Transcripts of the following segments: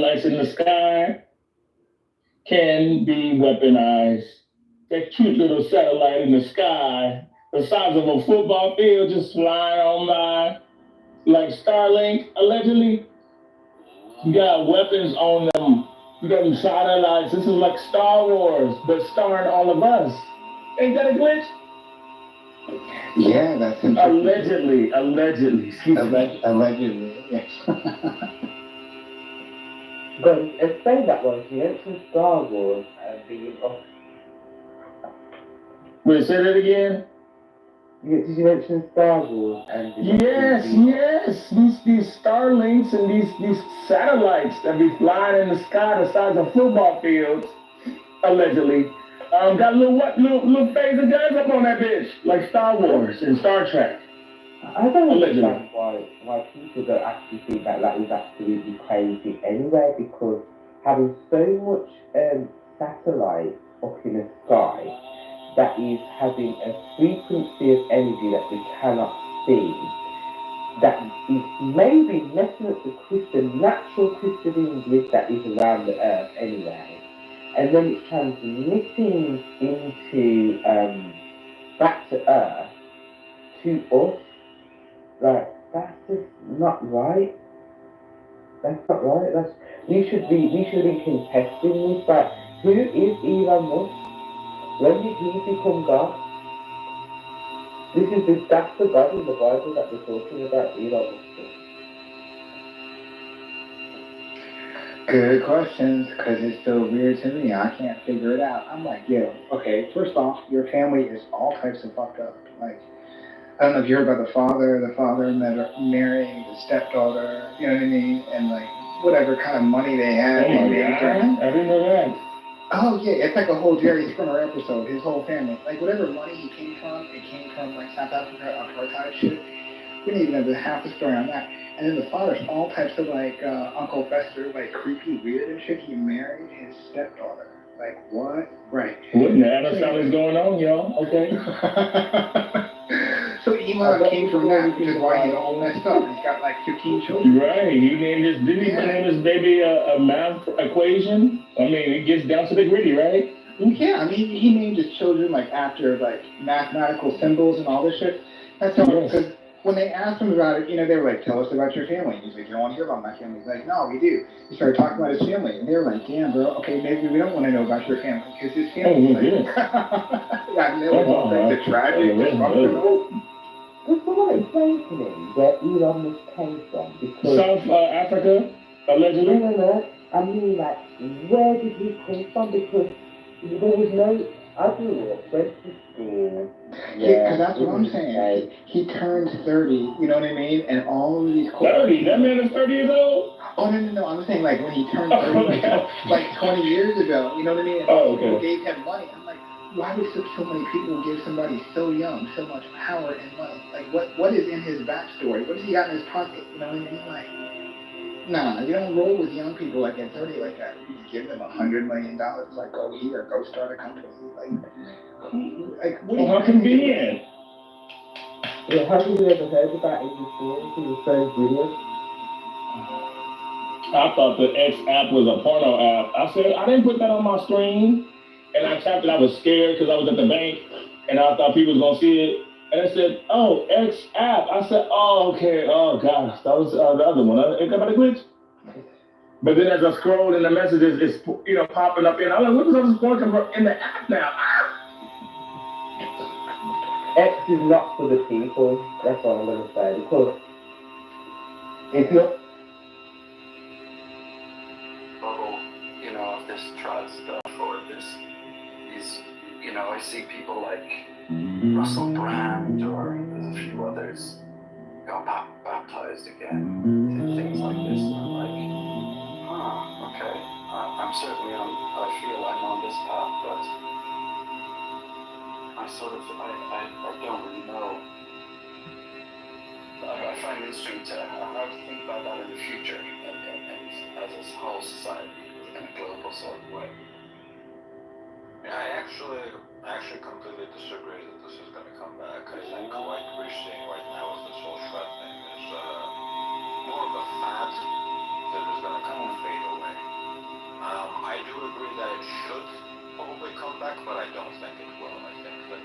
Lights in the sky can be weaponized. That cute little satellite in the sky, the size of a football field, just flying on by, like Starlink, allegedly. You got weapons on them. You got them satellites. This is like Star Wars, but starring all of us. Ain't that a glitch? Yeah, that's interesting. Allegedly. Excuse me. Allegedly, yes. But explain that one. You mentioned Star Wars and being off. Wait, say that again? Did you mention Star Wars and Yes. These Starlinks and these satellites that be flying in the sky the size of football fields, allegedly. Got little phaser guns up on that bitch, like Star Wars and Star Trek. I don't understand why people don't actually think that that is absolutely crazy anyway, because having so much satellite up in the sky that is having a frequency of energy that we cannot see, that is maybe messing up the natural crystalline grid that is around the Earth anyway, and then it's transmitting into back to Earth to us. Like, that's just not right. That's not right. We should be contesting this. Like, who is Elon Musk? When did he become God? That's the God in the Bible that we're talking about, Elon Musk. Good questions, because it's so weird to me. I can't figure it out. I'm like, yo, okay, first off, your family is all types of fucked up. Like, I don't know if you heard about the father marrying the stepdaughter, you know what I mean? And like, whatever kind of money they had. Oh my God, I didn't know that. Oh yeah, it's like a whole Jerry Springer episode. His whole family, like whatever money he came from, it came from like South Africa apartheid shit. We didn't even have the half the story on that. And then the father's all types of like Uncle Fester, like creepy, weird and shit. He married his stepdaughter. Like what? Right. What in the Adams family's going on, y'all? Okay. So Elon came from that, which is why he's all messed up. He's got like 15 children. Right. He named his. Didn't he name his baby a math equation? I mean, it gets down to the gritty, right? Yeah. I mean, he named his children like after like mathematical symbols and all this shit. That's how. Because when they asked him about it, you know, they were like, "Tell us about your family." And he's like, "You don't want to hear about my family." He's like, "No, we do." He started talking about his family, and they were like, "Damn, bro. Okay, maybe we don't want to know about your family because his family." Yeah, and they were like the tragic, destruction. Can someone explain to me where Elon Musk came from? Because South Africa, allegedly. No. I mean, like, where did he come from? Because there was no. I grew up, went to school. Yeah, because that's what I'm saying. He turned 30, you know what I mean? And all of these 30? That man is 30 years old? Oh, no. I'm saying, like, when he turned 30, like 20 years ago, you know what I mean? And people gave him money. I'm like, why would so many people give somebody so young so much power and money? Like, what is in his backstory? What does he got in his pocket? You know what I mean? Like, nah, you don't roll with young people like at 30 like that. You give them $100 million, like, go here, go start a company. Like what how convenient. Yeah, haven't you ever heard about it before? He was so brilliant. I thought the X app was a porno app. I said, I didn't put that on my screen. And I tapped it. I was scared because I was at the bank. And I thought people was going to see it. And it said, oh, X app. I said, oh, okay. Oh, gosh. That was the other one. Ain't that about a glitch? But then as I scrolled in the messages, it's, you know, popping up in. I'm like, what is all this going in the app now? X is not for the people. That's what I'm going to say. Because it's not. You know, of this trust stuff or these, you know, I see people like Russell Brand or there's a few others got baptized again, things like this. And I'm like, okay. I'm certainly I feel I'm on this path, but I don't really know. I find it interesting to how to think about that in the future and as a whole society in a global sort of way. Yeah, I actually completely disagree that this is going to come back. I think what we're seeing right now with this whole Shred thing is more of a fad that is going to kind of fade away. agree that it should probably come back, but I don't think it will. I think that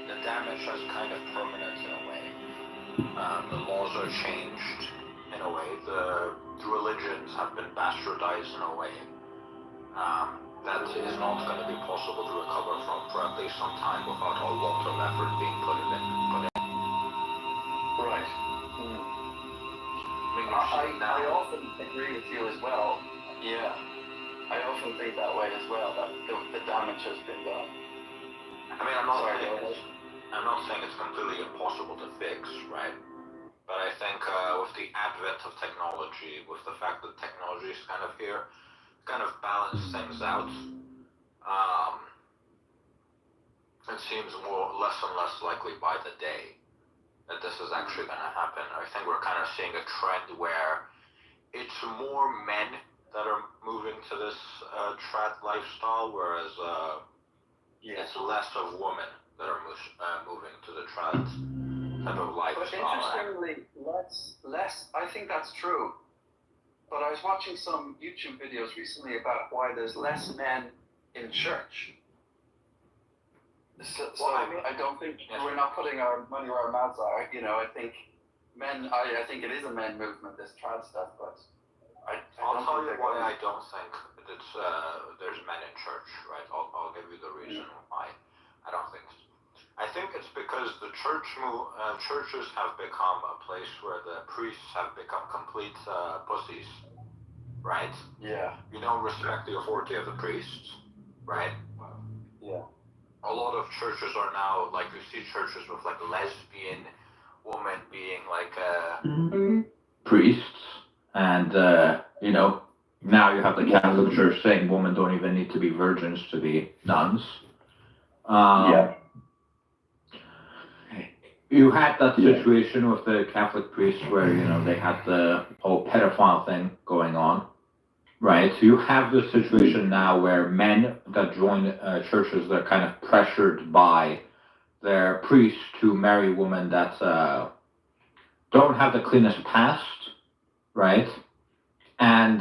the damage has kind of permanent in a way. The laws are changed in a way. The religions have been bastardized in a way. That is not going to be possible to recover from for at least some time without a lot of effort being put in. Right. I often agree with you as well. Yeah. I often think that way as well, that the damage has been done. I mean, I'm not saying it's completely impossible to fix, right? But I think with the advent of technology, with the fact that technology is kind of here, kind of balance things out. It seems less and less likely by the day that this is actually going to happen. I think we're kind of seeing a trend where it's more men that are moving to this trad lifestyle, whereas it's less of women that are moving to the trad type of lifestyle. But interestingly, less. I think that's true. But I was watching some YouTube videos recently about why there's less men in church. So I mean, I don't think we're not putting our money where our mouths are. You know, I think men. I think it is a men movement, this trad stuff. But I'll tell you why I don't think it's there's men in church. Right? I'll give you the reason why I don't think. I think it's because the churches have become a place where the priests have become complete pussies, right? Yeah. You don't respect the authority of the priests, right? Yeah. A lot of churches are now, like, you see churches with, like, lesbian women being, like, priests, and, now you have the Catholic Church saying women don't even need to be virgins to be nuns. You had that situation with the Catholic priests where, they had the whole pedophile thing going on, right? So you have this situation now where men that join churches, they're kind of pressured by their priests to marry women that don't have the cleanest past, right? And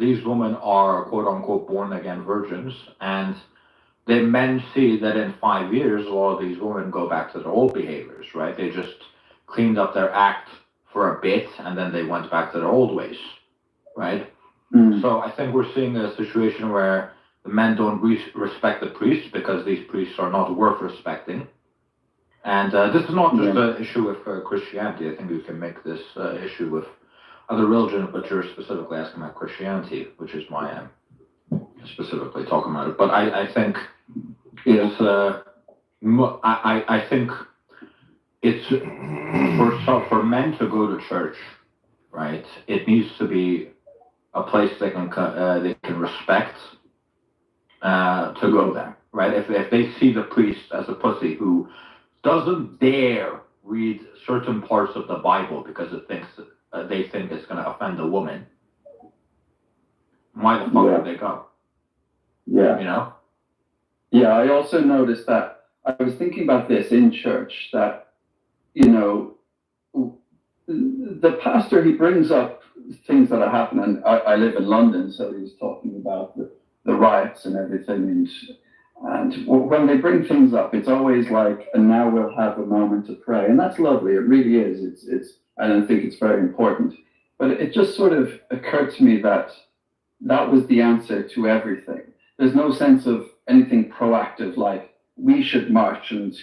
these women are quote-unquote born-again virgins, and the men see that in 5 years, a lot of these women go back to their old behaviors, right? They just cleaned up their act for a bit, and then they went back to their old ways, right? So I think we're seeing a situation where the men don't respect the priests because these priests are not worth respecting. And this is not just an issue with Christianity. I think we can make this issue with other religions, but you're specifically asking about Christianity, which is why I'm specifically talking about it. But I think it's I think it's for men to go to church, right? It needs to be a place they can respect to go there, right? If they see the priest as a pussy who doesn't dare read certain parts of the Bible because they think it's going to offend a woman, why the fuck would they go? Yeah. Yeah, I also noticed that I was thinking about this in church, that, the pastor, he brings up things that are happening. I live in London, so he was talking about the riots and everything. And when they bring things up, it's always like, and now we'll have a moment to pray. And that's lovely. It really is. I don't think it's very important. But it just sort of occurred to me that was the answer to everything. There's no sense of anything proactive, like we should march and,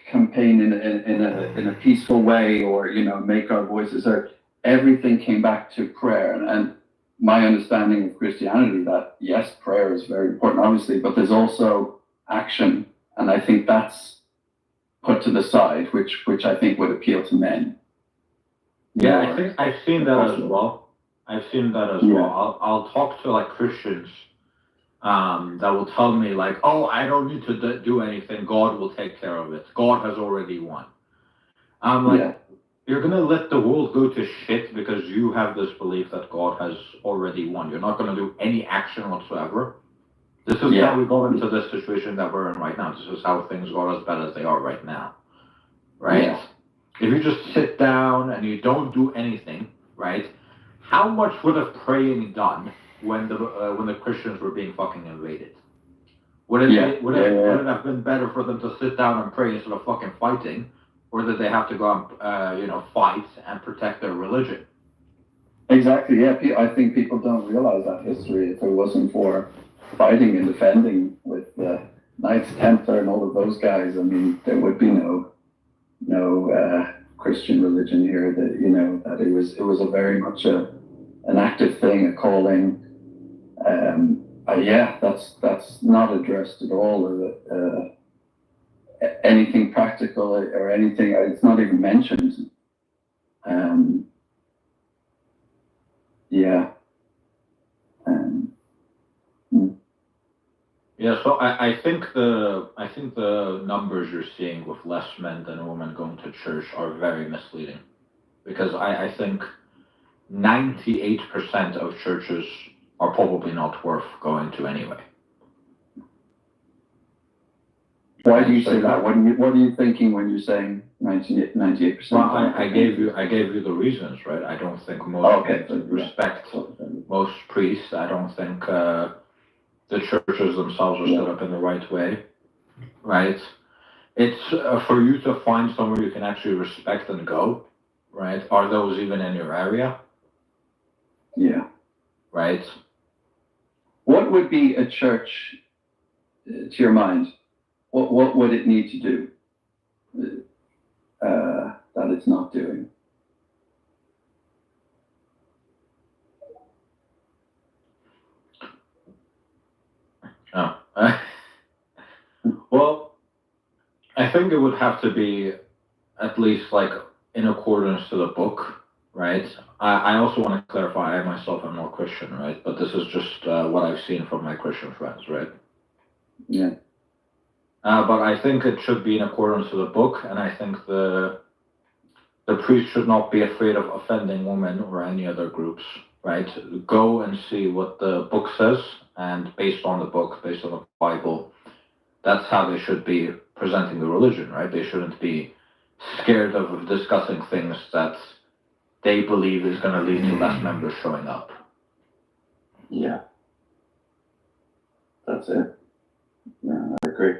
campaign in a peaceful way, or, make our voices heard. Everything came back to prayer. And my understanding of Christianity, that yes, prayer is very important, obviously, but there's also action. And I think that's put to the side, which I think would appeal to men. Yeah, I think I've seen that as well. Well. I'll talk to like Christians that will tell me like, oh, I don't need to do anything. God will take care of it. God has already won. I'm like, you're going to let the world go to shit because you have this belief that God has already won. You're not going to do any action whatsoever. This is how we got into this situation that we're in right now. This is how things got as bad as they are right now. Right? Yeah. If you just sit down and you don't do anything, right? How much would have praying done when the Christians were being fucking invaded? Would it have been better for them to sit down and pray instead of fucking fighting, or did they have to go and fight and protect their religion? Exactly. Yeah, I think people don't realize that history. If it wasn't for fighting and defending with the Knights Templar and all of those guys, I mean, there would be no Christian religion here. That it was a very much an active thing, a calling. That's not addressed at all, or anything practical or anything. It's not even mentioned. Yeah, so I think the numbers you're seeing with less men than women going to church are very misleading, because I think 98% of churches are probably not worth going to anyway. Why do you say that? What are you thinking when you're saying 98%? Well, I gave you the reasons, right? I don't think most respect most priests. I don't think the churches themselves are set up in the right way, right? It's for you to find somewhere you can actually respect and go, right? Are those even in your area? Yeah. Right. What would be a church, to your mind? What would it need to do that it's not doing? Well, I think it would have to be at least like in accordance to the book, right? I also want to clarify, I myself am not Christian, right? But this is just what I've seen from my Christian friends, right? Yeah. But I think it should be in accordance to the book, and I think the priest should not be afraid of offending women or any other groups, right? Go and see what the book says, and based on the book, based on the Bible, that's how they should be presenting the religion, right? They shouldn't be scared of discussing things that they believe is going to lead to less members showing up. Yeah. That's it. Yeah, I agree.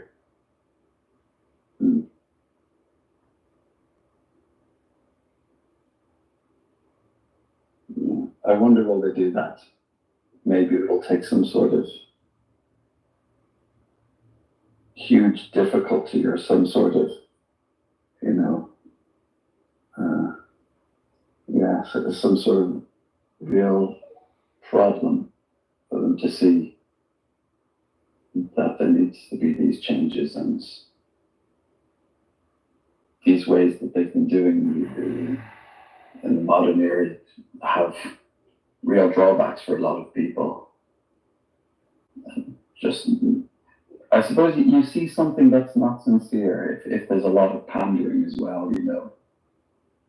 Yeah. I wonder will they do that? Maybe it will take some sort of huge difficulty or some sort of, some sort of real problem for them to see that there needs to be these changes and these ways that they've been doing in the modern era have real drawbacks for a lot of people. I suppose you see something that's not sincere if there's a lot of pandering as well,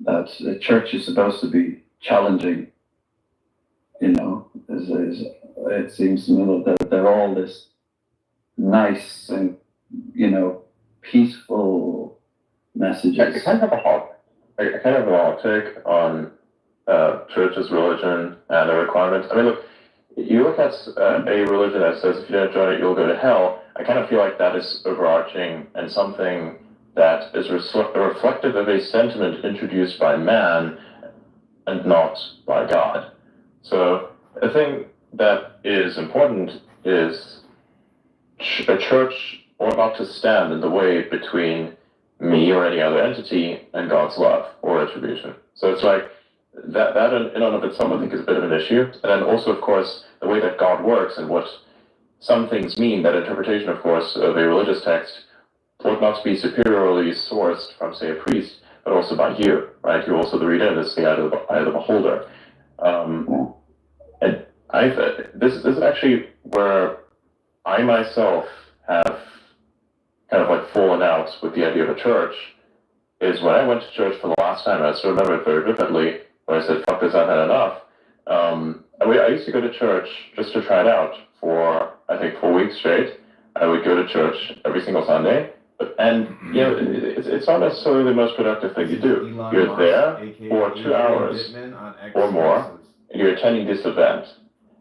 that the church is supposed to be challenging, it seems to me that they're all this nice and, peaceful messages. I kind of have a hot take on church's religion and the requirements. I mean, look, you look at a religion that says if you don't join it, you'll go to hell. I kind of feel like that is overarching and something that is reflective of a sentiment introduced by man and not by God. So the thing that is important is a church ought not to stand in the way between me or any other entity and God's love or retribution. So it's like that in and of itself I think is a bit of an issue. And then also, of course, the way that God works and what some things mean, that interpretation, of course, of a religious text ought not to be superiorly sourced from, say, a priest, but also by you, right? You're also the reader, and this is the eye of the beholder. And this is actually where I myself have kind of like fallen out with the idea of a church, is when I went to church for the last time, I still remember it very vividly, when I said, fuck this, I've had enough. I used to go to church just to try it out for, I think, 4 weeks straight. I would go to church every single Sunday. It's not necessarily the most productive thing you do. You're there for 2 hours or more, and you're attending this event.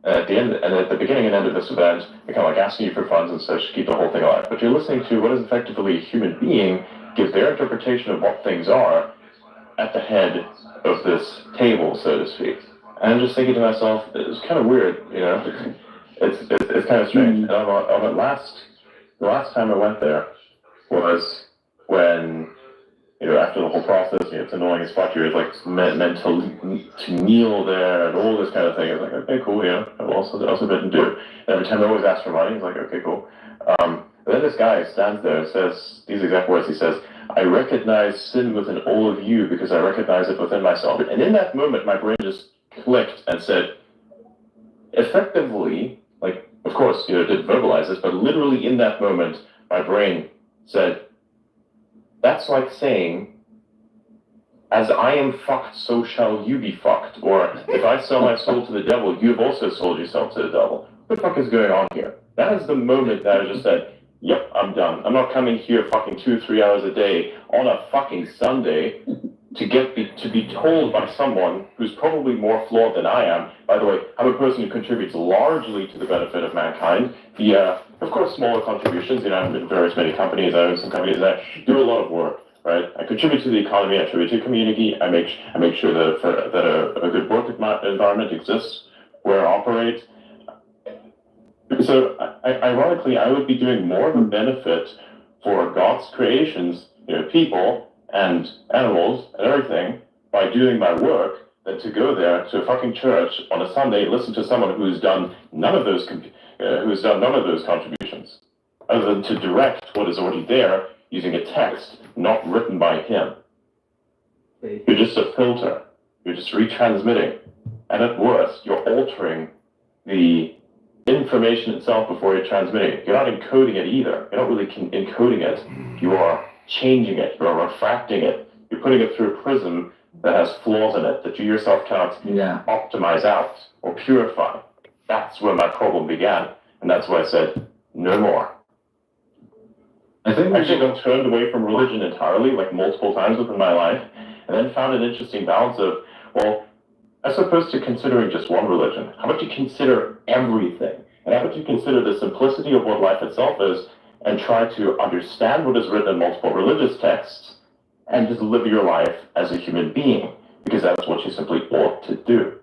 At the beginning and end of this event, they're kind of like asking you for funds and such to keep the whole thing alive. But you're listening to what is effectively a human being give their interpretation of what things are at the head of this table, so to speak. And I'm just thinking to myself, it's kind of weird, you know. It's kind of strange. And the last time I went there was when, you know, after the whole process, you know, it's annoying as fuck. You're like meant to kneel there and all this kind of thing. It's like, okay, cool, yeah. I'll also didn't do it. And every time I always ask for money, it's like, okay, cool. And then this guy stands there and says these exact words. He says, "I recognize sin within all of you because I recognize it within myself." And in that moment, my brain just clicked and said, effectively, like, of course, you know, it didn't verbalize this, but literally in that moment, my brain said, that's like saying, as I am fucked, so shall you be fucked. Or, if I sell my soul to the devil, you have also sold yourself to the devil. What the fuck is going on here? That is the moment that I just said, yep, I'm done. I'm not coming here fucking 2-3 hours a day on a fucking Sunday to be told by someone who's probably more flawed than I am. By the way, I'm a person who contributes largely to the benefit of mankind via, of course, smaller contributions. You know, I'm in various many companies. I own some companies that do a lot of work, right? I contribute to the economy. I contribute to the community. I make sure that a good work environment exists where I operate. So, ironically, I would be doing more of a benefit for God's creations, you know, people and animals and everything by doing my work than to go there to a fucking church on a Sunday and listen to someone who's done none of those contributions, other than to direct what is already there using a text not written by him. You're just a filter. You're just retransmitting, and at worst, you're altering the information itself before you're transmitting it. You're not encoding it either. You're not really encoding it. You are changing it. You're refracting it. You're putting it through a prism that has flaws in it that you yourself cannot optimize out or purify. That's where my problem began. And that's why I said, no more. I actually turned away from religion entirely, like multiple times within my life, and then found an interesting balance of, well, as opposed to considering just one religion, how about you consider everything? And how about you consider the simplicity of what life itself is and try to understand what is written in multiple religious texts and just live your life as a human being, because that's what you simply ought to do.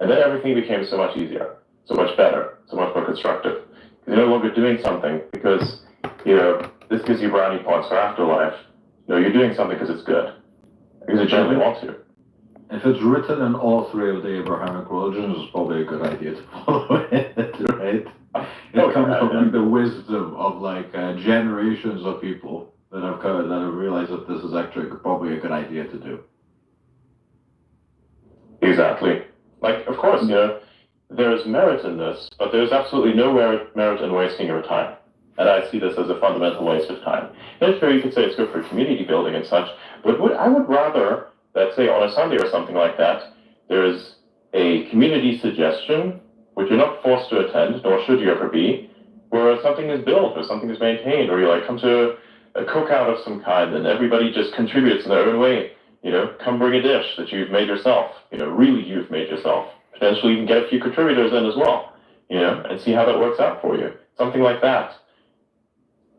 And then everything became so much easier, so much better, so much more constructive. You're no longer doing something because, you know, this gives you brownie points for afterlife. No, you're doing something because it's good, because you genuinely want to. If it's written in all three of the Abrahamic religions, it's probably a good idea to follow it, right? It comes from like the wisdom of like generations of people that have realized that this is actually probably a good idea to do. Exactly. Like, of course, you know, there's merit in this, but there's absolutely no merit in wasting your time. And I see this as a fundamental waste of time. And sure, you could say it's good for community building and such, but I would rather that, say, on a Sunday or something like that, there's a community suggestion, which you're not forced to attend, nor should you ever be, where something is built or something is maintained, or you like come to a cookout of some kind and everybody just contributes in their own way. You know, come bring a dish that you've made yourself, you know, really you've made yourself. Potentially even get a few contributors in as well, you know, and see how that works out for you. Something like that.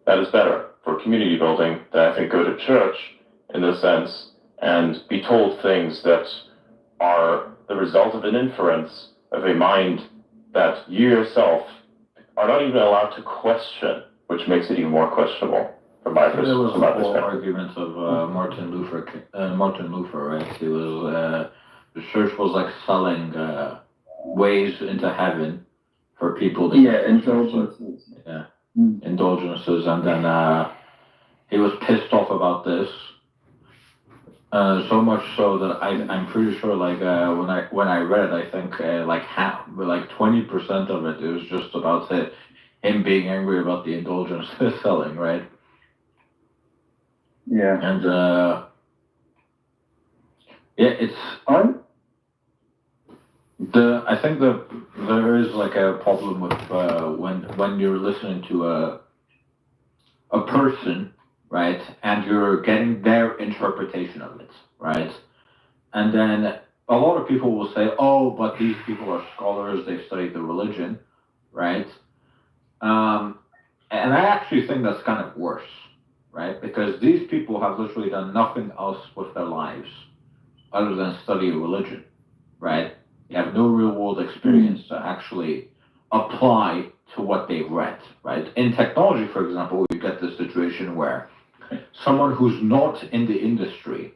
That is better for community building than I think go to church in this sense and be told things that are the result of an inference of a mind that you yourself are not even allowed to question, which makes it even more questionable from my perspective. There was a whole argument of Martin Luther, right? He was the church was like selling ways into heaven for people that indulgences. Yeah, indulgences, and then he was pissed off about this. So much so that I'm pretty sure, like when I read it, I think like 20% of it was just about him being angry about the indulgence selling, right? Yeah. And it's I think there is like a problem with when you're listening to a person. Right, and you're getting their interpretation of it, right? And then a lot of people will say, oh, but these people are scholars, they've studied the religion, right? And I actually think that's kind of worse, right? Because these people have literally done nothing else with their lives other than study religion, right? They have no real world experience to actually apply to what they've read, right? In technology, for example, you get this situation where someone who's not in the industry,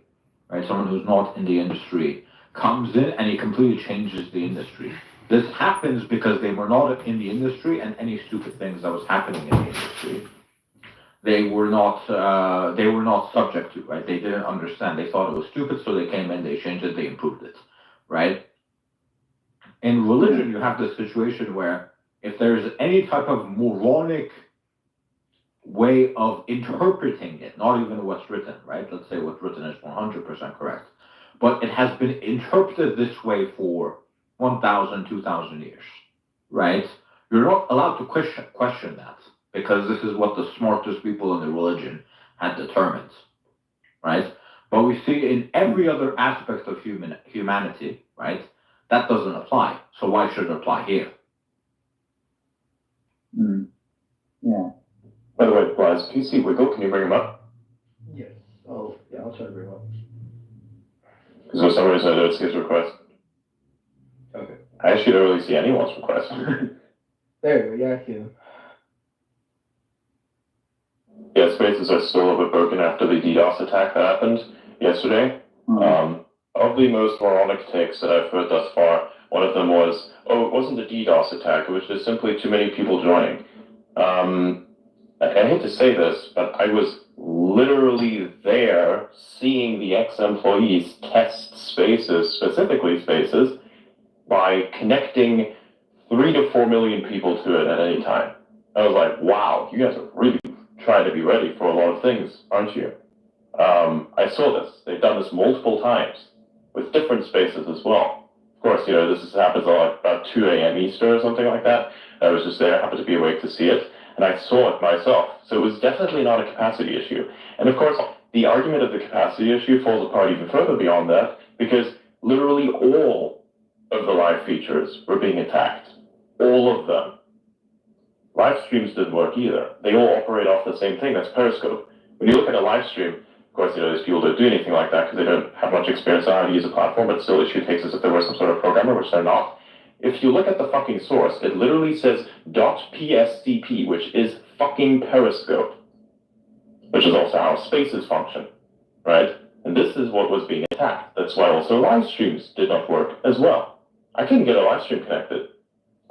right? Someone who's not in the industry comes in and he completely changes the industry. This happens because they were not in the industry, and any stupid things that was happening in the industry, they were not subject to, right? They didn't understand. They thought it was stupid, so they came in, they changed it, they improved it, right? In religion, you have this situation where if there's any type of moronic way of interpreting it, not even what's written, right? Let's say what's written is 100% correct, but it has been interpreted this way for 1,000, 2,000 years, right? You're not allowed to question that, because this is what the smartest people in the religion had determined, right? But we see in every other aspect of humanity, right, that doesn't apply. So why should it apply here? Yeah. By the way, Blas, PC Wiggle, can you bring him up? Yes. Oh, yeah, I'll try to bring him up. Because for some reason I know it's his request. Okay. I actually don't really see anyone's request. There we go, yeah, I see him. Yeah, spaces are still a little bit broken after the DDoS attack that happened yesterday. Of the most moronic takes that I've heard thus far, one of them was, oh, it wasn't a DDoS attack, it was just simply too many people joining. I hate to say this, but I was literally there seeing the ex-employees test spaces, specifically spaces, by connecting 3 to 4 million people to it at any time. I was like, wow, you guys are really trying to be ready for a lot of things, aren't you? I saw this. They've done this multiple times with different spaces as well. Of course, you know, this happens at like about 2 a.m. Eastern or something like that. I was just there, happened to be awake to see it, and I saw it myself. So it was definitely not a capacity issue. And of course, the argument of the capacity issue falls apart even further beyond that, because literally all of the live features were being attacked. All of them. Live streams didn't work either. They all operate off the same thing, that's Periscope. When you look at a live stream, of course, you know, these people don't do anything like that because they don't have much experience on how to use a platform, but still issue takes as if they were some sort of programmer, which they're not. If you look at the fucking source, it literally says .pscp, which is fucking Periscope, which is also how spaces function, right? And this is what was being attacked. That's why also live streams did not work as well. I couldn't get a live stream connected.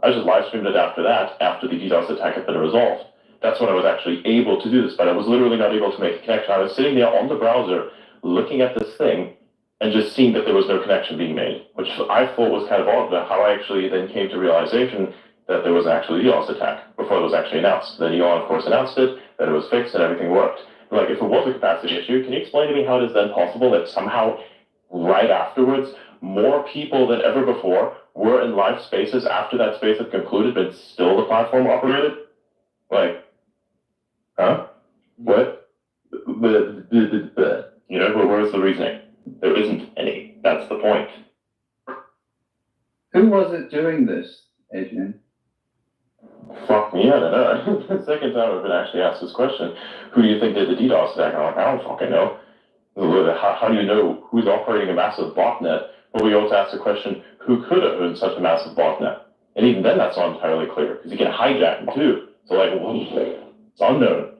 I just live streamed it after that, after the DDoS attack had been resolved. That's when I was actually able to do this, but I was literally not able to make a connection. I was sitting there on the browser, looking at this thing, and just seeing that there was no connection being made, which I thought was kind of odd, but how I actually then came to realization that there was actually a DDoS attack before it was actually announced. Then Elon, of course, announced it, that it was fixed, and everything worked. But like, if it was a capacity issue, can you explain to me how it is then possible that somehow, right afterwards, more people than ever before were in live spaces after that space had concluded, but still the platform operated? Like, huh? What? You know, where's the reasoning? There isn't any. That's the point. Who was it doing this, Adrian? Fuck me, I don't know. The second time I've been actually asked this question, who do you think did the DDoS attack? I'm like, I don't fucking know. How do you know who's operating a massive botnet? But we also asked the question, who could have owned such a massive botnet? And even then, that's not entirely clear, because you can hijack them too. So like, it's unknown.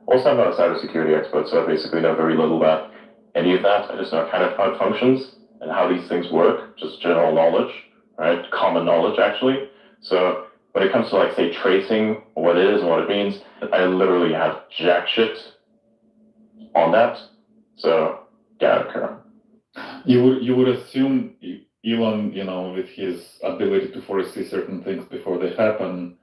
Also, I'm not a cybersecurity expert, so I basically know very little about any of that. I just know kind of how it functions and how these things work, just general knowledge, right? Common knowledge, actually. So when it comes to, like, say, tracing what it is and what it means, I literally have jack shit on that. So, yeah, I don't care. You would assume Elon, you know, with his ability to foresee certain things before they happen,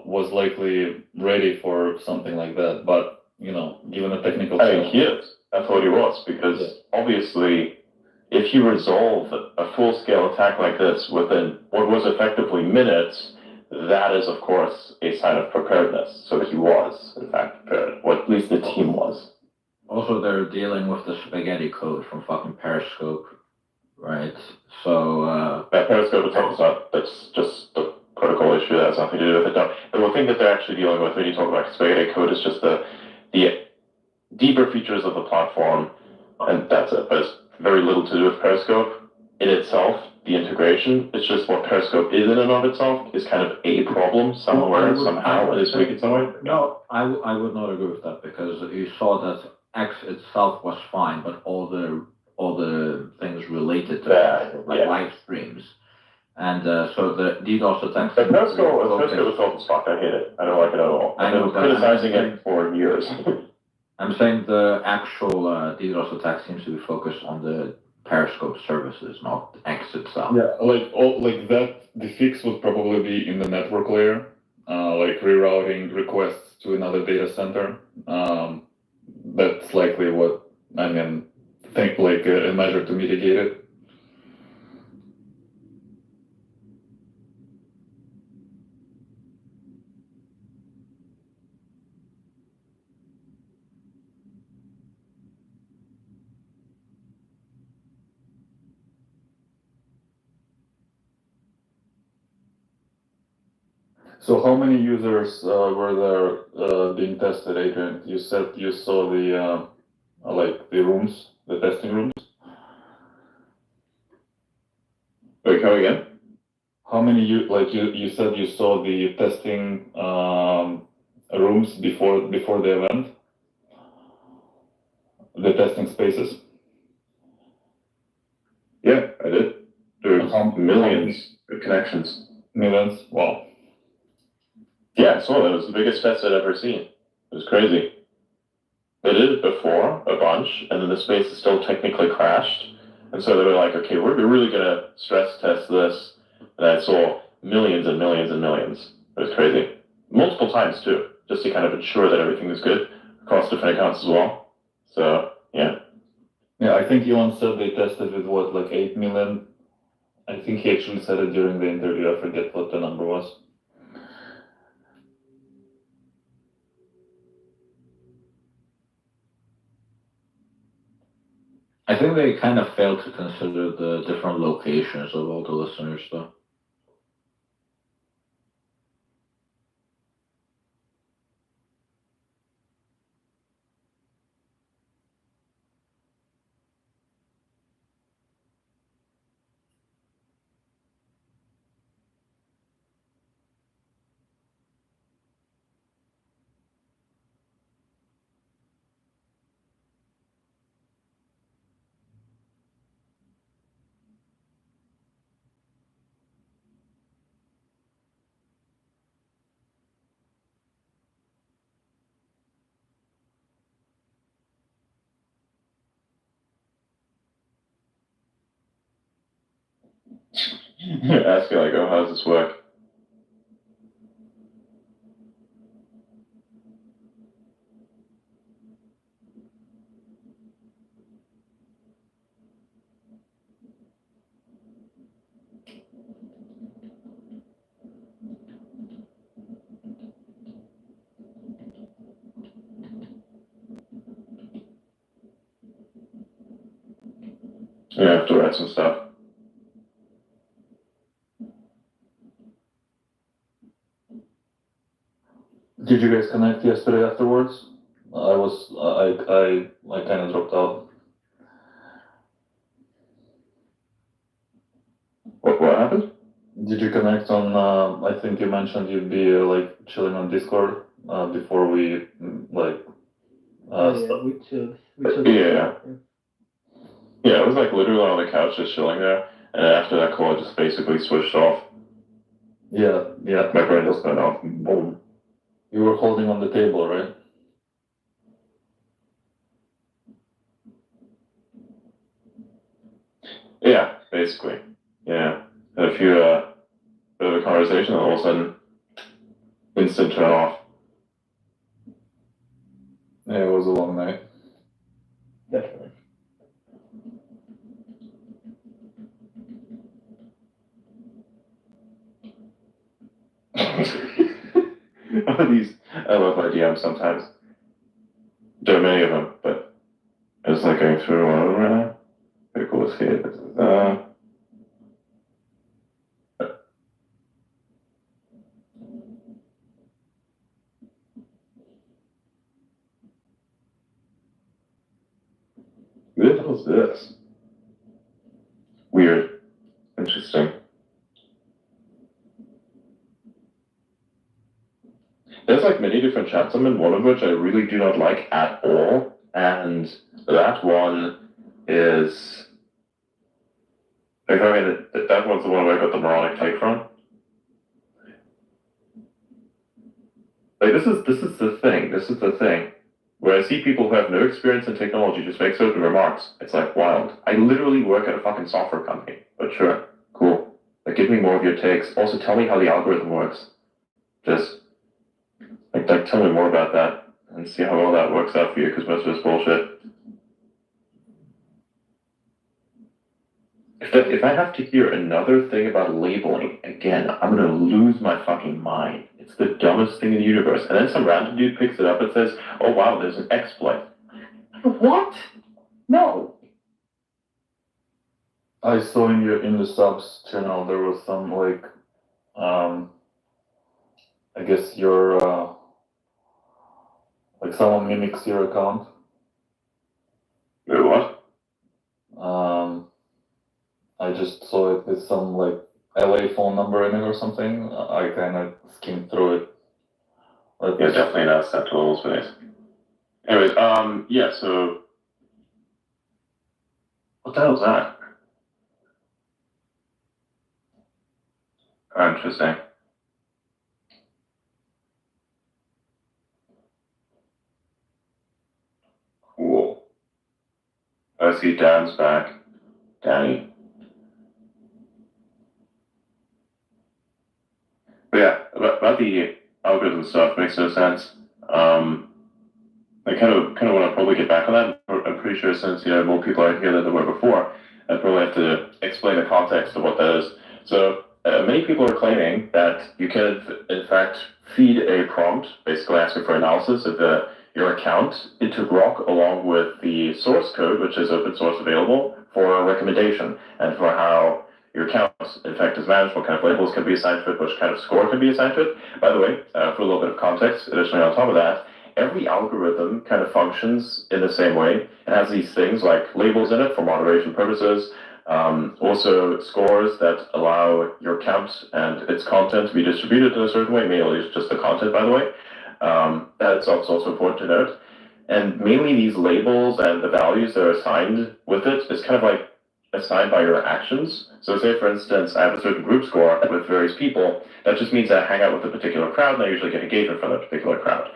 was likely ready for something like that. But, you know, given the technical I think he is. I thought he was, because obviously, if you resolve a full-scale attack like this within what was effectively minutes, that is, of course, a sign of preparedness. So he was, in fact, prepared, or at least the team was. also they're dealing with the spaghetti code from fucking Periscope, right? So Periscope itself is not. That's just the protocol issue. That has nothing to do with it. No. The one thing that they're actually dealing with when you talk about spaghetti code is just the deeper features of the platform, and that's it. But it's very little to do with Periscope in itself. The integration, it's just what Periscope is in and of itself is kind of a problem somewhere, somehow, this week somewhere. No, I would not agree with that because you saw that X itself was fine, but all the things related to it, like live streams. And so the DDoS attacks. The Periscope itself is fucked. I hate it. I don't like it at all. I've been criticizing it for years. I'm saying the actual DDoS attack seems to be focused on the Periscope services, not X itself. Yeah, the fix would probably be in the network layer, like rerouting requests to another data center. That's likely what think like a measure to mitigate it. So how many users were there being tested, Adrian? You said you saw the the rooms, the testing rooms. Wait, come again? How many you said you saw the testing rooms before the event? The testing spaces. Yeah, I did. There's millions of connections. Millions? Wow. Yeah, I saw that. It was the biggest test I'd ever seen. It was crazy. They did it before, a bunch, and then the space is still technically crashed. And so they were like, okay, we're really going to stress test this. And I saw millions and millions and millions. It was crazy. Multiple times, too, just to kind of ensure that everything was good across different accounts as well. So, yeah. Yeah, I think Elon said they tested with what, like 8 million? I think he actually said it during the interview. I forget what the number was. I think they kind of failed to consider the different locations of all the listeners, though. Asking like, oh, how does this work? Yeah, I have to write some stuff. Did you guys connect yesterday afterwards? I kind of dropped out. What happened? Did you connect on? I think you mentioned you'd be like chilling on Discord before we like. We chilled. Yeah. Yeah, I was like literally on the couch just chilling there, and after that call, I just basically switched off. Yeah. My brain just went off. Boom. You were holding on the table, right? Yeah, basically. Yeah. Had a few bit of a conversation, and all of a sudden, instant turn off. Yeah, it was a long night. Definitely. I love my DMs sometimes. There are many of them, but just like going through one of them right now. Pretty cool to see it. Who the hell is this? Weird. Interesting. There's like many different chats I'm in, one of which I really do not like at all, and that one is... Like, I mean, that one's the one where I got the moronic take from. Like, this is the thing, where I see people who have no experience in technology just make certain remarks. It's like wild. I literally work at a fucking software company, but sure, cool. Like, give me more of your takes. Also, tell me how the algorithm works. Just... Like, tell me more about that and see how well that works out for you, because most of it's bullshit. If I have to hear another thing about labeling, again, I'm gonna lose my fucking mind. It's the dumbest thing in the universe. And then some random dude picks it up and says, oh wow, there's an exploit. What? No. I saw in the subs channel there was some like, I guess your like someone mimics your account. Wait, what? I just saw it with some like LA phone number in it or something. I kind of skimmed through it. Yeah, definitely not set to level space. Anyways, yeah, so... What the hell is that? Oh, interesting. Cool. I see Dan's back. Danny. But yeah, about the algorithm stuff makes no sense. I kind of want to probably get back on that. I'm pretty sure since more people are here than there were before, I probably have to explain the context of what that is. So many people are claiming that you can in fact feed a prompt, basically asking for analysis of your account into Grok along with the source code, which is open source available, for a recommendation and for how your account, in fact, is managed, what kind of labels can be assigned to it, which kind of score can be assigned to it. By the way, for a little bit of context, additionally on top of that, every algorithm kind of functions in the same way. It has these things like labels in it for moderation purposes, also scores that allow your account and its content to be distributed in a certain way, mainly just the content, by the way. That's also important to note. And mainly these labels and the values that are assigned with it is kind of like assigned by your actions. So say, for instance, I have a certain group score with various people. That just means that I hang out with a particular crowd, and I usually get engagement from that particular crowd.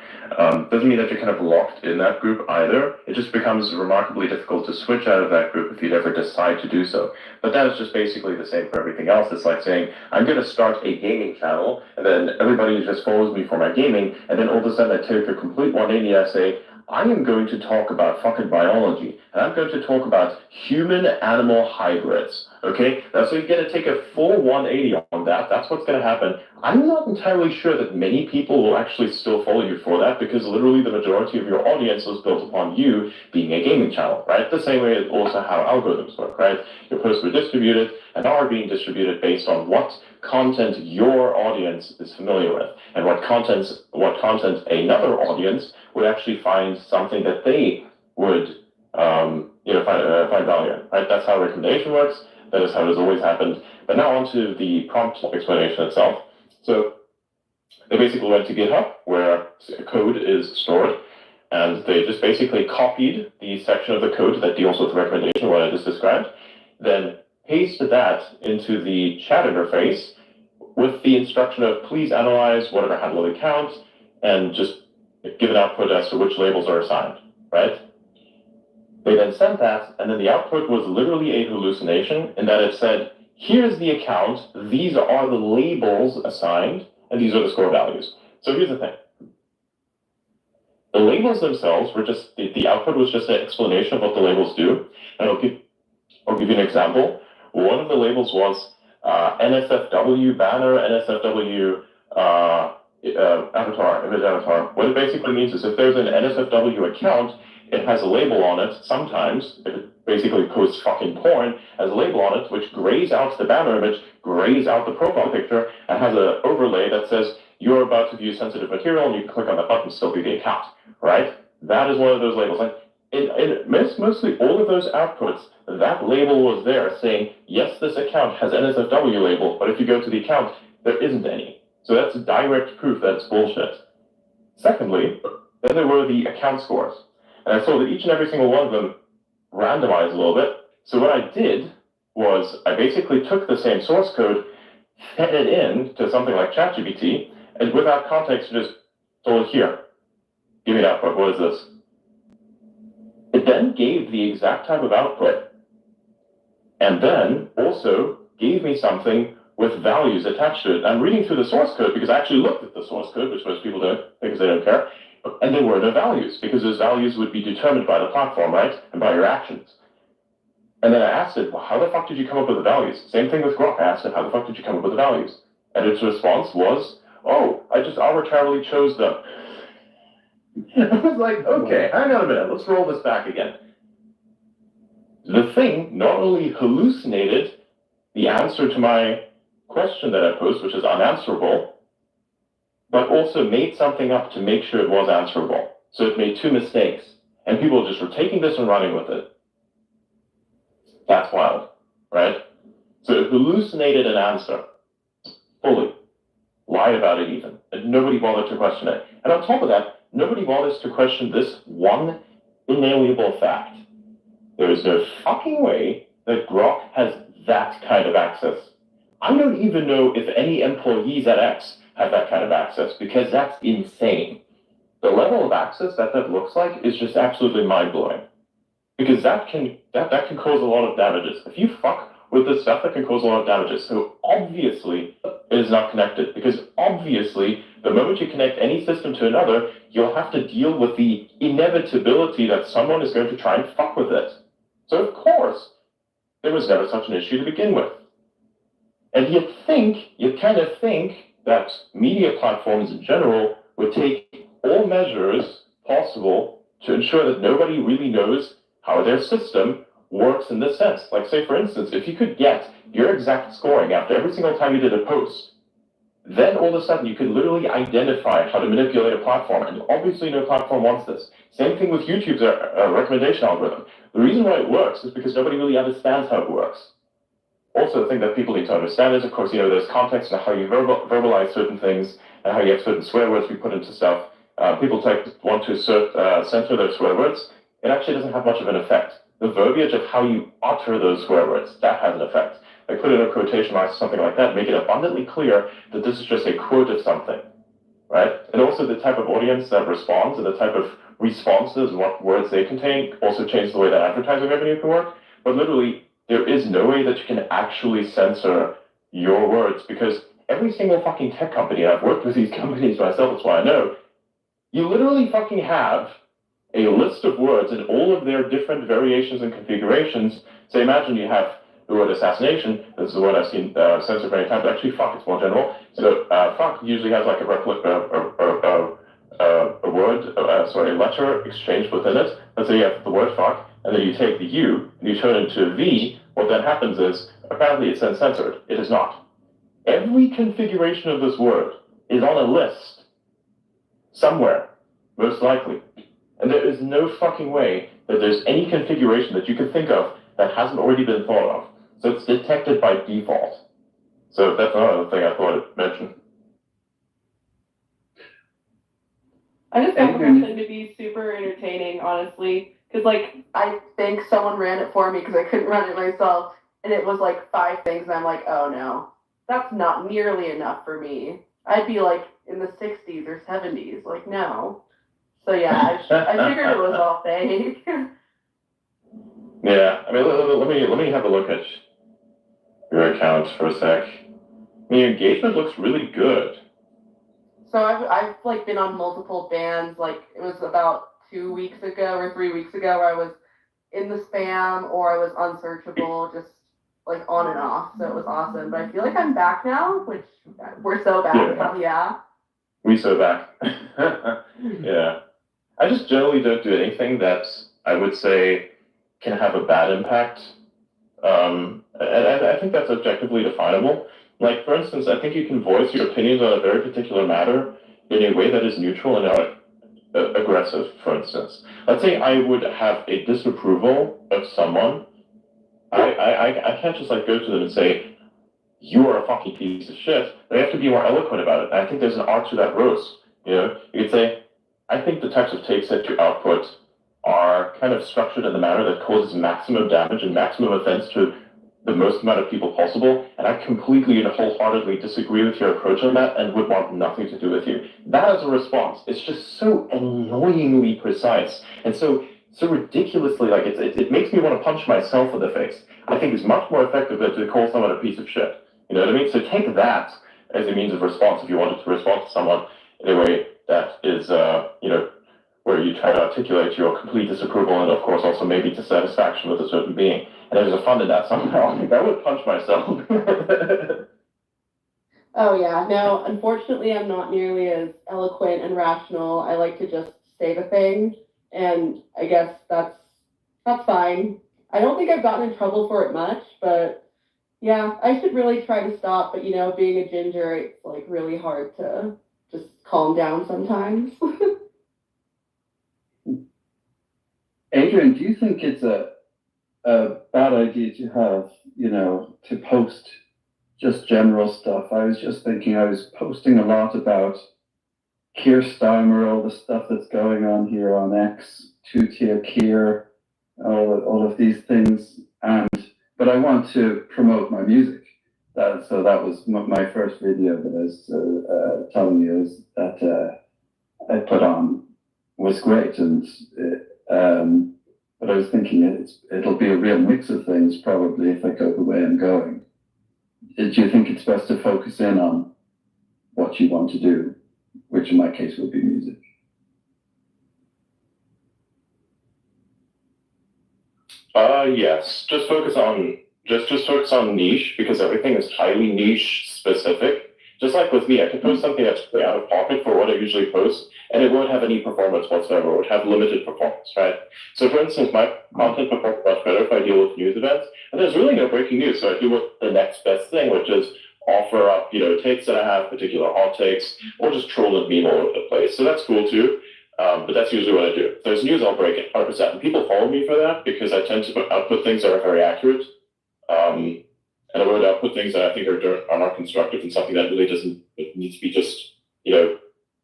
Doesn't mean that you're kind of locked in that group either. It just becomes remarkably difficult to switch out of that group if you'd ever decide to do so. But that is just basically the same for everything else. It's like saying, I'm going to start a gaming channel, and then everybody just follows me for my gaming, and then all of a sudden I take a complete 180 and I say, I am going to talk about fucking biology, and I'm going to talk about human-animal hybrids, okay? That's so you're going to take a full 180 on that. That's what's going to happen. I'm not entirely sure that many people will actually still follow you for that, because literally the majority of your audience was built upon you being a gaming channel, right? The same way as also how algorithms work, right? Your posts were distributed and are being distributed based on what content your audience is familiar with, and what content another audience would actually find something that they would find value in, right? That's how recommendation works. That is how it has always happened. But now on to the prompt explanation itself. So they basically went to GitHub, where code is stored, and they just basically copied the section of the code that deals with recommendation, what I just described, then pasted that into the chat interface with the instruction of please analyze whatever handle it counts, and just give an output as to which labels are assigned, right? They then sent that, and then the output was literally a hallucination in that it said, here's the account, these are the labels assigned, and these are the score values. So here's the thing. The labels themselves were just, the output was just an explanation of what the labels do. And I'll give you an example. One of the labels was NSFW banner, NSFW image avatar. What it basically means is if there's an NSFW account, it has a label on it. Sometimes, if it basically posts fucking porn, has a label on it which grays out the banner image, grays out the profile picture, and has an overlay that says you're about to view sensitive material, and you can click on that button and still view the account, right? That is one of those labels. And in mostly all of those outputs, that label was there saying, yes, this account has NSFW label, but if you go to the account, there isn't any. So that's direct proof that it's bullshit. Secondly, then there were the account scores. And I saw that each and every single one of them randomized a little bit. So what I did was I basically took the same source code, fed it in to something like ChatGPT, and without context, just told it, here, give me an output, what is this? It then gave the exact type of output, and then also gave me something with values attached to it. I'm reading through the source code because I actually looked at the source code, which most people don't because they don't care. And there were no values because those values would be determined by the platform, right? And by your actions. And then I asked it, well, how the fuck did you come up with the values? Same thing with Grok. I asked it, how the fuck did you come up with the values? And its response was, oh, I just arbitrarily chose them. I was like, okay, hang on a minute, let's roll this back again. The thing not only hallucinated the answer to my question that I posed, which is unanswerable, but also made something up to make sure it was answerable. So it made two mistakes, and people just were taking this and running with it. That's wild, right? So it hallucinated an answer, fully, lied about it even, and nobody bothered to question it. And on top of that, nobody bothers to question this one inalienable fact. There is no fucking way that Grok has that kind of access. I don't even know if any employees at X have that kind of access, because that's insane. The level of access that looks like is just absolutely mind-blowing. Because that can cause a lot of damages. If you fuck with this stuff, that can cause a lot of damages. So obviously, it is not connected. Because obviously, the moment you connect any system to another, you'll have to deal with the inevitability that someone is going to try and fuck with it. So of course, there was never such an issue to begin with. And you'd kind of think that media platforms in general would take all measures possible to ensure that nobody really knows how their system works in this sense. Like, say, for instance, if you could get your exact scoring after every single time you did a post, then all of a sudden you could literally identify how to manipulate a platform. And obviously no platform wants this. Same thing with YouTube's recommendation algorithm. The reason why it works is because nobody really understands how it works. Also, the thing that people need to understand is, of course, there's context and how you verbalize certain things and how you have certain swear words we put into stuff. People want to censor their swear words. It actually doesn't have much of an effect. The verbiage of how you utter those swear words, that has an effect. Like, put in a quotation mark or something like that, make it abundantly clear that this is just a quote of something, right? And also the type of audience that responds and the type of responses and what words they contain also change the way that advertising revenue can work. But literally, there is no way that you can actually censor your words, because every single fucking tech company, and I've worked with these companies myself, that's why I know, you literally fucking have a list of words in all of their different variations and configurations. So imagine you have the word assassination. This is the word I've seen censored many times. Actually, fuck, it's more general. So fuck usually has like a letter exchanged within it. Let's say you have the word fuck, and then you take the U and you turn it into a V. What then happens is, apparently it's then censored. It is not. Every configuration of this word is on a list somewhere, most likely. And there is no fucking way that there's any configuration that you could think of that hasn't already been thought of. So it's detected by default. So that's another thing I thought I'd mention. I just found the whole thing to be super entertaining, honestly. Because, I think someone ran it for me because I couldn't run it myself. And it was 5 things, and I'm like, oh no, that's not nearly enough for me. I'd be in the 60s or 70s. No. So yeah, I figured it was all fake. Yeah, I mean, let me have a look at your account for a sec. The engagement looks really good. So I've been on multiple bans. It was about 2 weeks ago or 3 weeks ago where I was in the spam or I was unsearchable, just on and off. So it was awesome. But I feel like I'm back now, which we're so back now, yeah. We so back. Yeah. I just generally don't do anything that I would say can have a bad impact. And I think that's objectively definable. Like, for instance, I think you can voice your opinions on a very particular matter in a way that is neutral and not aggressive, for instance. Let's say I would have a disapproval of someone. I can't just like go to them and say, you are a fucking piece of shit. They have to be more eloquent about it. And I think there's an art to that roast. You know, you could say, I think the types of takes that you output are kind of structured in a manner that causes maximum damage and maximum offense to the most amount of people possible, and I completely and wholeheartedly disagree with your approach on that and would want nothing to do with you. That is a response. It's just so annoyingly precise and so ridiculously, like, it makes me want to punch myself in the face. I think it's much more effective than to call someone a piece of shit. You know what I mean? So take that as a means of response if you wanted to respond to someone in a way that is, you know, where you try to articulate your complete disapproval and, of course, also maybe dissatisfaction with a certain being. And there's a fun in that somehow. I would punch myself. Oh, yeah. No, unfortunately, I'm not nearly as eloquent and rational. I like to just say the thing, and I guess that's fine. I don't think I've gotten in trouble for it much, but yeah, I should really try to stop. But, you know, being a ginger, it's, like, really hard to just calm down sometimes. Adrian, do you think it's a bad idea to have, you know, to post just general stuff? I was just thinking, I was posting a lot about Keir Starmer, all the stuff that's going on here on X, two-tier Keir, all of these things, but I want to promote my music. So that was my first video that I was telling you is that I put on was great, and but I was thinking it'll be a real mix of things probably if I go the way I'm going. Do you think it's best to focus in on what you want to do, which in my case would be music? Yes. Just focus on niche, because everything is highly niche specific. Just like with me, I could post something that's pretty out of pocket for what I usually post, and it won't have any performance whatsoever. It would have limited performance, right? So for instance, my content performs much better if I deal with news events, and there's really no breaking news. So I do what the next best thing, which is offer up, you know, takes that I have, particular hot takes, or just troll and meme all over the place. So that's cool too. But that's usually what I do. If there's news, I'll break it 100%. And people follow me for that because I tend to output things that are very accurate. And I would output things that I think are not constructive and something that really doesn't need to be just, you know.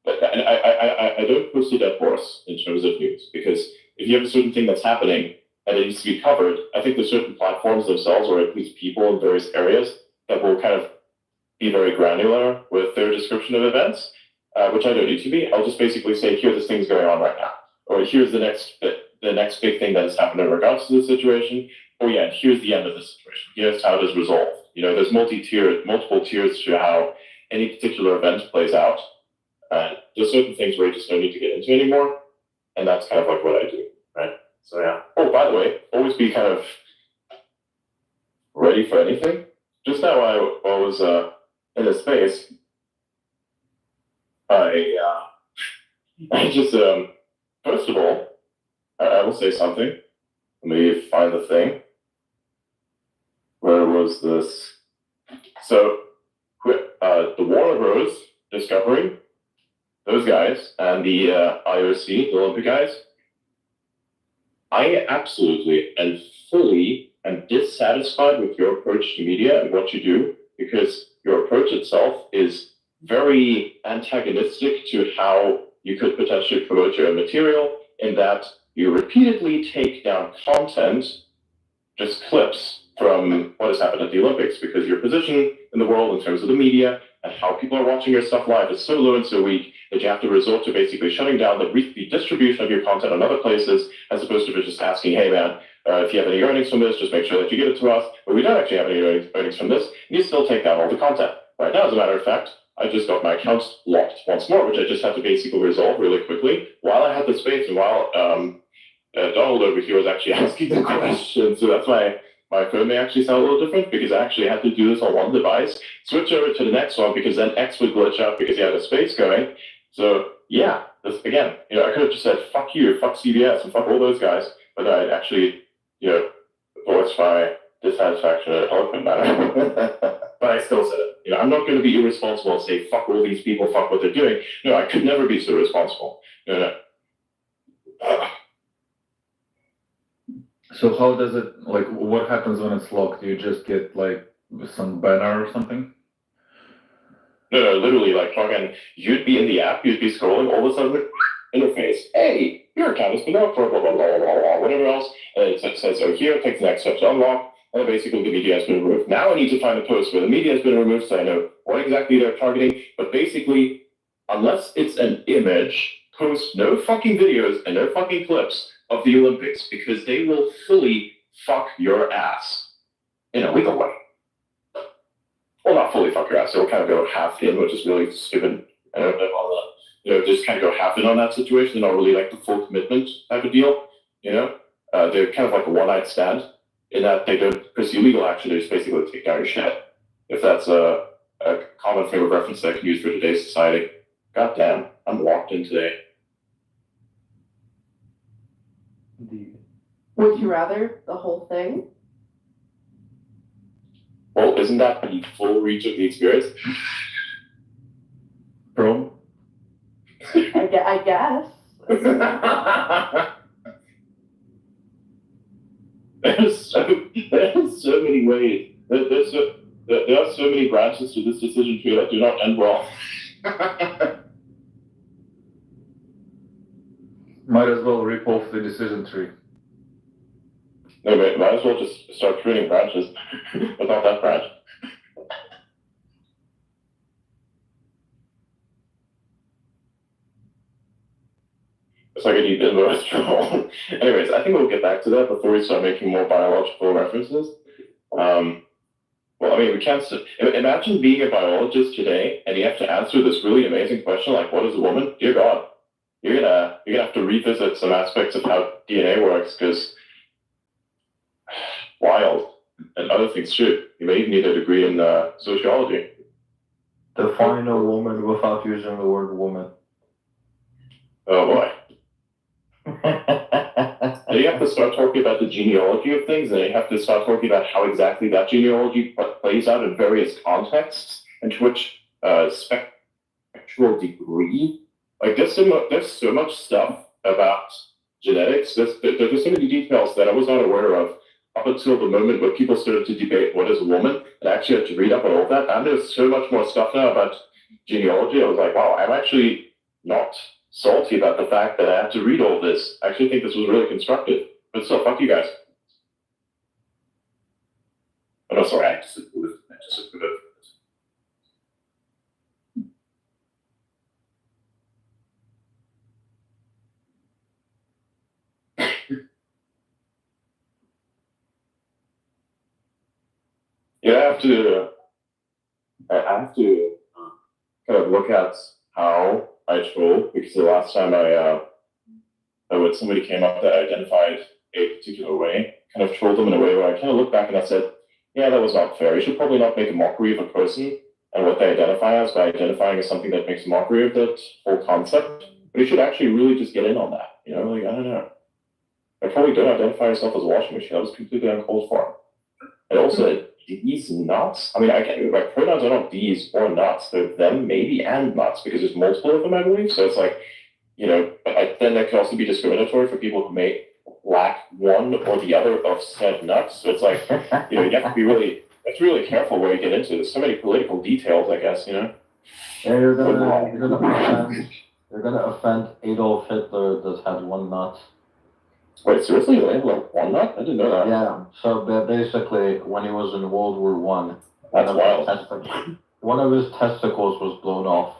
And I don't post a dead horse in terms of news, because if you have a certain thing that's happening and it needs to be covered, I think there's certain platforms themselves, or at least people in various areas, that will kind of be very granular with their description of events, which I don't need to be. I'll just basically say, here, this thing's going on right now, or here's the next big thing that has happened in regards to the situation. Oh yeah, and here's the end of the situation. Here's how it is resolved. You know, there's multiple tiers to how any particular event plays out. And there's certain things where you just don't need to get into anymore. And that's kind of like what I do, right? So yeah. Oh, by the way, always be kind of ready for anything. Just now I was in a space, I just, first of all, I will say something. Let me find the thing. Where was this? So, the Warner Bros. Discovery, those guys, and the IOC, the Olympic guys, I absolutely and fully am dissatisfied with your approach to media and what you do, because your approach itself is very antagonistic to how you could potentially promote your own material, in that you repeatedly take down content, just clips from what has happened at the Olympics, because your position in the world in terms of the media and how people are watching your stuff live is so low and so weak that you have to resort to basically shutting down the distribution of your content on other places, as opposed to just asking, hey man, if you have any earnings from this, just make sure that you give it to us. But we don't actually have any earnings from this, and you still take down all the content. Right now, as a matter of fact, I just got my accounts locked once more, which I just had to basically resolve really quickly while I had the space and while Donald over here was actually asking the question. So that's why my phone may actually sound a little different because I actually had to do this on one device, switch over to the next one because then X would glitch out because you had a space going. So yeah, this again, I could have just said fuck you, fuck CBS, and fuck all those guys, but I'd actually, voiced my dissatisfaction in an eloquent manner. But I still said it. I'm not going to be irresponsible and say fuck all these people, fuck what they're doing. No, I could never be so responsible. No. So how does it, what happens when it's locked? Do you just get, some banner or something? No, literally, log in. You'd be in the app, you'd be scrolling, all of a sudden, interface. Hey, your account has been locked, blah, blah, blah, blah, blah, blah, whatever else. And it says, oh, here, take the next step to unlock. And basically, the media has been removed. Now I need to find a post where the media has been removed so I know what exactly they're targeting. But basically, unless it's an image, post no fucking videos and no fucking clips of the Olympics because they will fully fuck your ass in a legal way. Well, not fully fuck your ass. They'll kind of go half in, which is really stupid. I don't know, just kind of go half in on that situation. They're not really the full commitment type of deal. They're kind of like a one-night stand in that they don't pursue legal action. They just basically take down your shit. If that's a common frame of reference that I can use for today's society. God damn, I'm locked in today. Would you rather the whole thing? Well, isn't that the full reach of the experience? Bro? I guess. There's so many ways. There are so many branches to this decision tree that do not end well. Might as well rip off the decision tree. No, but might as well just start pruning branches without that branch. It's like a deep inverse troll. Anyways, I think we'll get back to that before we start making more biological references. Well, I mean, we can't. Imagine being a biologist today, and you have to answer this really amazing question, like, "What is a woman?" Dear God, you're gonna have to revisit some aspects of how DNA works, because wild, and other things too. You may even need a degree in sociology. Define a woman without using the word woman. Oh boy. Then you have to start talking about the genealogy of things, and you have to start talking about how exactly that genealogy plays out in various contexts, and to which spectral degree. There's so much stuff about genetics. There's so many details that I was not aware of up until the moment where people started to debate what is a woman, and I actually had to read up on all of that. And there's so much more stuff now about genealogy. I was like, wow, I'm actually not salty about the fact that I had to read all this. I actually think this was really constructive. But still, fuck you guys. Oh, no, sorry, I just Yeah, I have to kind of look at how I troll, because the last time when somebody came up that identified a particular way, kind of trolled them in a way where I kind of looked back and I said, yeah, that was not fair. You should probably not make a mockery of a person and what they identify as by identifying as something that makes a mockery of that whole concept. But you should actually really just get in on that. I don't know. I probably don't identify yourself as a washing machine. That was completely uncalled for. And also, these nuts. I mean, my pronouns are not these or nuts. They're them, maybe, and nuts, because there's multiple of them, I believe. So it's like, but then that could also be discriminatory for people who may lack one or the other of said nuts. So it's like, you have to be really careful where you get into. There's so many political details, I guess, Yeah, you're gonna offend Adolf Hitler that had one nut. Wait, seriously? They have one nut? I didn't know that. Yeah, so basically, when he was in World War One, that's wild. One of his testicles was blown off.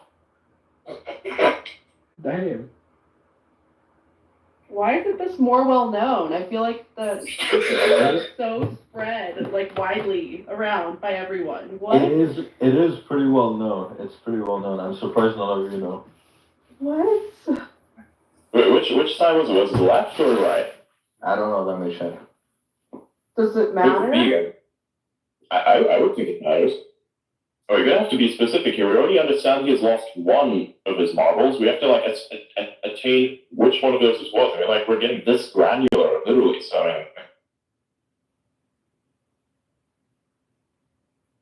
Damn. Why isn't this more well known? I feel like it's so spread widely around by everyone. What? It is pretty well known. It's pretty well known. I'm surprised none of you know. What? Wait, which side was it? Was it left or right? I don't know. Let me check. Does it matter? I would think it matters. Oh, you're gonna have to be specific here. We already understand he has lost one of his marbles. We have to like attain which one of those it was. I mean, like we're getting this granular, literally. So I mean,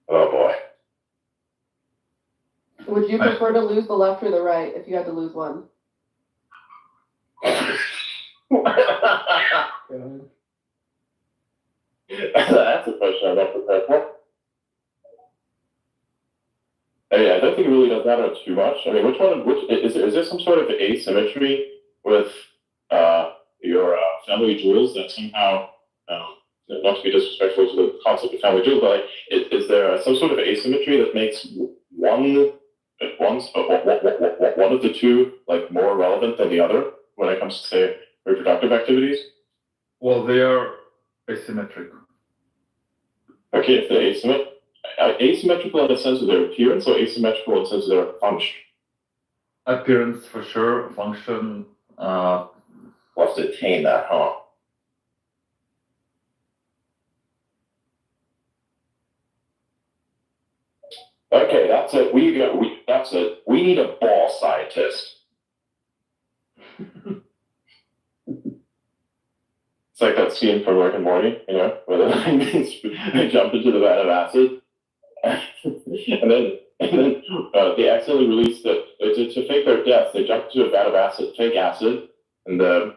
oh boy. Would you prefer to lose the left or the right if you had to lose one? That's a question I'm not prepared for. I don't think it really does matter too much. I mean, which is there some sort of asymmetry with your family jewels that somehow, not to be disrespectful to the concept of family jewels, but like, is there some sort of asymmetry that makes one of the two like more relevant than the other when it comes to say reproductive activities? Well, they are asymmetric. Okay, if they're asymmetrical in the sense of their appearance, or asymmetrical in the sense of their function? Appearance for sure, function. We'll have to attain that, huh? Okay, that's it. That's it. We need a ball scientist. It's like that scene from Rick and Morty, where they jump into the vat of acid, and then they accidentally release to fake their death. They jump into a vat of acid, fake acid, and then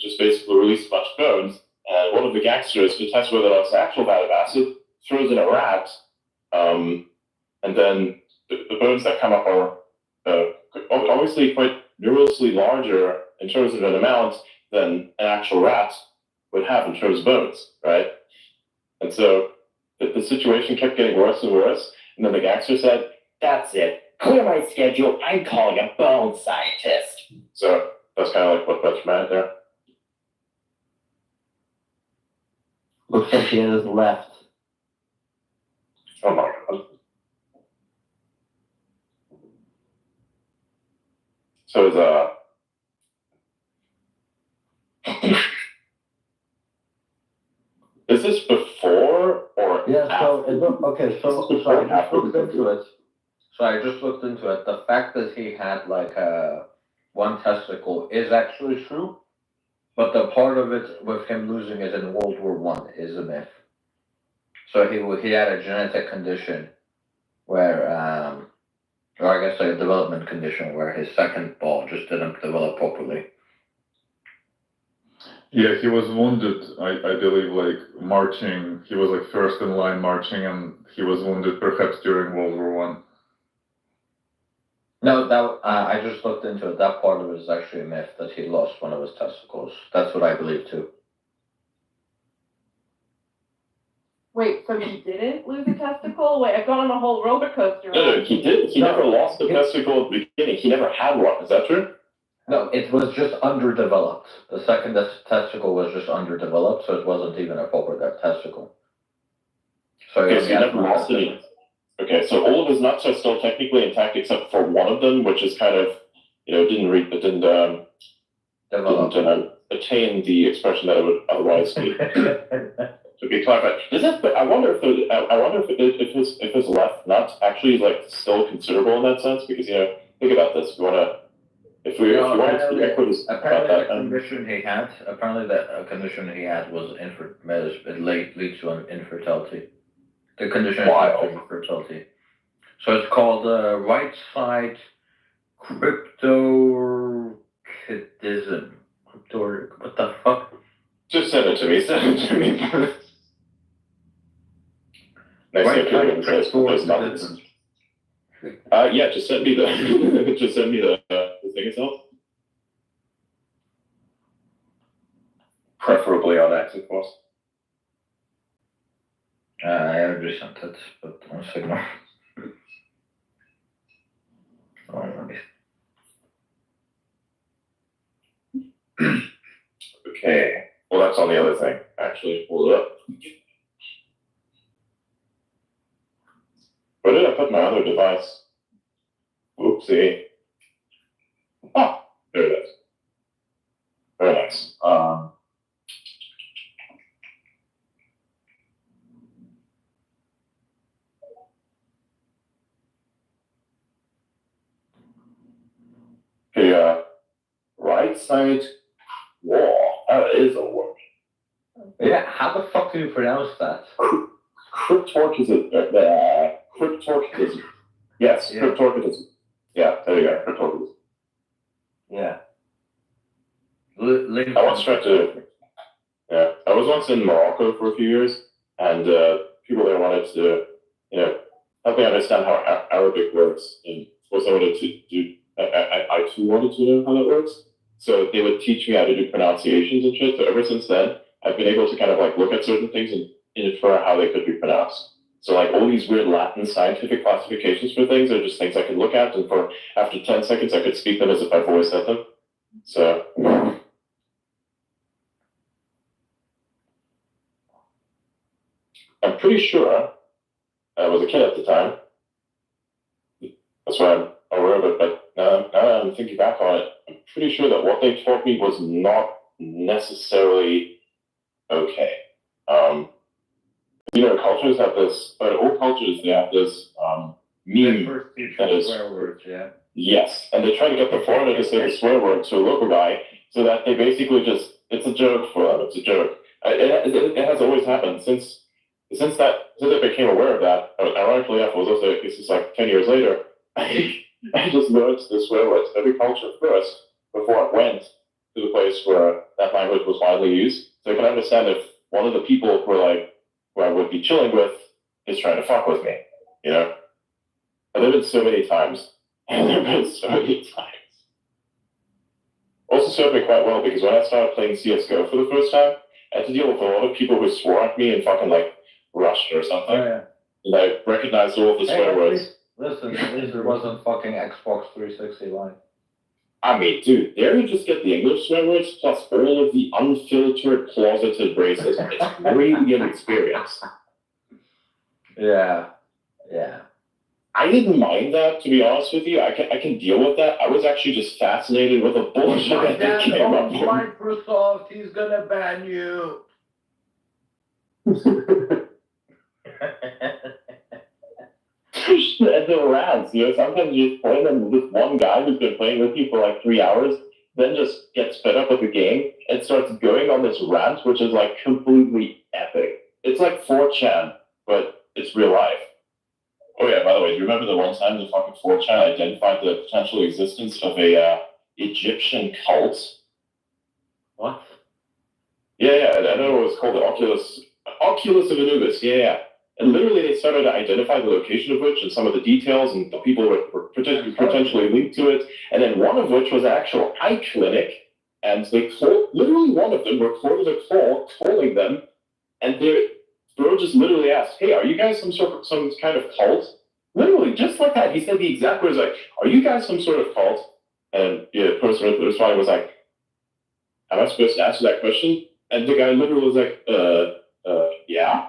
just basically release a bunch of bones. And one of the gangsters, to test whether it's actual vat of acid, throws in a rat, and then the bones that come up are obviously quite numerously larger in terms of an amount than an actual rat would have in terms of bones, right? And so the situation kept getting worse and worse, and then the gangster said, "That's it. Clear my schedule. I'm calling a bone scientist." So that's kind of like what that's meant there. Looks like he has left. Oh my god. So is this before or Yeah, so after? I just looked into it. The fact that he had like one testicle is actually true, but the part of it with him losing it in World War I is a myth. So he had a genetic condition where, or I guess like a development condition where his second ball just didn't develop properly. Yeah, he was wounded, I believe, like marching. He was like first in line marching, and he was wounded perhaps during World War I. No, that I just looked into it. That part of it is actually a myth that he lost one of his testicles. That's what I believe too. Wait, so he didn't lose a testicle? Wait, I've gone on a whole roller coaster. No, he did. He never lost the testicle at the beginning. He never had one. Is that true? No, it was just underdeveloped. The second testicle was just underdeveloped, so it wasn't even a proper testicle. So okay, so he never lost any. Okay, so all of his nuts are still technically intact except for one of them, which is kind of, didn't attain the expression that it would otherwise be. To be clarified, I wonder if his left nut actually is like still considerable in that sense, because think about this. If you want to speak with us about that, apparently the condition he had was leads to an infertility. The condition is infertility. So it's called right side cryptorchidism. What the fuck? Just send it to me. Send it to me. Right side cryptorchidism. Yeah, just send me the the thing itself. Preferably on X, of course. I already sent it, but one second. Okay. Well, that's on the other thing. Actually, hold it up. Where did I put my other device? Oopsie. Oh, there it is. Very nice. Right-side war. That is a word. Yeah, how the fuck do you pronounce that? Cryptorchism. Cryptorchism. Yes, Yeah. cryptorchism. Yeah, there you go, cryptorchism. Yeah. I was once in Morocco for a few years, and people there wanted to, help me understand how Arabic works. And of course, I wanted to do. I too wanted to know how that works. So they would teach me how to do pronunciations and shit. So ever since then, I've been able to kind of like look at certain things and infer how they could be pronounced. So like all these weird Latin scientific classifications for things are just things I can look at, and for after 10 seconds, I could speak them as if I've always said them. So. I'm pretty sure I was a kid at the time. That's why I'm aware of it. But now that I'm thinking back on it, I'm pretty sure that what they taught me was not necessarily okay. Cultures have this, but all cultures, they have this meme that is swear words, yeah. Yes, and they try to get the foreigner to say the swear word to a local guy, so that they basically it's a joke for them. It's a joke. It has always happened since I became aware of that. Ironically enough, it was also this is like 10 years later. I just learned the swear words of every culture first before I went to the place where that language was widely used, so I can understand if one of the people who I would be chilling with is trying to fuck with me. I've been so many times. Also served me quite well because when I started playing CSGO for the first time, I had to deal with a lot of people who swore at me and fucking like rushed or something. Oh, yeah. And I recognized all of the swear words. Listen, at least it wasn't fucking Xbox 360 line. I mean, dude, there you just get the English swear words plus all of the unfiltered, closeted racism. It's really an experience. Yeah. I didn't mind that, to be honest with you. I can deal with that. I was actually just fascinated with the bullshit that they came up with. Microsoft, he's gonna ban you. And the rants, sometimes you just play them with this one guy who's been playing with you for like 3 hours, then just gets fed up with the game and starts going on this rant, which is like completely epic. It's like 4chan, but it's real life. Oh yeah, by the way, do you remember the one time the fucking 4chan identified the potential existence of a Egyptian cult? What? Yeah, I don't know what it's called, the Oculus of Anubis, yeah. And literally they started to identify the location of which and some of the details and the people who were potentially linked to it, and then one of which was an actual eye clinic, and they literally one of them recorded a call calling them, and bro just literally asked, "Hey, are you guys some kind of cult?" Literally, just like that. He said the exact words like, "Are you guys some sort of cult?" And the person responding was like, "Am I supposed to answer that question?" And the guy literally was like, yeah."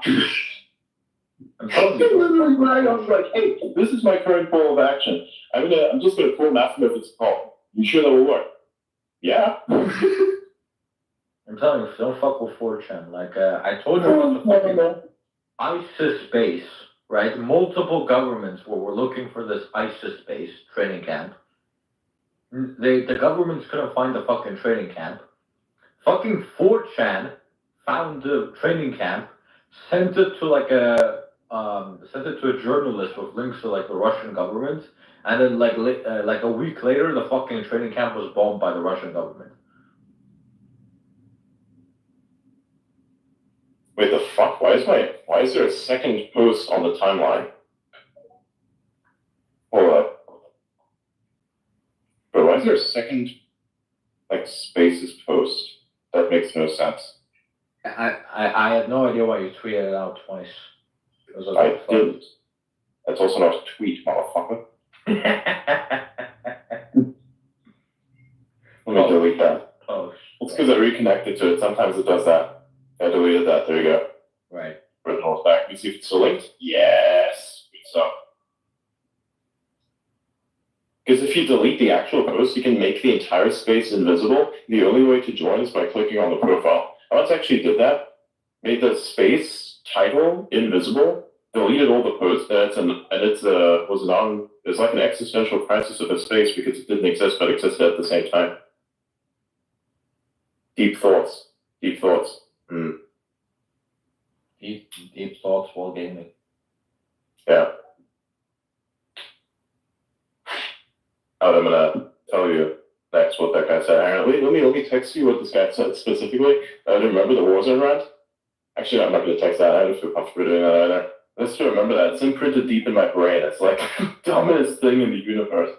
I'm literally right. I was like, "Hey, this is my current call of action. I'm just gonna call and ask him if it's a call. You sure that will work?" Yeah. I'm telling you, don't fuck with 4chan. Like, I told you about the fucking ISIS base, right? Multiple governments were looking for this ISIS base training camp. The governments couldn't find the fucking training camp. Fucking 4chan found the training camp, sent it to a journalist with links to like the Russian government, and then like a week later, the fucking training camp was bombed by the Russian government. Wait, the fuck? Why is there a second post on the timeline? Hold up. But why is there a second, spaces post? That makes no sense. I had no idea why you tweeted it out twice. I didn't. That's also not a tweet, motherfucker. Let me delete that. Oh, it's because I reconnected to it. Sometimes it does that. I deleted that. There you go. Right. Original's back. Let me see if it's still linked. Yes. Good stuff. Because if you delete the actual post, you can make the entire space invisible. The only way to join is by clicking on the profile. I once actually did that. Made the space title invisible. Deleted all the posts. It's like an existential crisis of a space because it didn't exist but existed at the same time. Deep thoughts. Deep thoughts. Deep thoughts while gaming. Yeah. I'm gonna tell you next what that guy said. Hang on, let me text you what this guy said specifically. I didn't remember the Warzone rant. Actually, I'm not gonna text that. I don't feel comfortable doing that either. Let's just remember that. It's imprinted deep in my brain. It's like the dumbest thing in the universe.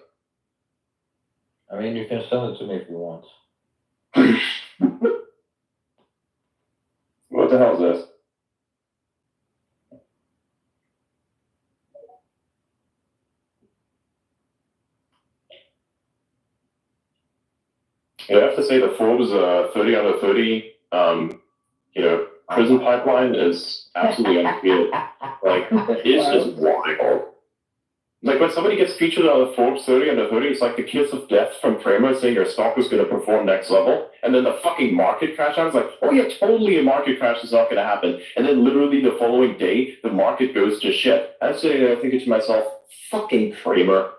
I mean, you can send it to me if you want. What the hell is this? You have to say the Forbes 30 under 30, prison pipeline is absolutely undefeated. Like, it's just wild. Like, when somebody gets featured on the Forbes 30 under 30, it's like the kiss of death from Kramer saying your stock is going to perform next level. And then the fucking market crash happens. Like, oh yeah, totally a market crash is not going to happen. And then literally the following day, the market goes to shit. I'm sitting there thinking to myself, fucking Kramer.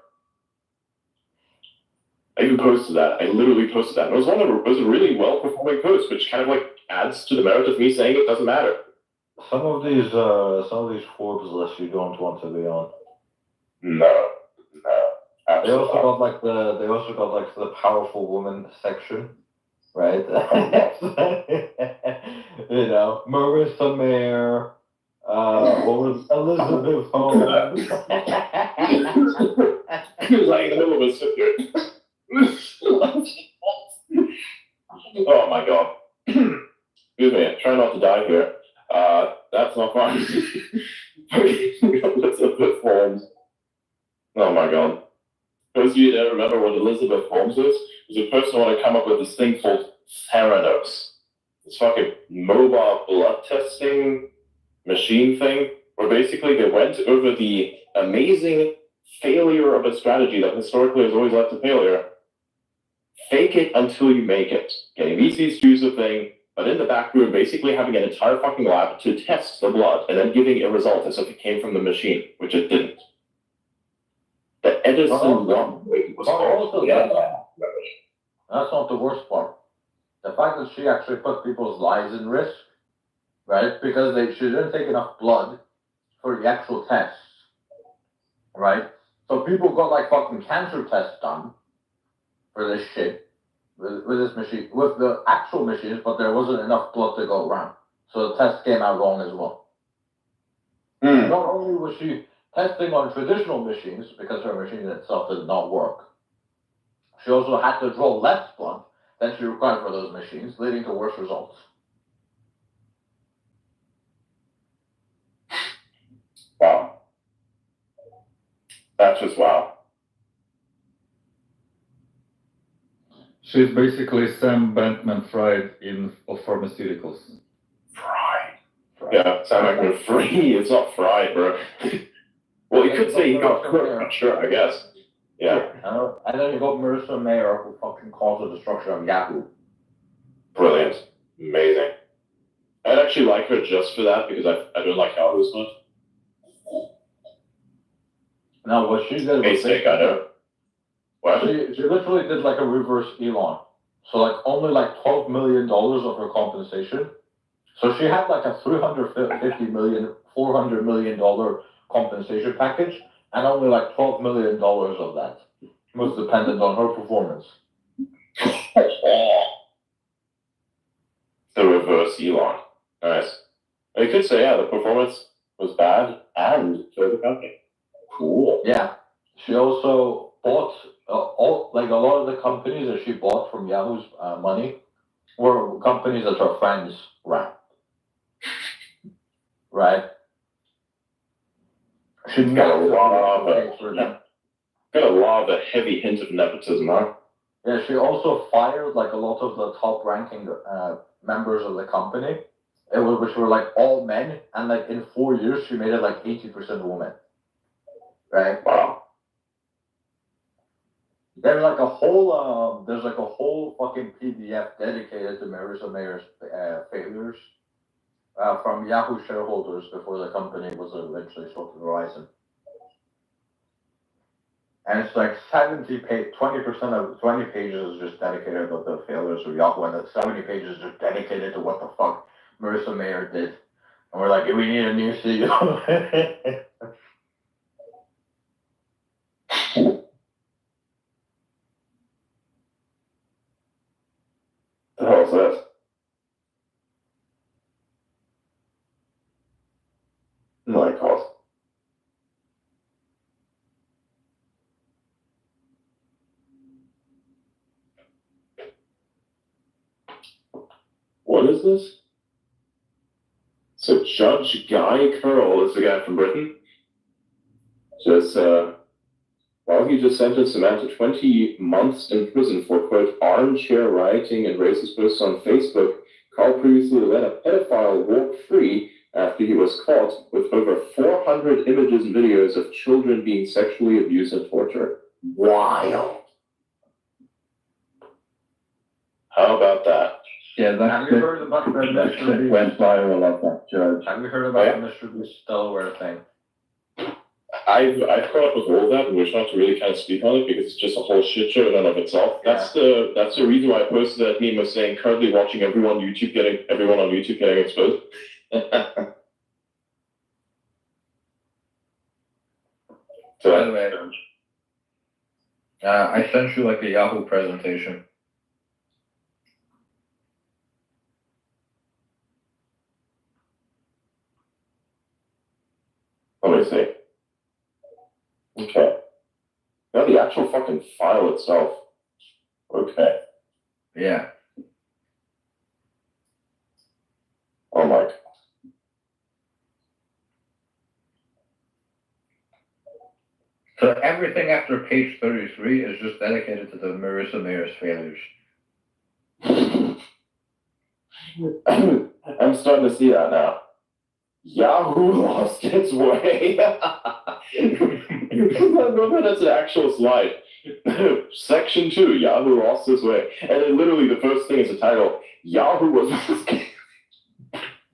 I even posted that. I literally posted that. And it was a really well-performing post, which kind of like adds to the merit of me saying it doesn't matter. Some of these Forbes lists you don't want to be on. No, absolutely. They also got like the powerful woman section, right? Marissa Mayer, Elizabeth Holmes. He was like in the middle of a sister. Oh my god. Excuse me, try not to die here. That's not fun. Elizabeth Holmes. Oh my god. Those of you that remember what Elizabeth Holmes is a person who wanted to come up with this thing called Theranos. This fucking mobile blood testing machine thing, where basically they went over the amazing failure of a strategy that historically has always led to failure. Fake it until you make it. Getting VCs to use the thing, but in the back room, basically having an entire fucking lab to test the blood and then giving a result as if it came from the machine, which it didn't. The Edison one was also, that's not the worst part. The fact that she actually put people's lives in risk, right? Because she didn't take enough blood for the actual tests, right? So people got like fucking cancer tests done for this shit with this machine, with the actual machines, but there wasn't enough blood to go around. So the test came out wrong as well. Not only was she testing on traditional machines because her machine itself did not work, she also had to draw less blood than she required for those machines, leading to worse results. Wow. That's just wow. She's basically Sam Bankman-Fried of pharmaceuticals. Fried. Yeah, Sam Bankman-Fried. It's not fried, bro. Well, you could say he got cooked, sure, I guess. Yeah. And then you got Marissa Mayer, who fucking caused the destruction of Yahoo. Brilliant. Amazing. I'd actually like her just for that because I don't like Yahoo as much. No, what she did was... I know. What? She literally did like a reverse Elon. So like only like $12 million of her compensation. So she had like a $400 million compensation package, and only like $12 million of that was dependent on her performance. The reverse Elon. Nice. You could say, yeah, the performance was bad and for the company. Cool. Yeah. She also bought a lot of the companies that she bought from Yahoo's money were companies that her friends ran. Right? She got a lot of a heavy hint of nepotism, huh? Yeah, she also fired like a lot of the top-ranking members of the company, which were like all men, and like in 4 years she made it like 80% women. Right? Wow. There's like a whole fucking PDF dedicated to Marissa Mayer's failures from Yahoo shareholders before the company was eventually sold to Verizon. And it's like 20% of 20 pages is just dedicated to the failures of Yahoo, and then 70 pages is just dedicated to what the fuck Marissa Mayer did. And we're like, we need a new CEO. The hell is that? My God. What is this? So Judge Guy Curl is the guy from Britain. He just sentenced a man to 20 months in prison for, quote, armchair rioting and racist posts on Facebook. Carl previously let a pedophile walk free after he was caught with over 400 images and videos of children being sexually abused and tortured. Wild. How about that? Yeah, Have you heard about the Mr. went viral of that judge. Have you heard about the Mr. Beast Delaware thing? I've caught up with all of that and wish not to really kind of speak on it because it's just a whole shit show in and of itself. Yeah. That's the reason why I posted that meme of saying currently watching everyone on YouTube getting exposed. So, by the way, I sent you like a Yahoo presentation. Let me see. Okay. Now the actual fucking file itself. Okay. Yeah. Oh my God. So everything after page 33 is just dedicated to the Marissa Mayer's failures. I'm starting to see that now. Yahoo lost its way. That's an actual slide. Section 2, Yahoo lost its way. And then literally the first thing is the title, Yahoo was...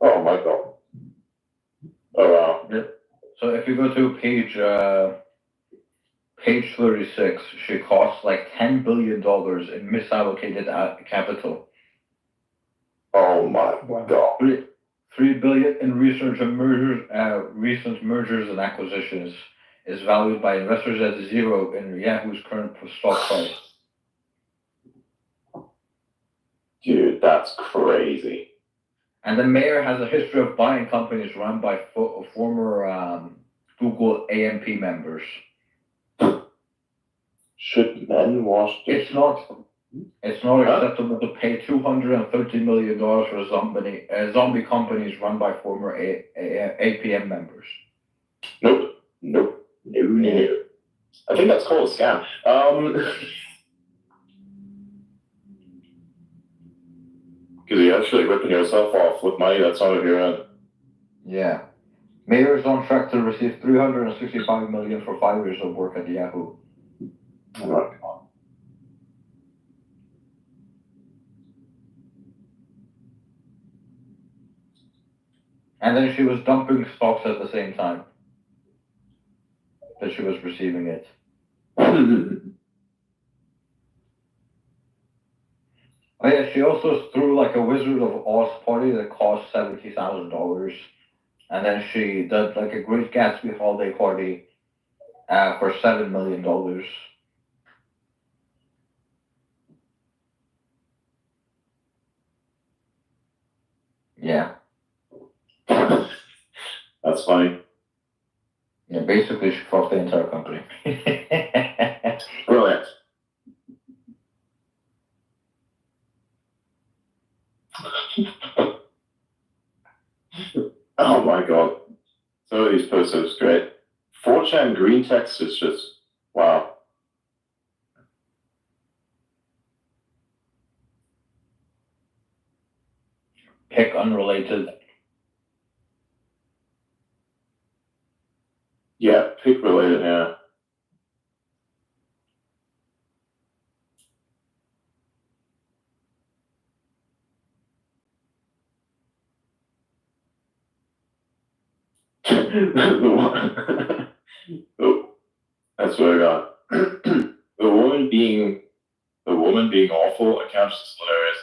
Oh my God. Oh wow. So if you go to page 36, she costs like $10 billion in misallocated capital. Oh my God. $3 billion in research and recent mergers and acquisitions is valued by investors at zero in Yahoo's current stock price. Dude, that's crazy. And the mayor has a history of buying companies run by former Google AMP members. Should men wash dishes? It's not acceptable to pay $230 million for zombie companies run by former APM members. Nope. I think that's called a scam. Because you're actually ripping yourself off with money that's out of your own. Yeah. Mayor is on track to receive $365 million for 5 years of work at Yahoo. Oh my God. And then she was dumping stocks at the same time that she was receiving it. Oh yeah, she also threw like a Wizard of Oz party that cost $70,000. And then she did like a Great Gatsby holiday party for $7 million. Yeah. That's funny. Yeah, basically she fucked the entire company. Brilliant. Oh my God. Some of these posts are just great. 4chan green text is just, wow. Pick unrelated. Yeah, pick related, yeah. Oh, that's what I got. the woman being awful account is hilarious.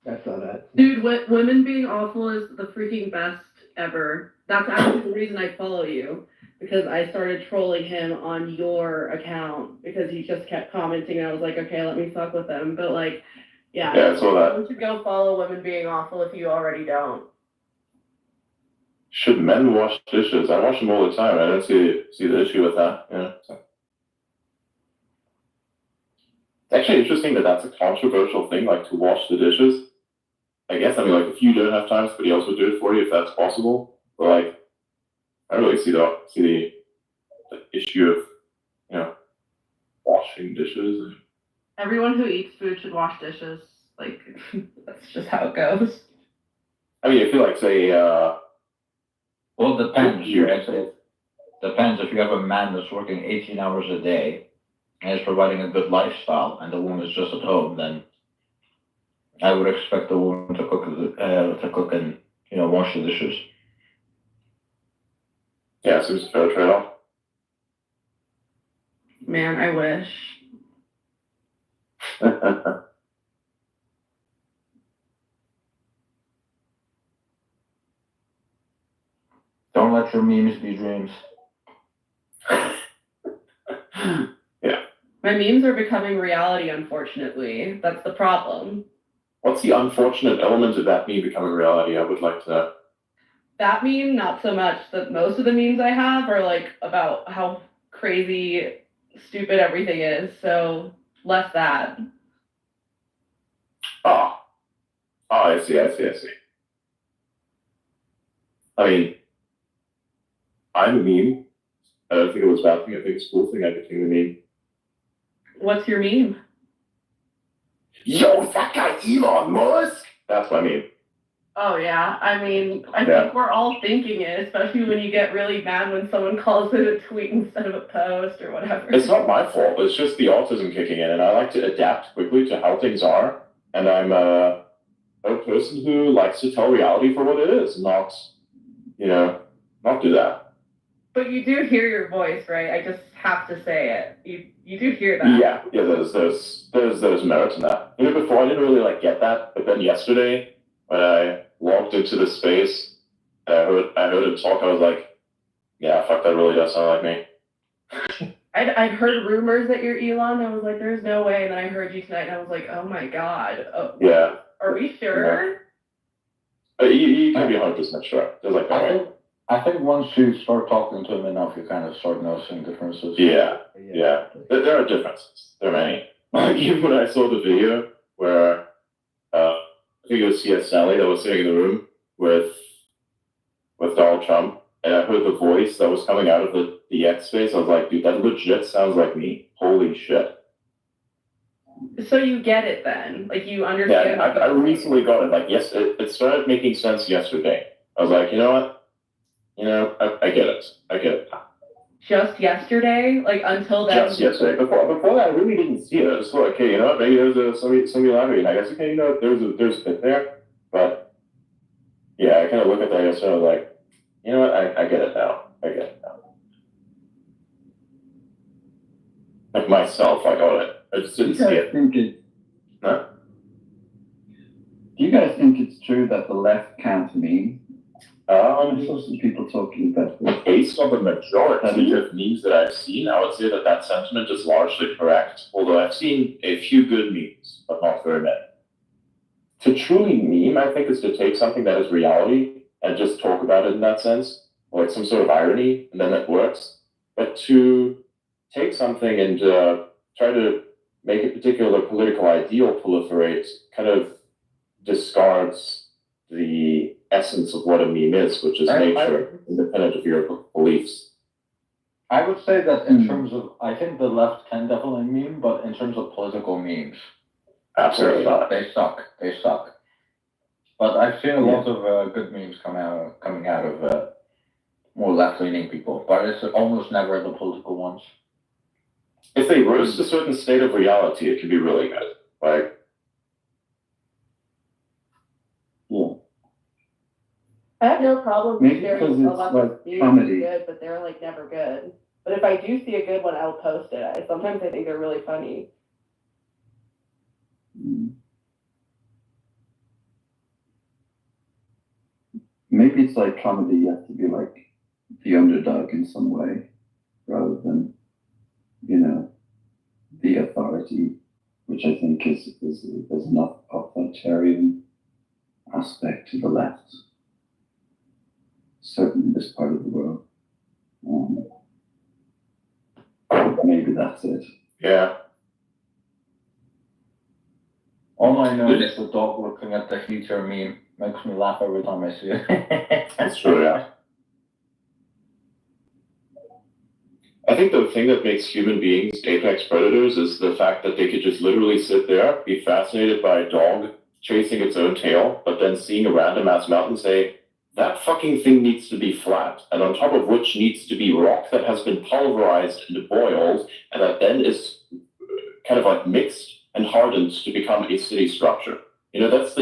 I saw that. Dude, women being awful is the freaking best ever. That's actually the reason I follow you. Because I started trolling him on your account because he just kept commenting and I was like, okay, let me fuck with him. But like, yeah. Yeah, I saw that. You should go follow women being awful if you already don't. Should men wash dishes? I wash them all the time. I don't see the issue with that. Yeah. So. It's actually interesting that that's a controversial thing, like to wash the dishes. I guess, I mean, like, if you don't have time, somebody else would do it for you if that's possible. But, like, I don't really see the issue of, washing dishes. Everyone who eats food should wash dishes. Like, that's just how it goes. I mean, I feel like, say, well, it depends. It depends. If you have a man that's working 18 hours a day and is providing a good lifestyle, and the woman is just at home, then I would expect the woman to cook and wash the dishes. Yeah, seems a fair trade-off. Man, I wish. Don't let your memes be dreams. Yeah. My memes are becoming reality, unfortunately. That's the problem. What's the unfortunate element of that meme becoming reality? I would like to know. That meme, not so much. Most of the memes I have are like about how crazy, stupid everything is. So less that. Oh, I see. I mean, I'm a meme. I don't think it was a bad thing. I think it's a cool thing I became a meme. What's your meme? Yo, that guy Elon Musk? That's my meme. Oh, yeah. I mean, I think we're all thinking it, especially when you get really mad when someone calls it a tweet instead of a post or whatever. It's not my fault. It's just the autism kicking in, and I like to adapt quickly to how things are. And I'm a person who likes to tell reality for what it is, not do that. But you do hear your voice, right? I just have to say it. You do hear that. Yeah. There's merit in that. Before I didn't really get that, but then yesterday when I walked into the space and I heard him talk, I was like, yeah, fuck, that really does sound like me. I'd heard rumors that you're Elon. I was like, there's no way. And then I heard you tonight, and I was like, oh my god. Oh, yeah. Are we sure? Yeah. You can be 100% sure. There's no way. I think once you start talking to him enough, you kind of start noticing differences. Yeah. There are differences. There are many. Like even when I saw the video where I think it was C.S. Sally that was sitting in the room with Donald Trump, and I heard the voice that was coming out of the X space. I was like, dude, that legit sounds like me. Holy shit. So you get it then? Like you understand? Yeah, I recently got it. Like, yes, it started making sense yesterday. I was like, you know what? I get it. I get it. Just yesterday? Like until then? Just yesterday. Before that, I really didn't see it. I just thought, okay, maybe there's some similarity. And I guess, okay, there's a bit there. But yeah, I kind of look at that yesterday and I was like, you know what? I get it now. I get it now. Like myself, I got it. I just didn't see it. Huh? Do you guys think it's true that the left can't meme? I saw some people talking about this. Based on the majority of memes that I've seen, I would say that sentiment is largely correct. Although I've seen a few good memes, but not very many. To truly meme, I think, is to take something that is reality and just talk about it in that sense, like some sort of irony, and then it works. But to take something and try to make a particular political ideal proliferate kind of discards the essence of what a meme is, which is nature, independent of your beliefs. I would say that in terms of, I think the left can definitely meme, but in terms of political memes, absolutely they suck. But I've seen a lot of good memes coming out of more left-leaning people, but it's almost never the political ones. If they roast a certain state of reality, it can be really good. Like, I have no problem maybe because it's a lot like of memes comedy. good, but they're like never good. But if I do see a good one, I'll post it. Sometimes I think they're really funny. Maybe it's like comedy, you have to be like the underdog in some way, rather than, the authority, which I think is an authoritarian aspect to the left, certainly in this part of the world. Maybe that's it. Yeah. All I know is the dog looking at the heater meme makes me laugh every time I see it. That's true, yeah. I think the thing that makes human beings apex predators is the fact that they could just literally sit there, be fascinated by a dog chasing its own tail, but then seeing a random ass mountain say, that fucking thing needs to be flat, and on top of which needs to be rock that has been pulverized and boiled, and that then is kind of like mixed and hardened to become a city structure. That's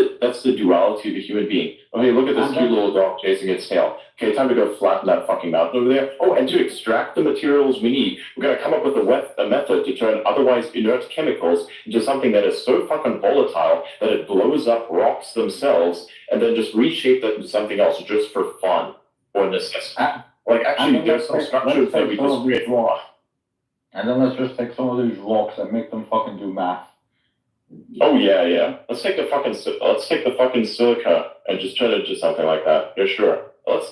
the duality of a human being. Okay, look at this cute little dog chasing its tail. Okay, time to go flatten that fucking mountain over there. Oh, and to extract the materials we need, we're gonna come up with a method to turn otherwise inert chemicals into something that is so fucking volatile that it blows up rocks themselves, and then just reshape that into something else just for fun or necessity. Like actually, there's some structures that we just create. And then let's just take some of these rocks and make them fucking do math. Oh yeah. Let's take the fucking silica and just turn it into something like that. Yeah, sure.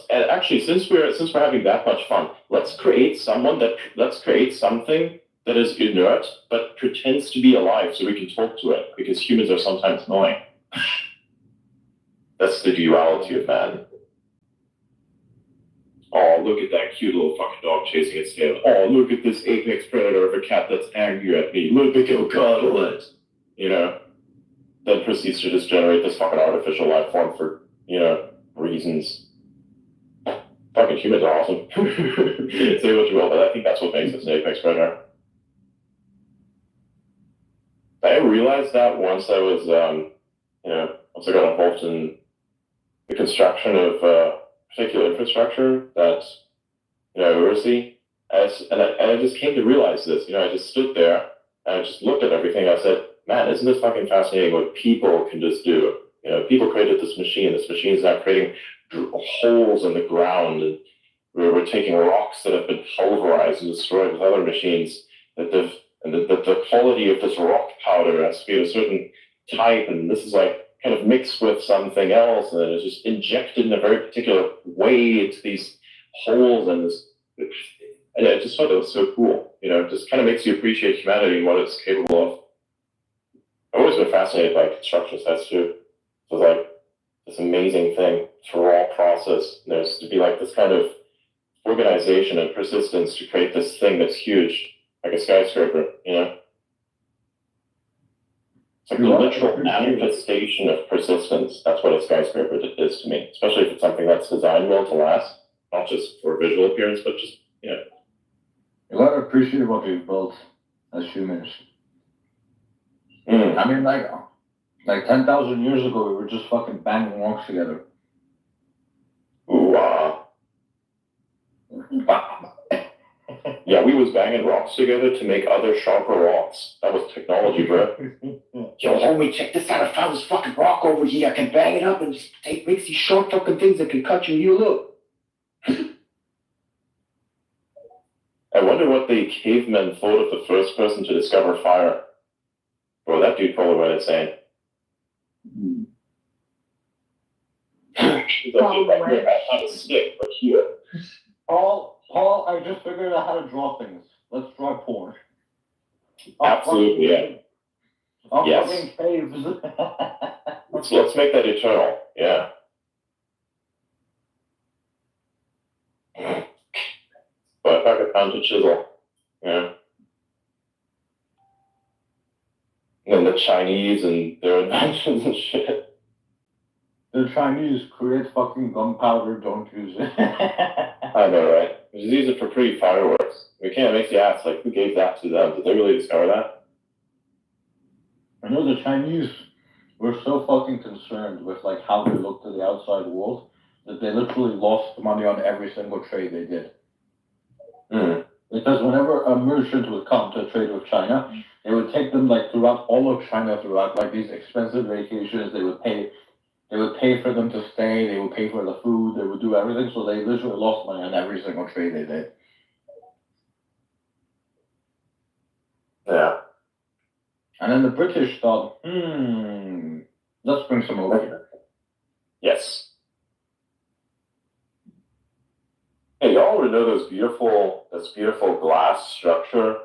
And actually, since we're having that much fun, let's create something that is inert but pretends to be alive so we can talk to it, because humans are sometimes annoying. That's the duality of man. Oh, look at that cute little fucking dog chasing its tail. Oh, look at this apex predator of a cat that's angry at me. Look at go cuddle it. Then proceeds to just generate this fucking artificial life form for, reasons. Fucking humans are awesome. Say what you will, but I think that's what makes us an apex predator. I realized that once I was, once I got involved in the construction of particular infrastructure that, oversee. And I just came to realize this. I just stood there and I just looked at everything. I said, man, isn't this fucking fascinating what people can just do? People created this machine. This machine is now creating holes in the ground, and we're taking rocks that have been pulverized and destroyed with other machines. The quality of this rock powder has to be of a certain type, and this is like kind of mixed with something else, and then it's just injected in a very particular way into these holes, and I just thought that was so cool. It just kind of makes you appreciate humanity and what it's capable of. I've always been fascinated by construction sites too. So it's like this amazing thing. It's a raw process. And there's to be like this kind of organization and persistence to create this thing that's huge, like a skyscraper, It's like a literal manifestation of persistence. That's what a skyscraper is to me, especially if it's something that's designed well to last, not just for visual appearance, but just, You gotta appreciate what we've built as humans. I mean, like 10,000 years ago, we were just fucking banging rocks together. Ooh, yeah, we was banging rocks together to make other sharper rocks. That was technology, bro. Yo, homie, check this out. I found this fucking rock over here. I can bang it up and just make these sharp fucking things that can cut your heel up. I wonder what the cavemen thought of the first person to discover fire. Bro, that dude probably went insane. He's like, I'm a stick, but here. Paul, I just figured out how to draw things. Let's draw porn. Absolutely, yeah. Yes. Fucking caves. Let's make that eternal, yeah. But if I could find a chisel, yeah. And the Chinese and their inventions and shit. The Chinese create fucking gunpowder, don't use it. I know, right? Just use it for pretty fireworks. We can't make the ass, like, who gave that to them? Did they really discover that? I know the Chinese were so fucking concerned with, like, how they looked to the outside world that they literally lost money on every single trade they did. Mm. They because whenever a merchant would come to trade with China, they would take them like throughout all of China, throughout like these expensive vacations. They would pay for them to stay. They would pay for the food. They would do everything. So they literally lost money on every single trade they did. Yeah. And then the British thought, let's bring some opium. Yes. Hey, y'all already know this beautiful glass structure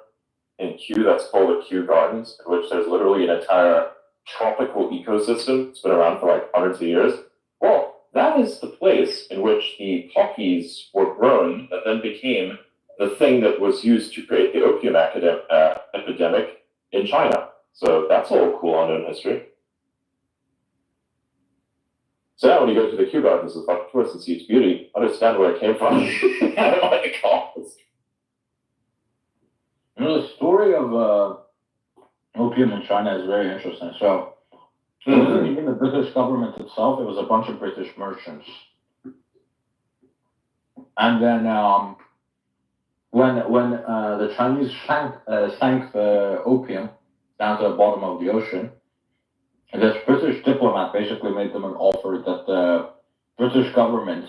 in Kew that's called the Kew Gardens, in which there's literally an entire tropical ecosystem. It's been around for like hundreds of years. Well, that is the place in which the poppies were grown that then became the thing that was used to create the opium epidemic in China. So that's a little cool unknown history. So now when you go to the Kew Gardens as a fucking tourist and see its beauty, understand where it came from and what it costs. You know, the story of opium in China is very interesting. So it wasn't even the British government itself, it was a bunch of British merchants. And then when the Chinese sank the opium down to the bottom of the ocean, this British diplomat basically made them an offer that the British government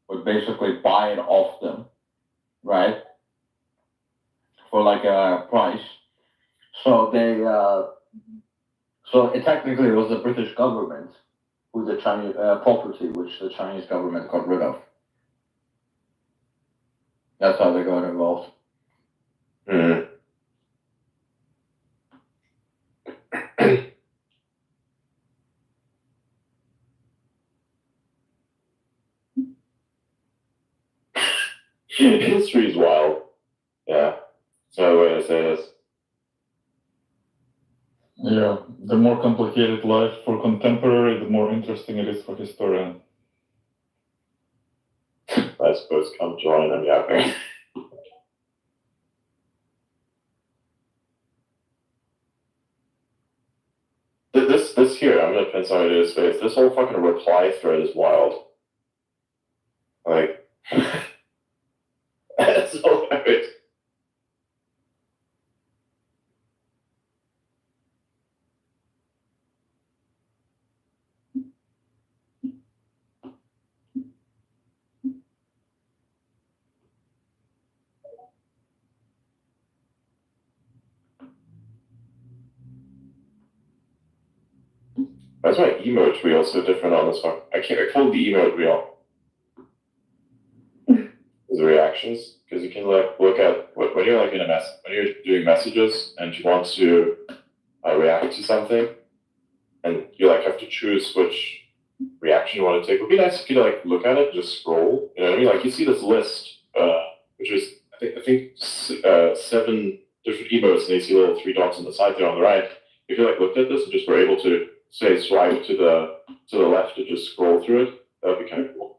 would basically buy it off them, right? For like a price. So it technically was the British government who the Chinese property which the Chinese government got rid of. That's how they got involved. History's wild. Yeah. That's another way to say this. Yeah, the more complicated life for contemporary, the more interesting it is for historian. I suppose come join, I'm yapping. This here, I'm gonna pin somebody to his face. This whole fucking reply thread is wild. Like, it's hilarious. Why is my emote wheel so different on this one? I called the emote wheel. The reactions, because you can like look at when you're like in when you're doing messages and you want to react to something, and you like have to choose which reaction you want to take. It would be nice if you like look at it, just scroll. You know what I mean? Like you see this list, which is I think 7 different emotes, and you see little 3 dots on the side there on the right. If you like looked at this and just were able to say swipe to the left to just scroll through it, that would be kind of cool.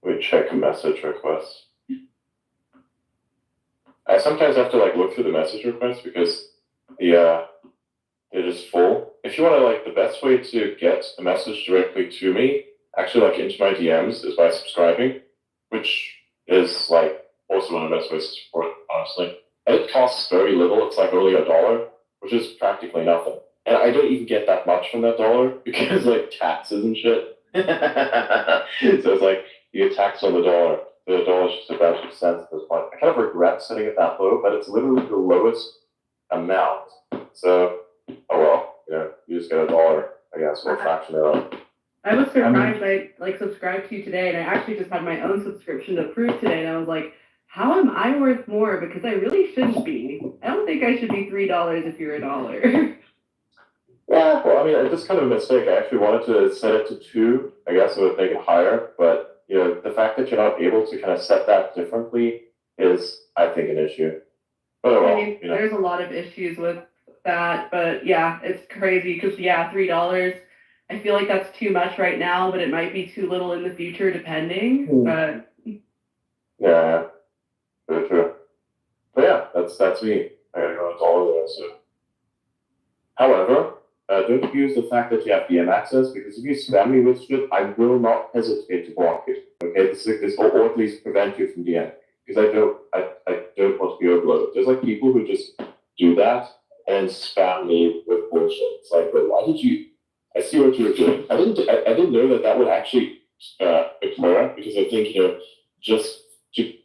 Let me check message requests. I sometimes have to like look through the message requests because they're just full. If you want to like the best way to get a message directly to me, actually like into my DMs, is by subscribing, which is like also one of the best ways to support it, honestly. And it costs very little. It's like only $1, which is practically nothing. And I don't even get that much from that $1 because like taxes and shit. So it's like you get taxed on the $1. The $1 is just about 2 cents at this point. I kind of regret setting it that low, but it's literally the lowest amount. So, oh well, you know, you just get $1, I guess, or a fraction thereof. I was surprised I like subscribed to you today, and I actually just had my own subscription approved today, and I was like, how am I worth more? Because I really shouldn't be. I don't think I should be $3 if you're $1. Yeah, well, I mean, it's just kind of a mistake. I actually wanted to set it to 2. I guess it would make it higher, but you know, the fact that you're not able to kind of set that differently is, I think, an issue. But well, I mean, you know. There's a lot of issues with that, but yeah, it's crazy because $3. I feel like that's too much right now, but it might be too little in the future, depending. But yeah, very true. But yeah, that's me. I gotta go into all of that. So However, don't abuse the fact that you have DM access, because if you spam me with shit, I will not hesitate to block it. Okay, or at least prevent you from DM, because I don't want to be overloaded. There's like people who just do that and spam me with bullshit. It's like, but why did you? I see what you're doing. I didn't know that would actually occur, because I think just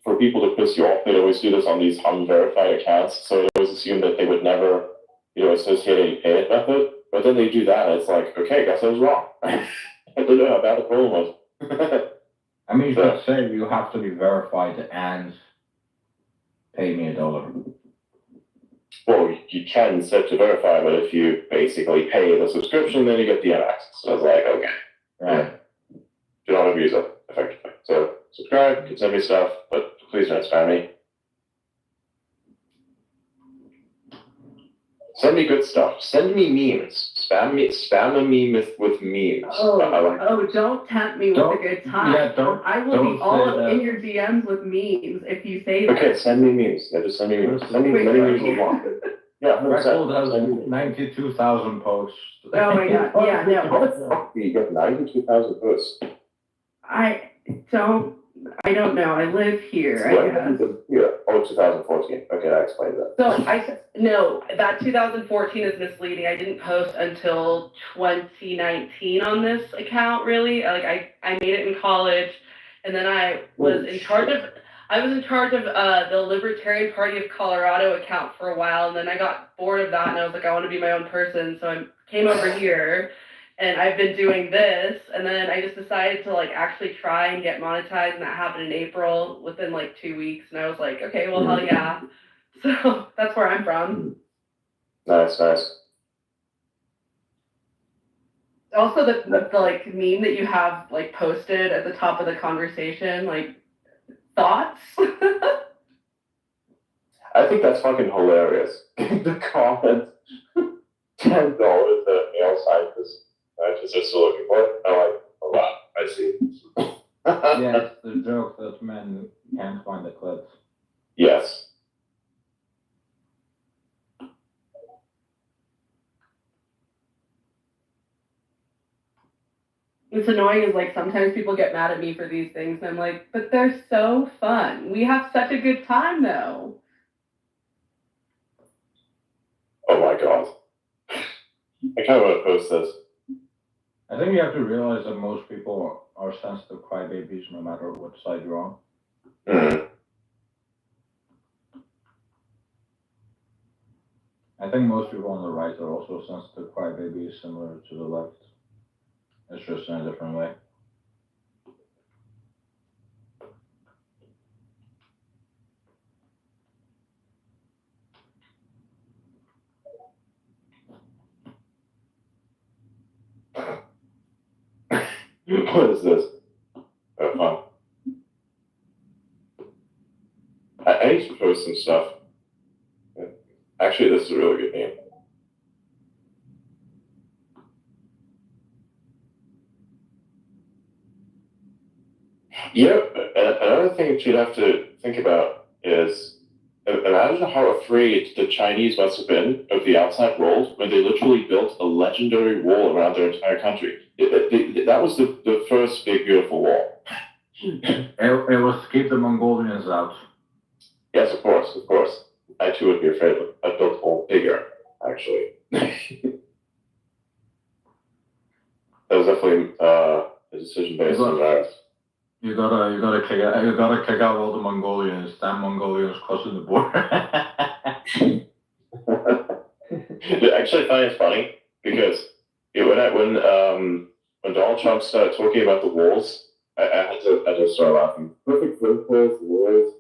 for people to piss you off, they'd always do this on these unverified accounts. So I always assume that they would never associate a pay method. But then they do that, and it's like, okay, I guess I was wrong. I didn't know how bad the problem was. I mean, you could say you have to be verified and pay me $1. Well, you can set to verify, but if you basically pay the subscription, then you get DM access. So I was like, okay. Right. Do not abuse it, effectively. So subscribe, you can send me stuff, but please don't spam me. Send me good stuff. Send me memes. Spam a meme with memes. Don't tempt me with a good time. Yeah, I will be all in your DMs with memes if you say that. Okay, send me memes. Yeah, just send me memes. Send me as many memes as you want. Yeah, Record has 92,000 posts. Oh my god, yeah, no. You get 92,000 posts. I don't know. I live here, I guess. Yeah. Oh, 2014. Okay, that explains that. So no, that 2014 is misleading. I didn't post until 2019 on this account, really. Like I made it in college, and then I was in charge of the Libertarian Party of Colorado account for a while, and then I got bored of that, and I was like, I want to be my own person, so I came over here. And I've been doing this, and then I just decided to actually try and get monetized, and that happened in April within 2 weeks, and I was like, okay, well, hell yeah. So that's where I'm from. Nice. Also, the meme that you have posted at the top of the conversation, thoughts? I think that's fucking hilarious. The comment, $10 that male scientists are still looking for it. I'm like, oh wow, I see. Yeah, it's the joke that men can't find the clips. Yes. What's annoying is sometimes people get mad at me for these things, and I'm like, but they're so fun. We have such a good time though. Oh my god. I kind of want to post this. I think you have to realize that most people are sensitive crybabies no matter what side you're on. Mm. I think most people on the right are also sensitive crybabies, similar to the left. It's just in a different way. What is this? Oh, fun. I need to post some stuff. Actually, this is a really good name. Another thing that you'd have to think about is, imagine how afraid the Chinese must have been of the outside world when they literally built a legendary wall around their entire country. That was the first big, beautiful wall. It was to keep the Mongolians out. Yes, of course. I too would be afraid of it. I built a wall bigger, actually. That was definitely a decision based on virus. You gotta kick out all the Mongolians. Damn Mongolians crossing the border. Actually, I find it funny because when Donald Trump started talking about the walls, I had to start laughing. Perfect photos, the walls.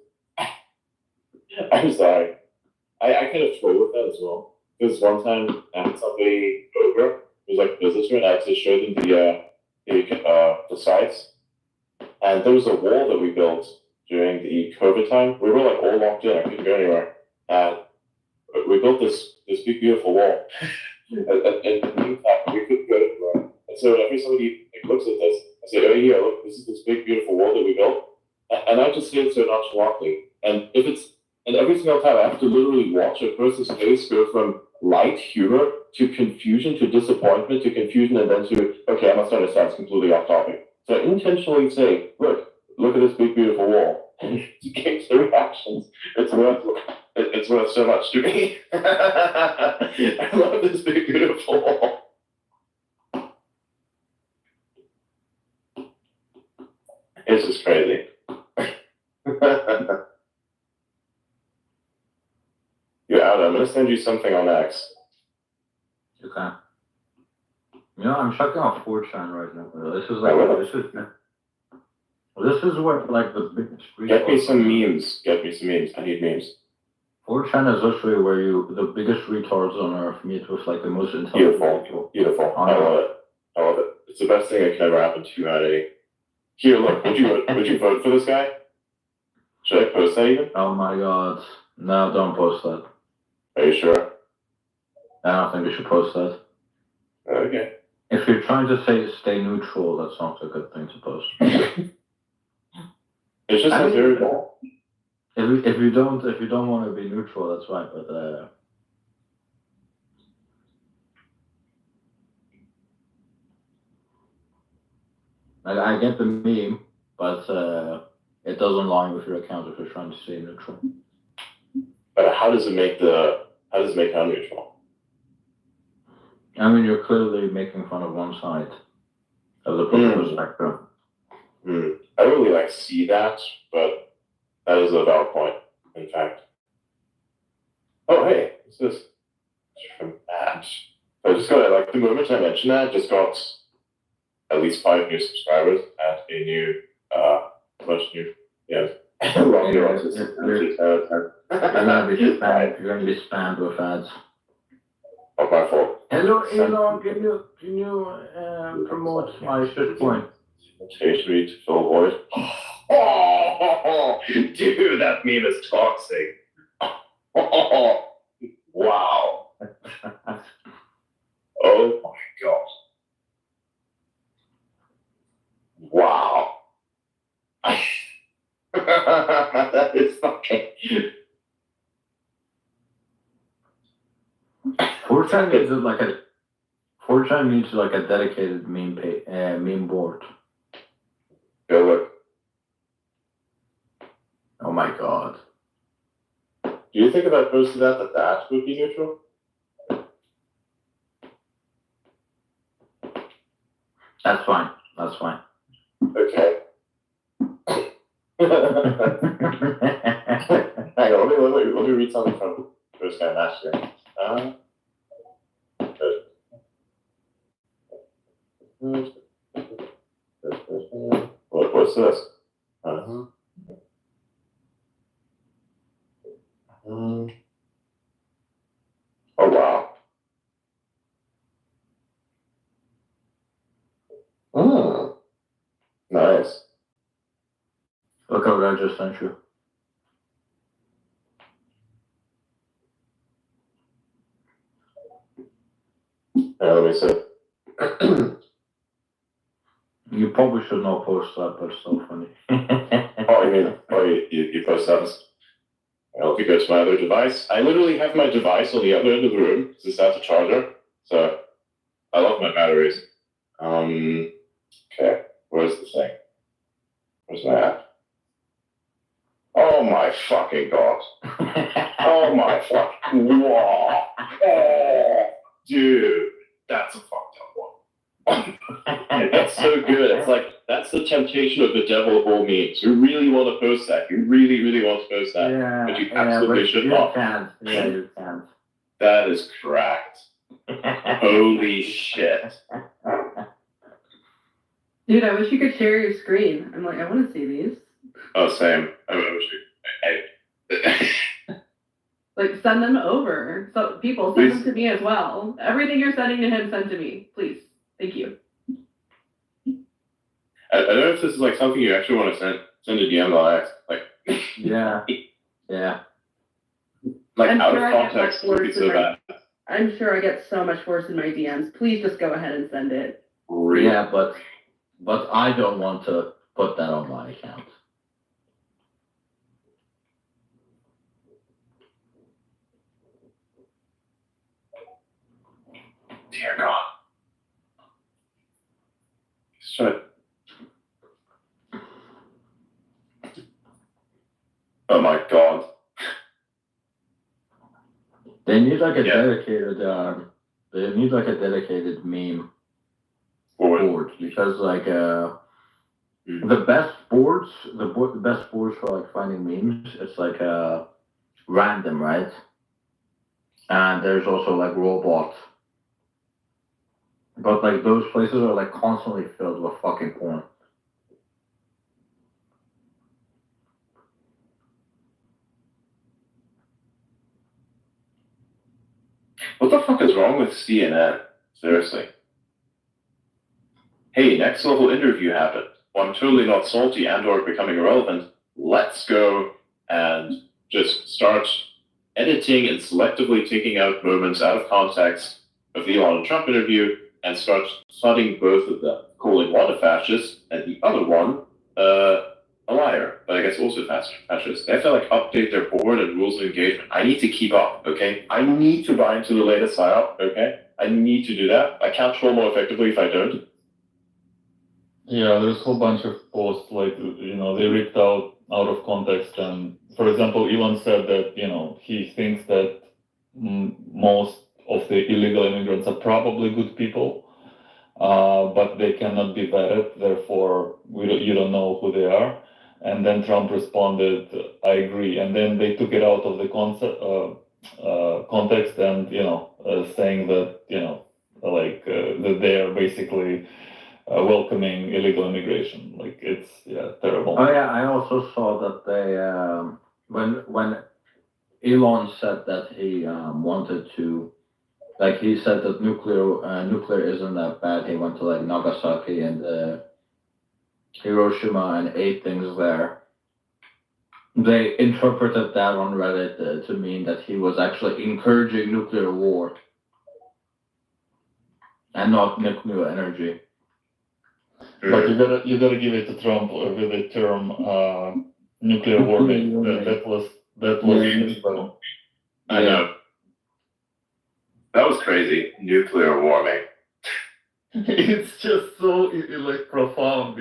I'm sorry. I kind of troll with that as well. Because one time I had somebody over who was a visitor, and I had to show them the sites. And there was a wall that we built during the COVID time. We were all locked in. I couldn't go anywhere. And we built this big, beautiful wall. and we couldn't go anywhere. And so whenever somebody looks at this, I say, oh yeah, look, this is this big, beautiful wall that we built. And I just say it so nonchalantly. And every single time I have to literally watch a person's face go from light humor to confusion, to disappointment, to confusion, and then to, okay, I must understand, it's completely off topic. So intentionally say, look at this big, beautiful wall. And to get the reactions, it's worth so much to me. I love this big, beautiful wall. It's just crazy. You're out. I'm going to send you something on X. Okay. You know, I'm checking out 4chan right now. This is where like the biggest. Get me some memes. I need memes. 4chan is literally where the biggest retards on earth meet with like the most intelligent people. Beautiful. I love it. It's the best thing that can ever happen to humanity. Here, look. Would you vote for this guy? Should I post that even? Oh my god. No, don't post that. Are you sure? I don't think you should post that. Okay. If you're trying to stay neutral, that's not a good thing to post. It's just very cool. If you don't want to be neutral, that's fine. But I get the meme, but it doesn't line with your account if you're trying to stay neutral. But how does it make how neutral? I mean, you're clearly making fun of one side of the political spectrum. I don't really see that, but that is a valid point, in fact. Oh, hey, what's this? It's from that. I just got, the moment I mentioned that, just got at least 5 new subscribers and a new, bunch of new, You're gonna be spammed with ads. Not my fault. Hello, Elon, can you promote my shit point? Occasionally to fill a void. Oh, dude, that meme is toxic. Wow. Oh my god. Wow. That is fucking. 4chan needs like a dedicated meme board. Go look. Oh my god. Do you think if I posted that would be neutral? That's fine. Okay. Hang on, let me read something from first guy last year. What's this? Oh wow. Nice. Look at what I just sent you. Let me see. You probably should not post that, but it's so funny. You post that? I'll go to my other device. I literally have my device on the other end of the room because it's at the charger. So I love my batteries. Okay, where's the thing? Where's my app? Oh my fucking god. Oh my fucking wow. Oh, dude, that's a fucked up one. That's so good. It's like, that's the temptation of the devil of all memes. You really want to post that. You really, really want to post that. Yeah, but you absolutely should not. You can't. That is cracked. Holy shit. Dude, I wish you could share your screen. I'm like, I want to see these. Oh, same. I wish Like, send them over. So, people, send them to me as well. Everything you're sending to him, send to me. Please. Thank you. I don't know if this is like something you actually want to send a DM on X. Yeah. Like, I'm out sure of context, it would be so bad. I'm sure I get so much worse in my DMs. Please just go ahead and send it. Really? Yeah, but I don't want to put that on my account. dear God. Shut. Oh my God. They need like a dedicated. They need like a dedicated meme board because like the best boards, the best boards for like finding memes, it's like random, right? And there's also like robots. But like those places are like constantly filled with fucking porn. What the fuck is wrong with CNN? Seriously. Hey, next level interview happened. Well, I'm totally not salty and or becoming irrelevant. Let's go and just start editing and selectively taking out moments out of context of the Elon and Trump interview and start flooding both of them, calling one a fascist and the other one a liar, but I guess also fascist. They have to like update their board and rules of engagement. I need to keep up, okay? I need to buy into the latest psyop, okay? I need to do that. I can't troll more effectively if I don't. Yeah, there's a whole bunch of posts like, they ripped out of context. And for example, Elon said that, he thinks that most of the illegal immigrants are probably good people, but they cannot be vetted. Therefore, you don't know who they are. And then Trump responded, I agree. And then they took it out of the context and, saying that, that they are basically welcoming illegal immigration. Like it's terrible. Oh yeah, I also saw that they when Elon said that he wanted to, like he said that nuclear isn't that bad. He went to like Nagasaki and Hiroshima and ate things there. They interpreted that on Reddit to mean that he was actually encouraging nuclear war and not nuclear energy. But you gotta give it to Trump with the term nuclear warming. That was I know. That was crazy. Nuclear warming. It's just so like profound,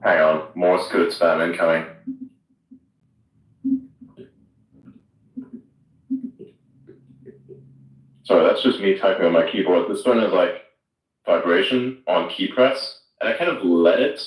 Hang on, Morse code spam incoming. Sorry, that's just me typing on my keyboard. This one is like vibration on key press, and I kind of let it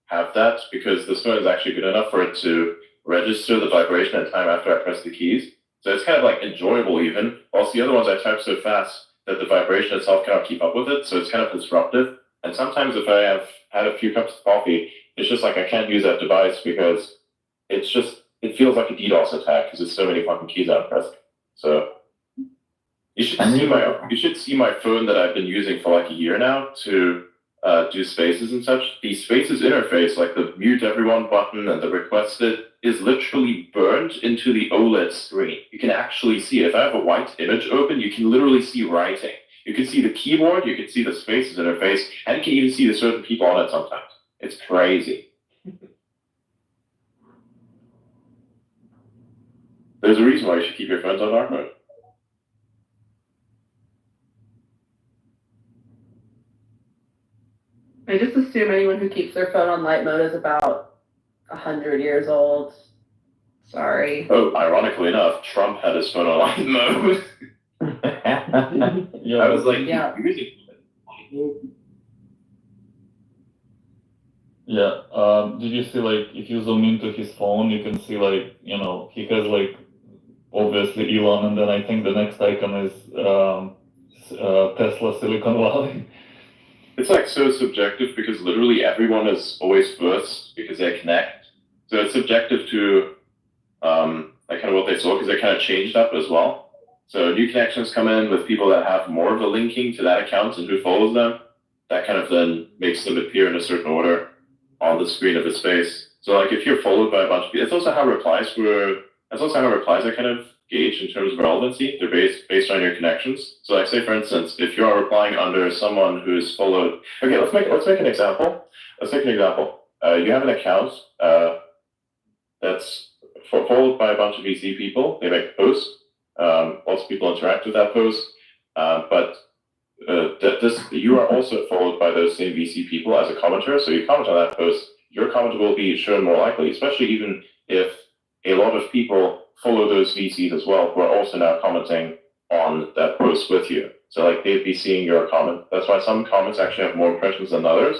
have that because this one is actually good enough for it to register the vibration in time after I press the keys. So it's kind of like enjoyable even, whilst the other ones I type so fast that the vibration itself cannot keep up with it, so it's kind of disruptive. And sometimes if I have had a few cups of coffee, it's just like I can't use that device because it feels like a DDoS attack because there's so many fucking keys I'm pressing. So you should see my phone that I've been using for like a year now to do spaces and such. The spaces interface, like the mute everyone button and the requested, is literally burned into the OLED screen. You can actually see it. If I have a white image open, you can literally see writing. You can see the keyboard, you can see the spaces interface, and you can even see the certain people on it sometimes. It's crazy. There's a reason why you should keep your phones on dark mode. I just assume anyone who keeps their phone on light mode is about 100 years old. Sorry. Oh, ironically enough, Trump had his phone on light mode. Yeah. I was like, Yeah. Yeah. Did you see like if you zoom into his phone, you can see like he has like obviously Elon, and then I think the next icon is Tesla Silicon Valley. It's like so subjective because literally everyone is always first because they connect. So it's subjective to like kind of what they saw because they kind of changed up as well. So new connections come in with people that have more of a linking to that account and who follows them. That kind of then makes them appear in a certain order on the screen of a space. So like if you're followed by a bunch of people, it's also how replies are kind of gauged in terms of relevancy. They're based on your connections. So like say for instance, if you are replying under someone who's followed, okay, let's make an example. Let's take an example. You have an account that's followed by a bunch of VC people. They make posts. Lots of people interact with that post, but you are also followed by those same VC people as a commenter. So you comment on that post, your comment will be shown more likely, especially even if a lot of people follow those VCs as well, who are also now commenting on that post with you. So like they'd be seeing your comment. That's why some comments actually have more impressions than others,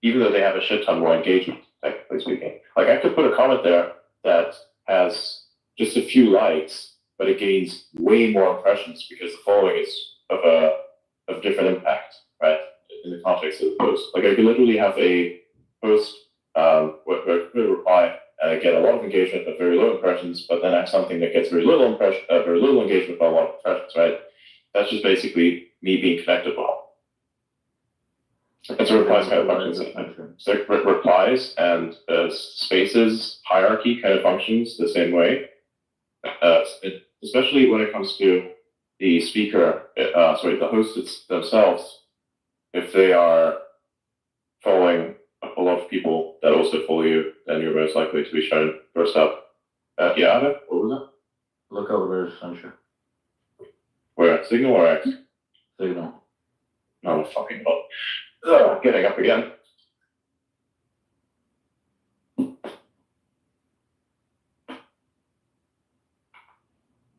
even though they have a shit ton more engagement, technically speaking. Like I could put a comment there that has just a few likes, but it gains way more impressions because the following is of different impact, right? In the context of the post. Like I could literally have a post where I put a reply and I get a lot of engagement but very low impressions, but then I have something that gets very little engagement but a lot of impressions, right? That's just basically me being connected well. And so replies kind of functions. So replies and spaces hierarchy kind of functions the same way. Especially when it comes to the speaker, the hosts themselves, if they are following a lot of people that also follow you, then you're most likely to be shown first up. Adam, what was that? Look over there, Sunshine. Where? Signal or X? Signal. No, fucking hell. Getting up again.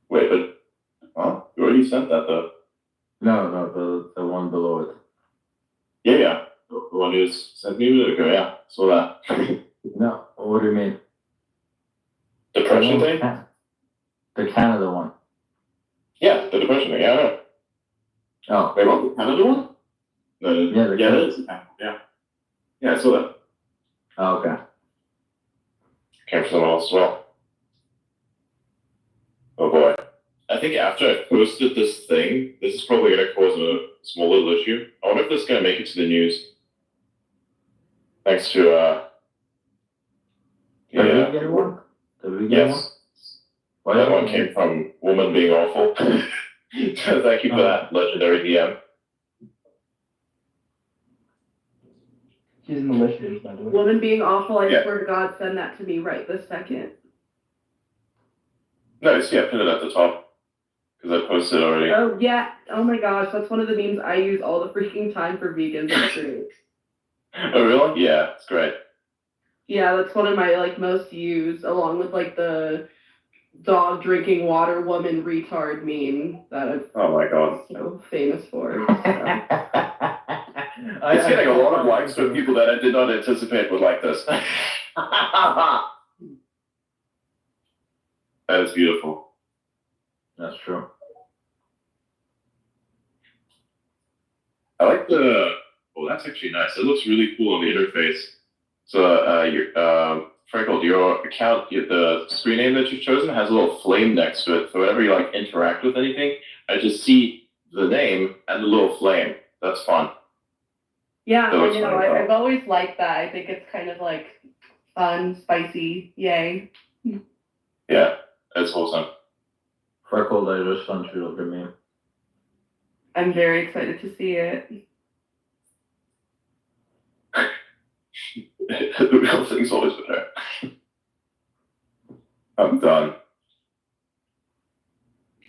Wait, but you already sent that though. No, the one below it. Yeah. The one you sent me a minute ago, yeah. Saw that. No, what do you mean? Depression thing? The Canada one. Yeah, the depression thing, yeah, I know. Oh. Wait, what? The Canada one? No, yeah, it is. Yeah. Yeah, I saw that. Oh, okay. Came from someone else as well. Oh boy. I think after I posted this thing, this is probably going to cause a small little issue. I wonder if this is going to make it to the news. Thanks to, Did we get one? Yes. Well, that one came from woman being awful. So thank you for that legendary DM. She's malicious, by the way. Woman being awful, I swear to God, send that to me right this second. Nice, yeah, put it at the top. Because I posted already. Oh, yeah. Oh my gosh, that's one of the memes I use all the freaking time for vegans. That's great. Oh, really? Yeah, it's great. Yeah, that's one of my, most used, along with, the dog drinking water woman retard meme that I'm so famous for. It's getting a lot of likes from people that I did not anticipate would like this. That is beautiful. That's true. I like that's actually nice. It looks really cool on the interface. So, Freckle, your account, the screen name that you've chosen has a little flame next to it. So whenever you interact with anything, I just see the name and the little flame. That's fun. Yeah, I've always liked that. I think it's kind of fun, spicy, yay. Yeah, it's awesome. Freckle, I just sent you the meme. I'm very excited to see it. The real thing's always better. I'm done.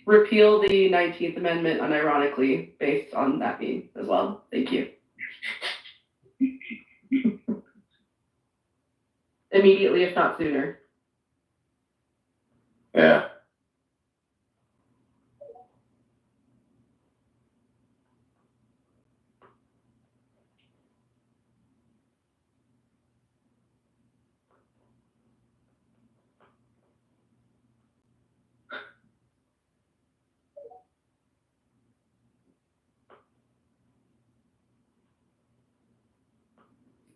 Repeal the 19th Amendment unironically based on that meme as well. Thank you. Immediately, if not sooner. Yeah.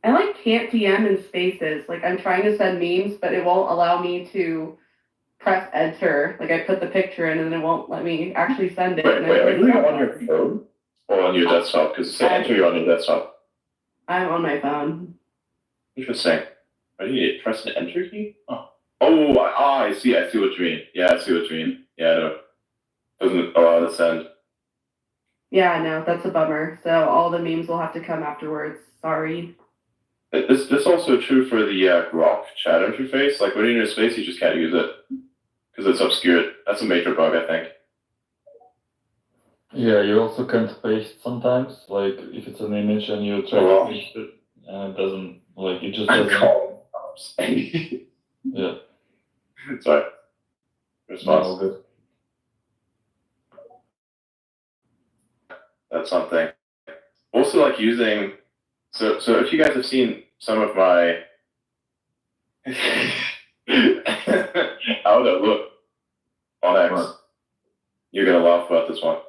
I can't DM in spaces. I'm trying to send memes, but it won't allow me to press enter. I put the picture in and then it won't let me actually send it. Wait, are you on your phone or on your desktop? Because say enter, you're on your desktop. I'm on my phone. Interesting. Why do you need to press the enter key? Oh, I see. I see what you mean. Yeah, I see what you mean. Yeah, no. Doesn't allow to send. Yeah, no, that's a bummer. So all the memes will have to come afterwards. Sorry. This also true for the Grok chat interface. When you're in a space, you just can't use it because it's obscured. That's a major bug, I think. Yeah, you also can't paste sometimes. Like if it's an image and you try to paste it, and it doesn't like it just doesn't. Yeah. Sorry. Response. No, good. That's something. Also, like using. So if you guys have seen some of my. How would it look on X? What? You're gonna laugh about this one.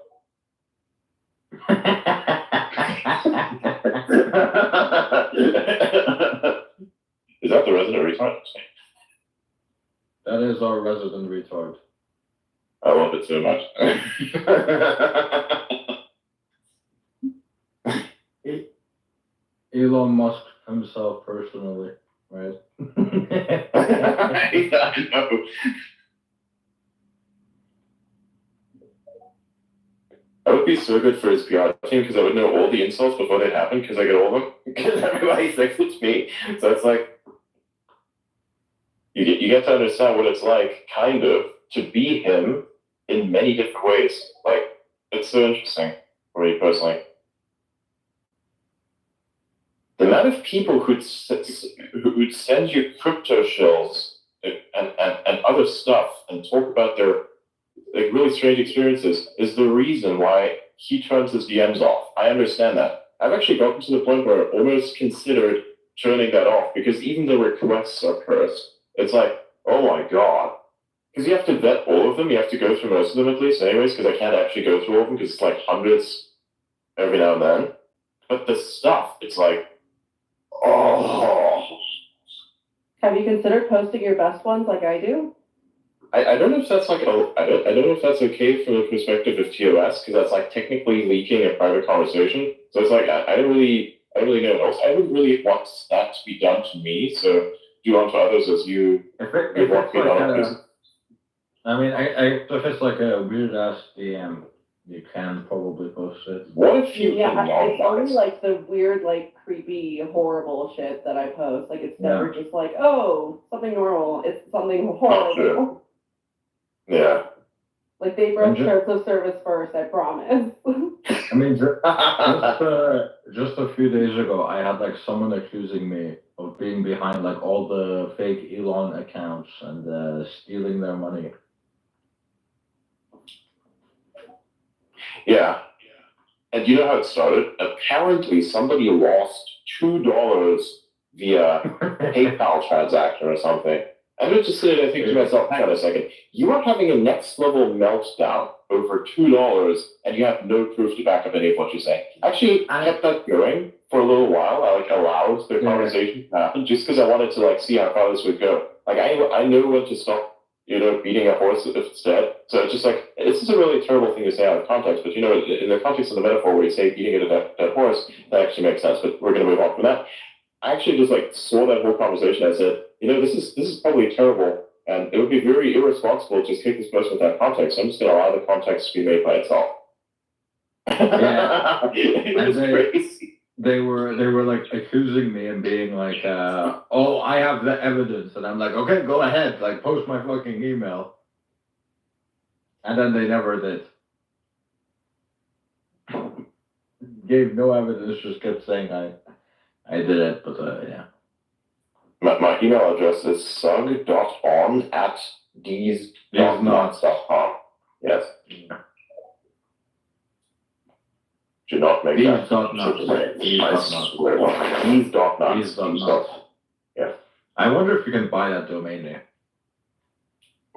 Is that the resident retard? That is our resident retard. I love it so much. Elon Musk himself personally, right? I know. I would be so good for his PR team because I would know all the insults before they happen because I get all of them. Because everybody thinks it's me. So it's like, you get to understand what it's like, kind of, to be him in many different ways. Like, it's so interesting for me personally. The amount of people who'd send you crypto shells and other stuff and talk about their like really strange experiences is the reason why he turns his DMs off. I understand that. I've actually gotten to the point where I almost considered turning that off because even the requests are cursed. It's like, oh my god. Because you have to vet all of them. You have to go through most of them at least anyways because I can't actually go through all of them because it's like hundreds every now and then. But the stuff, it's like, oh. Have you considered posting your best ones like I do? I don't know if that's like I don't know if that's okay from the perspective of TOS because that's like technically leaking a private conversation. So it's like I don't really know. Also, I wouldn't really want that to be done to me. So do unto others as you would want to be done. I mean, if it's like a weird ass DM, you can probably post it. What if you? Yeah, it's only like the weird, like creepy, horrible shit that I post. Like it's never just like, oh, something normal. It's something horrible. Sure. Yeah. Like they broke terms of service first, I promise. I mean, just a few days ago, I had like someone accusing me of being behind like all the fake Elon accounts and stealing their money. Yeah. And you know how it started? Apparently, somebody lost $2 via PayPal transaction or something. I'm just sitting there thinking to myself, hang on a second, you are having a next level meltdown over $2 and you have no proof to back up any of what you say. Actually, I kept that going for a little while. I like allowed the conversation to happen just because I wanted to like see how far this would go. Like I know when to stop, beating a horse if it's dead. So it's just like, this is a really terrible thing to say out of context, but in the context of the metaphor where you say beating a dead horse, that actually makes sense, but we're going to move on from that. I actually just like saw that whole conversation. I said, this is probably terrible, and it would be very irresponsible to just take this person without context. So I'm just going to allow the context to be made by itself. Yeah, it was crazy. They were like accusing me and being like, "Oh, I have the evidence," and I'm like, "Okay, go ahead, like post my fucking email," and then they never did. Gave no evidence, just kept saying I did it, but yeah. My email address is sug.on@these.nuts.com. Yes. Do not make that. These.nuts. Yes. I wonder if you can buy that domain name.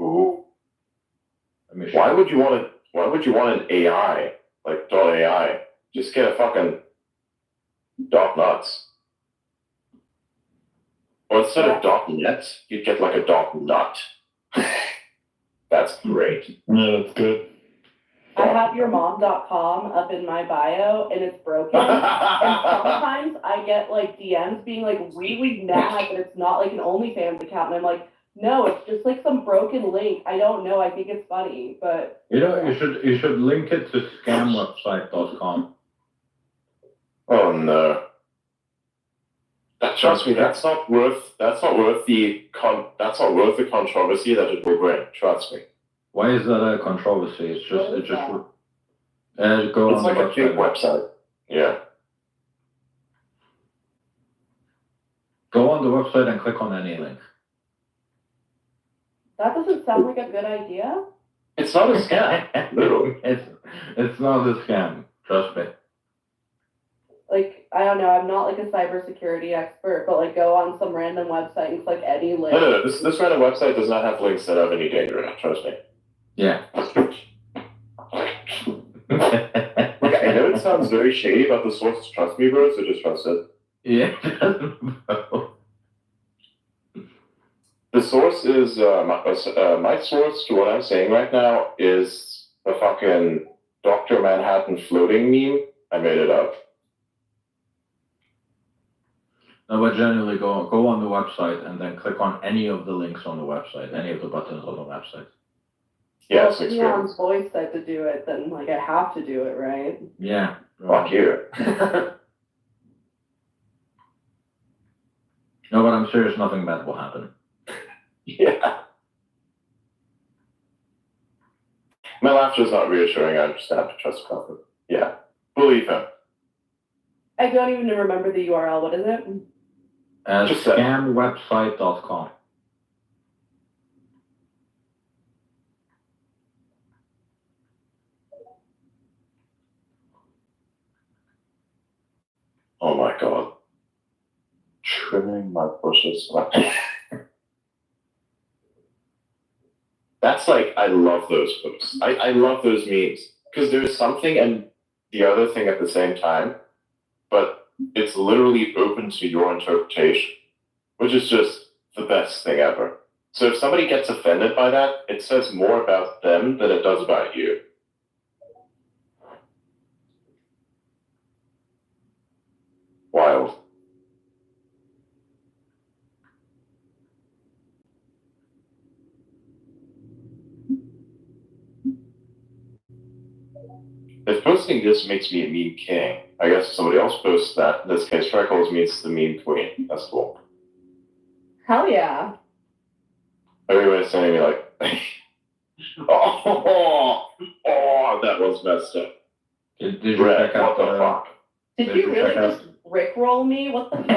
Ooh. Why would you want an AI like .ai? Just get a fucking .nuts. Or instead of .net, you'd get like a .nut. That's great. Yeah, that's good. I have yourmom.com up in my bio, and it's broken. And sometimes I get like DMs being like really mad that it's not like an OnlyFans account, and I'm like, no, it's just like some broken link. I don't know. I think it's funny, but you should link it to scamwebsite.com. Oh no. Trust me, that's not worth the controversy that it will bring. Trust me. Why is that a controversy? It's just Go It's on like the a big website. website. Yeah. Go on the website and click on any link. That doesn't sound like a good idea. It's not a scam. Literally. It's not a scam. Trust me. Like, I don't know, I'm not like a cybersecurity expert, but like go on some random website and click any link. No. This random website does not have links that have any danger in it. Trust me. Yeah. Look, I know it sounds very shady about the source. Trust me, bro. So just trust it. Yeah. The source is my source to what I'm saying right now is a fucking Dr. Manhattan floating meme. I made it up. No, but generally go on the website and then click on any of the links on the website, any of the buttons on the website. Yeah, well, if Leon's voice said to do it, then like I have to do it, right? Yeah. Fuck you. No, but I'm serious, nothing bad will happen. Yeah. My laughter is not reassuring. I just have to trust Congressman. Yeah. Believe him. I don't even remember the URL. What is it? Scamwebsite.com. Oh my god. Trimming my bushes. That's like, I love those posts. I love those memes. Because there's something and the other thing at the same time, but it's literally open to your interpretation, which is just the best thing ever. So if somebody gets offended by that, it says more about them than it does about you. Wild. If posting this makes me a meme king, I guess if somebody else posts that, in this case, Freckles meets the meme queen. That's cool. Hell yeah. Everybody's sending me like, oh, that was messed up. Did you Brett, check out what the fuck? Did you really just rickroll me? What the fuck?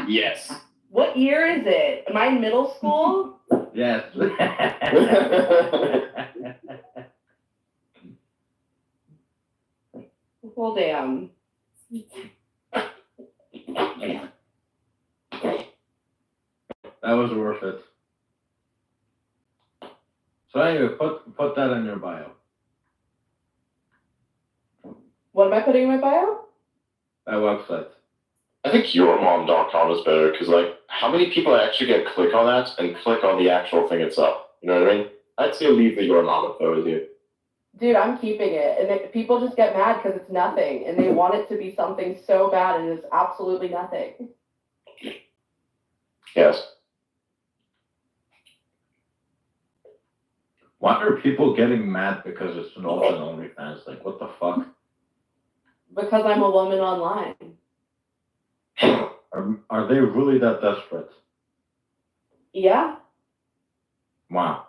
Yes. What year is it? Am I in middle school? Yes. Well, damn. That was worth it. So anyway, put that in your bio. What am I putting in my bio? That website. I think yourmom.com is better because, like, how many people actually get click on that and click on the actual thing itself? You know what I mean? I'd say leave the your mom if I was you. Dude, I'm keeping it. And people just get mad because it's nothing. And they want it to be something so bad and it's absolutely nothing. Yes. Why are people getting mad because it's an open OnlyFans? Like, what the fuck? Because I'm a woman online. Are they really that desperate? Yeah. Wow.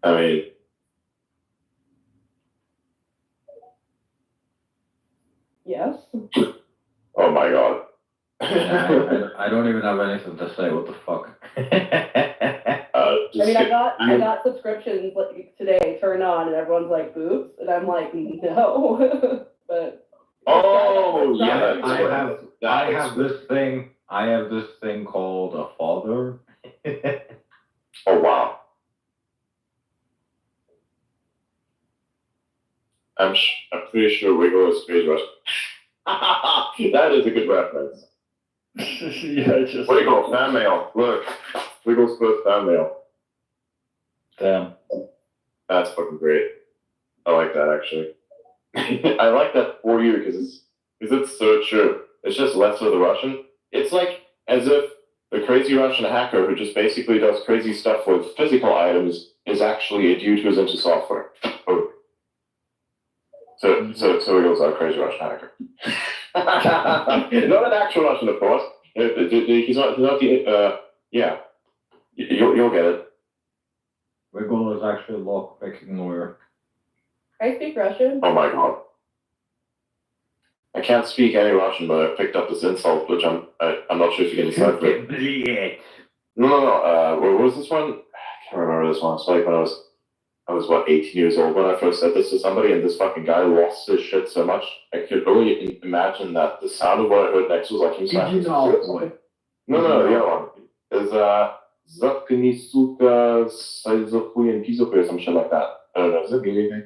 I mean, Yes. oh my god. I don't even have anything to say. What the fuck? I mean, I got subscriptions like today, turn on, and everyone's like, boobs, and I'm like, no. But oh yeah, I have this thing called a father. Oh wow. I'm pretty sure Wiggle is Space Rush. That is a good reference. Yeah, just Wiggle, fan mail. Look, Wiggle's first fan mail. damn. That's fucking great. I like that actually. I like that for you because it's so true. It's just less of the Russian. It's like as if the crazy Russian hacker who just basically does crazy stuff with physical items is actually a dude who's into software. Oh. So he goes, crazy Russian hacker. Not an actual Russian, of course. He's not the, yeah. You'll get it. Wiggle is actually a law-picking lawyer. I speak Russian. Oh my god. I can't speak any Russian, but I picked up this insult, which I'm not sure if you can decipher it. No. What was this one? I can't remember this one. It's like when I was what, 18 years old when I first said this to somebody, and this fucking guy lost his shit so much. I could only imagine that the sound of what I heard next was like him smashing. No, the other one is Zatkani suka saizofuyen pizofu or some shit like that. I don't know. Does it mean anything?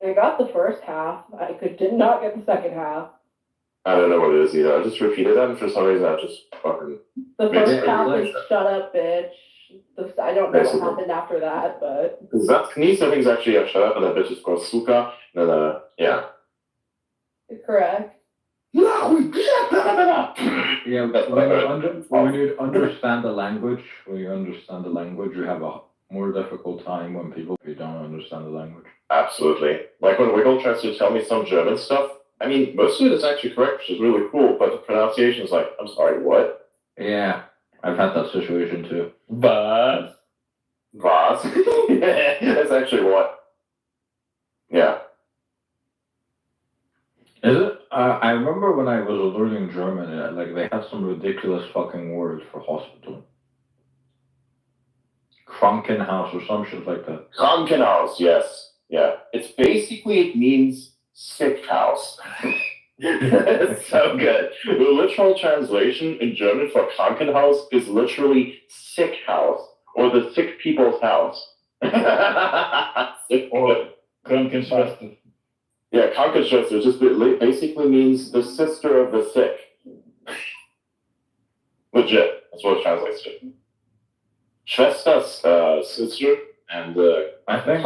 I got the first half. I did not get the second half. I don't know what it is either. I just repeated that, and for some reason I just fucking. The first half was "shut up, bitch." I don't know what happened after that, but. Zatkani, I think, is actually shut up, and that bitch is called suka. And then, yeah. Correct. Yeah, when you understand the language, you have a more difficult time when people don't understand the language. Absolutely. Like when Wiggle tries to tell me some German stuff, I mean, most of it is actually correct, which is really cool, but the pronunciation is like, I'm sorry, what? Yeah, I've had that situation too. Was? That's actually what? Yeah. Is it? I remember when I was learning German, like they had some ridiculous fucking words for hospital. Krankenhaus or some shit like that. Krankenhaus, yes. Yeah. It means sick house. It's so good. The literal translation in German for Krankenhaus is literally sick house, or the sick people's house. Or Krankenschwester. Yeah, Krankenschwester just basically means the sister of the sick. Legit. That's what it translates to. Schwester's sister, and I think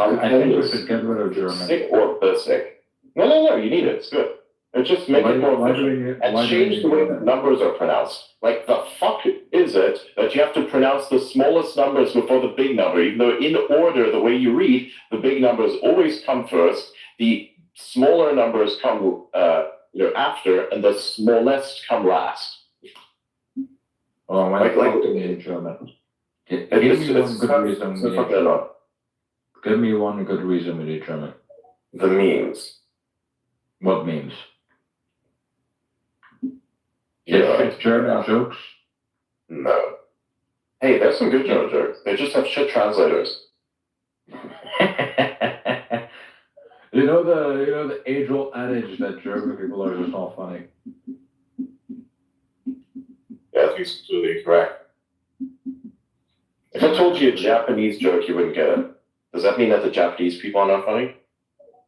we should get rid of German. Sick or the sick. No, you need it. It's good. It just make it more efficient. And change the way that numbers are pronounced. Like, the fuck is it that you have to pronounce the smallest numbers before the big number, even though in order, the way you read, the big numbers always come first, the smaller numbers come after, and the smallest come last. Oh, when talking in German. Give me one good reason we need German. The memes. What memes? Shit German jokes? No. Hey, there's some good German jokes. They just have shit translators. You know the age-old adage that German people are just not funny. Yeah, I think it's completely correct. If I told you a Japanese joke, you wouldn't get it. Does that mean that the Japanese people are not funny?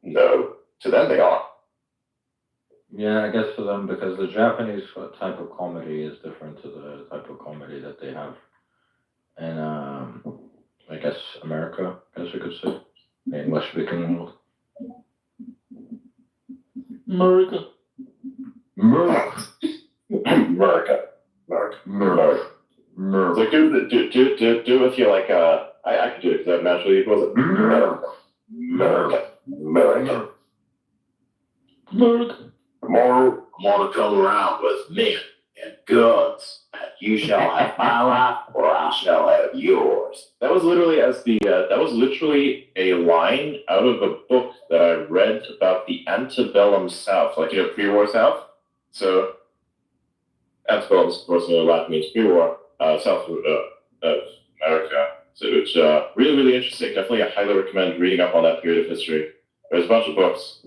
No. To them, they are. Yeah, I guess to them, because the Japanese type of comedy is different to the type of comedy that they have in, I guess, America, I guess you could say, the English-speaking world. America. So do if you're like, I could do it because I'm naturally equal. America. Tomorrow, I'm going to come around with men and guns. You shall have my life, or I shall have yours. That was literally a line out of a book that I read about the antebellum South, like pre-war South. So antebellum, of course, Latin means pre-war South of America. So it's really, really interesting. Definitely, I highly recommend reading up on that period of history. There's a bunch of books.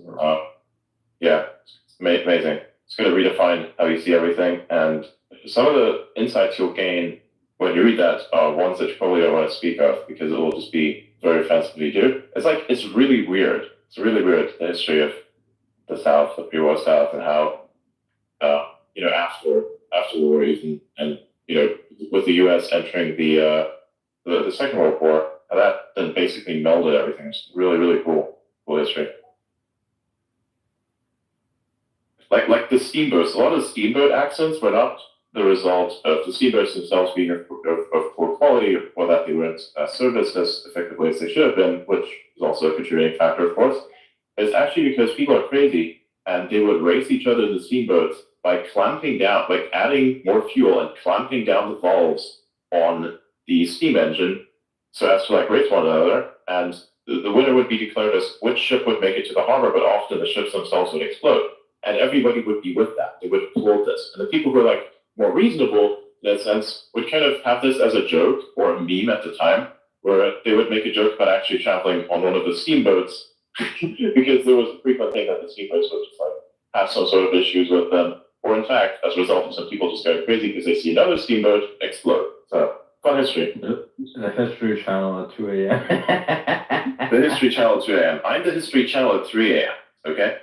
Yeah, it's amazing. It's going to redefine how you see everything, and some of the insights you'll gain when you read that are ones that you probably don't want to speak of because it will just be very offensive to you. It's really weird. It's really weird, the history of the South, the pre-war South, and how after the war even, and with the U.S. entering the Second World War, how that then basically melded everything. It's really, really cool history. Like the steamboats, a lot of steamboat accents were not the result of the steamboats themselves being of poor quality, or that they weren't serviced as effectively as they should have been, which is also a contributing factor, of course. It's actually because people are crazy and they would race each other in the steamboats by clamping down, like adding more fuel and clamping down the valves on the steam engine so as to like race one another. And the winner would be declared as which ship would make it to the harbor, but often the ships themselves would explode. And everybody would be with that. They would applaud this. And the people who are like more reasonable in that sense would kind of have this as a joke or a meme at the time, where they would make a joke about actually traveling on one of the steamboats because there was a frequent thing that the steamboats would just like have some sort of issues with them, or in fact, as a result of some people just going crazy because they see another steamboat explode. So, fun history. The History Channel at 2 a.m. The History Channel at 2 a.m. I'm the History Channel at 3 a.m. Okay?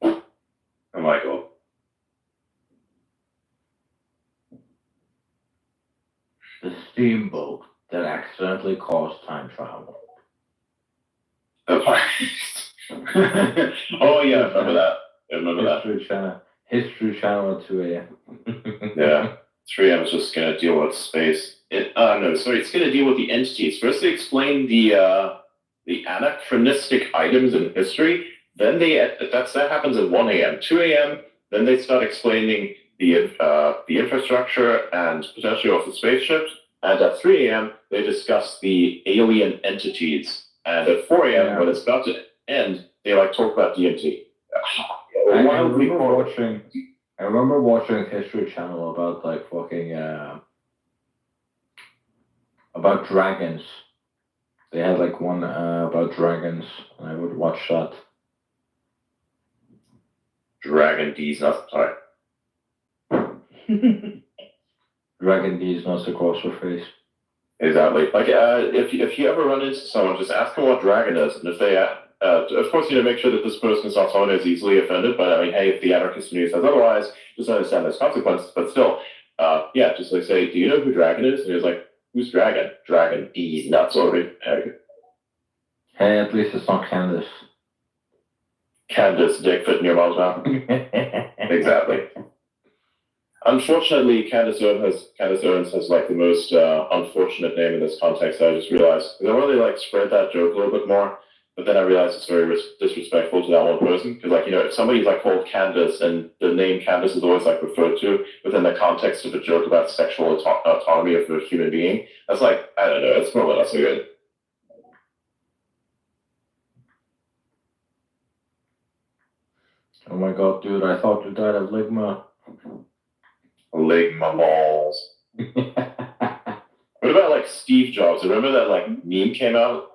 Oh my god. The steamboat that accidentally caused time travel. Oh yeah, I remember that. I remember that. History Channel at 2 a.m. Yeah. 3M is just going to deal with space. It's going to deal with the entities. First, they explain the anachronistic items in history. Then that happens at 1 a.m. 2 a.m. Then they start explaining the infrastructure and potentially also spaceships. And at 3 a.m. they discuss the alien entities. And at 4 a.m. when it's about to end, they talk about DMT. I remember watching History Channel about about dragons. They had one about dragons, and I would watch that. Dragon D's not sorry. Dragon D's nuts across her face. Exactly. If you ever run into someone, just ask them what dragon is, and if they of course, make sure that this person is not someone who's easily offended, but I mean, hey, if the anarchist community says otherwise, just understand there's consequences, but still, just say, do you know who Dragon is? And he was like, who's Dragon? Dragon, he's nuts already. Hey, at least it's not Candace. Candace, dick fit in your mom's mouth. Exactly. Unfortunately, Candace Owens has the most unfortunate name in this context, I just realized. I really spread that joke a little bit more. But then I realized it's very disrespectful to that one person. Because, if somebody's called Candace and the name Candace is always referred to within the context of a joke about sexual autonomy of a human being, that's I don't know, it's probably not so good. Oh my god, dude, I thought you died of ligma. Ligma balls. What about Steve Jobs? Remember that meme came out?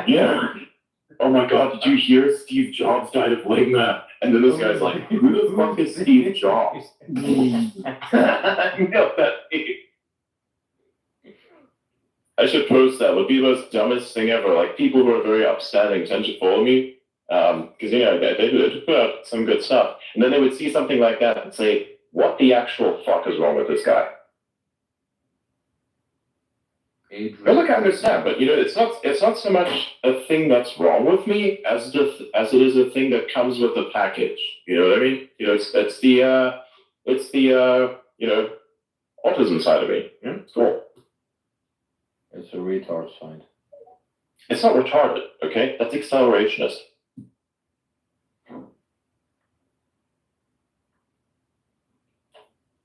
Yeah. Oh my god, did you hear Steve Jobs died of ligma? And then this guy's like, who the fuck is Steve Jobs? I should post that. It would be the most dumbest thing ever. People who are very upstanding tend to follow me. Because they put out some good stuff. And then they would see something like that and say, what the actual fuck is wrong with this guy? Well, look, I understand, but it's not so much a thing that's wrong with me as it is a thing that comes with the package. You know what I mean? It's the autism side of me. Yeah, it's cool. It's a retard side. It's not retarded, okay? That's accelerationist.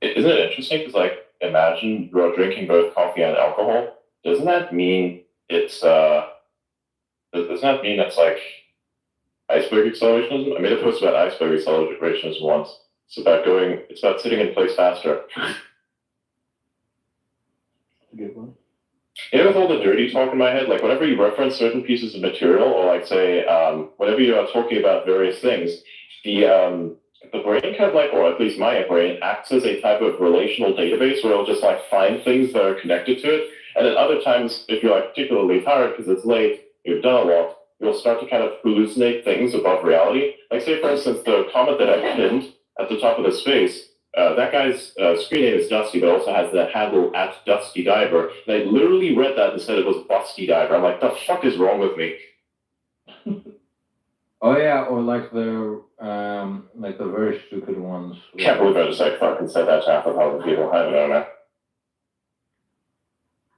Isn't it interesting? Because imagine you're drinking both coffee and alcohol. Doesn't that mean it's iceberg accelerationism? I made a post about iceberg accelerationism once. It's about sitting in place faster. Good one. With all the dirty talk in my head, whenever you reference certain pieces of material, or say, whenever you are talking about various things, the brain kind of or at least my brain, acts as a type of relational database where it'll just find things that are connected to it. And at other times, if you're particularly tired because it's late, you've done a lot, you'll start to kind of hallucinate things above reality. Say, for instance, the comment that I pinned at the top of the space, that guy's screen name is Dusty, but also has the handle @DustyDiver. And I literally read that and said it was Busty Diver. I'm like, the fuck is wrong with me? Oh yeah, or the very stupid ones. Can't believe I just fucking said that to half of other people. I don't know, man.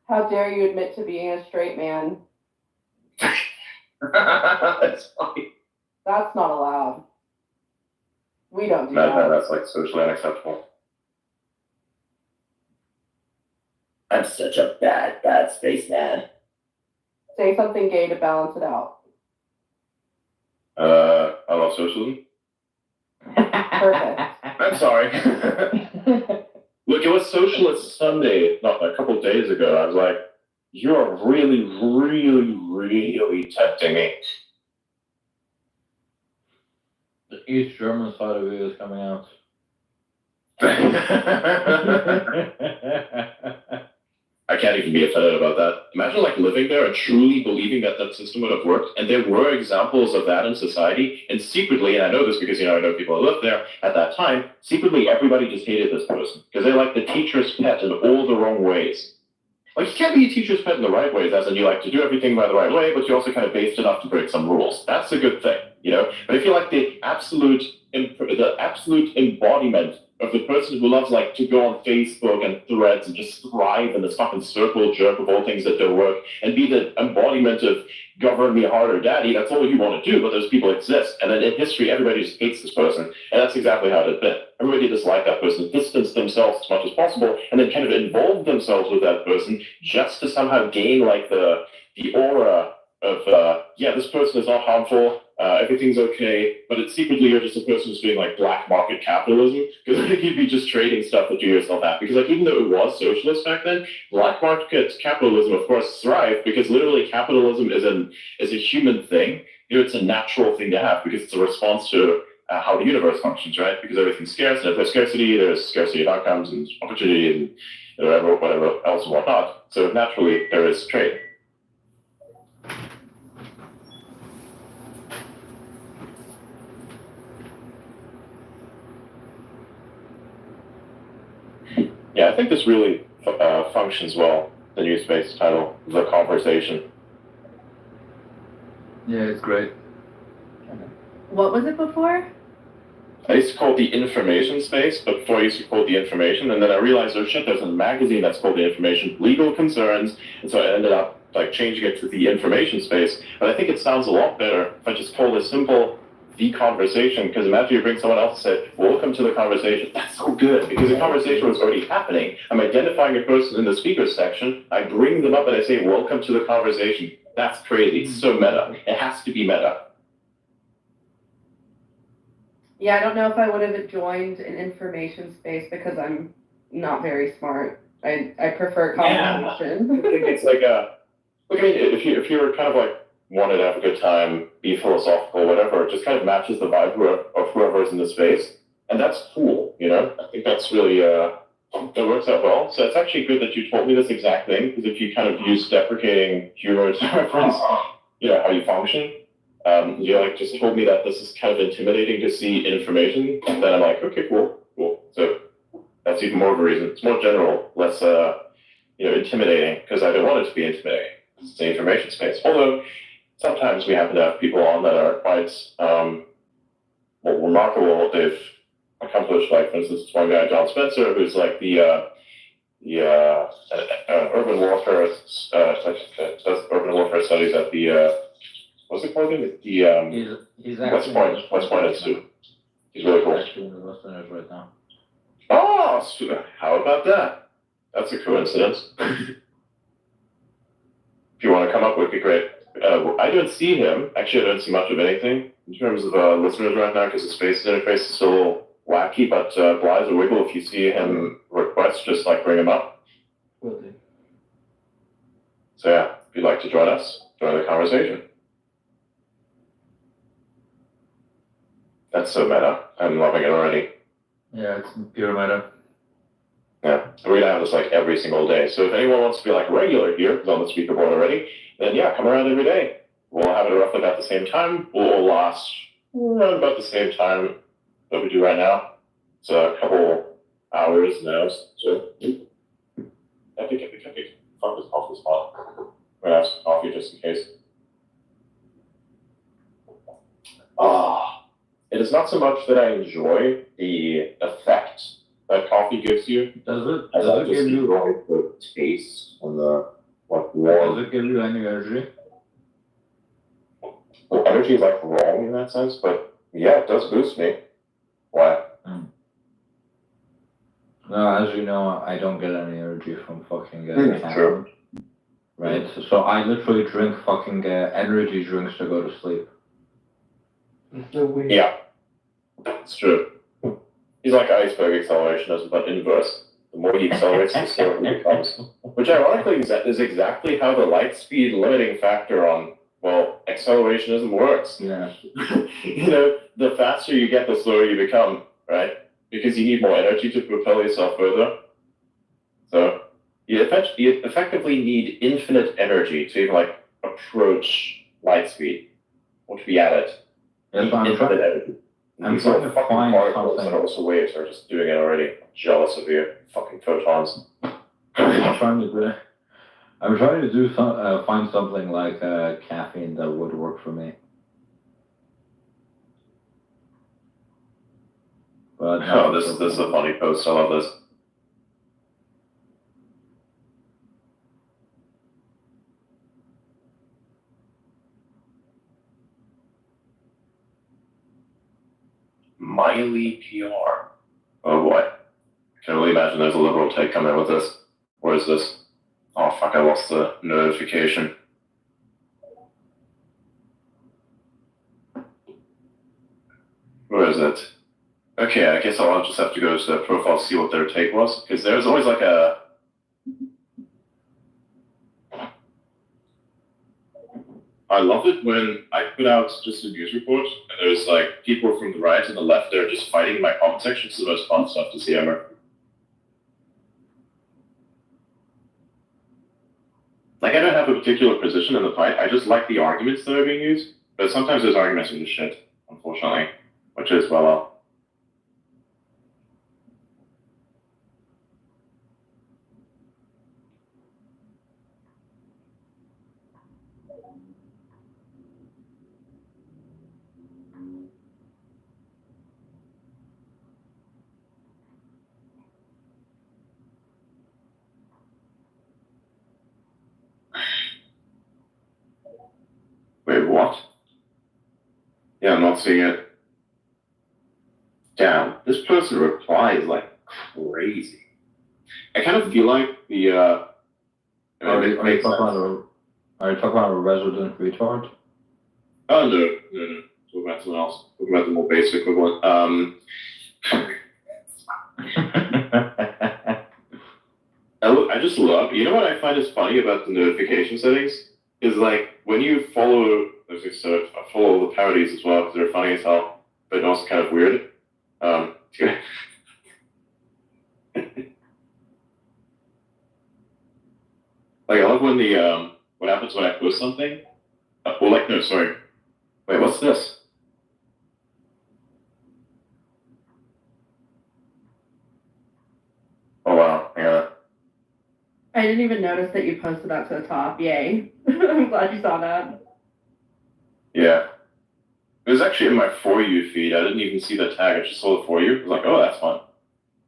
How dare you admit to being a straight man? That's funny. That's not allowed. We don't do No, that. that's like socially unacceptable. I'm such a bad spaceman. Say something gay to balance it out. I love socialism. Perfect. I'm sorry. Look, it was Socialist Sunday, not a couple of days ago. I was like, you're really, really, really tempting me. The East German side of it is coming out. I can't even be offended about that. Imagine like living there and truly believing that that system would have worked. And there were examples of that in society. And secretly, and I know this because, I know people who lived there at that time, secretly everybody just hated this person because they're like the teacher's pet in all the wrong ways. Like, you can't be a teacher's pet in the right ways, as in you like to do everything by the right way, but you're also kind of based enough to break some rules. That's a good thing, But if you're like the absolute embodiment of the person who loves like to go on Facebook and Threads and just thrive in this fucking circle jerk of all things that don't work and be the embodiment of govern me harder daddy, that's all you want to do, but those people exist. And then in history, everybody just hates this person. And that's exactly how it had been. Everybody disliked that person, distanced themselves as much as possible, and then kind of involved themselves with that person just to somehow gain like the aura of, this person is not harmful, everything's okay, but it's secretly you're just a person who's doing like black market capitalism, because I think you'd be just trading stuff that do yourself happy. Because like even though it was socialist back then, black market capitalism of course thrived because literally capitalism is a human thing. It's a natural thing to have because it's a response to how the universe functions, right? Because everything's scarce, and if there's scarcity of outcomes and opportunity and whatever else and whatnot. So naturally there is trade. Yeah, I think this really functions well, the new space title, The Conversation. Yeah, it's great. What was it before? I used to call it the Information Space, but before I used to call it the Information, and then I realized, oh shit, there's a magazine that's called the Information, Legal Concerns, and so I ended up like changing it to the Information Space. But I think it sounds a lot better if I just call this simple The Conversation, because imagine you bring someone else and say, welcome to the conversation. That's so good, because the conversation was already happening. I'm identifying a person in the speakers section, I bring them up and I say, welcome to the conversation. That's crazy. It's so meta. It has to be meta. Yeah, I don't know if I would have joined an information space because I'm not very smart. I prefer conversation. I think it's like look, I mean, if you're kind of like wanted to have a good time, be philosophical, whatever, it just kind of matches the vibe of whoever's in the space. And that's cool, I think that's really, that works out well. So it's actually good that you told me this exact thing, because if you kind of use deprecating humor to reference, how you function, you like just told me that this is kind of intimidating to see information, and then I'm like, okay, cool. So that's even more of a reason. It's more general, less, intimidating, because I don't want it to be intimidating. It's the information space. Although, sometimes we happen to have people on that are quite remarkable what they've accomplished. Like, for instance, this one guy, John Spencer, who's like the urban warfare, does urban warfare studies at the, what's it called? He's West Point Institute. He's really cool. Actually in the Westerners right now. Oh, how about that? That's a coincidence. If you want to come up, would be great. I don't see him. Actually, I don't see much of anything in terms of listeners right now because the space interface is still a little wacky, but Bly's or Wiggle, if you see him request, just like bring him up. Will do. So yeah, if you'd like to join us, join the conversation. That's so meta. I'm loving it already. Yeah, it's pure meta. Yeah, so we're gonna have this like every single day. So if anyone wants to be like regular here, who's on the speaker board already, then yeah, come around every day. We'll have it roughly about the same time. We'll last around about the same time that we do right now. It's a couple hours now. So I think fuck this coffee spot. I'm gonna have some coffee just in case. It is not so much that I enjoy the effect that coffee gives you. Does it? As Does I it just give you? enjoy the taste and the warm. Does it give you any energy? energy is like wrong in that sense, but yeah, it does boost me. Why? No, as you know, I don't get any energy from fucking caffeine. True. Right? So I literally drink fucking energy drinks to go to sleep. Yeah, it's true. He's like iceberg accelerationism, but inverse. The more he accelerates, the slower he becomes. Which ironically is exactly how the light speed limiting factor on, well, accelerationism works. Yeah. You know, the faster you get, the slower you become, right? Because you need more energy to propel yourself further. So you effectively need infinite energy to even like approach light speed, or to be at it. Yes, I'm trying. I'm trying to find particles something. and also waves are just doing it already. I'm jealous of you, fucking photons. I'm trying to do find something like caffeine that would work for me. But Oh, this is a funny post. I love this. Miley PR. Oh boy. Can only imagine there's a liberal take coming with this. Where is this? Oh fuck, I lost the notification. Where is it? Okay, I guess I'll just have to go to their profile to see what their take was. Because there's always like a... I love it when I put out just a news report and there's like people from the right and the left, they're just fighting in my comment section. It's the most fun stuff to see ever. Like, I don't have a particular position in the fight. I just like the arguments that are being used. But sometimes those arguments are just shit, unfortunately. Which is, well, wait, what? Yeah, I'm not seeing it. Damn, this person replies like crazy. I kind of feel like the, Are you talking about a resident retard? Oh, no. Talk about someone else. Talk about the more basic one. I just love, you know what I find is funny about the notification settings? Is like, when you follow, I follow the parodies as well, because they're funny as hell, but also kind of weird. Like, I love when what happens when I post something? Wait, what's this? Oh, wow. Hang on. I didn't even notice that you posted that to the top. Yay. I'm glad you saw that. Yeah. It was actually in my For You feed. I didn't even see the tag. I just saw the For You. I was like, oh, that's fun.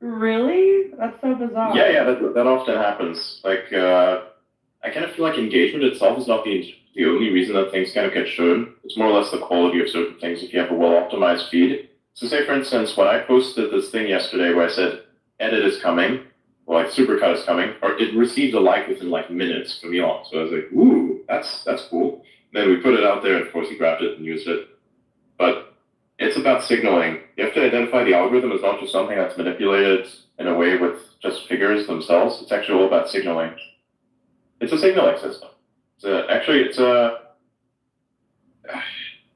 Really? That's so bizarre. Yeah, that often happens. Like, I kind of feel like engagement itself is not the only reason that things kind of get shown. It's more or less the quality of certain things if you have a well-optimized feed. So say, for instance, when I posted this thing yesterday where I said, edit is coming, or like supercut is coming, or it received a like within like minutes from Elon. So I was like, ooh, that's cool. Then we put it out there, and of course he grabbed it and used it. But it's about signaling. You have to identify the algorithm as not just something that's manipulated in a way with just figures themselves. It's actually all about signaling. It's a signaling system.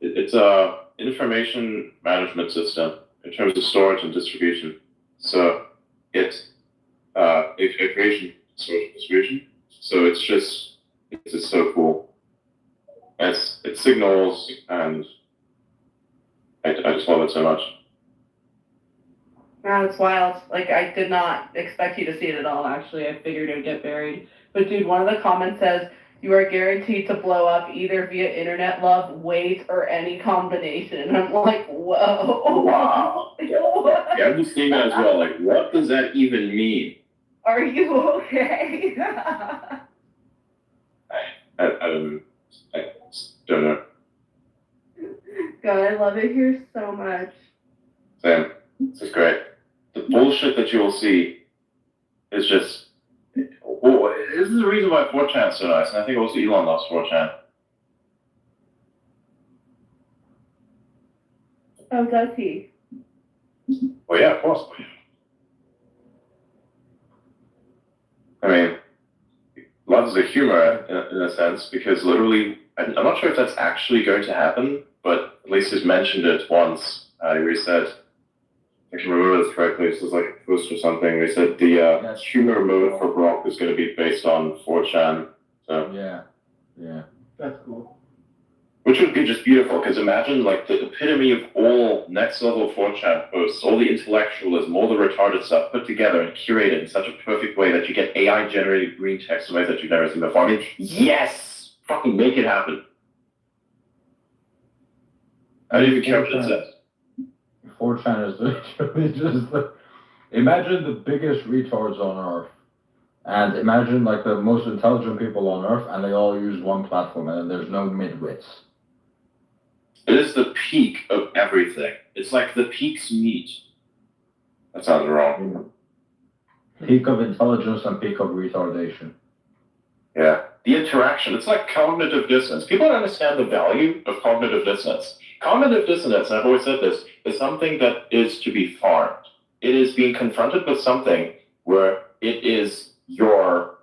It's a information management system in terms of storage and distribution. So it's a creation, storage, and distribution. So it's just so cool. It signals, and I just love it so much. Yeah, it's wild. Like, I did not expect you to see it at all, actually. I figured it would get buried. But, dude, one of the comments says, you are guaranteed to blow up either via internet love, weight, or any combination. I'm like, whoa. Wow. Yeah, I'm just seeing that as well. Like, what does that even mean? Are you okay? I don't know. god, I love it here so much. Same. This is great. The bullshit that you will see is just. Oh, this is the reason why 4chan is so nice, and I think also Elon loves 4chan. Oh, does he? Well, yeah, of course. I mean, loves the humor in a sense, because literally, I'm not sure if that's actually going to happen, but at least he's mentioned it once. Where he said, I can remember this correctly, this was like a post or something. They said the humor mode for Grok is going to be based on 4chan. So Yeah. That's cool. which would be just beautiful, because imagine like the epitome of all next level 4chan posts, all the intellectualism, all the retarded stuff put together and curated in such a perfect way that you get AI generated green text in ways that you've never seen before. I mean, yes! Fucking make it happen. I don't even care what it says. 4chan is literally just imagine the biggest retards on Earth, and imagine like the most intelligent people on Earth, and they all use one platform, and there's no midwits. It is the peak of everything. It's like the peak's meat. That sounds wrong. Peak of intelligence and peak of retardation. Yeah. The interaction, it's like cognitive dissonance. People don't understand the value of cognitive dissonance. Cognitive dissonance, and I've always said this, is something that is to be farmed. It is being confronted with something where it is your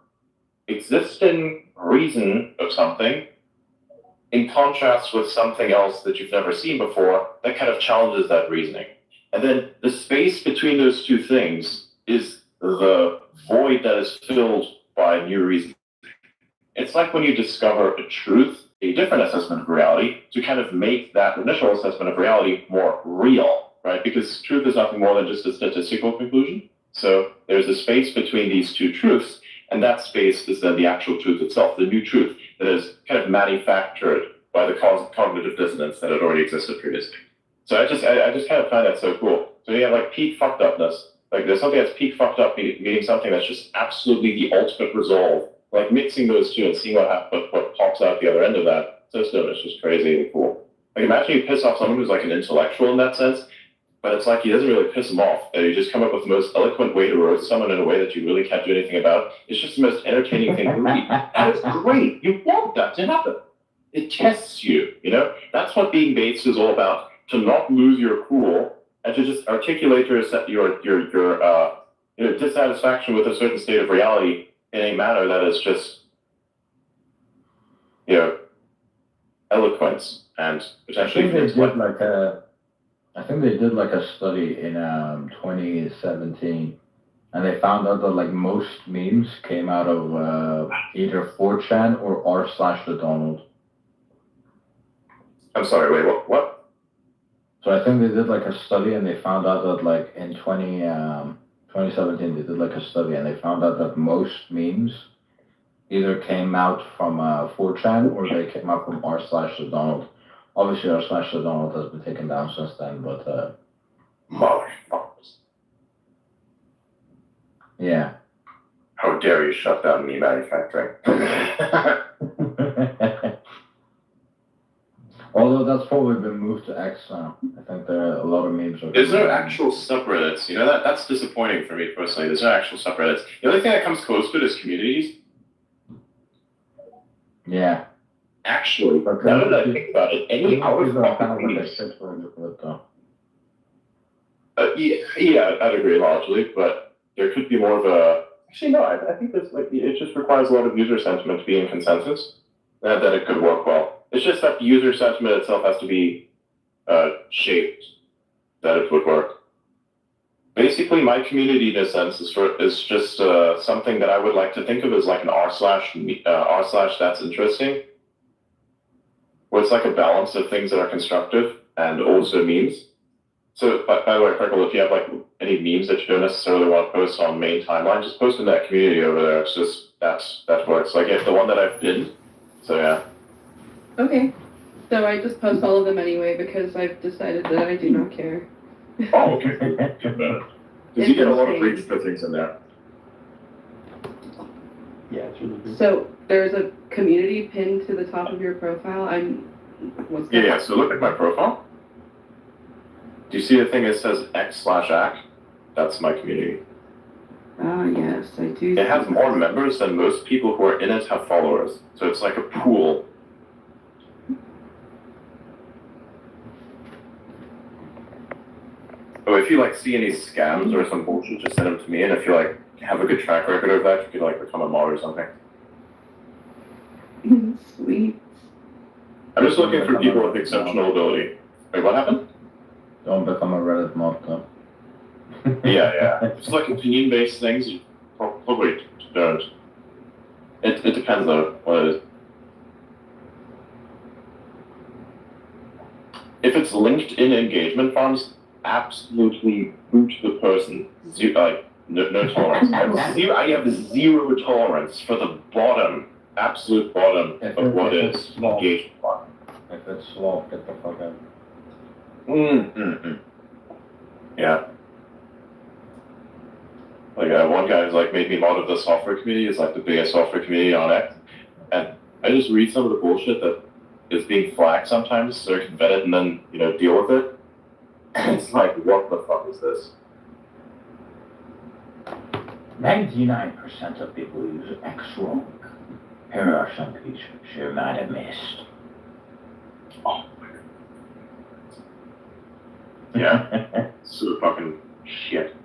existing reason of something in contrast with something else that you've never seen before that kind of challenges that reasoning. And then the space between those two things is the void that is filled by new reasoning. It's like when you discover a truth, a different assessment of reality, to kind of make that initial assessment of reality more real, right? Because truth is nothing more than just a statistical conclusion. So there's a space between these two truths, and that space is then the actual truth itself, the new truth that is kind of manufactured by the cognitive dissonance that had already existed previously. So I just kind of find that so cool. So you have like peak fucked upness, like there's something that's peak fucked up meaning something that's just absolutely the ultimate resolve. Like mixing those two and seeing what pops out the other end of that system is just crazy and cool. Like imagine you piss off someone who's like an intellectual in that sense, but it's like he doesn't really piss them off. You just come up with the most eloquent way to roast someone in a way that you really can't do anything about. It's just the most entertaining thing to read. And it's great. You want that to happen. It tests you, you know? That's what being Bates is all about. To not lose your cool and to just articulate your dissatisfaction with a certain state of reality in a manner that is just, eloquence and potentially. I think they did like a study in 2017, and they found out that like most memes came out of either 4chan or r/the_Donald. I'm sorry, wait, what? So I think they did like a study, and they found out that like in 2017 they did like a study, and they found out that most memes either came out from 4chan or they came out from r/the_Donald. Obviously, r/the_Donald has been taken down since then, but motherfuckers. Yeah. How dare you shut down meme manufacturing? Although that's probably been moved to X now. I think there are a lot of memes. There's no actual subreddits. You know, that's disappointing for me personally. There's no actual subreddits. The only thing that comes close to it is communities. Yeah. Actually, now that I think about it, any out of yeah, I'd agree largely, but there could be more of a. Actually, no, I think that's like it just requires a lot of user sentiment to be in consensus, that it could work well. It's just that the user sentiment itself has to be shaped that it would work. Basically, my community in a sense is just something that I would like to think of as like an r/ that's interesting. Where it's like a balance of things that are constructive and also memes. So, by the way, Freckle, if you have like any memes that you don't necessarily want to post on main timeline, just post in that community over there. It's just that works. Like the one that I've pinned. So yeah. Okay. So I just post all of them anyway because I've decided that I do not care. Oh, okay. Because you get a lot of great things in there. Yeah, it's really good. So there's a community pinned to the top of your profile. What's that? Yeah, so look at my profile. Do you see the thing that says x/ac? That's my community. Oh, yes, I do. It has more members than most people who are in it have followers. So it's like a pool. Oh, if you like see any scams or some bullshit, just send them to me. And if you like have a good track record of that, you could like become a mod or something. Sweet. I'm just looking for people with exceptional ability. Wait, what happened? Don't become a Reddit mod, though. Yeah. It's like opinion-based things. You probably don't. It depends though what it is. If it's LinkedIn engagement farms, absolutely boot the person. No tolerance. I have zero tolerance for the bottom, absolute bottom of what is engagement farm. If it's slow, get the fuck out. Yeah. Like one guy who's like made me mod of the software community. Is like the biggest software community on X, and I just read some of the bullshit that is being flagged sometimes, so I can vet it and then deal with it. And it's like, what the fuck is this? 99% of people use X wrong. Here are some features you might have missed. Oh my god. Yeah. So fucking shit.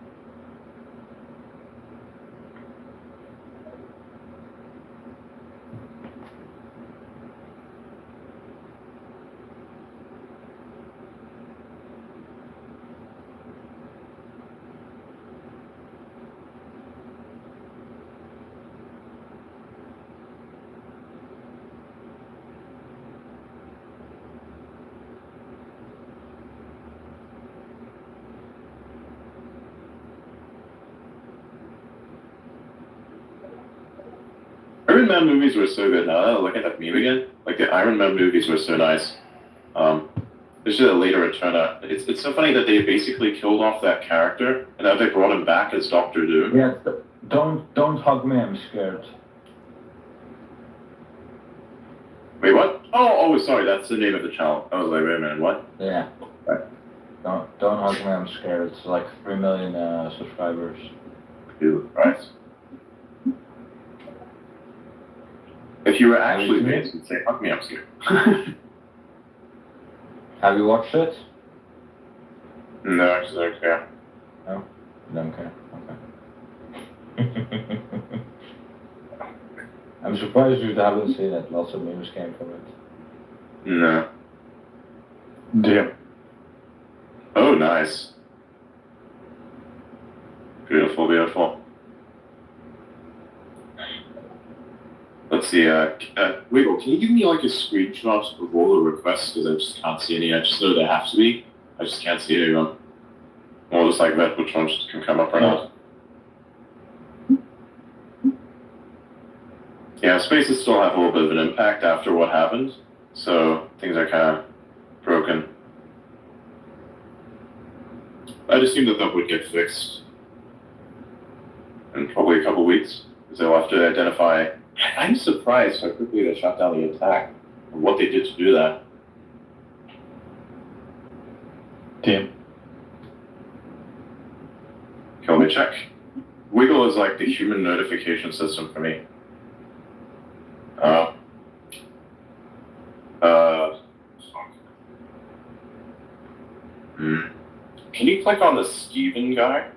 Iron Man movies were so good. Now that I look at that meme again, like the Iron Man movies were so nice. This is a later return. It's so funny that they basically killed off that character, and now they brought him back as Doctor Doom. Yeah, don't hug me. I'm scared. Wait, what? Oh, sorry. That's the name of the channel. I was like, wait a minute, what? Yeah. Right. Don't hug me. I'm scared. It's like 3 million subscribers. Jesus Christ. If you were actually based, you'd say, fuck me, I'm scared. Have you watched it? No, actually, I don't care. No? You don't care? Okay. I'm surprised you haven't seen it. Lots of memes came from it. No. Damn. Oh, nice. Beautiful, beautiful. Let's see, Wiggle, can you give me like a screenshot of all the requests? Because I just can't see any. I just know there have to be. I just can't see anyone. Or just like that, which ones can come up or not. Yeah, spaces still have a little bit of an impact after what happened. So things are kind of broken. I'd assume that would get fixed in probably a couple weeks. Because they'll have to identify. I'm surprised how quickly they shut down the attack and what they did to do that. Damn. Okay, let me check. Wiggle is like the human notification system for me. Can you click on the Steven guy?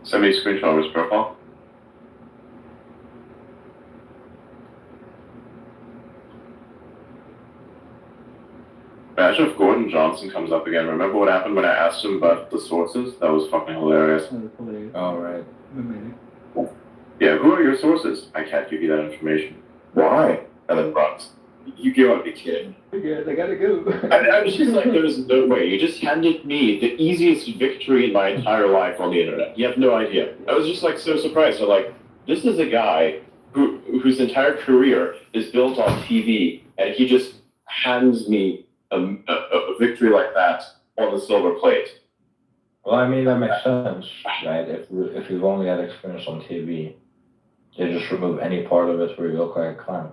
Send me a screenshot of his profile. Imagine if Gordon Johnson comes up again. Remember what happened when I asked him about the sources? That was fucking hilarious. All right. Yeah, who are your sources? I can't give you that information. Why? And then runs. You gotta be kidding. Yeah, I gotta go. I was just like, there's no way. You just handed me the easiest victory in my entire life on the internet. You have no idea. I was just like so surprised. So like, this is a guy whose entire career is built on TV, and he just hands me a victory like that on the silver plate. Well, I mean, that makes sense, right? If you've only had experience on TV, they just remove any part of it where you look like a clown.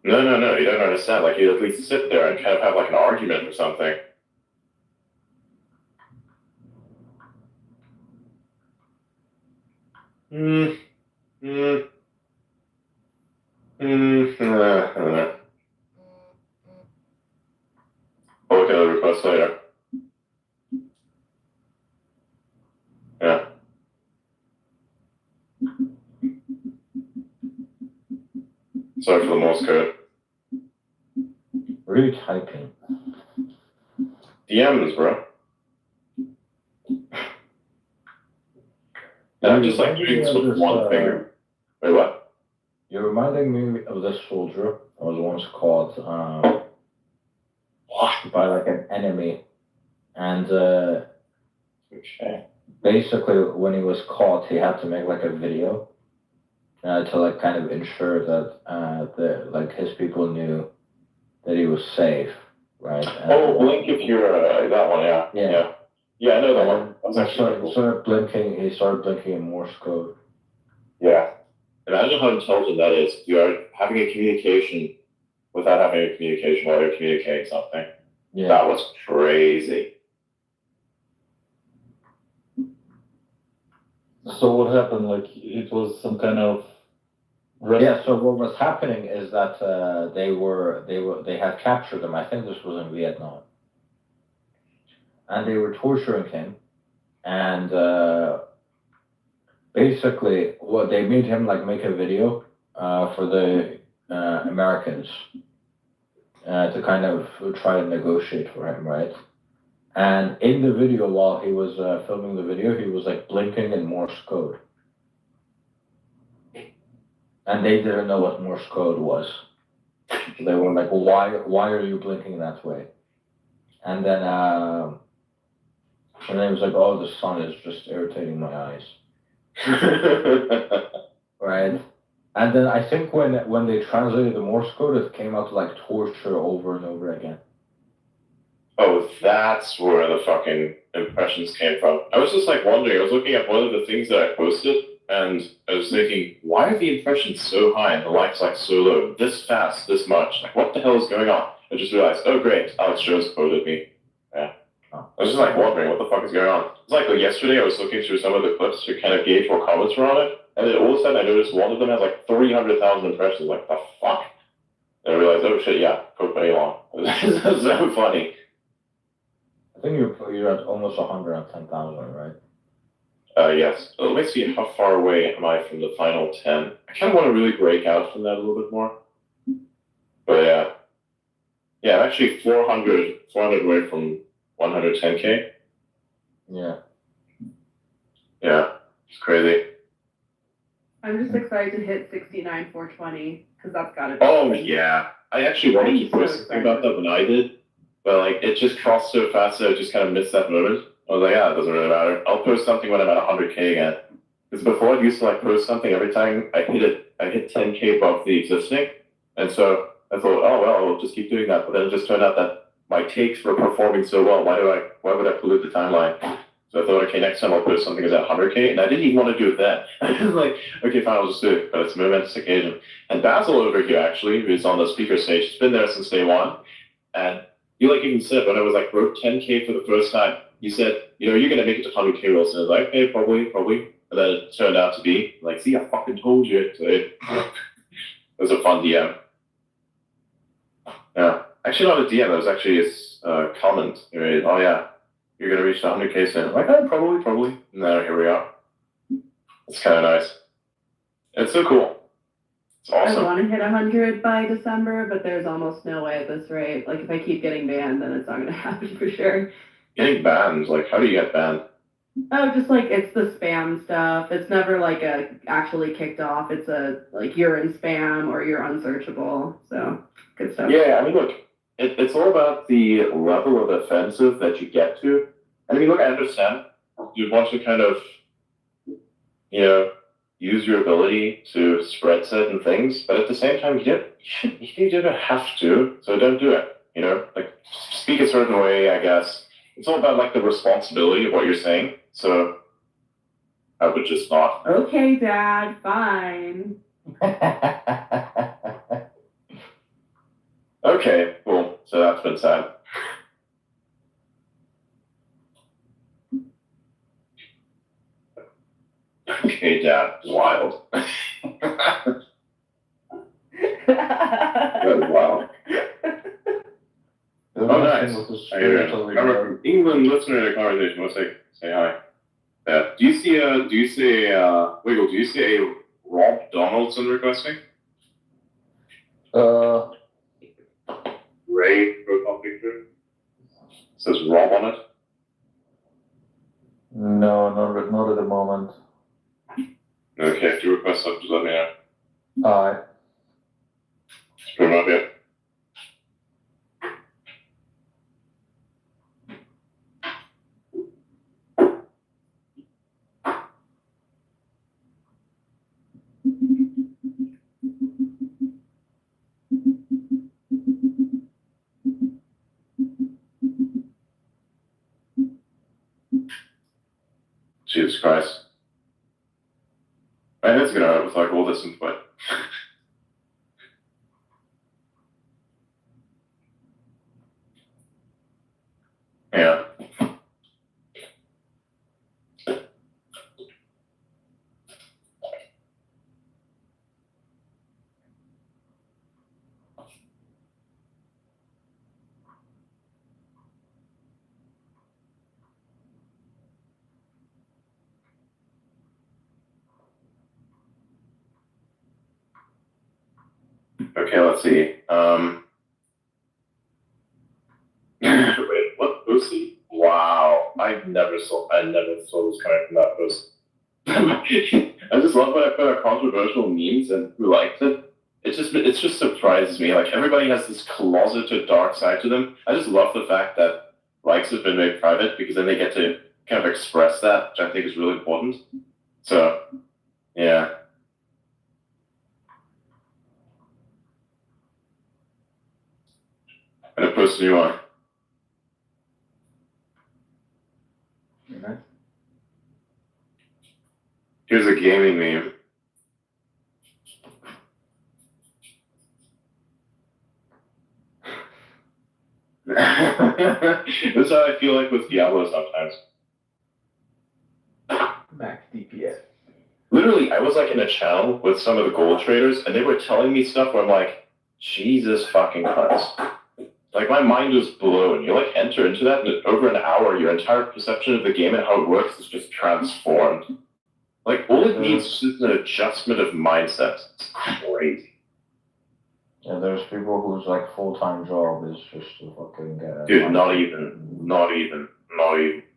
No, you don't understand. Like, you'd at least sit there and kind of have like an argument or something. I'll look at the request later. Yeah. Sorry for the Morse code. What are you typing? DMs, bro. And I'm just like doing this with one finger. Wait, what? You're reminding me of this soldier. I was once caught by like an enemy, and basically when he was caught, he had to make like a video to like kind of ensure that like his people knew that he was safe, right? Blink if you're that one, yeah. Yeah, I know that one. That's actually cool. He started blinking in Morse code. Yeah. Imagine how intelligent that is. You are having a communication without having a communication while you're communicating something. Yeah. That was crazy. So what happened? Like, it was some kind of... Yeah, so what was happening is that they had captured him. I think this was in Vietnam. And they were torturing him. And basically, what they made him like make a video for the Americans to kind of try to negotiate for him, right? And in the video, while he was filming the video, he was like blinking in Morse code. And they didn't know what Morse code was. They were like, well, why are you blinking that way? And then he was like, oh, the sun is just irritating my eyes. Right? And then I think when they translated the Morse code, it came out to like torture over and over again. Oh, that's where the fucking impressions came from. I was just like wondering, I was looking at one of the things that I posted, and I was thinking, why are the impressions so high and the likes like so low, this fast, this much? Like, what the hell is going on? I just realized, oh great, Alex Jones quoted me. Yeah. I was just like wondering what the fuck is going on. It's like yesterday I was looking through some of the clips to kind of gauge what comments were on it, and then all of a sudden I noticed one of them has like 300,000 impressions. Like, the fuck? And I realized, oh shit, yeah, quote Benny Long. It was so funny. I think you're at almost 110,000, right? Yes. Let me see, how far away am I from the final 10? I kind of want to really break out from that a little bit more. But yeah. Yeah, I'm actually 400 away from 110K. Yeah. Yeah, it's crazy. I'm just excited to hit 69,420 because that's got to be. Oh, yeah. I actually wanted to post something about that when I did, but like it just crossed so fast that I just kind of missed that moment. I was like, yeah, it doesn't really matter. I'll post something when I'm at 100K again. Because before I used to like post something every time I hit 10K above the existing. And so I thought, oh, well, I'll just keep doing that. But then it just turned out that my takes were performing so well. Why would I pollute the timeline? So I thought, okay, next time I'll post something that's at 100K. And I didn't even want to do it then. I was like, okay, fine, I'll just do it. But it's a momentous occasion. And Basil over here, actually, who's on the speaker stage, has been there since day one. And you like even said, when I was like, broke 10K for the first time, you said, you know, you're going to make it to 100K real soon. I was like, okay, probably. And then it turned out to be, like, see, I fucking told you. So it was a fun DM. Yeah. Actually, not a DM. It was actually a comment. You made, oh, yeah, you're going to reach the 100K soon. I'm like, oh, probably. And now here we are. It's kind of nice. It's so cool. It's awesome. I want to hit 100 by December, but there's almost no way at this rate. Like, if I keep getting banned, then it's not going to happen for sure. Getting banned? Like, how do you get banned? Oh, just like it's the spam stuff. It's never like actually kicked off. It's like you're in spam or you're unsearchable. So good stuff. Yeah, I mean, look, it's all about the level of offensive that you get to. I mean, look, I understand. You want to kind of, you know, use your ability to spread certain things, but at the same time, you don't have to, so don't do it. You know, like speak a certain way, I guess. It's all about like the responsibility of what you're saying. So I would just not. Okay, Dad, fine. Okay, cool. So that's been sad. Okay, Dad. Wild. That was wild. Oh, nice. I remember from England, listener to the conversation. Let's say hi. Yeah. Do you see Wiggle? Do you see a Rob Donaldson requesting? Ray profile picture. It says Rob on it. No, not at the moment. Okay, if you request something, just let me know. Alright. Just put them up here. Jesus Christ. My head's gonna hurt with like all this input. Yeah. Okay, let's see. Wait, what pussy? Wow, I never saw this coming from that post. I just love when I put out controversial memes and who likes it. It just surprises me. Like everybody has this closeted dark side to them. I just love the fact that likes have been made private because then they get to kind of express that, which I think is really important. So, yeah. I'm gonna post a new one. Okay. Here's a gaming meme. That's how I feel like with Diablo sometimes. Max DPS. Literally, I was like in a channel with some of the gold traders, and they were telling me stuff where I'm like, Jesus fucking Christ. Like, my mind was blown. You, like, enter into that, and over an hour, your entire perception of the game and how it works is just transformed. Like, all it needs is just an adjustment of mindset. It's crazy. Yeah, there's people whose, like, full-time job is just to fucking get... Dude, not even.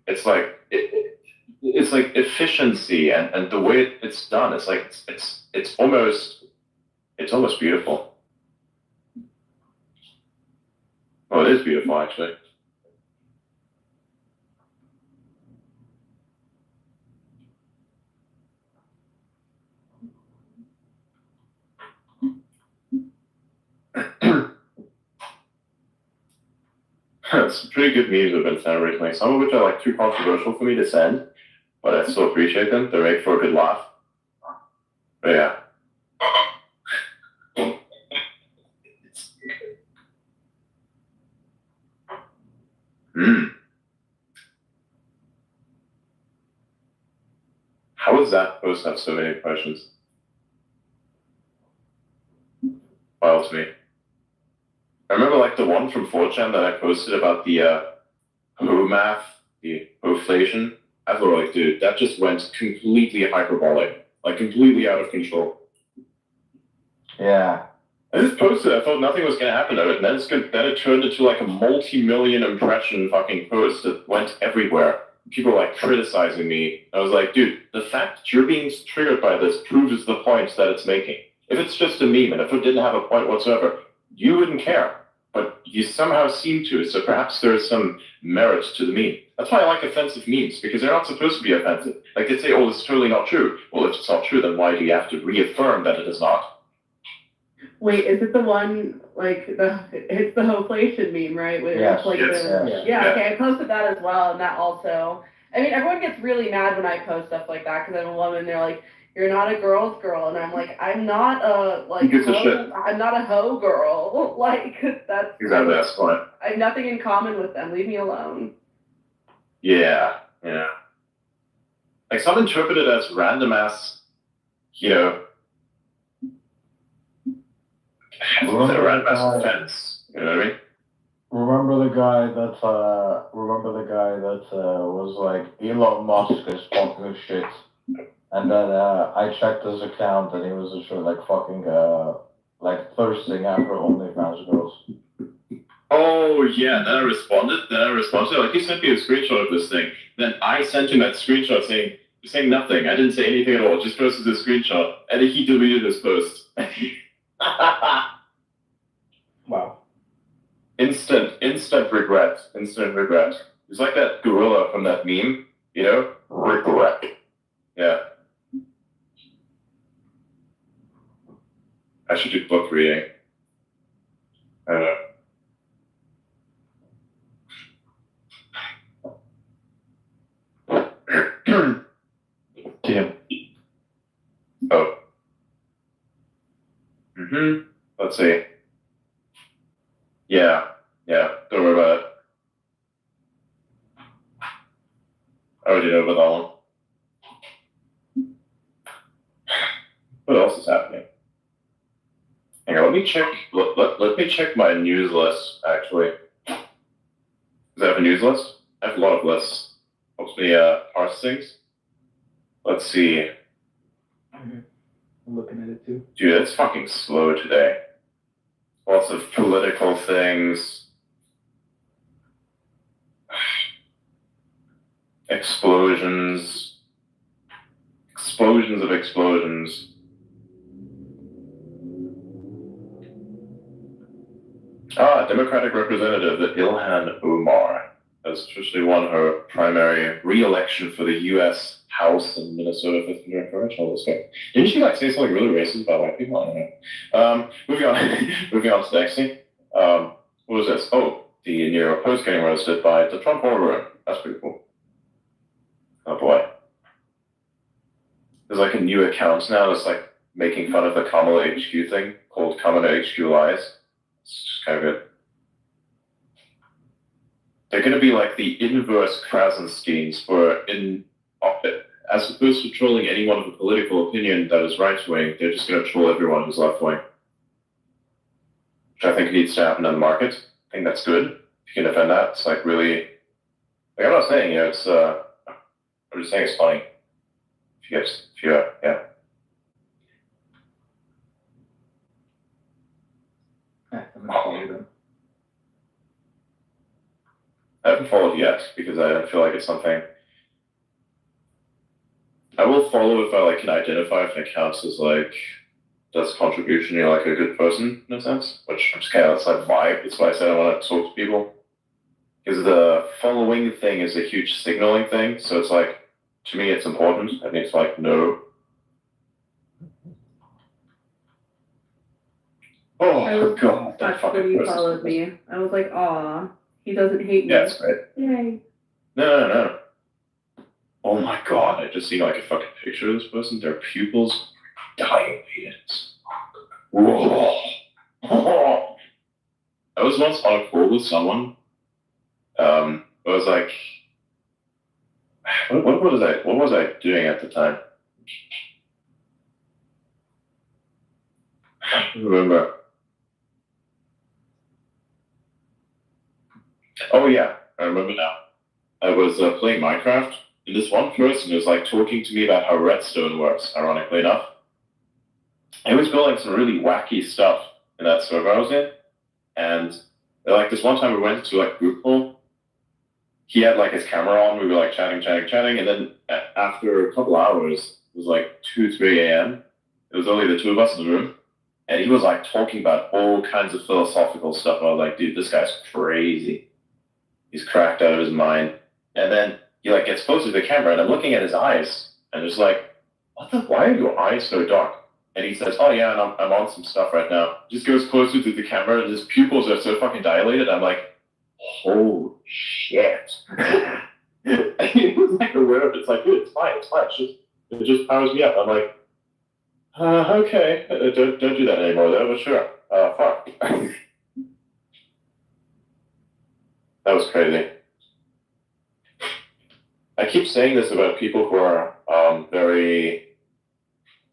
It's like, it's like efficiency and the way it's done. It's like, it's almost beautiful. Oh, it is beautiful, actually. Some pretty good memes have been sent recently, some of which are like too controversial for me to send, but I still appreciate them. They make for a good laugh. But yeah. How does that post have so many questions? Wild to me. I remember like the one from 4chan that I posted about the Ho math, the inflation. I thought like, dude, that just went completely hyperbolic, like completely out of control. Yeah. I just posted it. I thought nothing was going to happen to it, and then it turned into like a multi-million impression fucking post that went everywhere. People were like criticizing me. I was like, dude, the fact that you're being triggered by this proves the points that it's making. If it's just a meme, and if it didn't have a point whatsoever, you wouldn't care. But you somehow seem to, so perhaps there is some merit to the meme. That's why I like offensive memes, because they're not supposed to be offensive. Like they say, oh, it's totally not true. Well, if it's not true, then why do you have to reaffirm that it is not? Wait, is it the one, like, it's the Hoflation meme, right? Where Yes, it's like yes. yeah, okay, I posted that as well, and that also, I mean, everyone gets really mad when I post stuff like that, because I'm a woman, they're like, you're not a girl's girl, and I'm like, I'm not a I'm not a hoe girl. Like that's exactly that's point. I have nothing in common with them. Leave me alone. Yeah. Like some interpret it as random ass, random ass offense. You know what I mean? Remember the guy that was like, Elon Musk is talking shit, and then I checked his account and he was just like fucking like thirsting after OnlyFans girls. Oh yeah, then I responded. Like he sent me a screenshot of this thing. Then I sent him that screenshot saying nothing. I didn't say anything at all. Just posted the screenshot, and then he deleted his post. Wow. Instant regret. It's like that gorilla from that meme, regret. Yeah. I should do book reading. I don't know. Tim. Oh. Let's see. Yeah. Don't worry about it. I already know about that one. What else is happening? Hang on, let me check. Let me check my news list. Actually, does I have a news list? I have a lot of lists. Helps me parse things. Let's see. I'm looking at it too. Dude, it's fucking slow today. Lots of political things. Explosions of explosions. Democratic Representative Ilhan Omar has officially won her primary re-election for the U.S. House in Minnesota 5th Congressional District. Didn't she say something really racist about white people? I don't know. Moving on to the next thing. What was this? Oh, the New York Post getting roasted by the Trump war room. That's pretty cool. Oh boy. There's like a new account now that's like making fun of the Kamala HQ thing called Kamala HQ Lies. It's just kind of good. They're going to be like the inverse Krasensteins as opposed to trolling anyone with a political opinion that is right-wing, they're just going to troll everyone who's left-wing. Which I think needs to happen in the market. I think that's good. If you can defend that, it's like really... Like I'm not saying, it's... I'm just saying it's funny. Yeah. I haven't followed yet because I don't feel like it's something. I will follow if I can identify if it counts as does contribution. You're like a good person in a sense, which I'm just kind of that's like vibe. That's why I said I want to talk to people because the following thing is a huge signaling thing. So it's like to me it's important. I think it's no. Oh God! That's when you followed me. I was like, aw. He doesn't hate me. Yeah, that's right. Yay. No. Oh my God, I just seen a fucking picture of this person. Their pupils dilated. Whoa. I was once on a call with someone. I was like, what was I doing at the time? I don't remember. Oh yeah, I remember now. I was playing Minecraft, and this one person was talking to me about how redstone works, ironically enough. He was building some really wacky stuff in that server I was in, and this one time we went to group call. He had his camera on, we were chatting, and then after a couple hours, it was 2, 3 a.m. It was only the two of us in the room, and he was talking about all kinds of philosophical stuff. I was like, dude, this guy's crazy. He's cracked out of his mind. And then he gets close to the camera, and I'm looking at his eyes, and it's why are your eyes so dark? And he says, oh yeah, and I'm on some stuff right now. Just goes closer to the camera, and his pupils are so fucking dilated. I'm like, holy shit. And he was aware of it. It's dude, it's fine. It just powers me up. I'm like, Okay. Don't do that anymore, though. But sure. Fuck. That was crazy. I keep saying this about people who are very,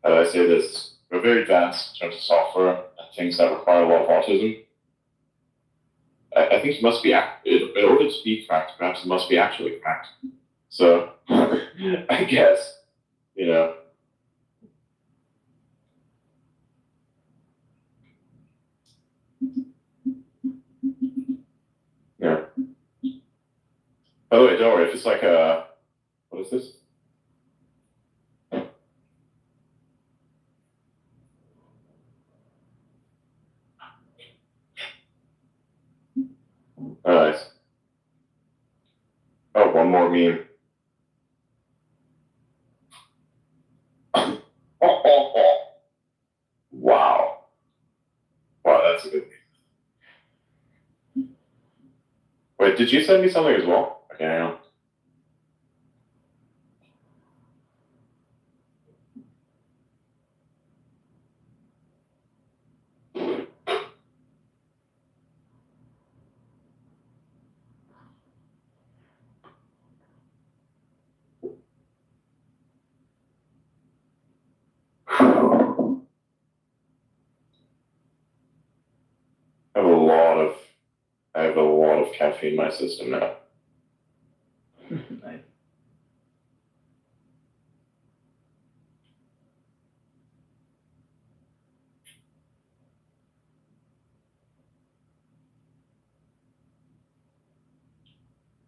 how do I say this? They're very advanced in terms of software and things that require a lot of autism. I think he must be, in order to be cracked, perhaps he must be actually cracked. So, I guess, you know. Yeah. By the way, don't worry, if it's like a, what is this? Oh, nice. Oh, one more meme. Wow. Wow, that's a good meme. Wait, did you send me something as well? Okay, hang on. I have a lot of caffeine in my system now. Nice.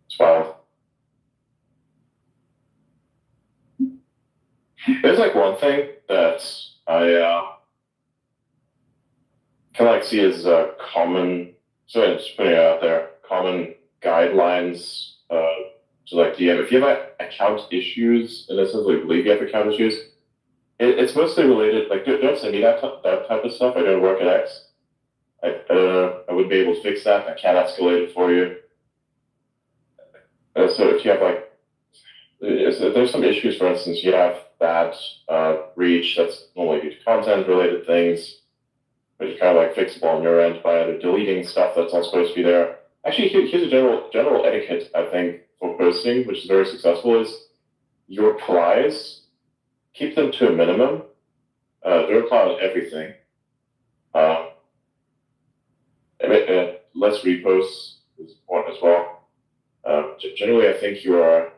It's wild. There's like one thing that I kind of like see as a common, so I'm just putting it out there, common guidelines to like DM. If you have account issues, in a sense, like believe you have account issues, it's mostly related, like don't send me that type of stuff. I don't work at X. I wouldn't be able to fix that. I can't escalate it for you. So if you have like, there's some issues, for instance, you have bad reach that's normally due to content-related things, which is kind of like fixable on your end by either deleting stuff that's not supposed to be there. Actually, here's a general etiquette, I think, for posting, which is very successful, is your replies, keep them to a minimum. Don't reply on everything. Less reposts is important as well. Generally, I think your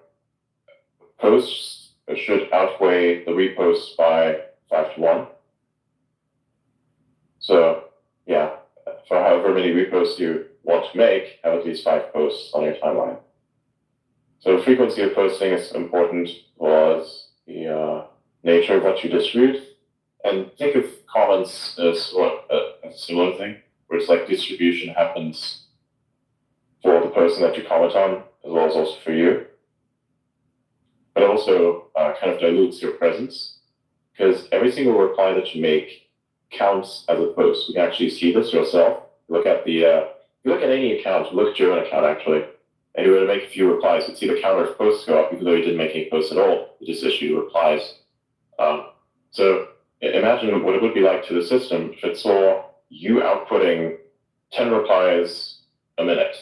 posts should outweigh the reposts by 5 to 1. So, yeah, for however many reposts you want to make, have at least 5 posts on your timeline. So frequency of posting is important as well as the nature of what you distribute. And think of comments as a similar thing, where it's like distribution happens for the person that you comment on, as well as also for you. But it also kind of dilutes your presence, because every single reply that you make counts as a post. You can actually see this yourself. Look at the, if you look at any account, look at your own account actually, and you were to make a few replies, you'd see the counter of posts go up, even though you didn't make any posts at all. You just issued replies. So imagine what it would be like to the system if it saw you outputting 10 replies a minute.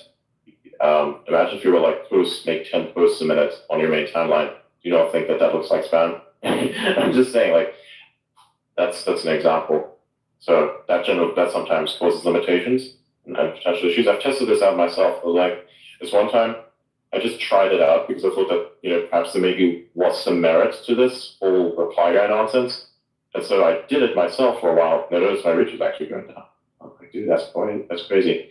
Imagine if you were like make 10 posts a minute on your main timeline. You don't think that looks like spam? I'm just saying, like, that's an example. So that sometimes causes limitations and potential issues. I've tested this out myself. Like this one time, I just tried it out because I thought that perhaps there maybe was some merit to this whole reply guy nonsense. And so I did it myself for a while, and I noticed my reach was actually going down. I was like, dude, that's crazy.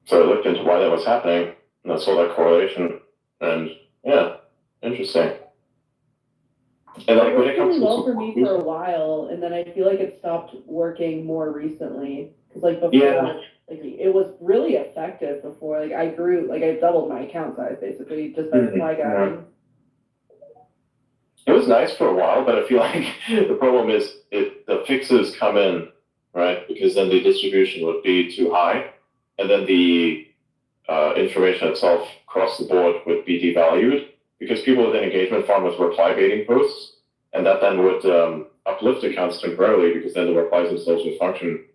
So I looked into why that was happening, and I saw that correlation, and yeah, interesting. And like when it comes to well for me for a while, and then I feel like it stopped working more recently. Because like before, like it was really effective before. Like I doubled my account size basically just by reply guiding. It was nice for a while, but I feel like the problem is the fixes come in, right? Because then the distribution would be too high, and then the information itself across the board would be devalued because people with an engagement farm with reply baiting posts, and that then would uplift accounts temporarily because then the replies themselves will function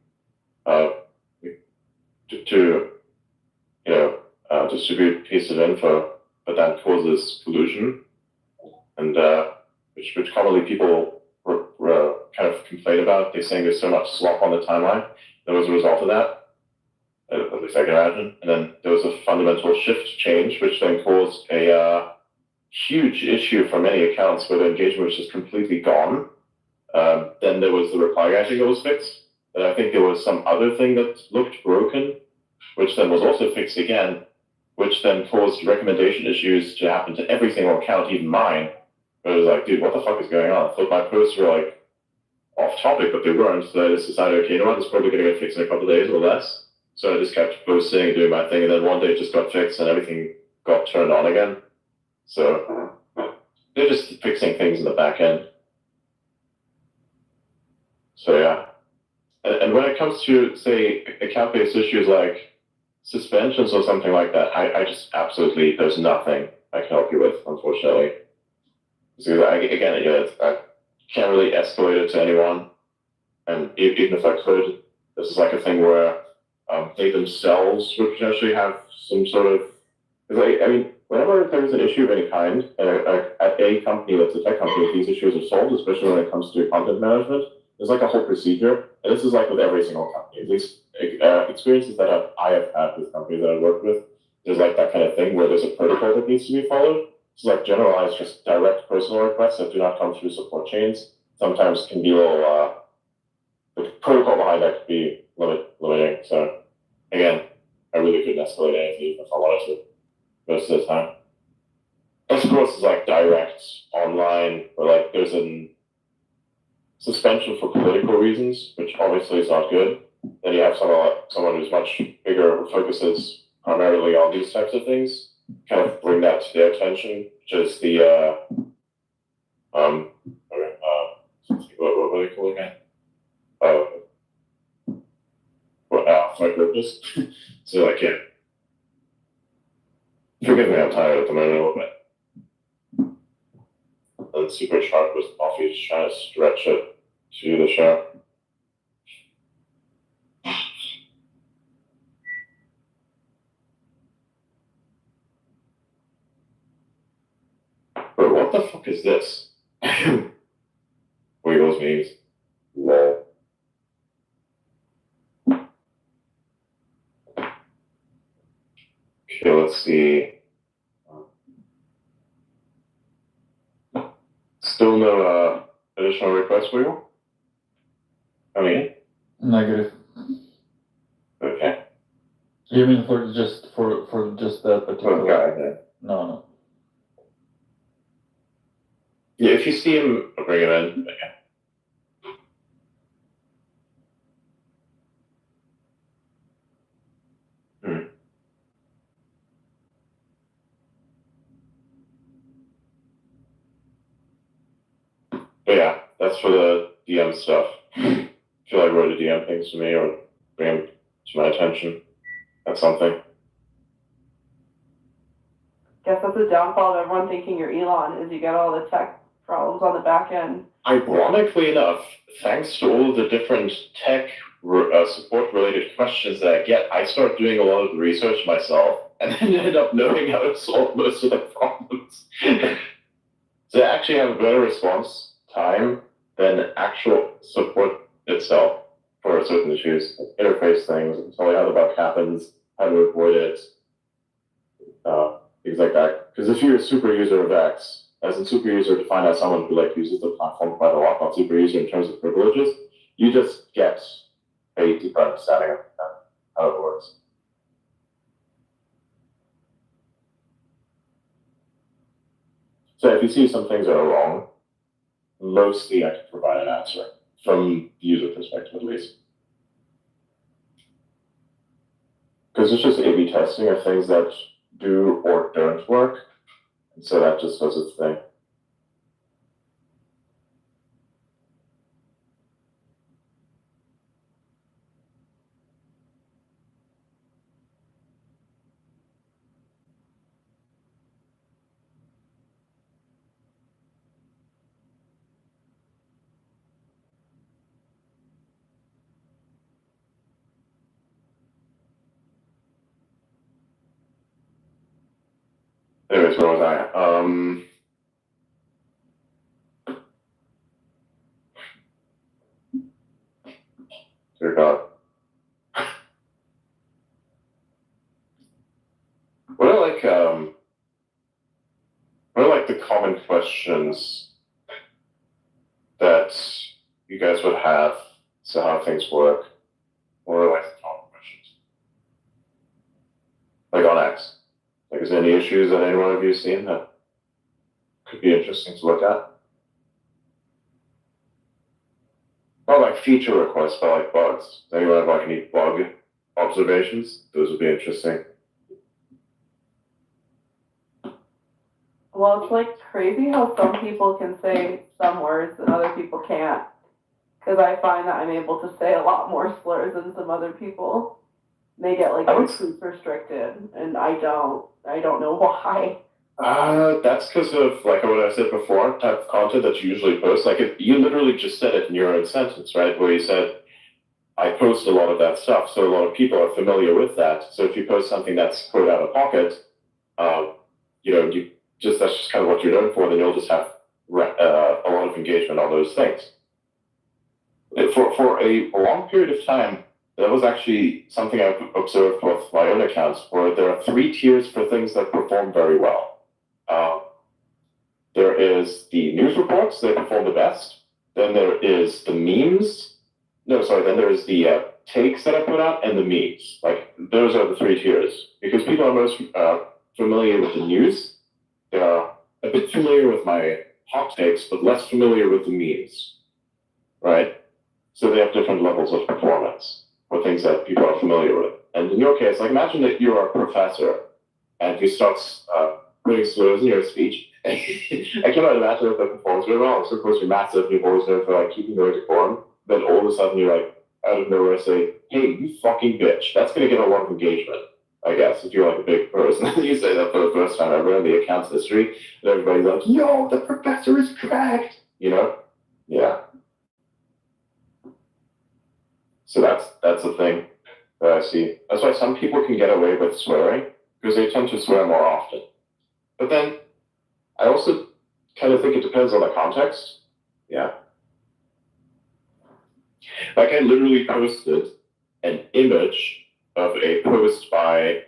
to distribute pieces of info, but that causes collusion, and which commonly people kind of complain about. They're saying there's so much slop on the timeline. That was a result of that, at least I can imagine. And then there was a fundamental shift change, which then caused a huge issue for many accounts where the engagement was just completely gone. Then there was the reply guiding that was fixed. And I think there was some other thing that looked broken, which then was also fixed again, which then caused recommendation issues to happen to every single account, even mine. It was like, dude, what the fuck is going on? I thought my posts were like off topic, but they weren't. So I just decided, okay, you know what, it's probably going to get fixed in a couple of days or less. So I just kept posting and doing my thing, and then one day it just got fixed and everything got turned on again. So they're just fixing things in the back end. So yeah. And when it comes to, say, account-based issues like suspensions or something like that, I just absolutely, there's nothing I can help you with, unfortunately. Because I can't really escalate it to anyone. And even if I could, this is like a thing where they themselves would potentially have some sort of, whenever there's an issue of any kind at a company that's a tech company, these issues are solved, especially when it comes to content management. There's like a whole procedure, and this is like with every single company. At least experiences that I have had with companies that I've worked with, there's like that kind of thing where there's a protocol that needs to be followed. It's like generalized, just direct personal requests that do not come through support chains. Sometimes can be a little, the protocol behind that could be limiting. So again, I really couldn't escalate anything if I wanted to most of the time. Of course, it's like direct online, or like there's an suspension for political reasons, which obviously is not good. Then you have someone who's much bigger, who focuses primarily on these types of things, kind of bring that to their attention, which is the what are they calling it? My purpose. So I can't. Forgive me, I'm tired at the moment a little bit. And super sharp with coffee, just trying to stretch it to the show. But what the fuck is this? Wiggles memes. Lol. Okay, let's see. Still no additional requests, Wiggle? Coming in? Negative. Okay. You mean for just that particular guy? Yeah. No. Yeah, if you see him, I'll bring him in. Okay. But yeah, that's for the DM stuff. I feel like wrote a DM things to me or bring them to my attention. That's something. Guess that's the downfall of everyone thinking you're Elon, is you get all the tech problems on the back end. Ironically enough, thanks to all the different tech support-related questions that I get, I start doing a lot of the research myself and then end up knowing how to solve most of the problems. So I actually have a better response time than actual support itself for certain issues, like interface things, tell you how the bug happens, how to avoid it, things like that. Because if you're a super user of X, as a super user defined as someone who like uses the platform quite a lot, not super user in terms of privileges, you just get a deeper understanding of how it works. So if you see some things that are wrong, mostly I can provide an answer from the user perspective at least. Because it's just A/B testing of things that do or don't work. And so that just does its thing. where was I? Dear God. What are like the common questions that you guys would have to how things work? What are like the common questions? Like on X. Like, is there any issues that any one of you have seen that could be interesting to look at? Not like feature requests, but like bugs. Does anyone have like any bug observations? Those would be interesting. Well, it's like crazy how some people can say some words and other people can't. Because I find that I'm able to say a lot more slurs than some other people. They get like speech restricted, and I don't. I don't know why. That's because of like what I said before, type of content that you usually post. Like you literally just said it in your own sentence, right? Where you said, I post a lot of that stuff, so a lot of people are familiar with that. So if you post something that's quote out of pocket, that's just kind of what you're known for, then you'll just have a lot of engagement on those things. For a long period of time, that was actually something I've observed with my own accounts, where there are 3 tiers for things that perform very well. There is the news reports that perform the best. Then there is the memes. Then there's the takes that I put out and the memes. Like, those are the 3 tiers. Because people are most familiar with the news. They are a bit familiar with my hot takes, but less familiar with the memes. Right? So they have different levels of performance for things that people are familiar with. And in your case, like, imagine that you're a professor and you start putting slurs in your speech. I cannot imagine if that performs very well. So of course you're massive, you've always known for like keeping your decorum. Then all of a sudden you're like out of nowhere say, hey, you fucking bitch. That's gonna get a lot of engagement, I guess, if you're like a big person. You say that for the first time ever in the account's history, and everybody's like, yo, the professor is cracked. You know? Yeah. So that's the thing that I see. That's why some people can get away with swearing, because they tend to swear more often. But then I also kind of think it depends on the context. Yeah. Like I literally posted an image of a post by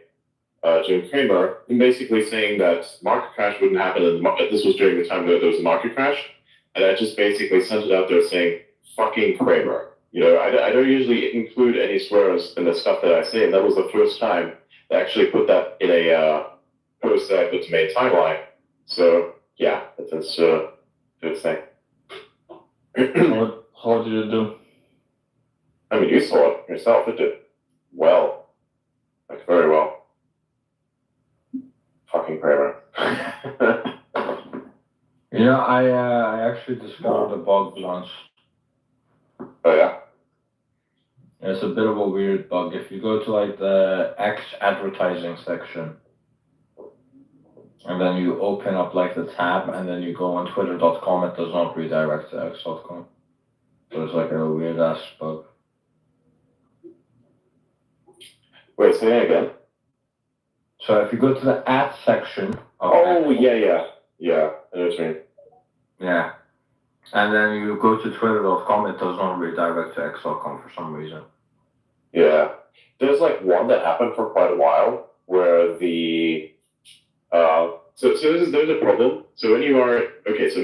Jim Cramer, and basically saying that market crash wouldn't happen. This was during the time that there was a market crash, and I just basically sent it out there saying, "Fucking Cramer." You know, I don't usually include any swears in the stuff that I say, and that was the first time I actually put that in a post that I put to main timeline. So yeah, that's a good thing. How did you do? I mean, you saw it yourself. It did well, like very well. Fucking Kramer. I actually discovered a bug once. Oh yeah. It's a bit of a weird bug. If you go to like the X advertising section, and then you open up like the tab, and then you go on twitter.com, it does not redirect to x.com. So it's like a weird ass bug. Wait, say that again. So if you go to the ad section of yeah. I know what you mean. Yeah. And then you go to twitter.com, it does not redirect to x.com for some reason. Yeah. There's like one that happened for quite a while where the there's a problem. So when you are let's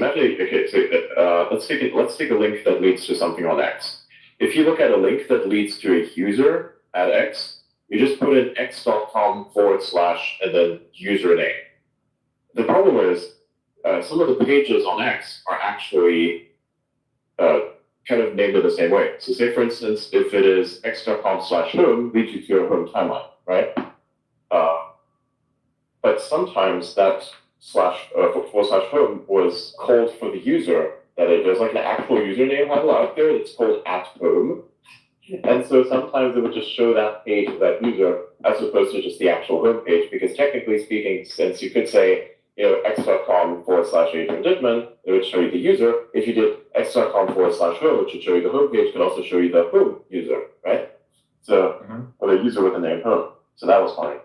take a link that leads to something on X. If you look at a link that leads to a user at X, you just put in x.com / and then username. The problem is some of the pages on X are actually kind of named in the same way. So say, for instance, if it is x.com / home, leads you to your home timeline, right? But sometimes that / home was called for the user. There's like an actual username handle out there that's called @home. And so sometimes it would just show that page of that user as opposed to just the actual home page, because technically speaking, since you could say, x.com / Adrian Dittman, it would show you the user. If you did x.com / home, which would show you the home page, could also show you the home user, right? So, or the user with the name home. So that was funny.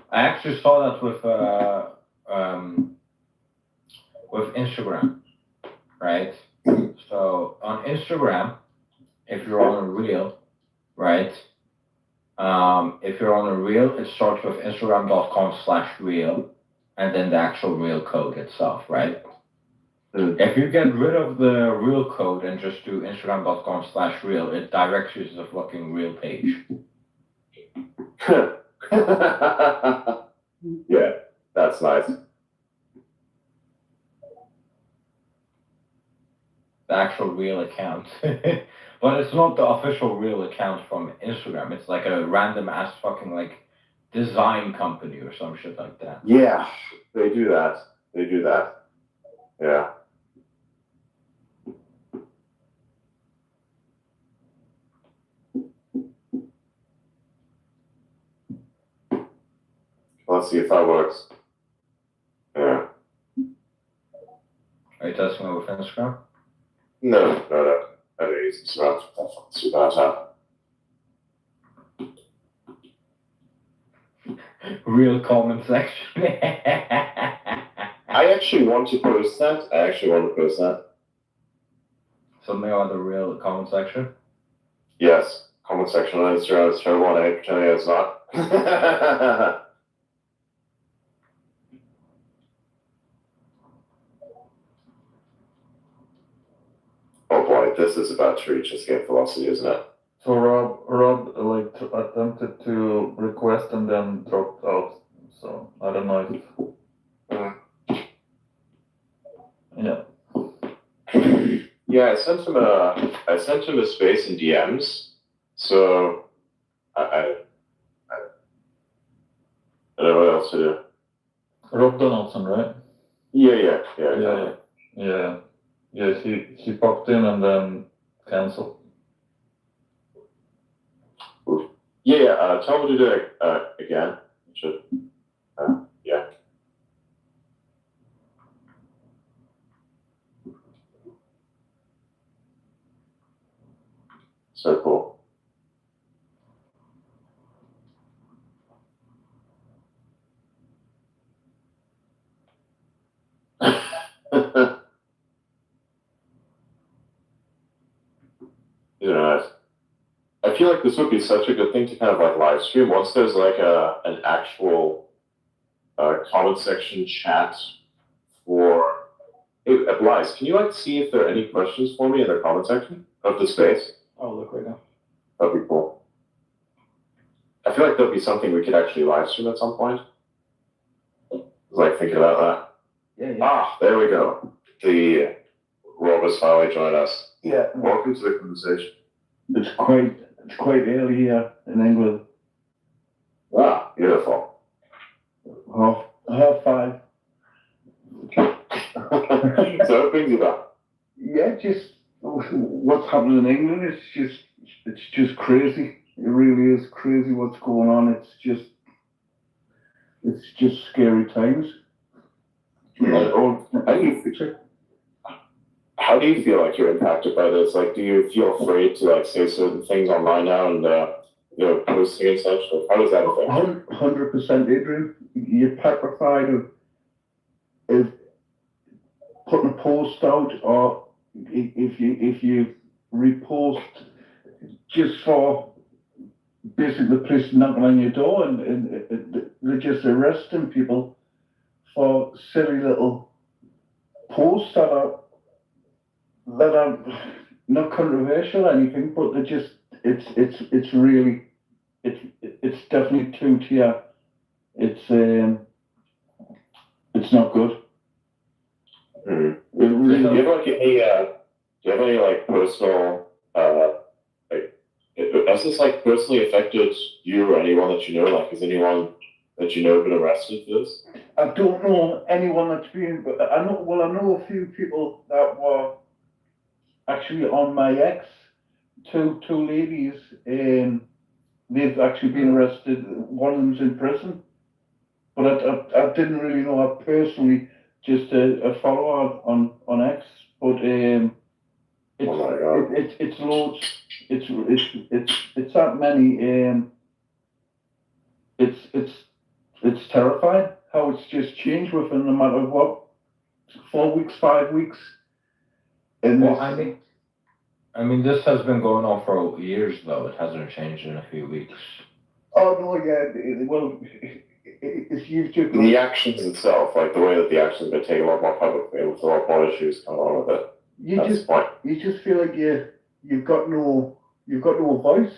I actually saw that with with Instagram, right? So on Instagram, if you're on a reel, right? If you're on a reel, it starts with Instagram.com/reel, and then the actual reel code itself, right? If you get rid of the reel code and just do Instagram.com/reel, it directs you to the fucking reel page. Yeah, that's nice. The actual real account. But it's not the official real account from Instagram. It's like a random ass fucking like design company or some shit like that. Yeah, they do that. They do that. Yeah. Let's see if that works. Yeah. Are you testing it with Instagram? No. I don't use Instagram. That's about Real comment section. I actually want to post that. Something about the real comment section? Yes. Comment section on Instagram is terrible and I hate pretending it's not. Oh boy, this is about to reach escape velocity, isn't it? So Rob like attempted to request and then dropped out. So I don't know if. Yeah. Yeah, I sent him a space in DMs. So I don't know what else to do. Rob Donaldson, right? Yeah. Yeah, he popped in and then canceled. Yeah. Tell him to do it again. Should. Yeah. So cool. You know, I feel like this would be such a good thing to kind of like live stream once there's like an actual comment section chat for. Hey, Blythe, can you like see if there are any questions for me in the comment section of the space? I'll look right now. That'd be cool. I feel like that'd be something we could actually live stream at some point. Like thinking about that. Yeah. Ah, there we go. The Rob has finally joined us. Yeah. Welcome to the conversation. It's quite early here in England. Ah, beautiful. 5:30. So what brings you back? Yeah, just what's happening in England is just crazy. It really is crazy what's going on. It's just scary times. How do you feel like you're impacted by this? Like, do you feel afraid to like say certain things online now and posting and such? Like, how does that affect? 100%, Adrian. You're petrified of putting a post out, or if you repost just for basically the police knocking on your door and they're just arresting people for silly little posts that are not controversial or anything, but they're just it's really it's definitely two-tier. It's not good. Mm. Do you have any like personal has this like personally affected you or anyone that you know? Like, has anyone that you know been arrested for this? I don't know anyone that's been, but I know a few people that were actually on my ex. Two ladies, they've actually been arrested. One of them's in prison, but I didn't really know her personally, just a follower on X. But it's loads. It's that many. It's terrifying how it's just changed within no matter what, 4 weeks, 5 weeks. And well, I mean, this has been going on for years, though. It hasn't changed in a few weeks. Oh no, yeah. It's usually the actions itself, like the way that the actions have been taken a lot more publicly, with a lot more issues coming on with it. You just feel like you've got no voice.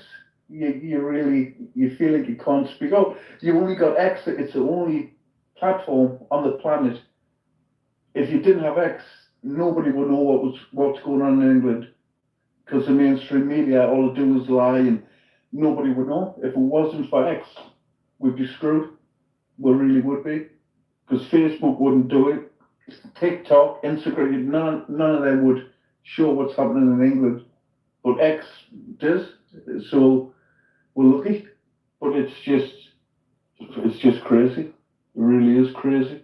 You feel like you can't speak out. You only got X. It's the only platform on the planet. If you didn't have X, nobody would know what's going on in England, because the mainstream media all they do is lie, and nobody would know. If it wasn't for X, we'd be screwed. We really would be, because Facebook wouldn't do it. TikTok, Instagram, none of them would show what's happening in England, but X does. So we're lucky, but it's just crazy. It really is crazy.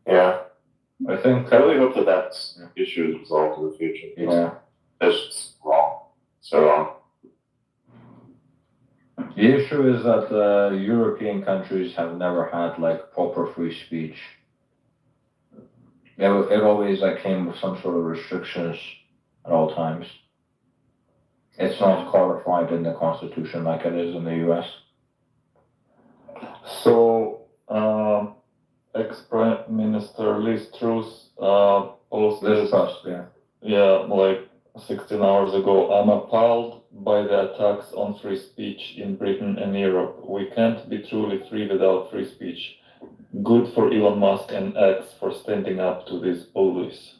Yeah, I think I really hope that issue is resolved in the future. Yeah, That's just wrong. So wrong. the issue is that European countries have never had like proper free speech. It always came with some sort of restrictions at all times. It's not codified in the Constitution like it is in the U.S. So, ex-Prime Minister Liz Truss posted, like 16 hours ago, I'm appalled by the attacks on free speech in Britain and Europe. We can't be truly free without free speech. Good for Elon Musk and X for standing up to these bullies.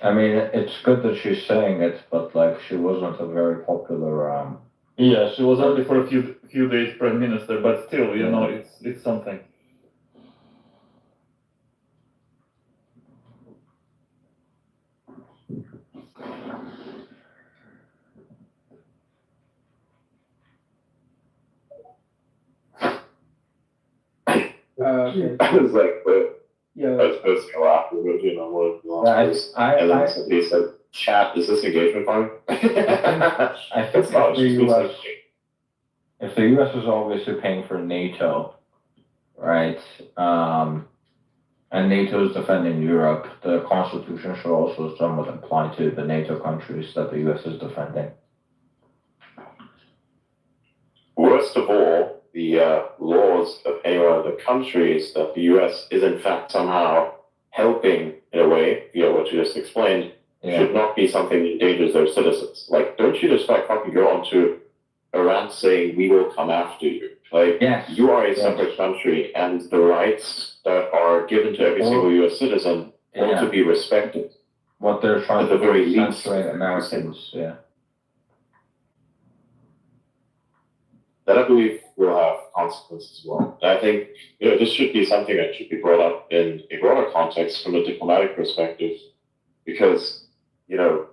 I mean, it's good that she's saying it, but she wasn't a very popular. Yeah, she was only for a few days prime minister, but still, it's something. Okay. I was like, but Yeah. I was supposed to go afterwards, and then somebody said, "Chat, is this engagement fun?" I think if the U.S. is obviously paying for NATO, right, and NATO is defending Europe, the Constitution should also somewhat apply to the NATO countries that the U.S. is defending. Worst of all, the laws of any one of the countries that the U.S. is in fact somehow helping in a way, what you just explained, should not be something that endangers their citizens. Like, don't you just fucking go onto a rant saying we will come after you? Like, you are a separate country, and the rights that are given to every single U.S. citizen ought to be respected. What they're trying at the very least, censoring Americans, that I believe will have consequences as well. And I think this should be something that should be brought up in a broader context from a diplomatic perspective, because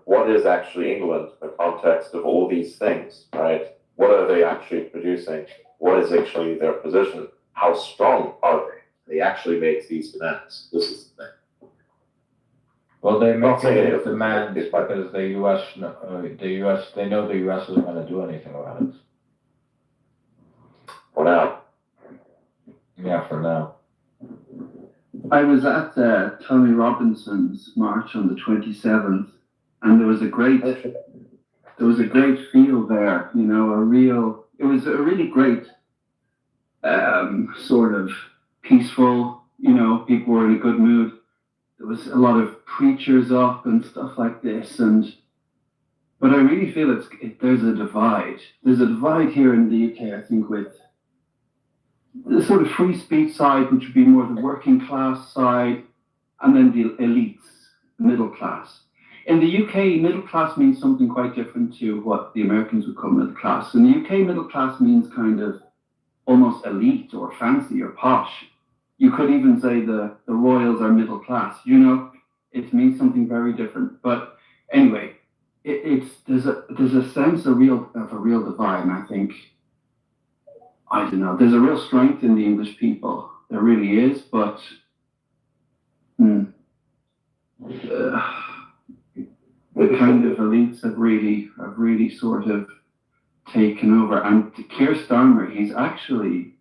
what is actually England in the context of all these things, right? What are they actually producing? What is actually their position? How strong are they? They actually make these demands. This is the thing. Well, they make these demands because the U.S. They know the U.S. isn't going to do anything about it. For now. Yeah, for now. I was at Tommy Robinson's march on the 27th, and there was a great feel there. It was a really great sort of peaceful. People were in a good mood. There was a lot of preachers up and stuff like this, but I really feel there's a divide. There's a divide here in the UK, I think, with the sort of free speech side, which would be more the working class side, and then the elites, the middle class. In the UK, middle class means something quite different to what the Americans would call middle class. In the UK, middle class means kind of almost elite or fancy or posh. You could even say the royals are middle class. It means something very different. But anyway, there's a sense of a real divide, and I think, I don't know, there's a real strength in the English people. There really is, but kind of elites have really sort of taken over. And Keir Starmer, he's actually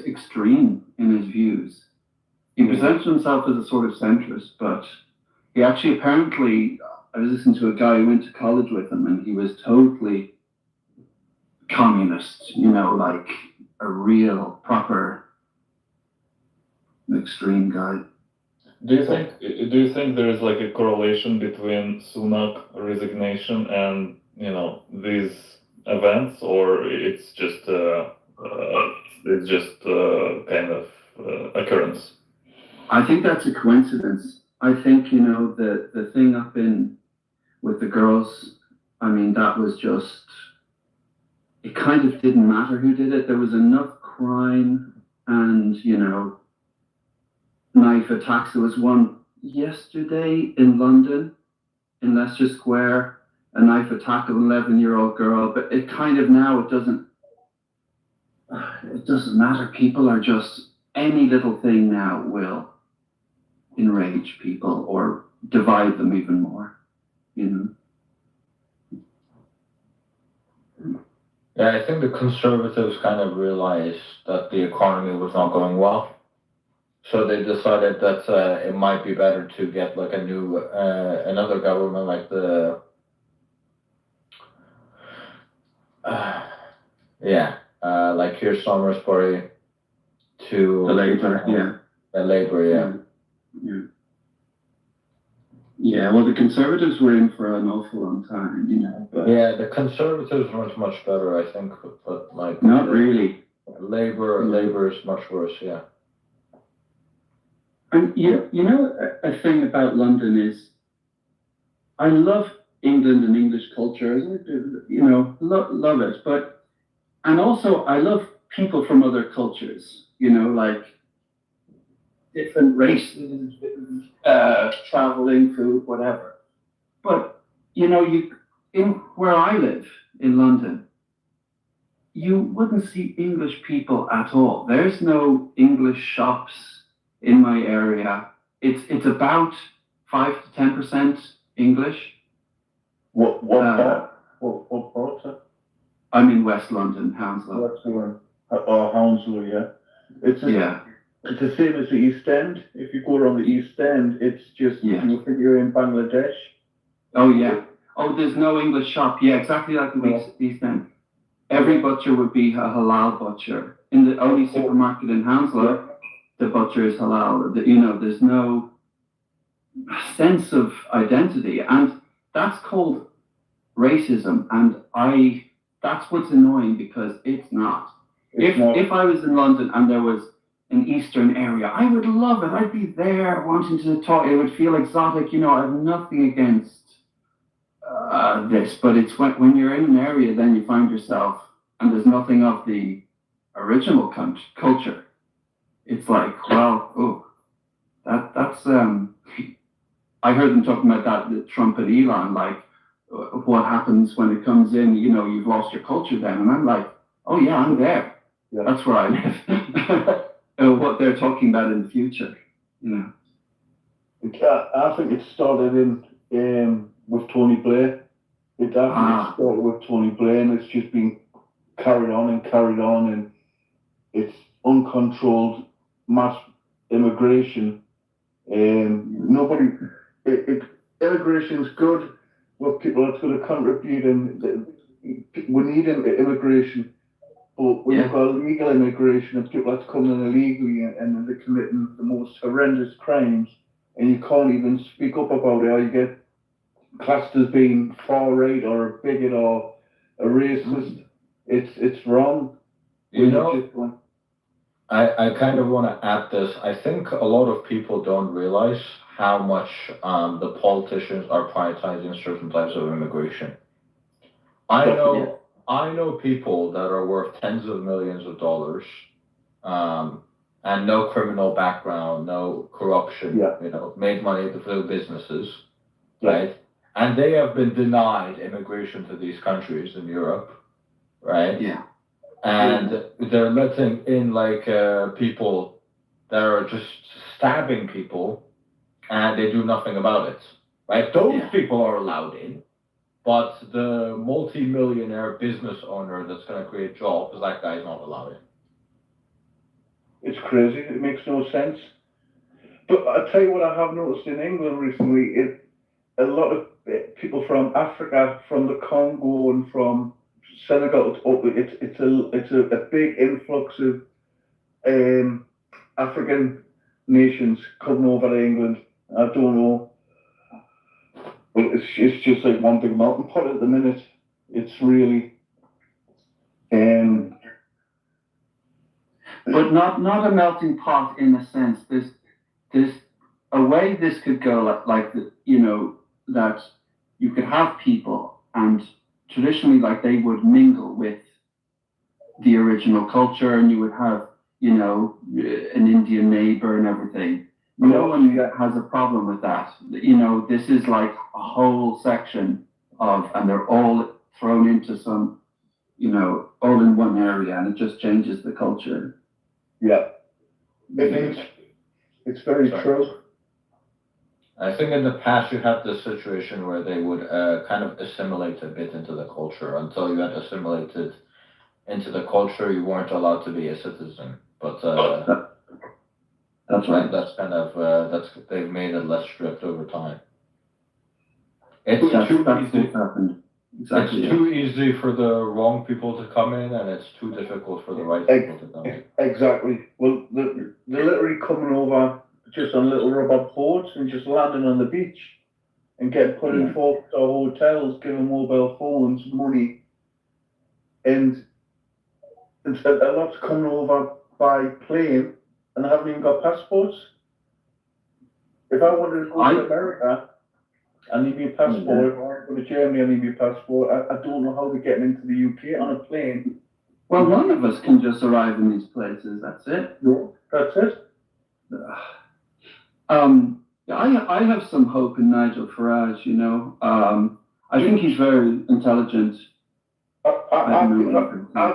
extreme in his views. He presents himself as a sort of centrist, but he actually apparently, I was listening to a guy who went to college with him, and he was totally communist, like a real proper extreme guy. Do you think there is like a correlation between Sunak resignation and these events, or it's just kind of occurrence? I think that's a coincidence. I think the thing up in with the girls. I mean, that was just. It kind of didn't matter who did it. There was enough crime and knife attacks. There was one yesterday in London, in Leicester Square, a knife attack of an 11-year-old girl. But it kind of now it doesn't matter. People are just any little thing now will enrage people or divide them even more. Yeah, I think the Conservatives kind of realized that the economy was not going well. So they decided that it might be better to get like a new, another government like the, like Keir Starmer's party to the Labour, the Labour, Yeah, well, the Conservatives were in for an awful long time, but yeah, the Conservatives weren't much better, I think, but like not really. Labour is much worse, yeah. And a thing about London is, I love England and English culture, love it. And also I love people from other cultures, like different races, traveling, food, whatever. But where I live in London, you wouldn't see English people at all. There's no English shops in my area. It's about 5 to 10% English. What part? I'm in West London, Hounslow. Hounslow, yeah. It's the same as the East End. If you go around the East End, it's just you think you're in Bangladesh. Oh yeah. Oh, there's no English shop. Yeah, exactly like the East End. Every butcher would be a halal butcher. In the only supermarket in Hounslow, the butcher is halal. There's no sense of identity, and that's called racism. And that's what's annoying, because it's not. If I was in London and there was an Eastern area, I would love it. I'd be there wanting to talk. It would feel exotic. I have nothing against this, but it's when you're in an area, then you find yourself, and there's nothing of the original culture. It's like, well, that's I heard them talking about that Trump and Elon, like what happens when it comes in. You've lost your culture then, and I'm like, oh yeah, I'm there. Yeah. That's where I live. What they're talking about in the future, I think it started in with Tony Blair. It started with Tony Blair, and it's just been carried on, and it's uncontrolled mass immigration. Immigration's good. Well, people that's going to contribute, and we need immigration. But when you've got illegal immigration and people that's coming in illegally and they're committing the most horrendous crimes, and you can't even speak up about it, or you get classed as being far right or a bigot or a racist, it's wrong. I kind of want to add this. I think a lot of people don't realize how much the politicians are prioritizing certain types of immigration. I know people that are worth tens of millions of dollars, and no criminal background, no corruption, made money through businesses, right? And they have been denied immigration to these countries in Europe, right? Yeah. And they're letting in like people that are just stabbing people, and they do nothing about it, right? Those people are allowed in, but the multi-millionaire business owner that's going to create jobs, that guy's not allowed in. It's crazy. It makes no sense. But I tell you what, I have noticed in England recently, a lot of people from Africa, from the Congo, and from Senegal. It's a big influx of African nations coming over to England. I don't know. Well, it's just like one big melting pot at the minute. It's really, but not a melting pot in a sense. There's a way this could go, like you know, that you could have people, and traditionally, like, they would mingle with the original culture, and you would have, you know, an Indian neighbor and everything. No one has a problem with that. You know, this is like a whole section of, and they're all thrown into some, you know, all in one area, and it just changes the culture. Yeah, it's very true. I think in the past you had this situation where they would kind of assimilate a bit into the culture. Until you had assimilated into the culture, you weren't allowed to be a citizen. But that's right. That's kind of they've made it less strict over time. That's what happened. Exactly. It's too easy for the wrong people to come in, and it's too difficult for the right people to come in. Exactly. Well, they're literally coming over just on little rubber boats and just landing on the beach and getting put in 4-star hotels, giving mobile phones, money, and a lot's coming over by plane and haven't even got passports. If I wanted to go to America, I need my passport. If I want to go to Germany, I need my passport. I don't know how they're getting into the UK on a plane. Well, none of us can just arrive in these places. That's it. No, that's it. I have some hope in Nigel Farage, you know. I think he's very intelligent. I've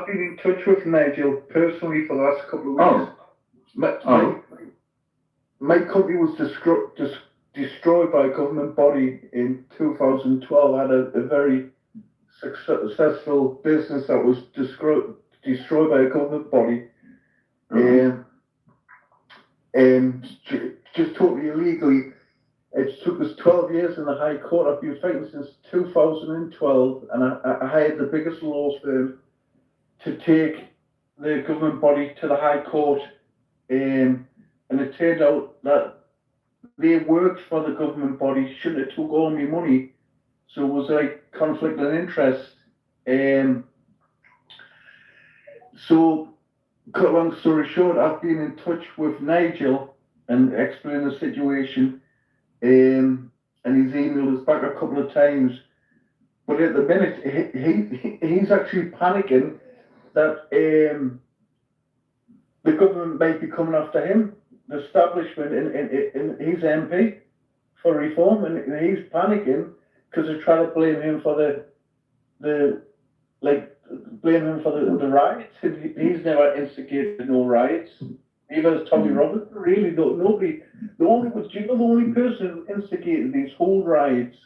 been in touch with Nigel personally for the last couple of weeks. My company was destroyed by a government body in 2012. I had a very successful business that was destroyed by a government body. Just totally illegally. It took us 12 years in the High Court. I've been fighting since 2012, and I hired the biggest law firm to take the government body to the High Court. And it turned out that they worked for the government body, shouldn't have took all my money. So it was like conflict of interest. So, cut a long story short, I've been in touch with Nigel and explained the situation. And he's emailed us back a couple of times. But at the minute, he's actually panicking that the government might be coming after him, the establishment, and he's MP for reform, and he's panicking because they're trying to blame him for the riots. He's never instigated no riots. Neither has Tommy Robertson. Really, nobody. The only person who instigated these whole riots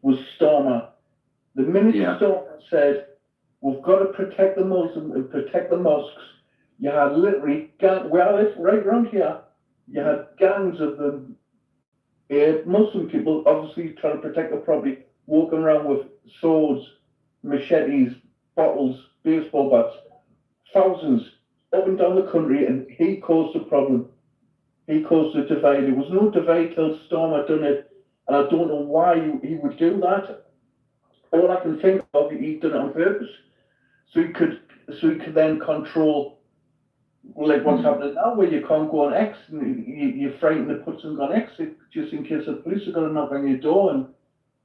was Stormer. The minute Stormer said, "We've got to protect the Muslims and protect the mosques," you had literally right around here. You had gangs of them, Muslim people, obviously trying to protect the property, walking around with swords, machetes, bottles, baseball bats, thousands up and down the country, and he caused the problem. He caused the divide. There was no divide till Stormer done it, and I don't know why he would do that. All I can think of, he done it on purpose, so he could then control, like what's happening now, where you can't go on X, and you're frightened to put something on X just in case the police are going to knock on your door and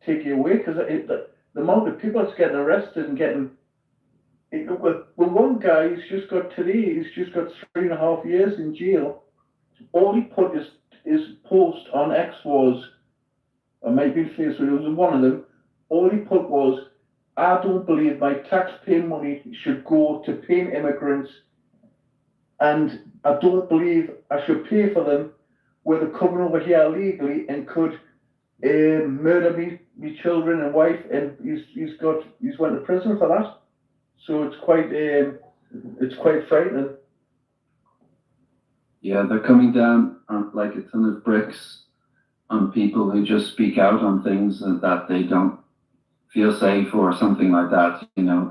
take you away, because the amount of people that's getting arrested and getting. Well, one guy, he's just got 3.5 years in jail. All he put his post on X was, or maybe Facebook, it was one of them. All he put was, "I don't believe my taxpayer money should go to paying immigrants, and I don't believe I should pay for them where they're coming over here illegally and could murder me children and wife, and he's went to prison for that. So it's quite frightening. Yeah, they're coming down on like a ton of bricks on people who just speak out on things that they don't feel safe or something like that. You know,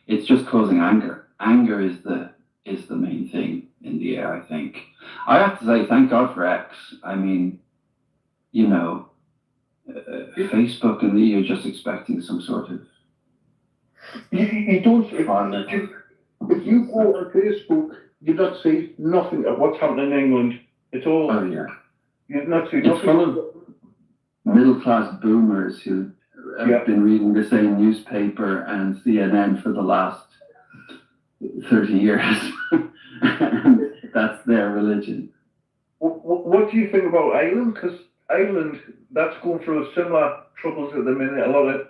it's just causing anger. Anger is the main thing in the air, I think. I have to say, thank God for X. I mean, you know, Facebook and you're just expecting some sort of. You don't. If you go on Facebook, you don't see nothing of what's happening in England. It's all. Oh yeah. You're not seeing nothing. It's full of middle-class boomers who have been reading the same newspaper and CNN for the last 30 years. And that's their religion. What do you think about Ireland? Because Ireland, that's going through similar troubles at the minute. A lot of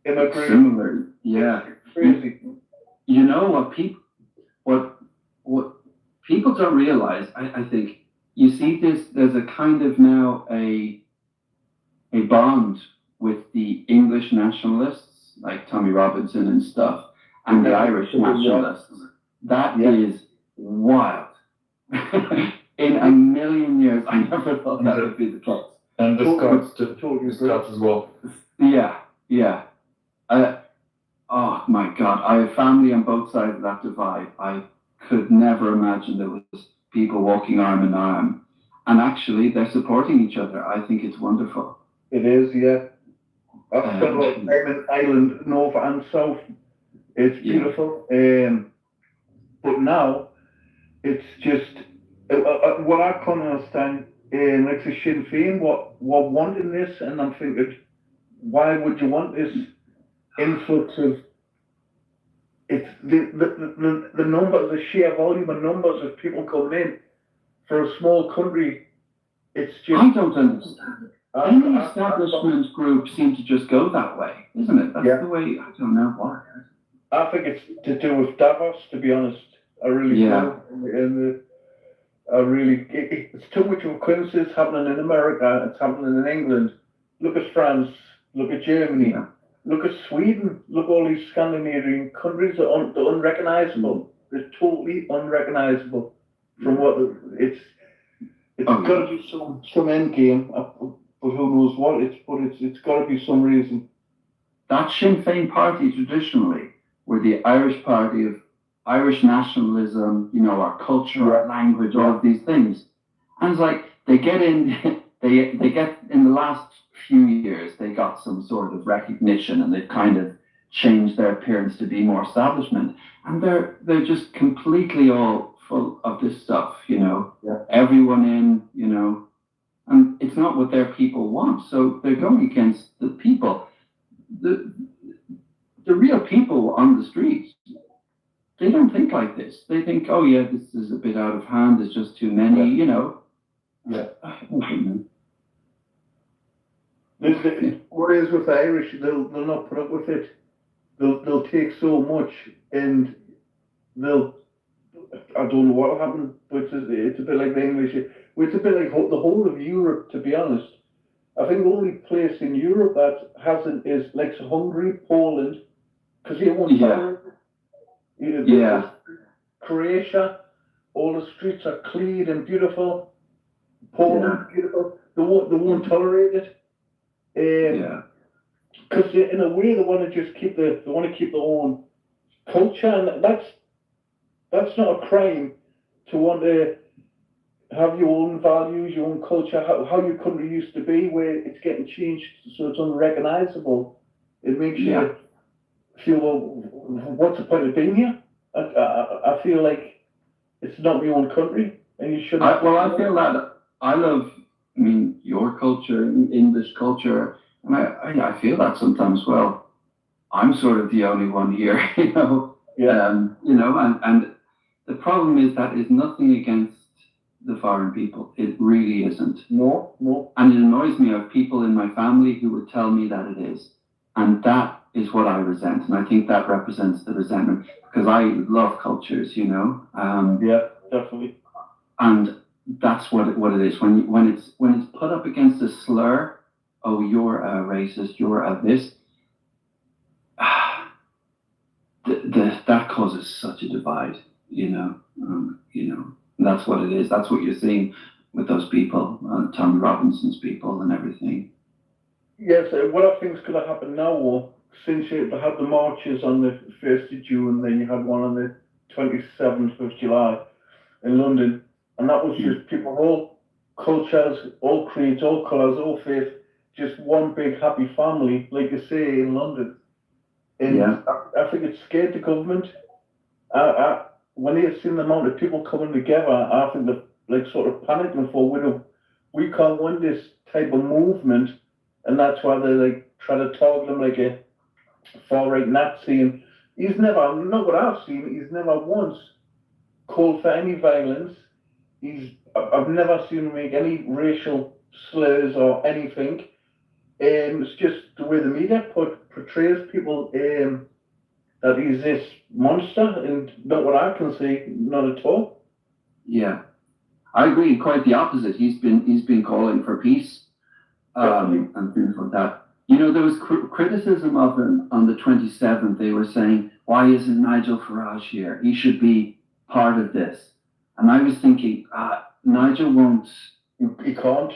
immigration. Similar, yeah. It's crazy. You know what people don't realize, I think, you see there's a kind of now a bond with the English nationalists, like Tommy Robinson and stuff, and the Irish nationalists. That is wild. In a million years, I never thought that would be the case. And the Scots as well. Yeah. Oh my God, I have family on both sides of that divide. I could never imagine there was people walking arm in arm. And actually, they're supporting each other. I think it's wonderful. It is, yeah. I've spent a lot of time in Ireland, north and south. It's beautiful. But now, it's just, what I can't understand, like the Sinn Féin, what wanting this, and I'm thinking, why would you want this influx of, it's the number, the sheer volume and numbers of people coming in for a small country. It's just. I don't understand. Any establishment group seem to just go that way, isn't it? That's the way. I don't know why. I think it's to do with Davos, to be honest. I really do. And it's too much of a coincidence happening in America. It's happening in England. Look at France. Look at Germany. Yeah. Look at Sweden. Look at all these Scandinavian countries. They're unrecognizable. They're totally unrecognizable from what it's got to be some end game, but who knows what it's got to be some reason. That Sinn Féin party traditionally were the Irish party of Irish nationalism, you know, our culture, our language, all of these things. And it's like they get in the last few years, they got some sort of recognition and they've kind of changed their appearance to be more establishment. And they're just completely all full of this stuff, you know. Yeah. Everyone in, you know, and it's not what their people want. So they're going against the people. The real people on the streets, they don't think like this. They think, oh yeah, this is a bit out of hand, there's just too many, you know. Yeah. What is with the Irish, they'll not put up with it. They'll take so much and I don't know what will happen, but it's a bit like the English. It's a bit like the whole of Europe, to be honest. I think the only place in Europe that hasn't is like Hungary, Poland, because they won't tolerate it. Yeah. Croatia, all the streets are clean and beautiful. Poland, beautiful. They won't tolerate it. Because in a way they want to just keep their own culture, and that's not a crime to want to have your own values, your own culture, how your country used to be, where it's getting changed so it's unrecognizable. It makes you feel, well, what's the point of being here? I feel like it's not your own country, and you shouldn't. I feel that I love, your culture, English culture, and I feel that sometimes. Well, I'm sort of the only one here, you know. Yeah. And the problem is that is nothing against the foreign people. It really isn't. No. And it annoys me. I have people in my family who would tell me that it is. And that is what I resent. And I think that represents the resentment, because I love cultures, you know. Yeah, definitely. And that's what it is. When it's put up against a slur, oh, you're a racist, you're a this. That causes such a divide, and that's what it is. That's what you're seeing with those people, Tommy Robinson's people and everything. Yes, what I think is going to happen now, or since you had the marches on the 1st of June, then you had one on the 27th of July in London, and that was just people, all cultures, all creeds, all colours, all faith, just one big happy family, like you say, in London. And Yeah. I think it scared the government. When they seen the amount of people coming together, I think they're sort of panicking for, we can't win this type of movement, and that's why they try to target him like a far-right Nazi. And he's never, not what I've seen, he's never once called for any violence. I've never seen him make any racial slurs or anything. It's just the way the media portrays people, that he's this monster, and not what I can see, not at all. Yeah, I agree. Quite the opposite. He's been calling for peace, and things like that. There was criticism of him on the 27th. They were saying, why isn't Nigel Farage here? He should be part of this. And I was thinking, Nigel won't. He can't.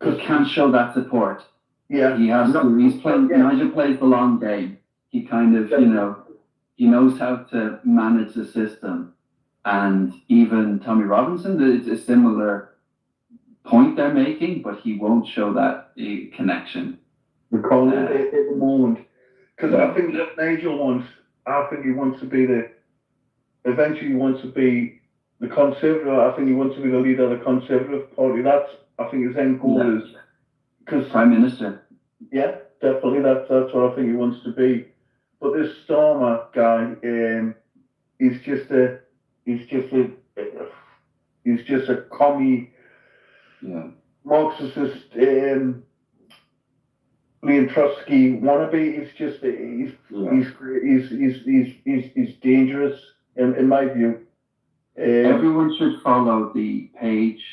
He can't show that support. Yeah. He has to. He's playing. Yeah. Nigel plays the long game. He kind of, he knows how to manage the system. And even Tommy Robinson, it's a similar point they're making, but he won't show that connection. Because at the moment, because I think what Nigel wants, I think he wants to be eventually he wants to be the Conservative. I think he wants to be the leader of the Conservative Party. That's, I think, his end goal is. Because Prime Minister. Yeah, definitely. That's what I think he wants to be. But this Starmer guy, he's just a commie, Marxist, Leon Trotsky wannabe. He's dangerous in my view. Everyone should follow the page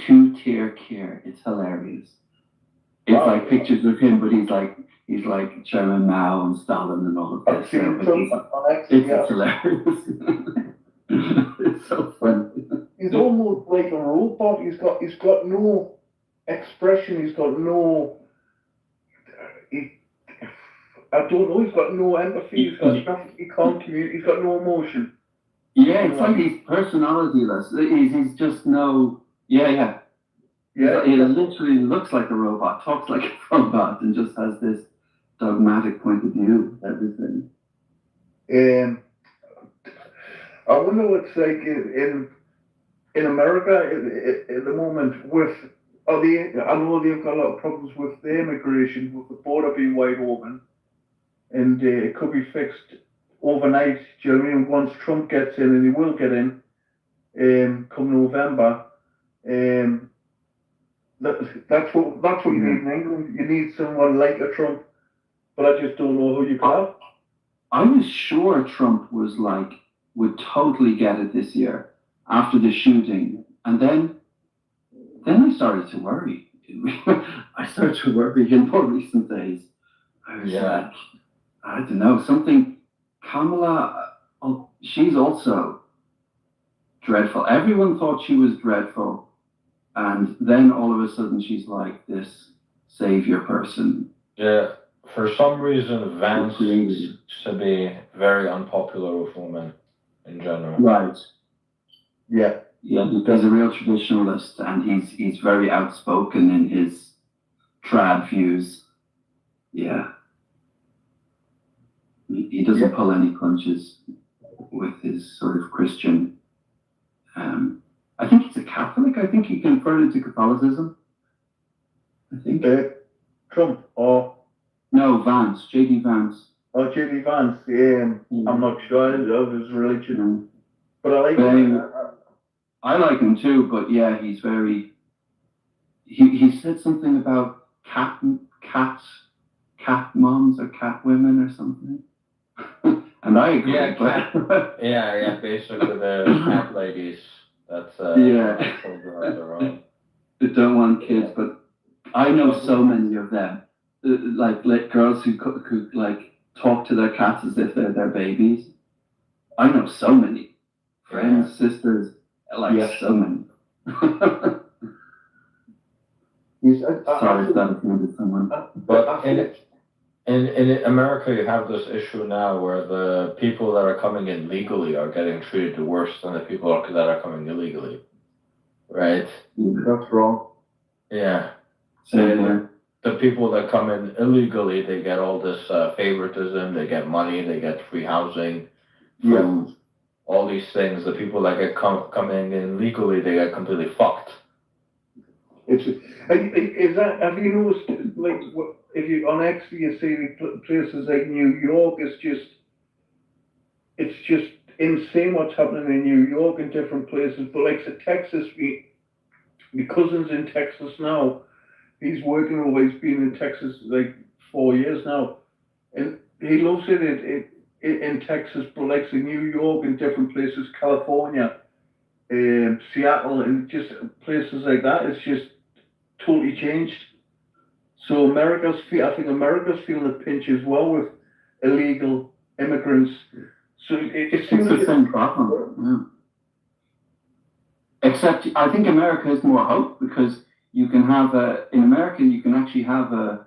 2-Tier Care. It's hilarious. It's like pictures of him, but he's like Chairman Mao and Stalin and all of this. It's hilarious. It's so funny. He's almost like a robot. He's got no expression. He's got no. I don't know. He's got no empathy. He can't communicate. He's got no emotion. Yeah, it's like he's personalityless. He's just no. Yeah. Yeah, he literally looks like a robot, talks like a robot, and just has this dogmatic point of view of everything. I wonder what's like in America at the moment with. I know they've got a lot of problems with the immigration, with the border being wide open, and it could be fixed overnight. Do you know what I mean? Once Trump gets in, and he will get in, come November. That's what you need in England. You need someone like a Trump, but I just don't know who you got. I was sure Trump would totally get it this year after the shooting, and then I started to worry. I started to worry in more recent days. I was like, I don't know, something. Kamala, she's also dreadful. Everyone thought she was dreadful. And then all of a sudden she's like this savior person. Yeah, for some reason Vance seems to be very unpopular with women in general. Right. Yeah. Yeah, he's a real traditionalist, and he's very outspoken in his trad views. Yeah. He doesn't pull any punches with his sort of Christian. I think he's a Catholic. I think he converted to Catholicism. I think. Trump or? No, Vance. J.D. Vance. Oh, J.D. Vance. I'm not sure of his religion. But I like him. I like him too, but yeah, he's very... He said something about cat moms or cat women or something. And I agree. Yeah, basically the cat ladies. That's Yeah. children of their own. They don't want kids, but I know so many of them, like girls who like talk to their cats as if they're their babies. I know so many friends, sisters, like so many. Sorry if that offended someone. But in America, you have this issue now where the people that are coming in legally are getting treated worse than the people that are coming illegally, right? That's wrong. Yeah. So the people that come in illegally, they get all this favoritism, they get money, they get free housing, food, all these things. The people that get coming in legally, they get completely fucked. Is that, have you noticed, like, if you on X you see places like New York, it's just insane what's happening in New York and different places. But like so Texas, my cousin's in Texas now. He's working over. He's been in Texas like 4 years now, and he loves it in Texas. But like so New York and different places, California, Seattle, and just places like that, it's just totally changed. So I think America's feeling the pinch as well with illegal immigrants. So it seems it's the same problem. Yeah. Except I think America has more hope because you can have in America you can actually have a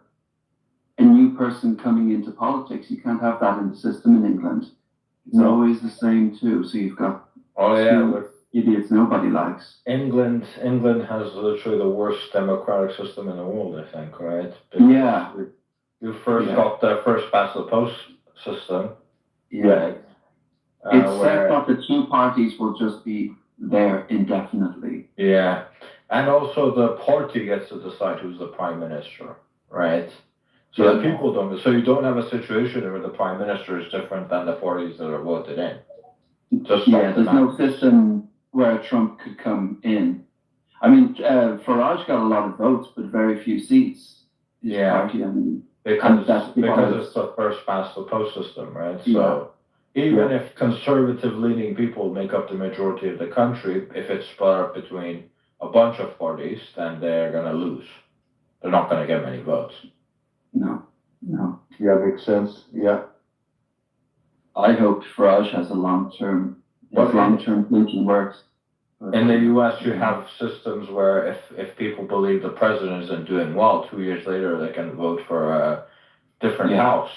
new person coming into politics. You can't have that in the system in England. It's always the same too. So you've got idiots nobody likes. England has literally the worst democratic system in the world, I think, right? Because you first got the first past the post system. Yeah. It's set that the two parties will just be there indefinitely. Yeah. And also the party gets to decide who's the prime minister, right? So the people don't. So you don't have a situation where the prime minister is different than the parties that are voted in. There's no system where Trump could come in. I mean, Farage got a lot of votes, but very few seats. Party, I mean, because it's the first past the post system, right? So even if conservative leaning people make up the majority of the country, if it's split up between a bunch of parties, then they're gonna lose. They're not gonna get many votes. No. Yeah, makes sense. Yeah. I hope Farage has a long-term thinking works. In the U.S., you have systems where if people believe the president isn't doing well, 2 years later they can vote for a different house,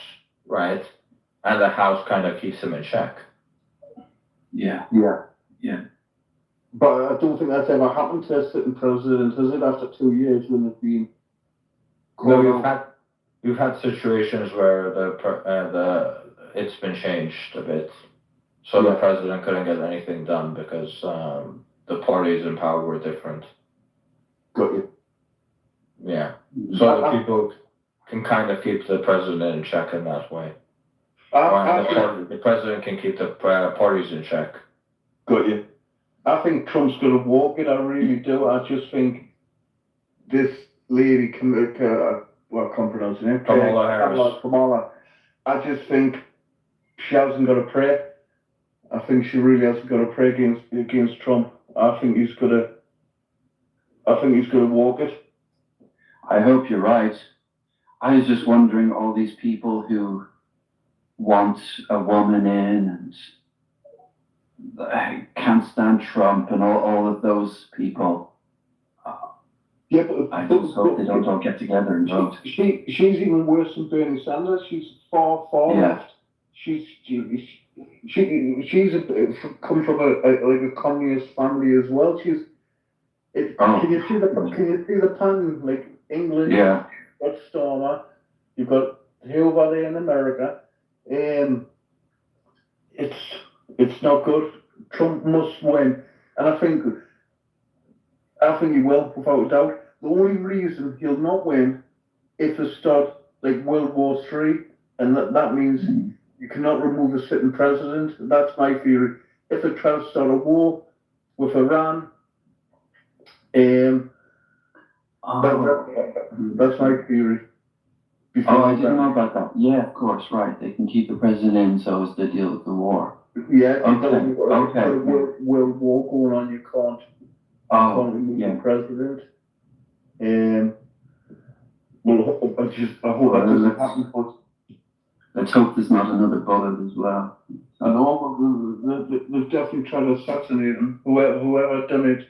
right? And the house kind of keeps him in check. Yeah. But I don't think that's ever happened to a sitting president, has it? After 2 years when it's been. No, you've had situations where it's been changed a bit, so the president couldn't get anything done because the parties in power were different. Got you. Yeah. So the people can kind of keep the president in check in that way. The president can keep the parties in check. Got you. I think Trump's going to walk it. I really do. I just think this lady, I can't pronounce her name. Kamala Harris. Kamala. I just think she hasn't got to pray. I think she really hasn't got to pray against Trump. I think he's going to walk it. I hope you're right. I was just wondering, all these people who want a woman in and can't stand Trump and all of those people. Yeah, but I just hope they don't all get together and vote. She's even worse than Bernie Sanders. She's far left. She's come from a communist family as well. Can you see the pattern? Like England, you've got Stormer, you've got Kitover there in America. It's not good. Trump must win, and I think he will, without a doubt. The only reason he'll not win if they start like World War III, and that means you cannot remove a sitting president. That's my theory. If they try to start a war with Iran, that's my theory. I didn't know about that. Yeah, of course, right. They can keep the president in so as to deal with the war. Yeah, Okay. World War going on, you can't remove the president. Well, I hope that doesn't happen, but let's hope there's not another bullet as well. I know, but they've definitely tried to assassinate him, whoever done it.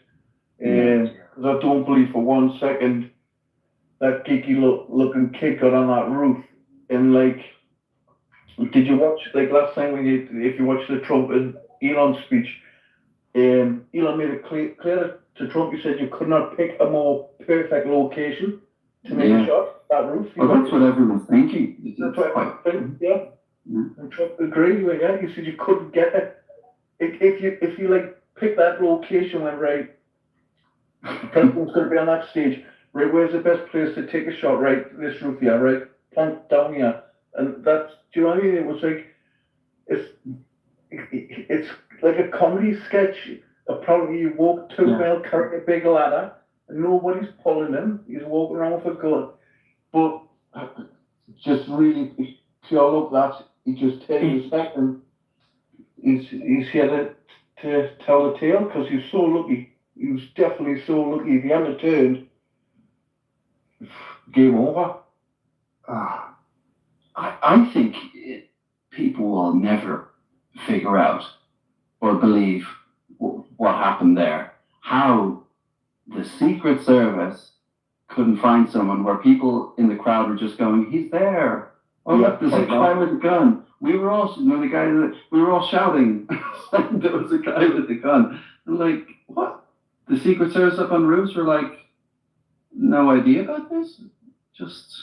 Because I don't believe for 1 second that geeky looking kid got on that roof. And like, did you watch, like last time if you watched the Trump and Elon speech, Elon made it clear to Trump, he said you could not pick a more perfect location to make a shot, that roof. Well, that's what everyone's thinking. That's what I think, yeah. And Trump agreed with that. He said you couldn't get it. If you like pick that location when the president's going to be on that stage, right, where's the best place to take a shot? Right, this roof here, right, plant down here. And that's, do you know what I mean? It was like, it's like a comedy sketch. Apparently you walk 2 mile carrying a big ladder, and nobody's pulling him. He's walking around with a gun. But just really, pure look, that he just takes his head and he's here to tell the tale, because he's so lucky. He was definitely so lucky. If he hadn't turned, game over. I think people will never figure out or believe what happened there. How the Secret Service couldn't find someone, where people in the crowd were just going, "He's there! Oh look, there's a guy with a gun." We were all shouting. There was a guy with a gun. I'm like, what? The Secret Service up on roofs were like, no idea about this? Just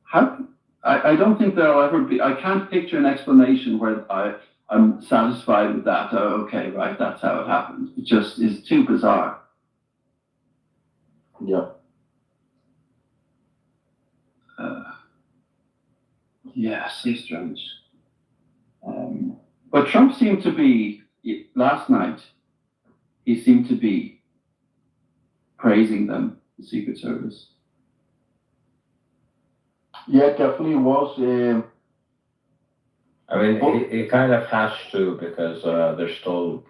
how? I don't think there'll ever be. I can't picture an explanation where I'm satisfied with that. Oh, okay, right, that's how it happened. It just is too bizarre. Yeah. Yeah, so strange. But Trump seemed to be, last night, he seemed to be praising them, the Secret Service. Yeah, definitely was. I mean, he kind of has to, because they're still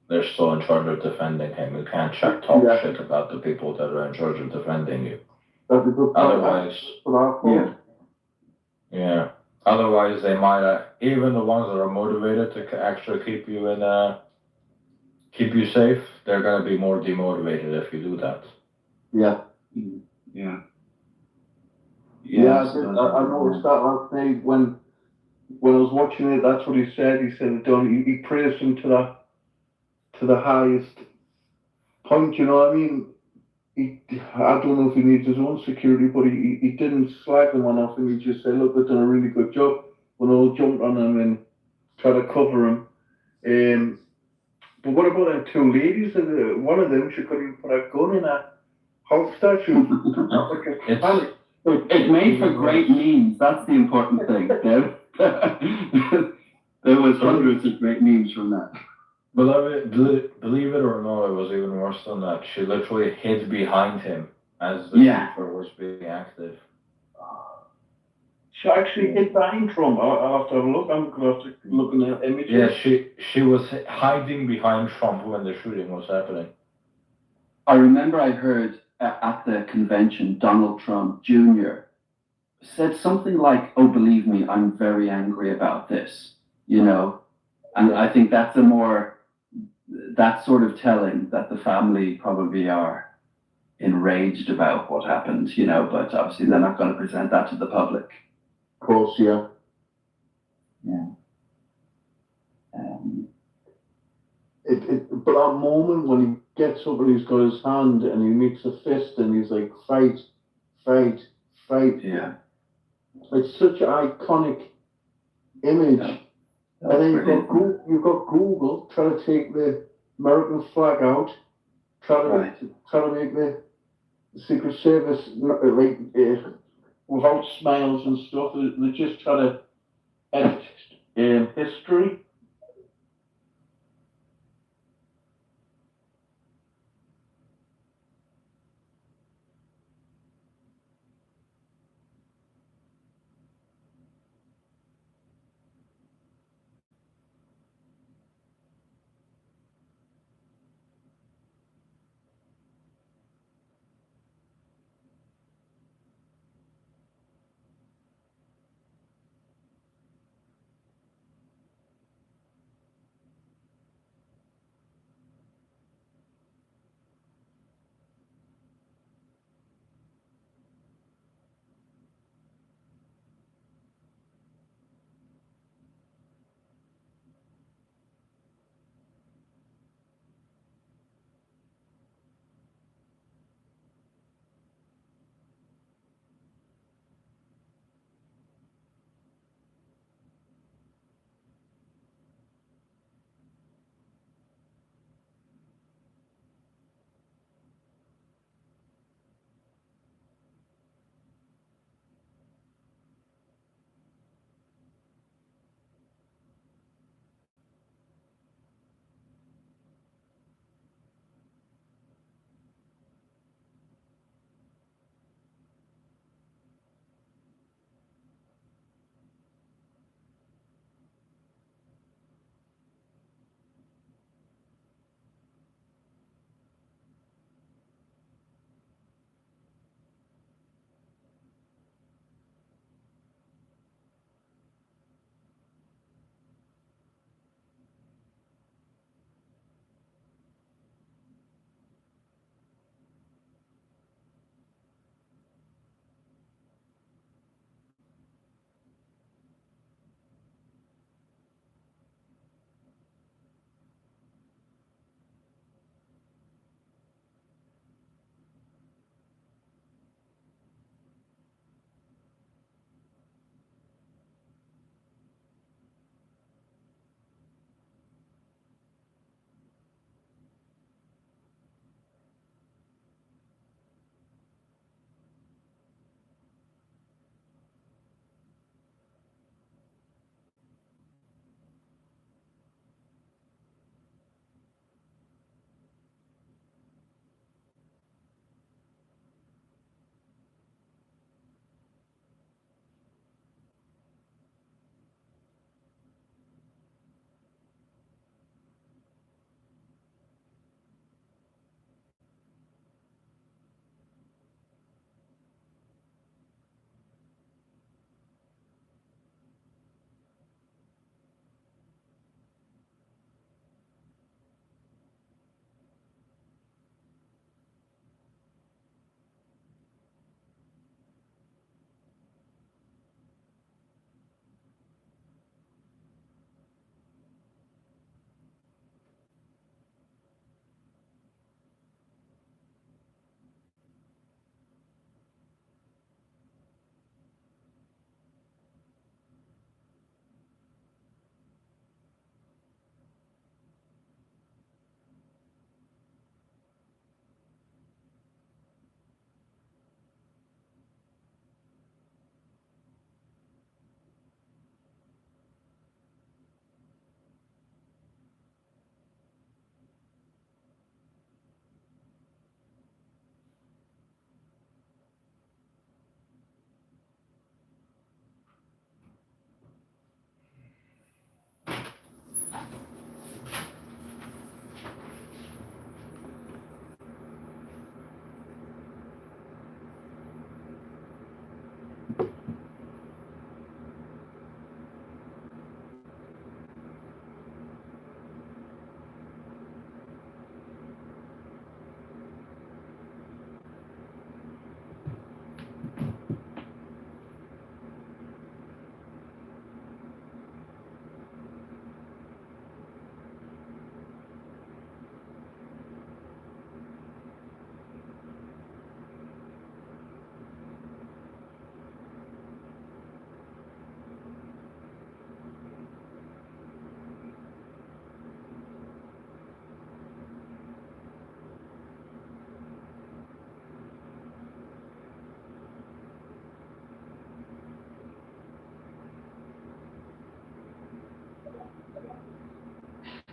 in charge of defending him. You can't talk shit about the people that are in charge of defending you. Otherwise, yeah. Otherwise, they might even the ones that are motivated to actually keep you safe. They're gonna be more demotivated if you do that. Yeah. Yeah. Yeah, I noticed that last night when I was watching it. That's what he said. He said he praised him to the highest point. You know what I mean? I don't know if he needs his own security, but he didn't slag them on off, and he just said, "Look, they've done a really good job." When they all jumped on him and tried to cover him. But what about them two ladies? One of them, she couldn't even put a gun in a holster. She was It made for great memes. That's the important thing. There was hundreds of great memes from that. Believe it or not, it was even worse than that. She literally hid behind him as the speaker was being active. She actually hid behind Trump. I'll have to have a look. I'm going to have to look in the images. Yeah, she was hiding behind Trump when the shooting was happening. I remember I heard at the convention, Donald Trump Jr. said something like, "Oh, believe me, I'm very angry about this," you know? And I think that's that's sort of telling that the family probably are enraged about what happened, you know, but obviously they're not going to present that to the public. Of course, yeah. Yeah. But that moment when he gets up and he's got his hand and he makes a fist and he's like, "Fight, fight, fight." Yeah. It's such an iconic image. Yeah. And then you've got Google trying to take the American flag out, trying to make the Secret Service without smiles and stuff. They're just trying to edit history.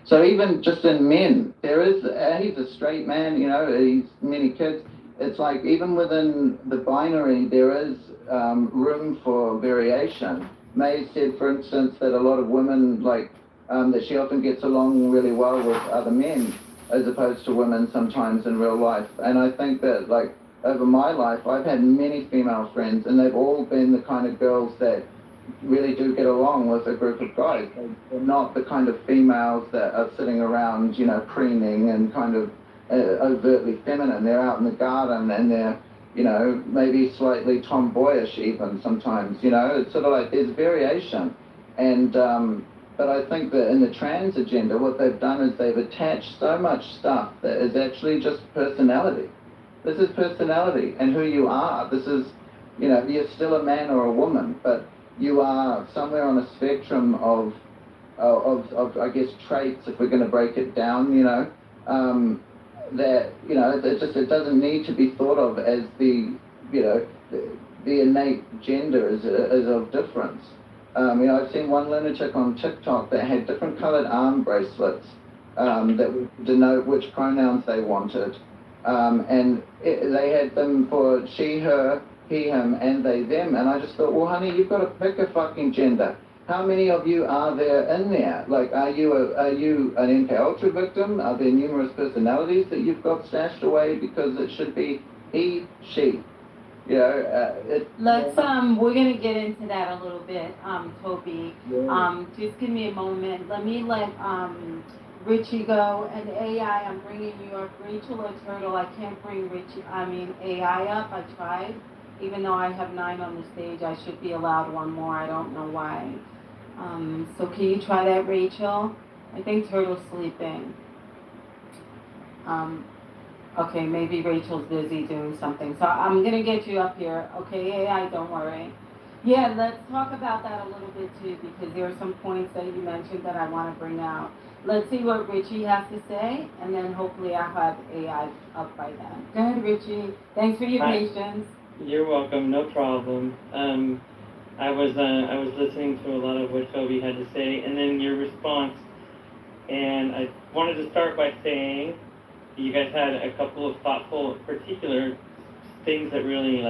So even just in men, there is, he's a straight man, you know, he's many kids. It's like even within the binary, there is room for variation. May said, for instance, that a lot of women, that she often gets along really well with other men as opposed to women sometimes in real life. And I think that, like, over my life, I've had many female friends, and they've all been the kind of girls that really do get along with a group of guys. They're not the kind of females that are sitting around, you know, preening and kind of overtly feminine. They're out in the garden and they're, you know, maybe slightly tomboyish even sometimes, you know. It's sort of like there's variation. And, but I think that in the trans agenda, what they've done is they've attached so much stuff that is actually just personality. This is personality and who you are. This is, you know, you're still a man or a woman, but you are somewhere on a spectrum of I guess, traits, if we're going to break it down, you know, that, you know, it doesn't need to be thought of as the, you know, the innate gender is of difference. You know, I've seen one lunatic on TikTok that had different colored arm bracelets that would denote which pronouns they wanted. And they had them for she, her, he, him, and they, them. And I just thought, well, honey, you've got to pick a fucking gender. How many of you are there in there? Like, are you an MK Ultra victim? Are there numerous personalities that you've got stashed away because it should be he, she? You know, Let's we're gonna get into that a little bit, Toby. Yeah. Just give me a moment. Let Richie go, and AI. I'm bringing you up. Rachel or Turtle. I can't bring AI up. I tried, even though I have 9 on the stage. I should be allowed one more. I don't know why. So can you try that, Rachel? I think Turtle's sleeping. Okay, maybe Rachel's busy doing something. So I'm going to get you up here. Okay, AI, don't worry. Yeah, let's talk about that a little bit too, because there are some points that you mentioned that I want to bring out. Let's see what Richie has to say, and then hopefully I'll have AI up by then. Go ahead, Richie. Thanks for your patience. You're welcome, no problem. I was listening to a lot of what Toby had to say, and then your response. And I wanted to start by saying you guys had a couple of thoughtful, particular things that really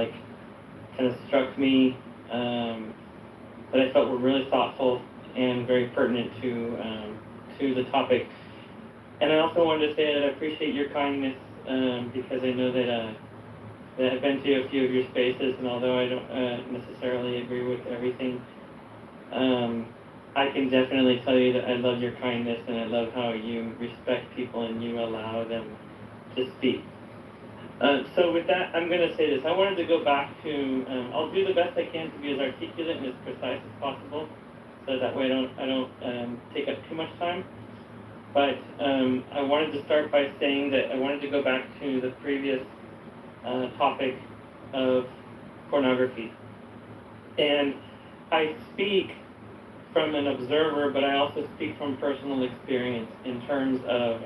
kind of struck me, that I felt were really thoughtful and very pertinent to the topic. And I also wanted to say that I appreciate your kindness, because I know that I've been to a few of your spaces, and although I don't necessarily agree with everything, I can definitely tell you that I love your kindness, and I love how you respect people and you allow them to speak. So with that, I'm going to say this. I wanted to go back to, I'll do the best I can to be as articulate and as precise as possible, so that way I don't take up too much time. But I wanted to start by saying that I wanted to go back to the previous topic of pornography. And I speak from an observer, but I also speak from personal experience in terms of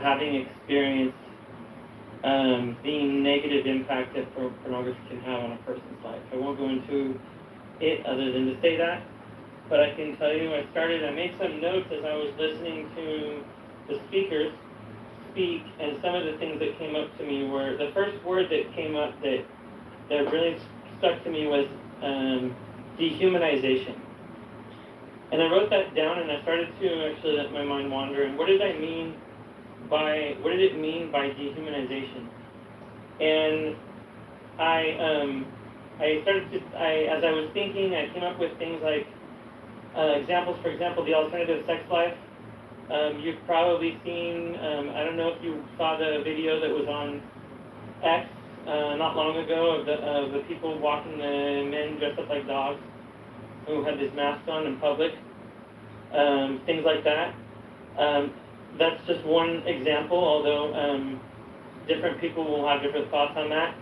having experienced the negative impact that pornography can have on a person's life. I won't go into it other than to say that, but I can tell you I made some notes as I was listening to the speakers speak, and some of the things that came up to me were, the first word that came up that really stuck to me was dehumanization. And I wrote that down, and I started to actually let my mind wander, and what did it mean by dehumanization? And as I was thinking, I came up with things like examples. For example, the alternative sex life. You've probably seen, I don't know if you saw the video that was on X not long ago of the people walking the men dressed up like dogs who had this mask on in public, things like that. That's just one example, although different people will have different thoughts on that.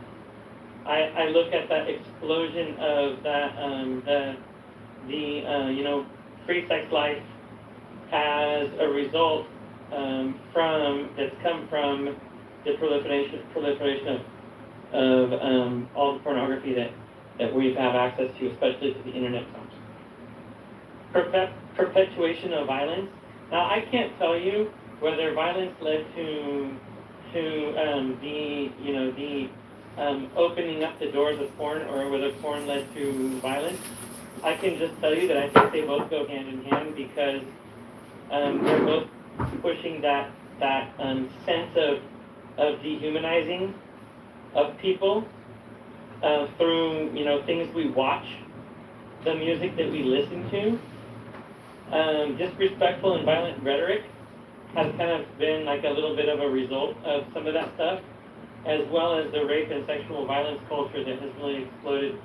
I look at that explosion of that, the free sex life as a result that's come from the proliferation of all the pornography that we have access to, especially to the internet. Perpetuation of violence Now, I can't tell you whether violence led to the opening up the doors of porn, or whether porn led to violence. I can just tell you that I think they both go hand in hand, because they're both pushing that sense of dehumanizing of people through things we watch, the music that we listen to. Disrespectful and violent rhetoric has kind of been like a little bit of a result of some of that stuff, as well as the rape and sexual violence culture that has really exploded.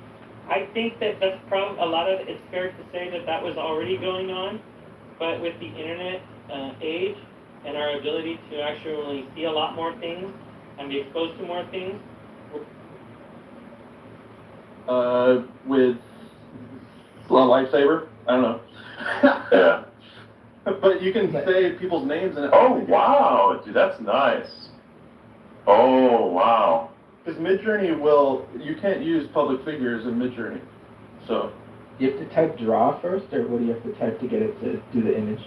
I think that's probably a lot of it's fair to say that was already going on, but with the internet age and our ability to actually see a lot more things and be exposed to more things. With a lifesaver, I don't know. Yeah. But you can say people's names and Oh, wow, dude, that's nice. Oh, wow. Because Midjourney you can't use public figures in Midjourney. So. You have to type draw first, or what do you have to type to get it to do the image?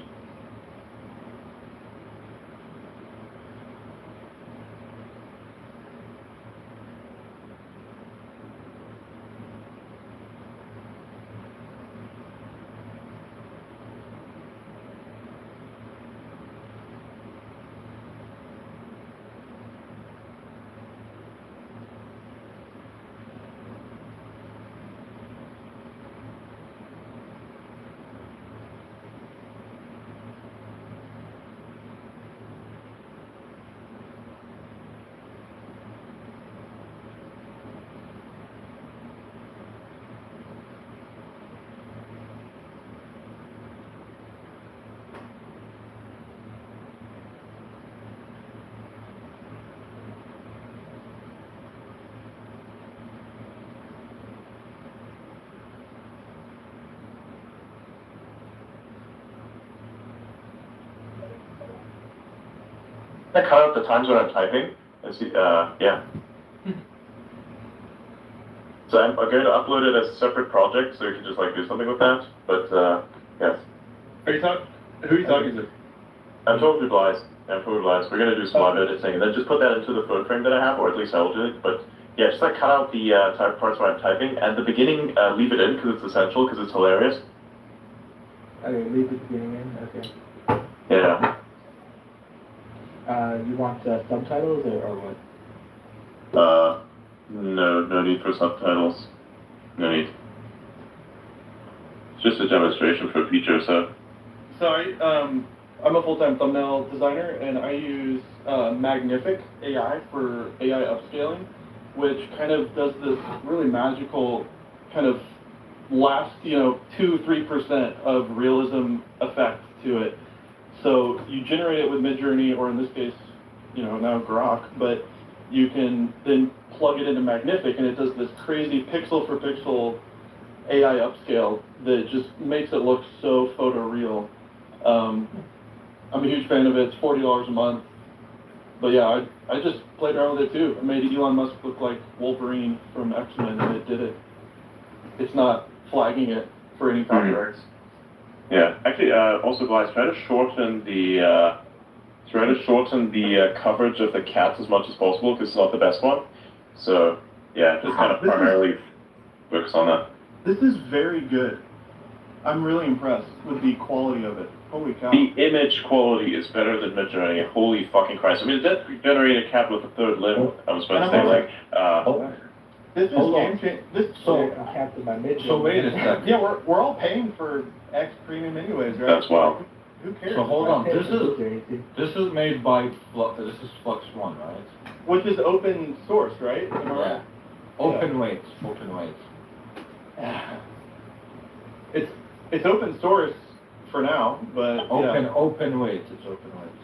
I cut out the times when I'm typing and see, yeah. So I'm going to upload it as a separate project, so you can just like do something with that. But yes. Who are you talking to? I'm talking to Blythe. We're going to do some live editing, and then just put that into the phone frame that I have, or at least I will do it. But yeah, just like cut out the type parts where I'm typing, and the beginning leave it in because it's essential, because it's hilarious. Okay, leave the beginning in. Okay. Yeah. You want subtitles or what? No need for subtitles. No need. It's just a demonstration for a feature, so. So I'm a full-time thumbnail designer, and I use Magnific AI for AI upscaling, which kind of does this really magical kind of last 2-3% of realism effect to it. So you generate it with Midjourney, or in this case, now Grok, but you can then plug it into Magnific, and it does this crazy pixel for pixel AI upscale that just makes it look so photoreal. I'm a huge fan of it. It's $40 a month. But yeah, I just played around with it too. I made Elon Musk look like Wolverine from X-Men, and it did it. It's not flagging it for any copyrights. Yeah, actually, also guys, try to shorten the coverage of the cats as much as possible, because it's not the best one. So yeah, just kind of primarily focus on that. This is very good. I'm really impressed with the quality of it. Holy cow. The image quality is better than Midjourney. Holy fucking Christ. I mean, that generated a cat with a third limb. I was about to say, like, this is game changing. So wait a second. Yeah, we're all paying for X premium anyways, right? That's wild. Who cares? So hold on. This is made by this is Flux One, right? Which is open source, right? Yeah. Open weights. It's open source for now, but open weights. It's open weights.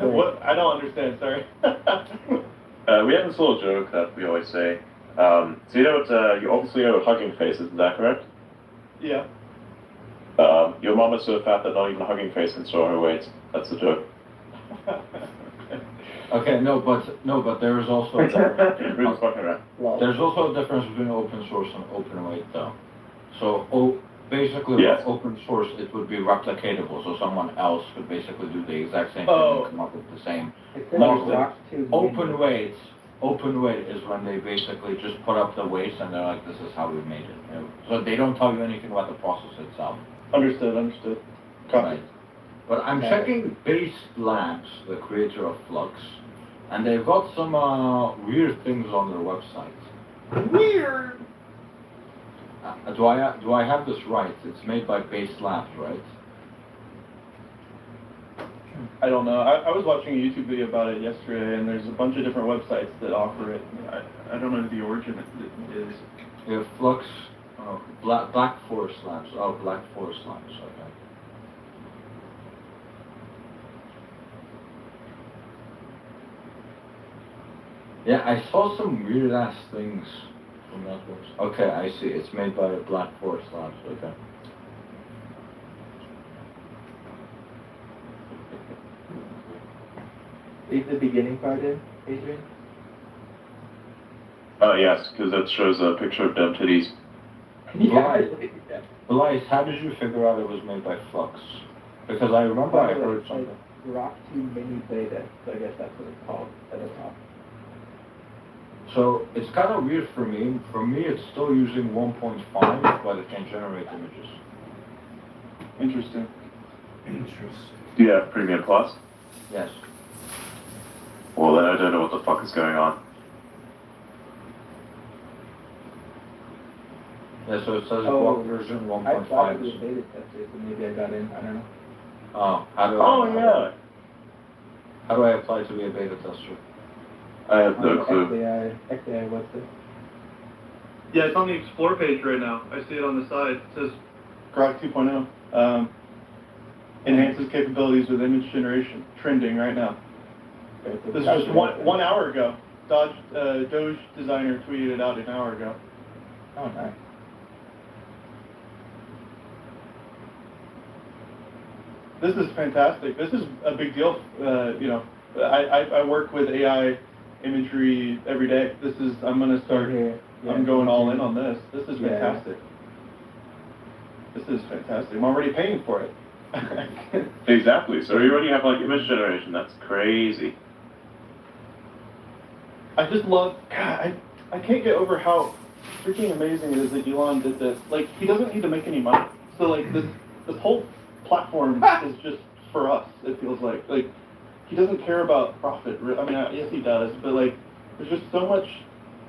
What? I don't understand. Sorry. We have this little joke that we always say. So you know what? You obviously know what Hugging Face is. Is that correct? Yeah. Your mom is so fat that not even Hugging Face can store her weight. That's the joke. Okay, no, but there is also Really fucking right. there's also a difference between open source and open weight, though. So basically Yes. open source, it would be replicatable, so someone else could basically do the exact same thing Oh. and come up with the same It says model. Rock 2 Open weight is when they basically just put up the weights and they're like, this is how we made it. You know? So they don't tell you anything about the process itself. Understood. Copy. Right. But I'm checking Base Labs, the creator of Flux, and they've got some weird things on their website. Weird! Do I have this right? It's made by Base Labs, right? I don't know. I was watching a YouTube video about it yesterday, and there's a bunch of different websites that offer it. I don't know the origin it is. We have Flux, Black Forest Labs. Oh, Black Forest Labs, okay. Yeah, I saw some weird ass things from that website. Okay, I see. It's made by Black Forest Labs, okay. Leave the beginning part in, Adrian. Yes, because that shows a picture of dumb titties. Elias, how did you figure out it was made by Flux? Because I remember I heard something. Rock 2 mini beta, so I guess that's what it's called at the top. So it's kind of weird for me. For me, it's still using 1.5, but it can generate images. Interesting. Do you have Premium Plus? Yes. Well, then I don't know what the fuck is going on. Yeah, so it says block version 1.5. I thought it was a beta tester, so maybe I got in, I don't know. Oh, how do I apply to be a beta tester? I have no clue. XAI, what's it? Yeah, it's on the Explore page right now. I see it on the side. It says Grok 2.0. Enhances capabilities with image generation. Trending right now. Okay, so This is just one hour ago. Doge designer tweeted it out an hour ago. Oh, nice. This is fantastic. This is a big deal. I work with AI imagery every day. I'm going to start, I'm going all in on this. This is fantastic. This is fantastic. I'm already paying for it. Exactly. So you already have like image generation. That's crazy. I just love, God, I can't get over how freaking amazing it is that Elon did this. Like, he doesn't need to make any money. So like this whole platform is just for us, it feels like. Like, he doesn't care about profit. I mean, yes he does, but like, there's just so much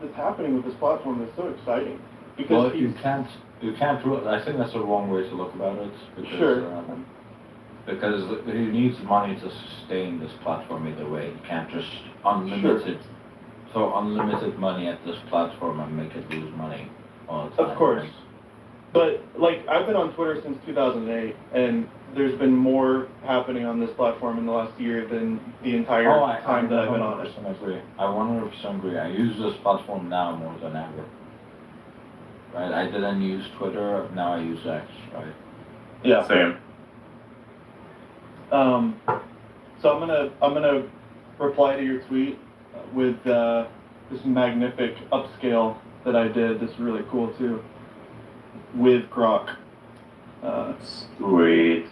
that's happening with this platform that's so exciting. Because you can't I think that's the wrong way to look about it. Because he needs money to sustain this platform either way. You can't just throw unlimited money at this platform and make it lose money all the time. Of course. But, like, I've been on Twitter since 2008, and there's been more happening on this platform in the last year than the entire time that I've been on it. I 100% agree. I use this platform now more than ever. Right? I didn't use Twitter, now I use X, right? Yeah. Same. So I'm gonna reply to your tweet with this magnific upscale that I did. That's really cool too. With Grok. Sweet.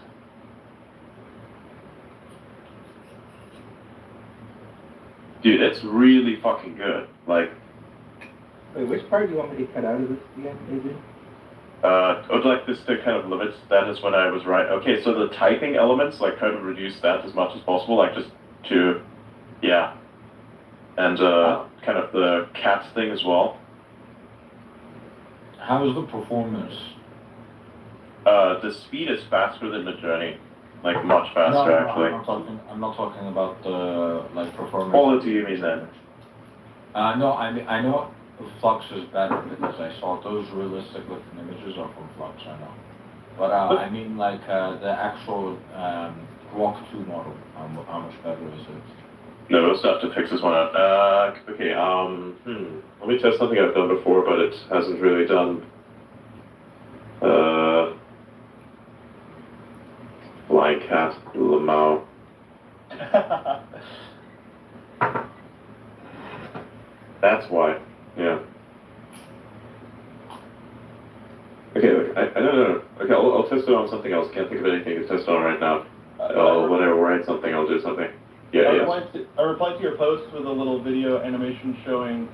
Dude, it's really fucking good. Like. Wait, which part do you want me to cut out of this again, Adrian? I would like this to kind of limit that as when I was right. Okay, so the typing elements, like try to reduce that as much as possible, like just to, yeah. And kind of the cats thing as well. How is the performance? The speed is faster than the journey, like much faster actually. I'm not talking about the performance. Quality, you mean then? No, I know Flux is better because I saw those realistic looking images are from Flux. I know, but I mean like the actual Grok 2 model. How much better is it? No, we'll still have to fix this one out. Okay, let me test something I've done before, but it hasn't really done. Flying cat, Lamau. That's why, yeah. Okay, look, I don't know. Okay, I'll test it on something else. Can't think of anything to test on right now. When I write something, I'll do something. Yeah, I replied to your post with a little video animation showing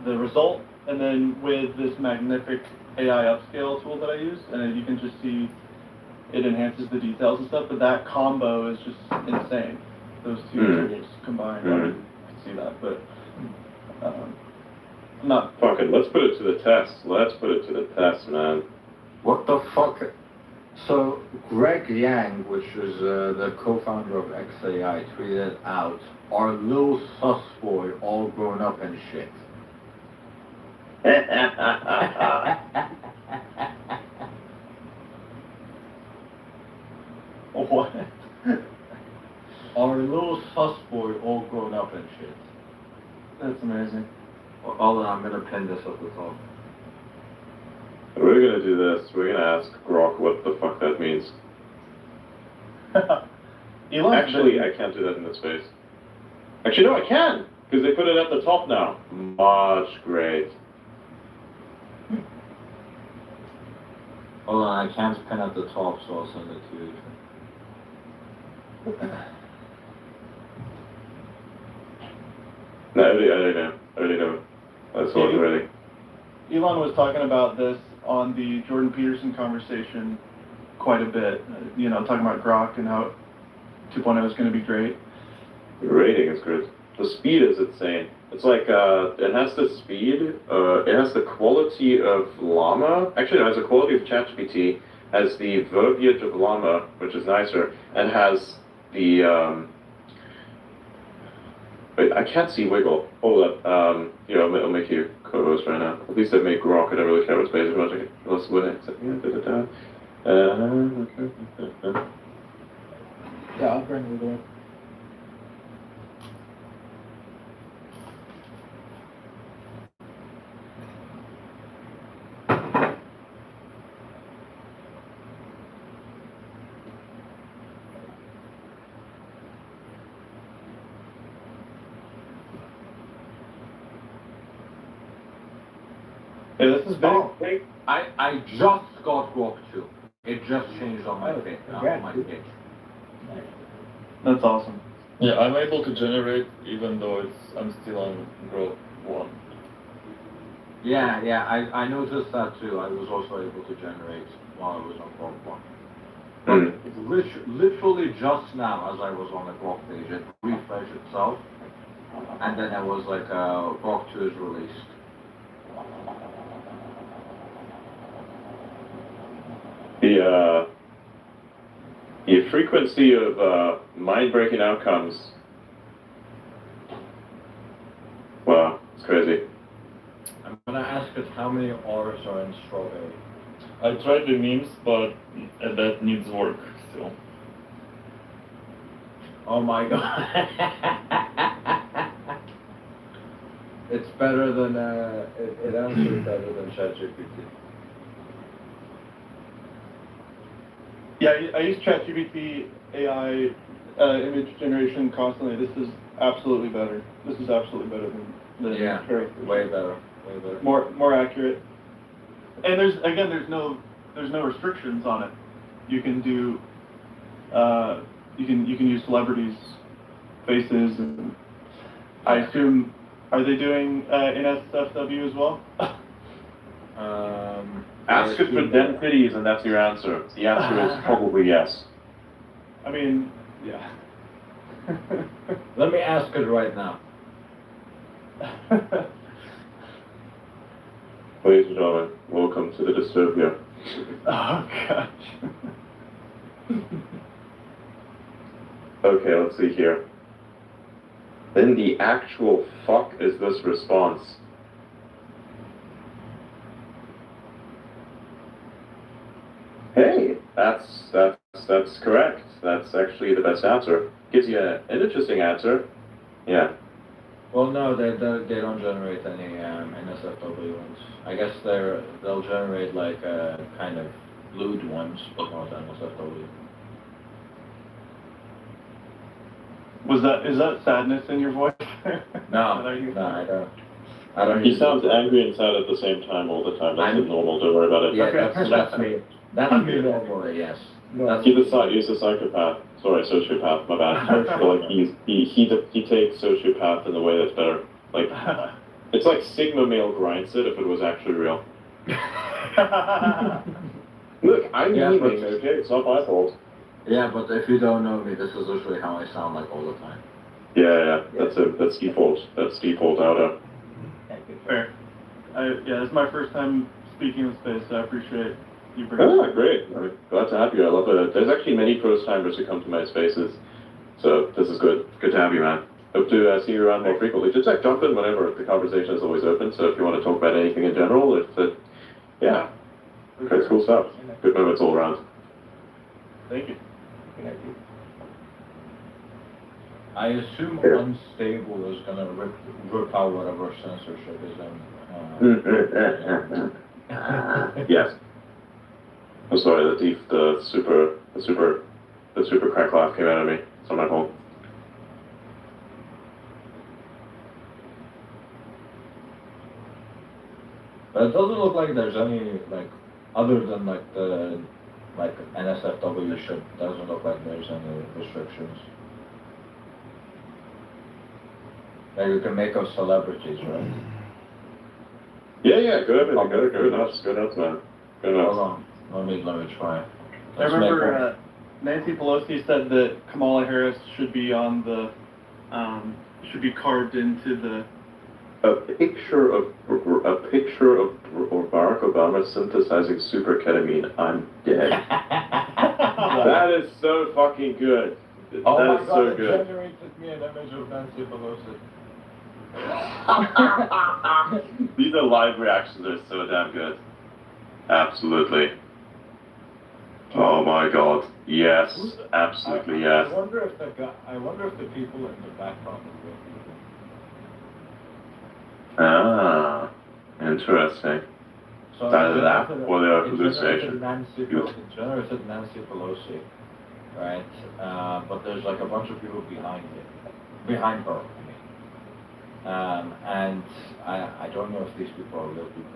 the result, and then with this magnific AI upscale tool that I use, and you can just see it enhances the details and stuff, but that combo is just insane. Those two tools combined, I can see that, but I'm not... Fuck it, let's put it to the test. Let's put it to the test, man. What the fuck? So, Greg Yang, which is the co-founder of XAI, tweeted out, "Our little sus boy all grown up and shit." What? Our little sus boy all grown up and shit. That's amazing. Well, hold on, I'm gonna pin this at the top. We're gonna do this. We're gonna ask Grok what the fuck that means. Actually, I can't do that in this space. Actually, no, I can! Because they put it at the top now. Much great. Hold on, I can't pin at the top, so I'll send it to you. No, I already know. That's all already. Elon was talking about this on the Jordan Peterson conversation quite a bit, talking about Grok and how 2.0 is going to be great. The rating is good. The speed is insane. It's like, it has the speed, it has the quality of Llama. Actually, it has the quality of ChatGPT, has the verbiage of Llama, which is nicer, and has the, wait, I can't see Wiggle. Hold up. I'll make you co-host right now. At least I make Grok. I don't really care what space as much. Let's win it. Yeah, I'll bring Wiggle in. Hey, this is big. Oh, I just got Grok 2. It just changed on my page. That's awesome. Yeah, I'm able to generate even though I'm still on Grok 1. Yeah, I noticed that too. I was also able to generate while I was on Grok 1. But literally just now, as I was on the Grok page, it refreshed itself, and then it was like, Grok 2 is released. The frequency of mind-breaking outcomes. Wow, it's crazy. I'm gonna ask it how many R's are in strawberry. I tried the memes, but that needs work still. Oh my god. It's better than, it answers better than ChatGPT. Yeah, I use ChatGPT AI image generation constantly. This is absolutely better. This is absolutely better than Yeah, way better. More accurate. And there's no restrictions on it. You can do you can use celebrities' faces, and I assume, are they doing NSFW as well? Ask it for densities and that's your answer. The answer is probably yes. I mean, yeah. Let me ask it right now. Ladies and gentlemen, welcome to the Dystopia. Oh, gosh. Okay, let's see here. Then the actual fuck is this response? Hey, that's correct. That's actually the best answer. Gives you an interesting answer. Yeah. Well, no, they don't generate any NSFW ones. I guess they'll generate like kind of lewd ones, but not NSFW. Is that sadness in your voice? No, I don't. He sounds angry and sad at the same time all the time. That's normal. Don't worry about it. Yeah, that's me. That's me normally, yes. No. He's a psychopath. Sorry, sociopath. My bad. But like he takes sociopath in a way that's better. Like it's like Sigma male grinds it if it was actually real. Look, I'm memeing, okay? It's not my fault. Yeah, but if you don't know me, this is literally how I sound like all the time. Yeah. That's default. That's default outer. Fair. Yeah, this is my first time speaking in space, so I appreciate you bringing it. Ah, great. I'm glad to have you. I love it. There's actually many first timers who come to my spaces, so this is good. Good to have you, man. Hope to see you around more frequently. Just like jump in whenever. The conversation is always open. So if you want to talk about anything in general, yeah, that's cool stuff. Good moments all around. Thank you. I assume unstable is gonna rip out whatever censorship is in. Yes. I'm sorry. The super crack laugh came out of me. It's not my fault. But it doesn't look like there's any other than the NSFW ship. Doesn't look like there's any restrictions. Like you can make us celebrities, right? Yeah. Good nuts, man. Good nuts. Hold on. Let me try. I remember Nancy Pelosi said that Kamala Harris should be on the should be carved into the. A picture of Barack Obama synthesizing super ketamine. I'm dead. That is so fucking good. Oh that my is God! so It good. generated me an image of Nancy Pelosi. These are live reactions. Are so damn good. Absolutely. Oh my God. Yes. Absolutely yes. I wonder if the people in the background are real people. Ah, interesting. So That or the hallucination. It generated Nancy Pelosi, right? But there's like a bunch of people behind her. I mean. And I don't know if these people are real people.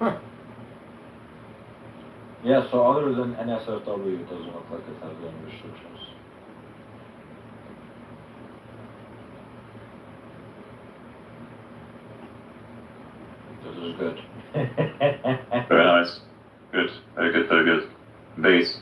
Huh. Yeah, so other than NSFW, it doesn't look like it has any restrictions. This is good. Very nice. Good. Very good, very good. Based.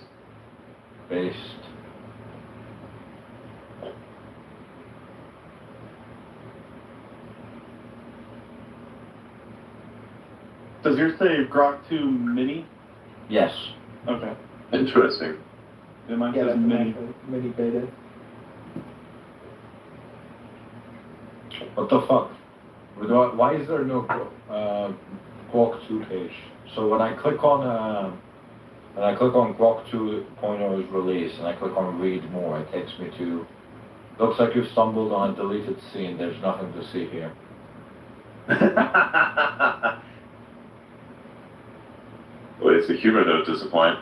Does yours say Grok 2 Mini? Yes. Okay. Interesting. Yeah, mine says Mini. Mini beta. What the fuck? Why is there no Grok 2 page? So when I click on Grok 2.0's release and I click on read more, it takes me to looks like you've stumbled on a deleted scene. There's nothing to see here. Well, it's a humor note disappoint.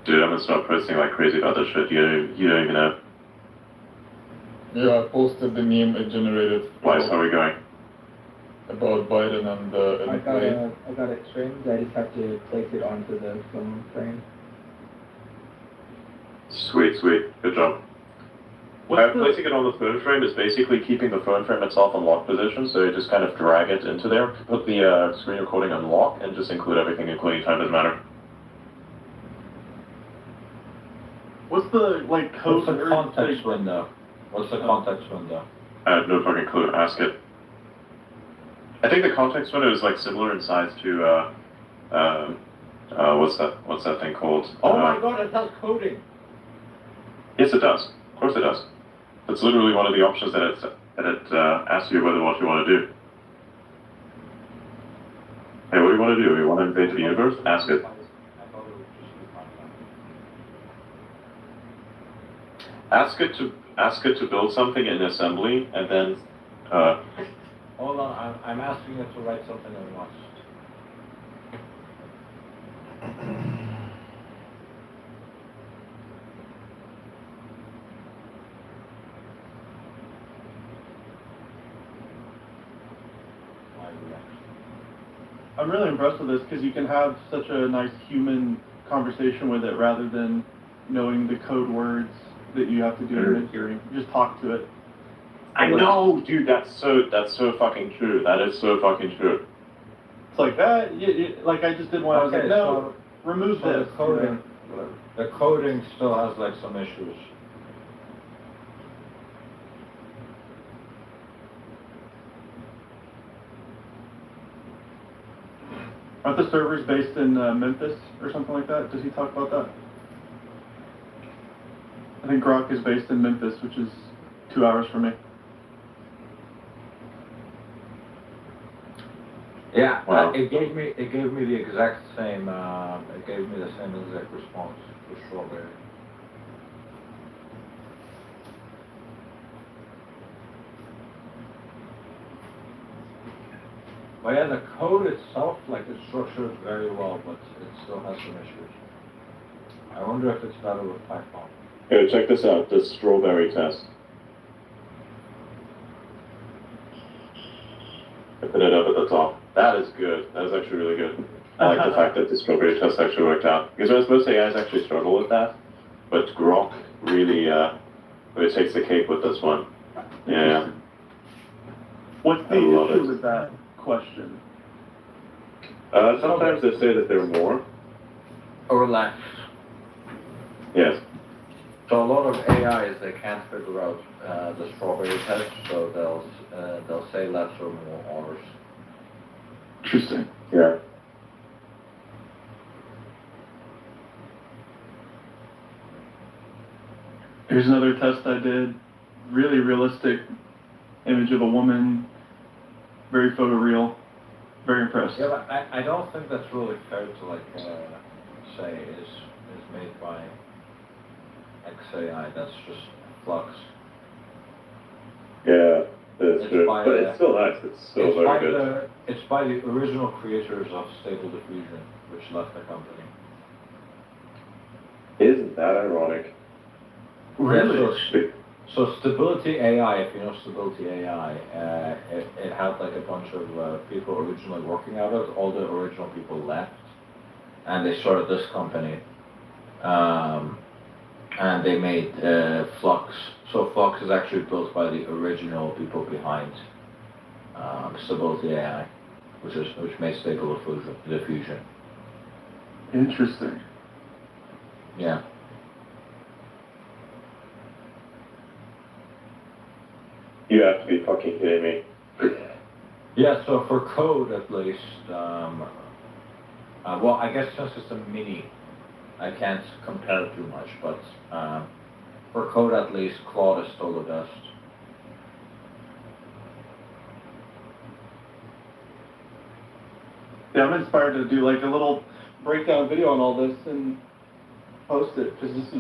Dude, I'm gonna start posting like crazy about this shit. You don't even know. Yeah, I posted the meme it generated. Wise, how are we going? About Biden and the I got it trimmed. I just have to place it onto the phone frame. Sweet. Good job. Placing it on the phone frame is basically keeping the phone frame itself in lock position, so you just kind of drag it into there, put the screen recording on lock, and just include everything, including time doesn't matter. What's the code? What's the context window? What's the context window? I have no fucking clue. Ask it. I think the context window is like similar in size to what's that thing called? Oh my God! It has coding. Yes, it does. Of course it does. That's literally one of the options that it asks you whether what you want to do. Hey, what do you want to do? You want to invade the universe? Ask it. Ask it to build something in assembly, and then. Hold on, I'm asking it to write something in Rust. I'm really impressed with this because you can have such a nice human conversation with it rather than knowing the code words that you have to do in mid-hearing. You just talk to it. I know, dude. That's so fucking true. That is so fucking true. It's like that. Like I just did one. I was like, no, remove this. The coding still has like some issues. Aren't the servers based in Memphis or something like that? Does he talk about that? I think Grok is based in Memphis, which is 2 hours from me. Yeah, wow. It gave me the exact same. It gave me the same exact response for strawberry. But yeah, the code itself, like it's structured very well, but it still has some issues. I wonder if it's better with Python. Here, check this out. The strawberry test. I put it up at the top. That is good. That is actually really good. I like the fact that the strawberry test actually worked out. Because I was supposed to say guys actually struggle with that, but Grok really really takes the cake with this one. Yeah. What's the issue with that question? Sometimes they say that there are more. Or less. Yes. So a lot of AIs, they can't figure out the strawberry test, so they'll say less or more R's. Interesting. Yeah. Here's another test I did. Really realistic image of a woman, very photoreal. Very impressed. Yeah, but I don't think that's really fair to like say is made by XAI. That's just Flux. Yeah, that's true. But it's still nice. It's still very good. It's by the original creators of Stable Diffusion, which left the company. Isn't that ironic? Really? Yeah, so Stability AI, if you know Stability AI, it had like a bunch of people originally working at it. All the original people left, and they started this company. And they made Flux. So Flux is actually built by the original people behind Stability AI, which made Stable Diffusion. Interesting. Yeah. You have to be fucking kidding me. Yeah, so for code at least, well, I guess since it's a mini, I can't compare too much, but for code at least, Claude is still the best. Yeah, I'm inspired to do like a little breakdown video on all this and post it, because this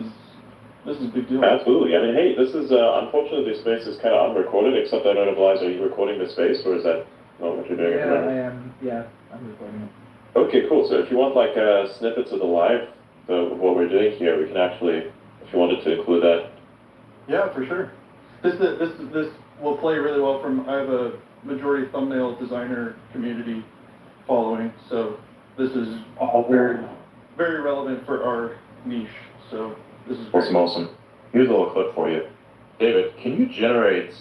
is a big deal. Absolutely. I mean, hey, this is, unfortunately, this space is kind of unrecorded, except I don't realize, are you recording the space, or is that not what you're doing at the moment? I am. Yeah, I'm recording it. Okay, cool. So if you want, like, snippets of the live, of what we're doing here, we can actually, if you wanted to include that. Yeah, for sure. This will play really well from, I have a majority thumbnail designer community following, so this is very, very relevant for our niche, so this is great. Awesome. Here's a little clip for you. David, can you generate,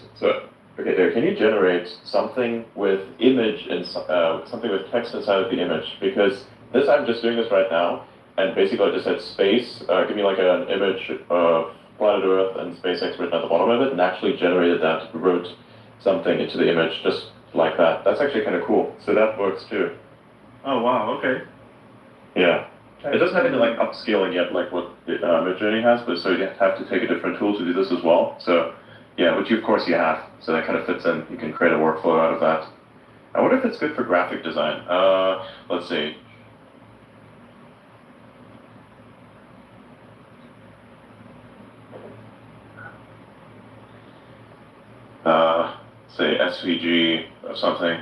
David, can you generate something with image and something with text inside of the image? Because I'm just doing this right now, and basically I just said space, give me like an image of planet Earth and SpaceX written at the bottom of it, and actually generated that, wrote something into the image just like that. That's actually kind of cool. So that works too. Oh wow, okay. Yeah. It doesn't have any like upscaling yet, like what Midjourney has, but so you have to take a different tool to do this as well. So yeah, which of course you have. So that kind of fits in. You can create a workflow out of that. I wonder if it's good for graphic design. Let's see. Say SVG or something.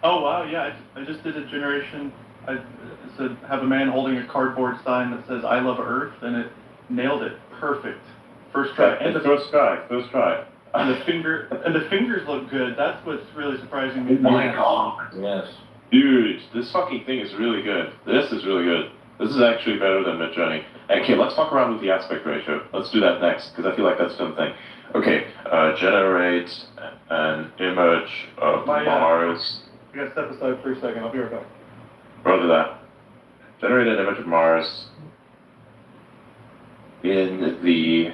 Oh wow, yeah, I just did a generation. I said have a man holding a cardboard sign that says "I love Earth," and it nailed it, perfect. First try. And first try. And the fingers look good. That's what's really surprising me. Oh my god. Yes. Dude, this fucking thing is really good. This is really good. This is actually better than Midjourney. Okay, let's fuck around with the aspect ratio. Let's do that next, because I feel like that's a dumb thing. Okay, generate an image of Mars. I gotta step aside for a second. I'll be right back. Roger that. Generate an image of Mars in the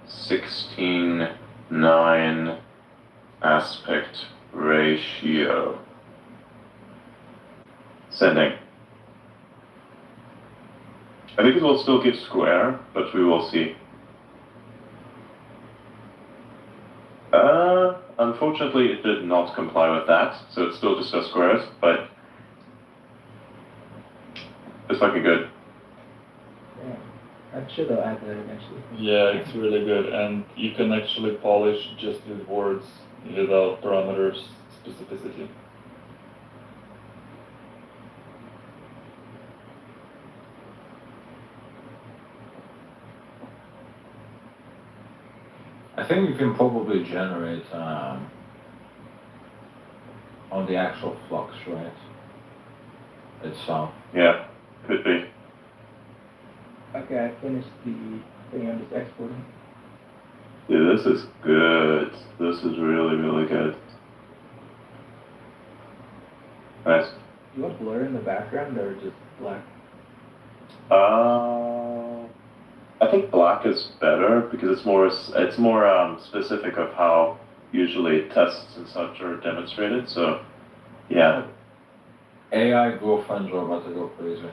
16:9 aspect ratio. Sending. I think it will still give square, but we will see. Unfortunately, it did not comply with that, so it still just does squares, but it's fucking good. Yeah. I'm sure they'll add that eventually. Yeah, it's really good, and you can actually polish just with words without parameters specificity. I think you can probably generate on the actual flux, right? Itself. Yeah, could be. Okay, I finished the thing. I'm just exporting. Dude, this is good. This is really, really good. Nice. Do you want blur in the background or just black? I think black is better because it's more specific of how usually tests and such are demonstrated. So, yeah. AI girlfriends are about to go crazy.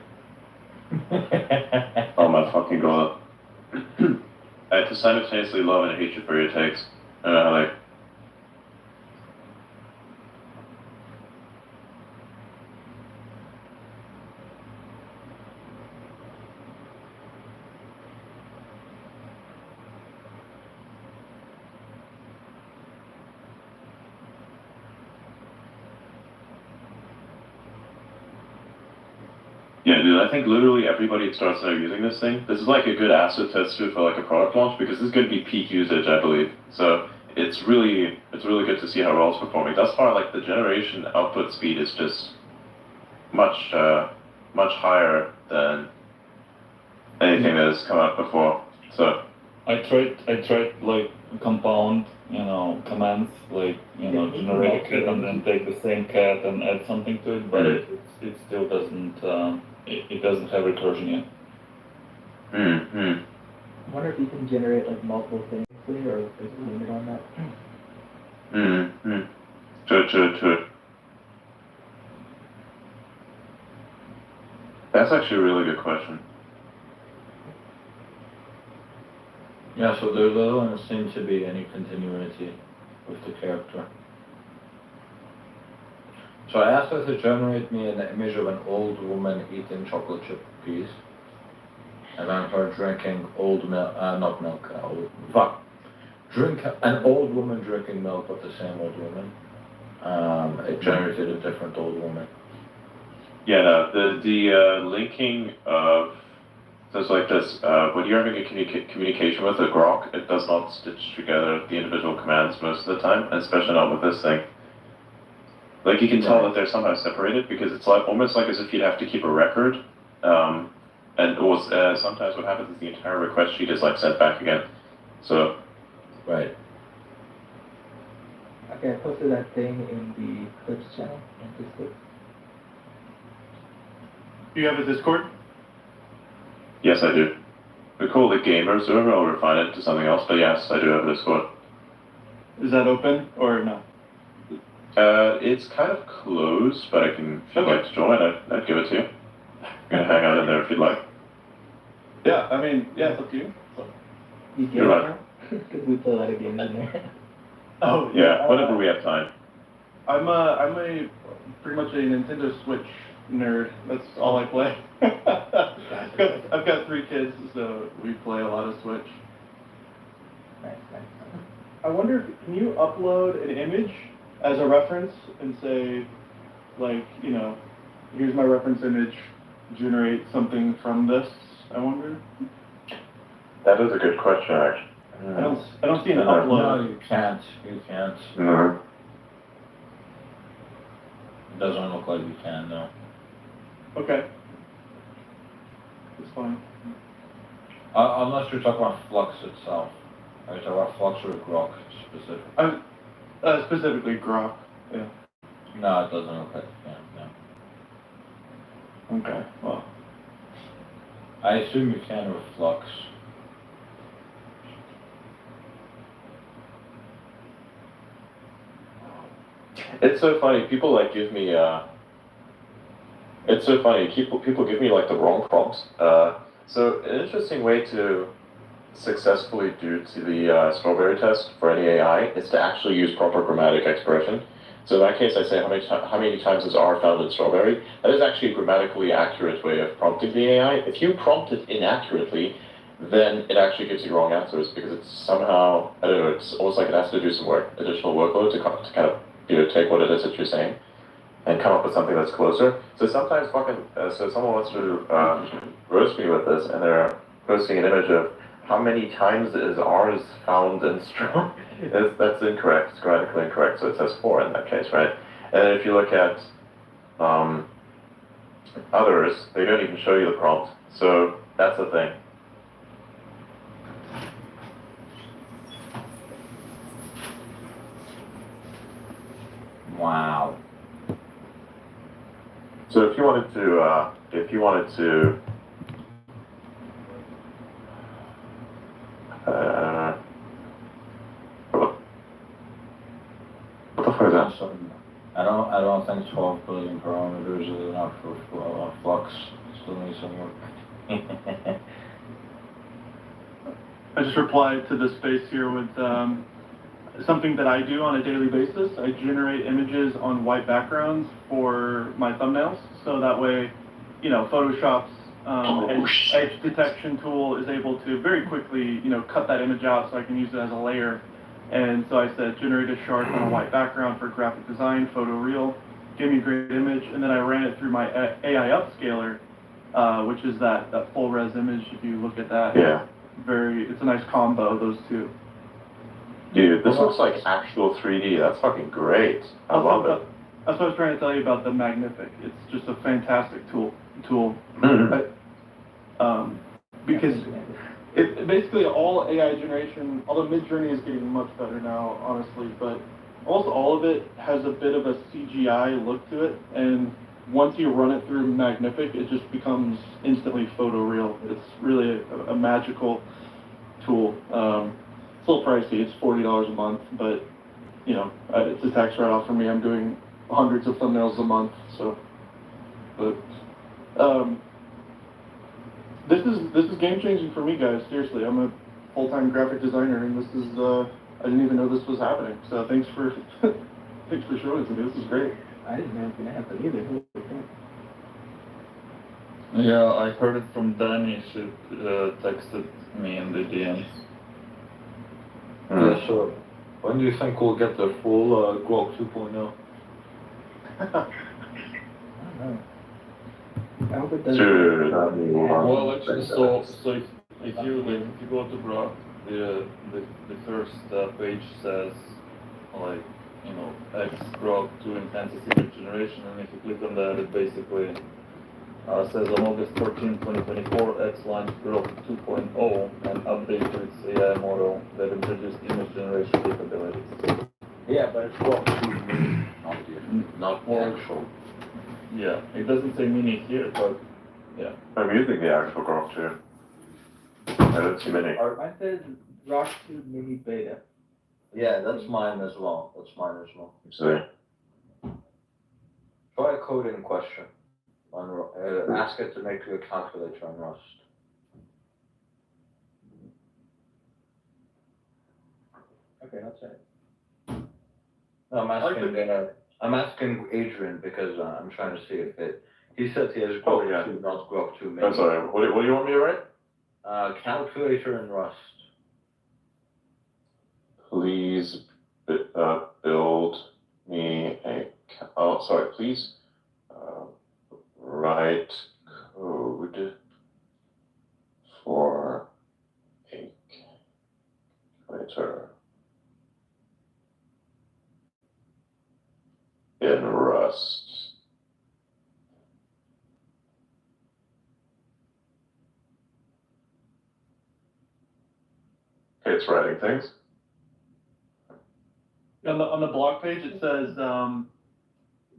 Oh my fucking god. I have to simultaneously love and hate you for your takes. Like. Yeah, dude, I think literally everybody starts now using this thing. This is like a good asset test for like a product launch because this is going to be peak usage, I believe. So it's really good to see how well it's performing. Thus far, like the generation output speed is just much higher than anything that has come out before. So I tried like compound, commands like generate a cat and then take the same cat and add something to it, but it still doesn't it doesn't have recursion yet. I wonder if you can generate like multiple things or if there's a limit on that. True. That's actually a really good question. Yeah, so there doesn't seem to be any continuity with the character. So I asked her to generate me an image of an old woman eating chocolate chip cookies, and then her drinking an old woman drinking milk with the same old woman. It generated a different old woman. Yeah, no, the linking of so it's like this. When you're having a communication with a grok, it does not stitch together the individual commands most of the time, and especially not with this thing. Like you can tell that they're somehow separated because it's like almost like as if you'd have to keep a record. And sometimes what happens is the entire request sheet is like sent back again. So. Right. Okay, I posted that thing in the Clips channel on Discord. You have a Discord? Yes, I do. We call it Gamer Server. I'll refine it to something else, but yes, I do have a Discord. Is that open or no? It's kind of closed, but if you'd like to join, I'd give it to you. You can hang out in there if you'd like. Yeah, I mean, yeah, it's up to you. So. You're right. Because we play a lot of games in there. Oh yeah, whenever we have time. I'm a pretty much a Nintendo Switch nerd. That's all I play. I've got 3 kids, so we play a lot of Switch. Nice. I wonder, can you upload an image as a reference and say, like, here's my reference image, generate something from this, I wonder? That is a good question, actually. I don't see an upload. No, you can't. You can't. No. It doesn't look like you can, no. Okay. It's fine. Unless you're talking about Flux itself. Are you talking about Flux or Grok specifically? Specifically Grok, yeah. No, it doesn't look like you can, no. Okay, well. I assume you can with Flux. It's so funny. People like give me. It's so funny. People give me like the wrong prompts. So an interesting way to successfully do to the strawberry test for any AI is to actually use proper grammatic expression. So in that case, I say how many times is R found in strawberry? That is actually a grammatically accurate way of prompting the AI. If you prompt it inaccurately, then it actually gives you wrong answers because it's somehow, I don't know, it's almost like it has to do some work, additional workload to kind of take what it is that you're saying and come up with something that's closer. So sometimes so someone wants to roast me with this, and they're posting an image of how many times is R is found in straw. That's incorrect. It's grammatically incorrect. So it says 4 in that case, right? And if you look at others, they don't even show you the prompt. So that's the thing. Wow. So if you wanted to, what the fuck is that? I don't think 12 billion parameters is enough for Flux. Still need some work. I just replied to this space here with something that I do on a daily basis. I generate images on white backgrounds for my thumbnails, so that way, Photoshop's edge detection tool is able to very quickly, cut that image out so I can use it as a layer. And so I said, generate a shark on a white background for graphic design, photoreal, give me a great image, and then I ran it through my AI upscaler, which is that full res image. If you look at that, yeah, it's a nice combo, those two. Dude, this looks like actual 3D. That's fucking great. I love it. That's what I was trying to tell you about the Magnific. It's just a fantastic tool. Because it basically all AI generation, although Midjourney is getting much better now, honestly, but almost all of it has a bit of a CGI look to it, and once you run it through Magnific, it just becomes instantly photoreal. It's really a magical tool. It's a little pricey. It's $40 a month, but it's a tax write-off for me. I'm doing hundreds of thumbnails a month, so. But this is game-changing for me, guys. Seriously, I'm a full-time graphic designer, and this is I didn't even know this was happening. So thanks for showing it to me. This is great. I didn't know it was gonna happen either. Yeah, I heard it from Danny. She texted me in the DMs. Yeah, so when do you think we'll get the full Grok 2.0? I don't know. I hope it does. Well, actually, so if you go to Grok, the first page says X Grok to enhance its image generation, and if you click on that, it basically says on August 14, 2024, X launched Grok 2.0 and update to its AI model that introduced image generation capabilities. Yeah, but it's Grok 2 not actual. Yeah, it doesn't say mini here, but yeah. I'm using the actual Grok 2. I don't see many. I said Grok 2 mini beta. Yeah, that's mine as well. See. Try a coding question. Ask it to make you a calculator on Rust. Okay, I'll try it. No, I'm asking Adrian because I'm trying to see if it. He said he has Grok 2, not Grok 2 mini. I'm sorry. What do you want me to write? Calculator in Rust. Please build me a. Please write code for a It's writing things. On the blog page, it says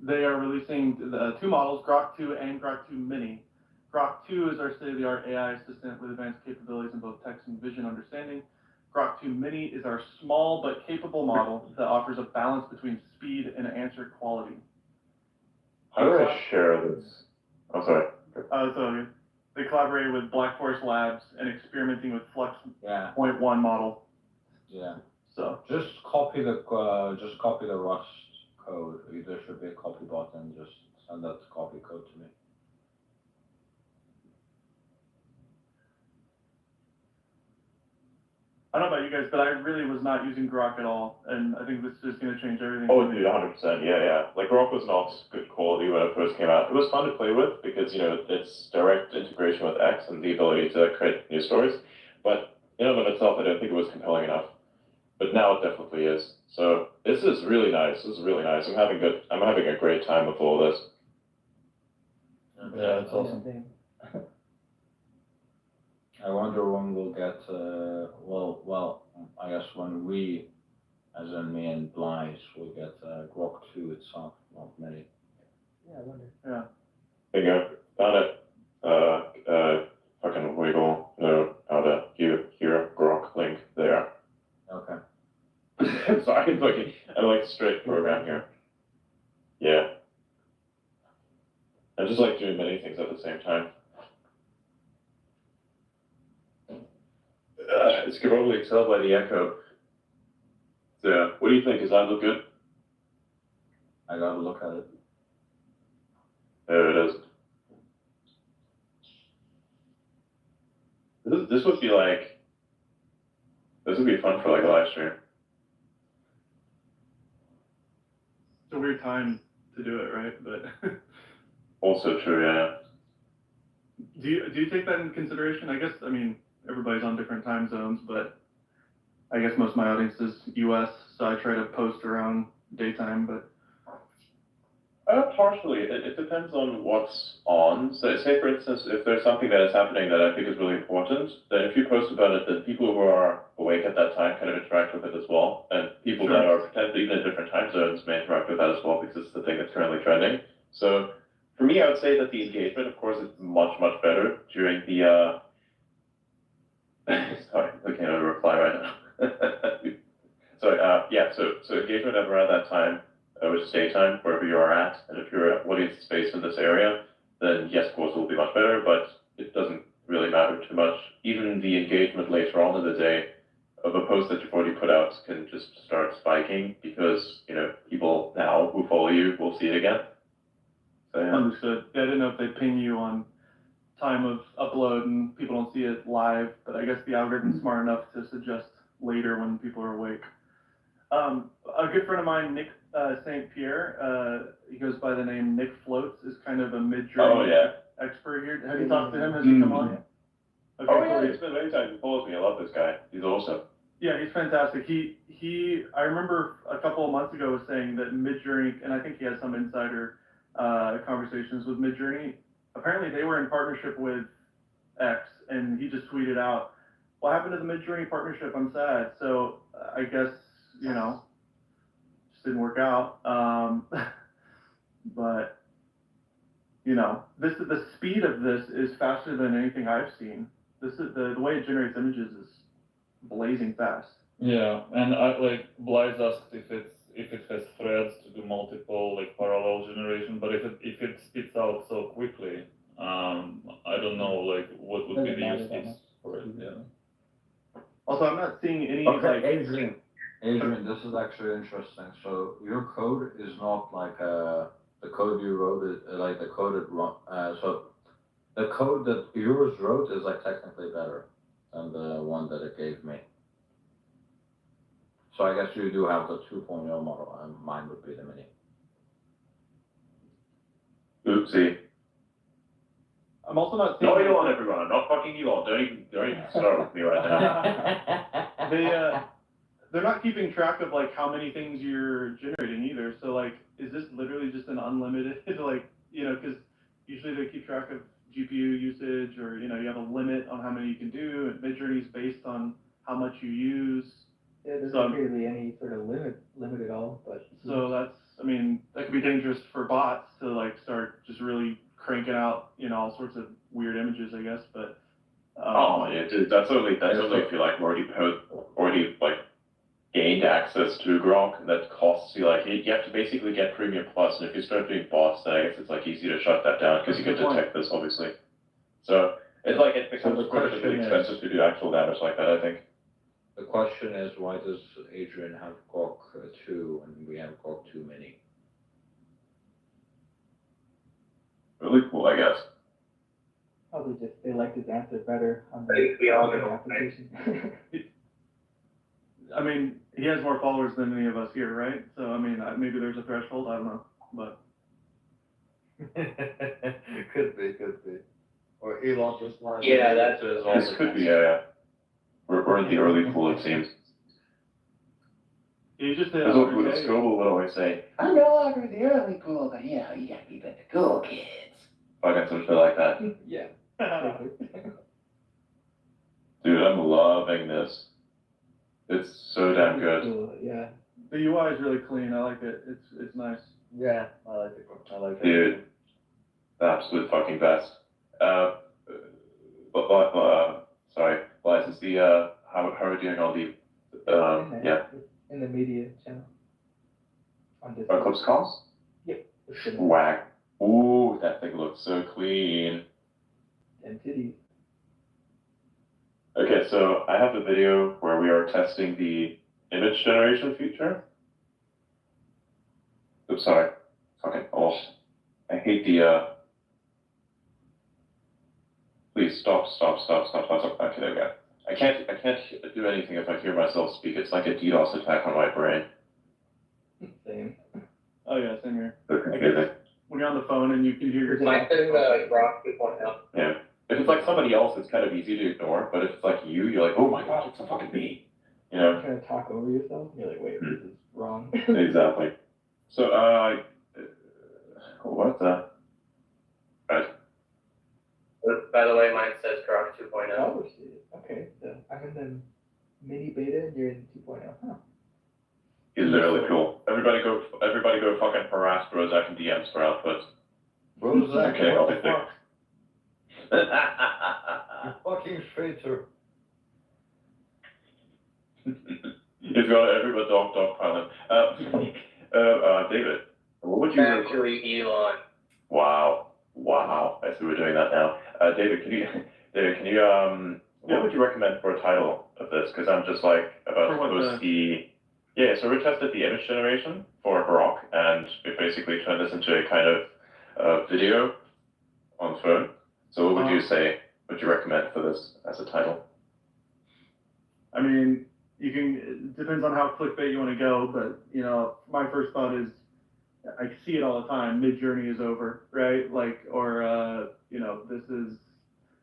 they are releasing the two models, Grok 2 and Grok 2 Mini. Grok 2 is our state-of-the-art AI assistant with advanced capabilities in both text and vision understanding. Grok 2 Mini is our small but capable model that offers a balance between speed and answer quality. How do I share this? I'm sorry. So they collaborated with Black Forest Labs and experimenting with Flux Yeah. 0.1 model. Yeah. So just copy the Rust code. There should be a copy button. Just send that copy code to me. I don't know about you guys, but I really was not using Grok at all, and I think this is going to change everything. Oh, dude, 100%. Yeah. Like, Grok was not good quality when it first came out. It was fun to play with because, it's direct integration with X and the ability to create new stories. But in and of itself, I don't think it was compelling enough. But now it definitely is. So this is really nice. I'm having a great time with all this. Yeah, it's awesome. I wonder when we'll get, I guess when we, as in me and Blythe, will get Grok 2 itself, not Mini. Yeah, I wonder. Yeah. There you go. Found it. Fucking wiggle. No, how to here, Grok link there. Okay. Sorry, I'm like straight program here. Yeah. I just like doing many things at the same time. It's probably excelled by the echo. So, what do you think? Does that look good? I gotta look at it. There it is. This would be fun for like a live stream. It's a weird time to do it, right? But Also true, yeah. do you take that into consideration? I guess, everybody's on different time zones, but I guess most of my audience is US, so I try to post around daytime, but Partially. It depends on what's on. So say, for instance, if there's something that is happening that I think is really important, then if you post about it, then people who are awake at that time kind of interact with it as well. And people that are potentially even in different time zones may interact with that as well because it's the thing that's currently trending. So for me, I would say that the engagement, of course, is much, much better during the... Sorry, looking at a reply right now. Sorry, so engagement at around that time, which is daytime, wherever you are at, and if your audience is based in this area, then yes, of course, it will be much better, but it doesn't really matter too much. Even the engagement later on in the day of a post that you've already put out can just start spiking because, people now who follow you will see it again. So, yeah. Understood. Yeah, I didn't know if they ping you on time of upload and people don't see it live, but I guess the algorithm's smart enough to suggest later when people are awake. A good friend of mine, Nick St. Pierre, he goes by the name Nick Floats, is kind of a mid-journey expert here. Have you talked to him? Has he come on? Okay, cool. He's been many times. He follows me. I love this guy. He's awesome. Yeah, he's fantastic. I remember a couple of months ago was saying that Midjourney, and I think he has some insider conversations with Midjourney. Apparently they were in partnership with X, and he just tweeted out, "What happened to the Midjourney partnership? I'm sad." So I guess, just didn't work out. But, the speed of this is faster than anything I've seen. This is the way it generates images is blazing fast. Yeah, and Blythe asked if it has threads to do multiple parallel generation, but if it spits out so quickly, I don't know what would be the use case for it. Yeah. Also, I'm not seeing any Adrian, this is actually interesting. So your code is not the code you wrote is the code it run. So the code that yours wrote is technically better than the one that it gave me. So I guess you do have the 2.0 model, and mine would be the Mini. Oopsie. I'm also not seeing... No, Elon, everyone. Not fucking Elon. Don't even start with me right now. They're not keeping track of how many things you're generating either. So is this literally just an unlimited because usually they keep track of GPU usage or you have a limit on how many you can do, and Midjourney is based on how much you use. Yeah, there's So- not really any sort of limit at all, but. So that could be dangerous for bots to like start just really cranking out, all sorts of weird images, I guess. But Yeah, dude, that's only if you like already like gained access to Grok, and that costs you like you have to basically get Premium Plus, and if you start doing bots, then I guess it's like easy to shut that down because you can detect this obviously. So it becomes prohibitively expensive to do actual damage like that, I think. The question is, why does Adrian have Grok 2 and we have Grok 2 Mini? Really cool, I guess. Probably just they liked his answer better on the application. I mean, he has more followers than any of us here, right? So I mean, maybe there's a threshold. I don't know, but could be. Or Elon just wants. Yeah, this could be. Yeah. We're in the early pool, it seems. You just That's what Scoble would always say. I'm no longer the early pool, but you gotta be the cool kids. Fucking some shit like that. Yeah. Dude, I'm loving this. It's so damn good. Cool, yeah. The UI is really clean. I like it. It's nice. Yeah, I like it. Dude, the absolute fucking best. Sorry, Liz, is the, how are we doing all the, In the media channel. On this. Clips comms? Yep. Whack. Ooh, that thing looks so clean. And titties. Okay, so I have a video where we are testing the image generation feature. Oops, sorry. Fucking, I hate the, please stop. Okay, there we go. I can't do anything if I hear myself speak. It's like a DDoS attack on my brain. Same. Oh yeah, same here. So confusing. When you're on the phone and you can hear yourself. Mike said Grok 2.0. Yeah. If it's like somebody else, it's kind of easy to ignore, but if it's like you're like, oh my god, it's a fucking me. You're trying to talk over yourself, you're like, wait, this is wrong. Exactly. So, what the? Right. By the way, mine says Grok 2.0. Oh, shit. Okay, so I'm in the mini beta and you're in 2.0. Huh. He's literally cool. Everybody go fucking harass Brozak and DMs for output. Brozak, Okay, I'll be fuck? there. You fucking traitor. If you want to everybody dog pilot. David, what would you... Actually, Elon. Wow. I see we're doing that now. David, can you, what would you recommend for a title of this? Because I'm just like about to post the... Yeah, so we tested the image generation for Grok, and we basically turned this into a kind of video on phone. So what would you say, would you recommend for this as a title? I mean, it depends on how clickbait you want to go, but, my first thought is, I see it all the time, Mid-Journey is over, right? Like, or, this is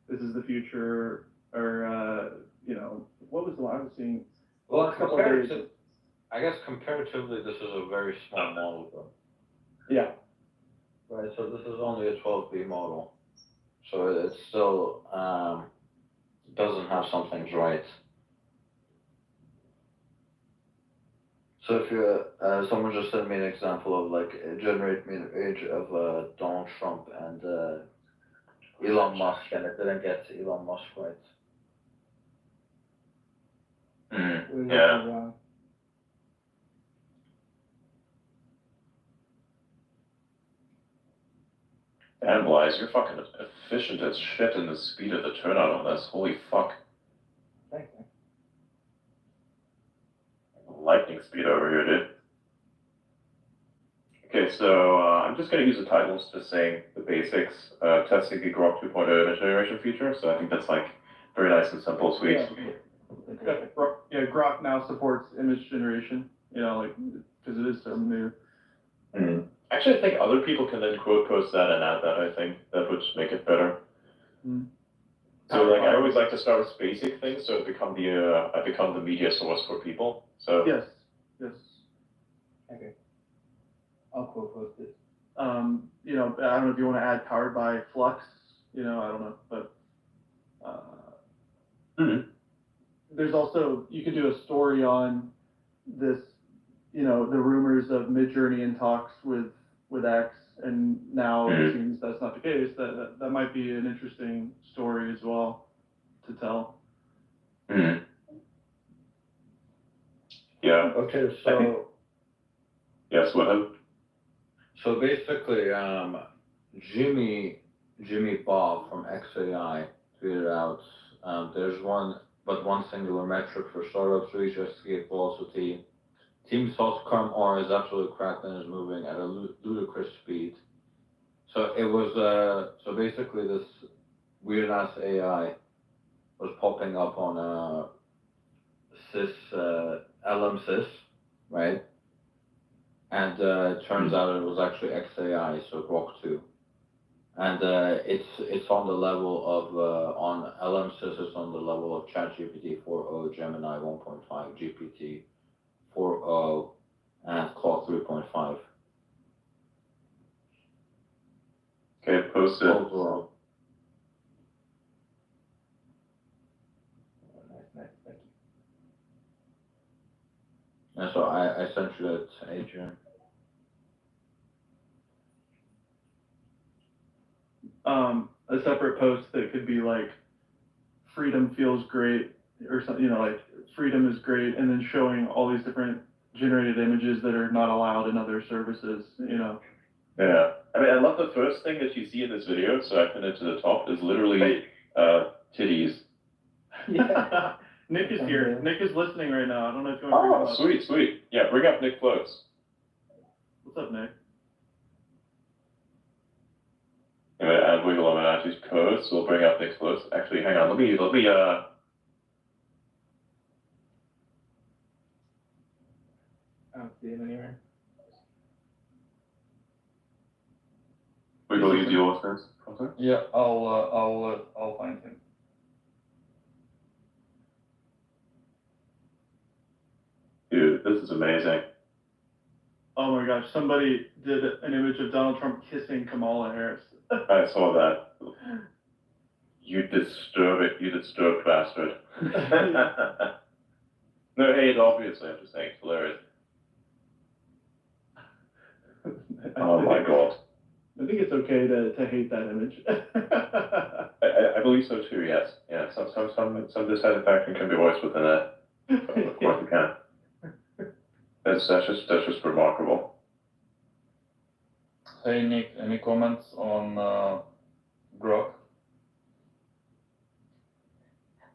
the future, or, what was the one I was seeing? Well, I guess comparatively, this is a very small model, though. Yeah. Right, so this is only a 12B model. So it still doesn't have some things right. So if you, someone just sent me an example of like, generate me an image of Donald Trump and Elon Musk, and it didn't get Elon Musk right. Yeah. Damn, Blythe, you're fucking efficient as shit in the speed of the turnout on this. Holy fuck. Thanks, man. Lightning speed over here, dude. Okay, so I'm just going to use the titles just saying the basics, testing the Grok 2.0 image generation feature. So I think that's like very nice and simple, sweet. Yeah, Grok now supports image generation, because it is so new. Mm-hmm. Actually, I think other people can then quote post that and add that. I think that would make it better. Mm. So like I always like to start with basic things, so I become the media source for people. So yes. Okay. I'll quote post it. I don't know if you want to add powered by Flux. I don't know, but. there's also, you could do a story on this, the rumors of Midjourney in talks with X, and now it seems that's not the case. That might be an interesting story as well to tell. Mm-hmm. Yeah. Okay, so yes, what else? so basically, Jimmy Bob from XAI tweeted out, there's one singular metric for startups reach escape velocity. Team Saltcom R is absolutely cracked and is moving at a ludicrous speed. So it was so basically this weird ass AI was popping up on LM right? And it turns out it was actually XAI, so Grok 2. And it's on the level of on LM it's on the level of ChatGPT 4.0, Gemini 1.5, GPT 4.0, and Claude 3.5. Okay, post it. Overall. Nice, thank you. And so I sent you that, Adrian. A separate post that could be like, freedom feels great, or something, like freedom is great, and then showing all these different generated images that are not allowed in other services, Yeah. I mean, I love the first thing that you see in this video, so I pinned it to the top, is literally titties. Yeah. Nick is here. Nick is listening right now. I don't know if you want to bring him up. Sweet. Yeah, bring up Nick Floats. What's up, Nick? I'm gonna add Wiggle Illuminati's code, so we'll bring up Nick Floats. Actually, hang on, let me I don't see him anywhere. Wiggle, you deal with this? Yeah, I'll find him. Dude, this is amazing. Oh my gosh, somebody did an image of Donald Trump kissing Kamala Harris. I saw that. You disturbed bastard. No hate, obviously, I'm just saying it's hilarious. Oh my god. I think it's okay to hate that image. I believe so too, yes. Yeah, some dissatisfaction can be voiced within that. Of course it can. That's just remarkable. Hey Nick, any comments on Grok?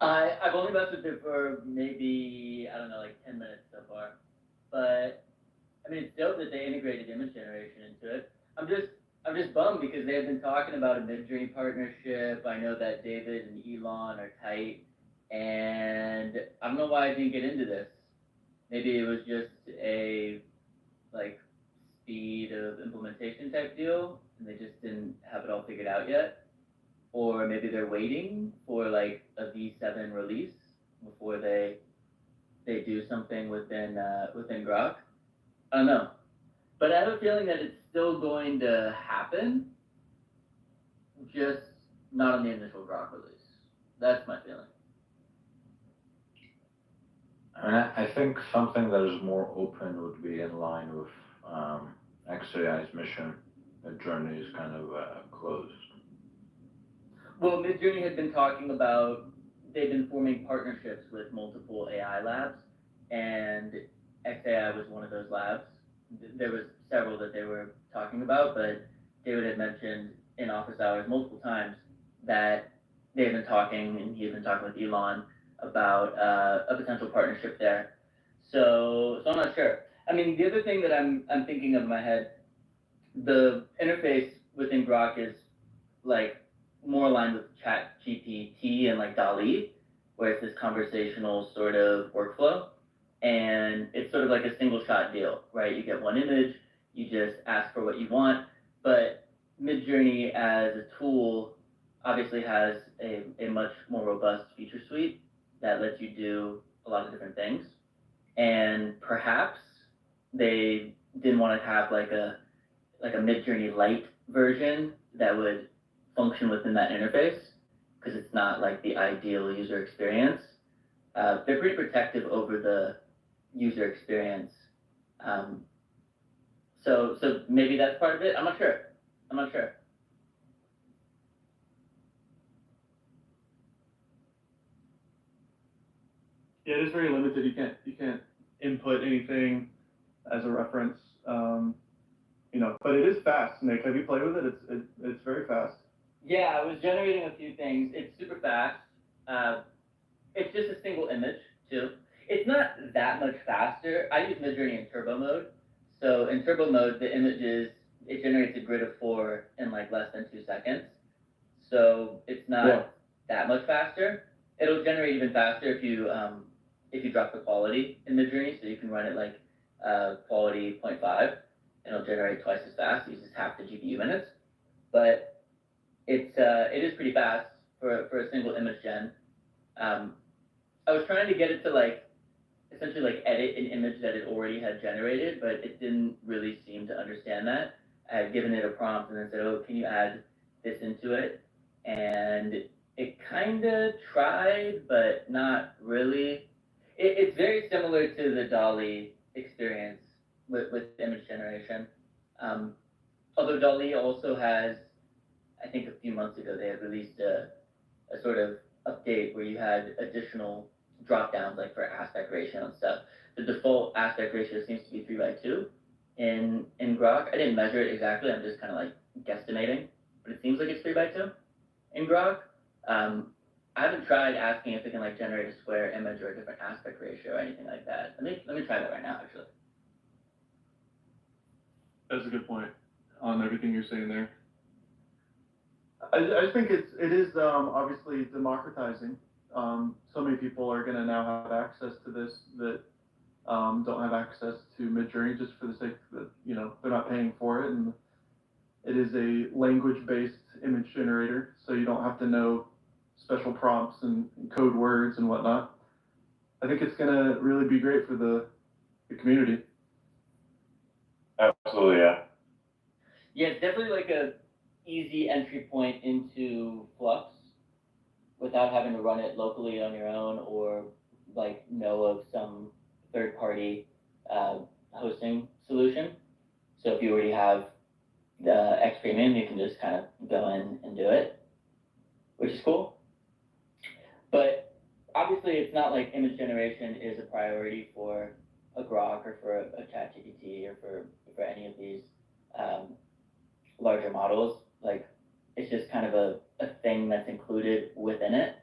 I've only messed with it for maybe, I don't know, like 10 minutes so far. But I mean, it's dope that they integrated image generation into it. I'm just bummed because they have been talking about a Midjourney partnership. I know that David and Elon are tight, and I don't know why I didn't get into this. Maybe it was just a like speed of implementation type deal, and they just didn't have it all figured out yet. Or maybe they're waiting for like a V7 release before they do something within Grok. I don't know, but I have a feeling that it's still going to happen, just not on the initial Grok release. That's my feeling. I mean, I think something that is more open would be in line with XAI's mission. Midjourney is kind of closed. Well, Midjourney had been talking about, they've been forming partnerships with multiple AI labs, and XAI was one of those labs. There was several that they were talking about, but David had mentioned in office hours multiple times that they had been talking, and he had been talking with Elon about a potential partnership there. So I'm not sure. I mean, the other thing that I'm thinking of in my head, the interface within Grok is like more aligned with ChatGPT and like DALL-E, where it's this conversational sort of workflow. And it's sort of like a single shot deal, right? You get one image, you just ask for what you want. But Midjourney as a tool obviously has a much more robust feature suite that lets you do a lot of different things. And perhaps they didn't want to have like a Midjourney Lite version that would function within that interface, because it's not like the ideal user experience. they're pretty protective over the user experience. So maybe that's part of it. I'm not sure. Yeah, it is very limited. You can't input anything as a reference. But it is fast. Nick, have you played with it? It's very fast. Yeah, I was generating a few things. It's super fast. It's just a single image too. It's not that much faster. I use Midjourney in turbo mode. So in turbo mode, the images, it generates a grid of 4 in like less than 2 seconds. So it's not that much faster. It'll generate even faster if you drop the quality in Midjourney. So you can run it like quality 0.5, and it'll generate twice as fast. It uses half the GPU minutes, but it is pretty fast for a single image gen. I was trying to get it to essentially edit an image that it already had generated, but it didn't really seem to understand that. I had given it a prompt and then said, oh, can you add this into it? And it kind of tried, but not really. It's very similar to the DALL-E experience with image generation. Although DALL-E also has, I think a few months ago, they had released a sort of update where you had additional drop downs for aspect ratio and stuff. The default aspect ratio seems to be 3:2 in Grok. I didn't measure it exactly. I'm just kind of guesstimating, but it seems like it's 3:2 in Grok. I haven't tried asking if it can generate a square image or a different aspect ratio or anything like that. Let me try that right now, actually. That's a good point on everything you're saying there. I think it is obviously democratizing. So many people are going to now have access to this that don't have access to Midjourney just for the sake that they're not paying for it, and it is a language-based image generator, so you don't have to know special prompts and code words and whatnot. I think it's going to really be great for the community. Absolutely, yeah. Yeah, it's definitely a easy entry point into Flux without having to run it locally on your own or know of some third-party hosting solution. So if you already have the X Premium, you can just kind of go in and do it, which is cool. But obviously, it's not like image generation is a priority for a Grok or for a ChatGPT or for any of these larger models. It's just kind of a thing that's included within it.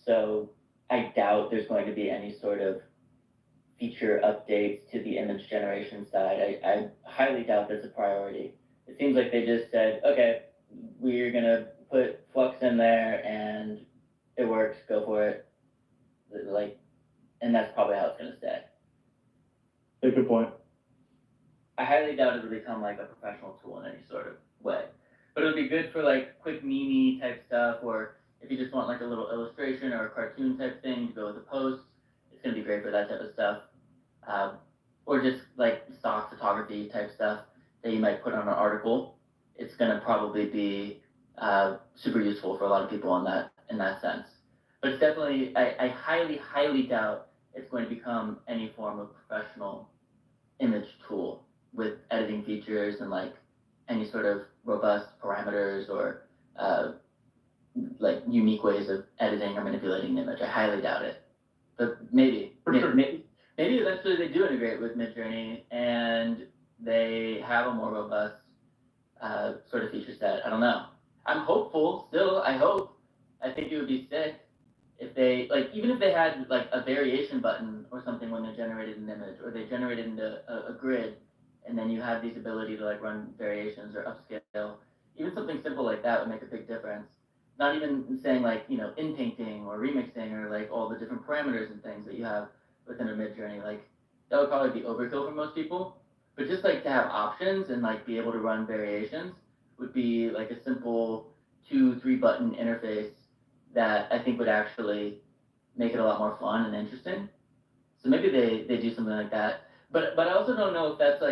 So I doubt there's going to be any sort of feature updates to the image generation side. I highly doubt that's a priority. It seems like they just said, okay, we're going to put Flux in there and it works, go for it. And that's probably how it's going to stay. Good point. I highly doubt it'll become a professional tool in any sort of way. But it would be good for quick meme type stuff, or if you just want a little illustration or a cartoon type thing to go with a post, it's going to be great for that type of stuff. Or just stock photography type stuff that you might put on an article. It's going to probably be super useful for a lot of people in that sense. But it's definitely, I highly, highly doubt it's going to become any form of professional image tool with editing features and any sort of robust parameters or unique ways of editing or manipulating an image. I highly doubt it. But maybe eventually they do integrate with Midjourney and they have a more robust sort of feature set. I don't know. I'm hopeful still. I hope. I think it would be sick if they even if they had a variation button or something when they generated an image, or they generated into a grid, and then you have these ability to run variations or upscale. Even something simple like that would make a big difference. Not even saying in painting or remixing or all the different parameters and things that you have within a Midjourney. That would probably be overkill for most people. But just to have options and be able to run variations would be a simple 2-3 button interface that I think would actually make it a lot more fun and interesting. So maybe they do something like that. But I also don't know if that's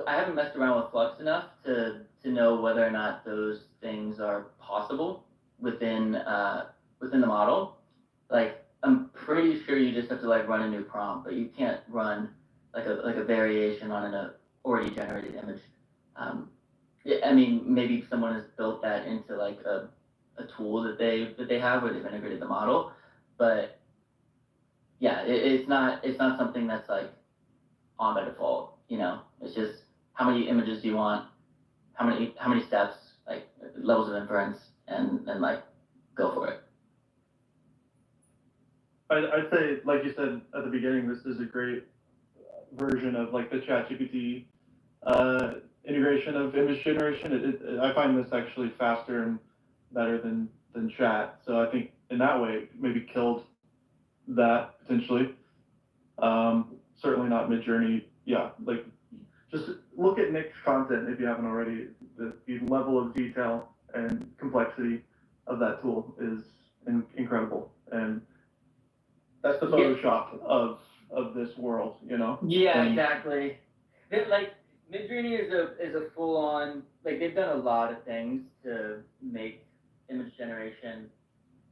I haven't messed around with Flux enough to know whether or not those things are possible within the model. I'm pretty sure you just have to like run a new prompt, but you can't run like a variation on an already generated image. Yeah, I mean, maybe someone has built that into like a tool that they have where they've integrated the model, but yeah, it's not something that's like on by default. You know, it's just how many images do you want, how many steps, like levels of inference, and like go for it. I'd say, like you said at the beginning, this is a great version of like the ChatGPT integration of image generation. I find this actually faster and better than chat. So I think in that way, it maybe killed that potentially. Certainly not Midjourney. Yeah, like just look at Nick's content if you haven't already. The level of detail and complexity of that tool is incredible, and that's the Photoshop of this world, you know? Yeah, exactly. Like Midjourney is a full on, like they've done a lot of things to make image generation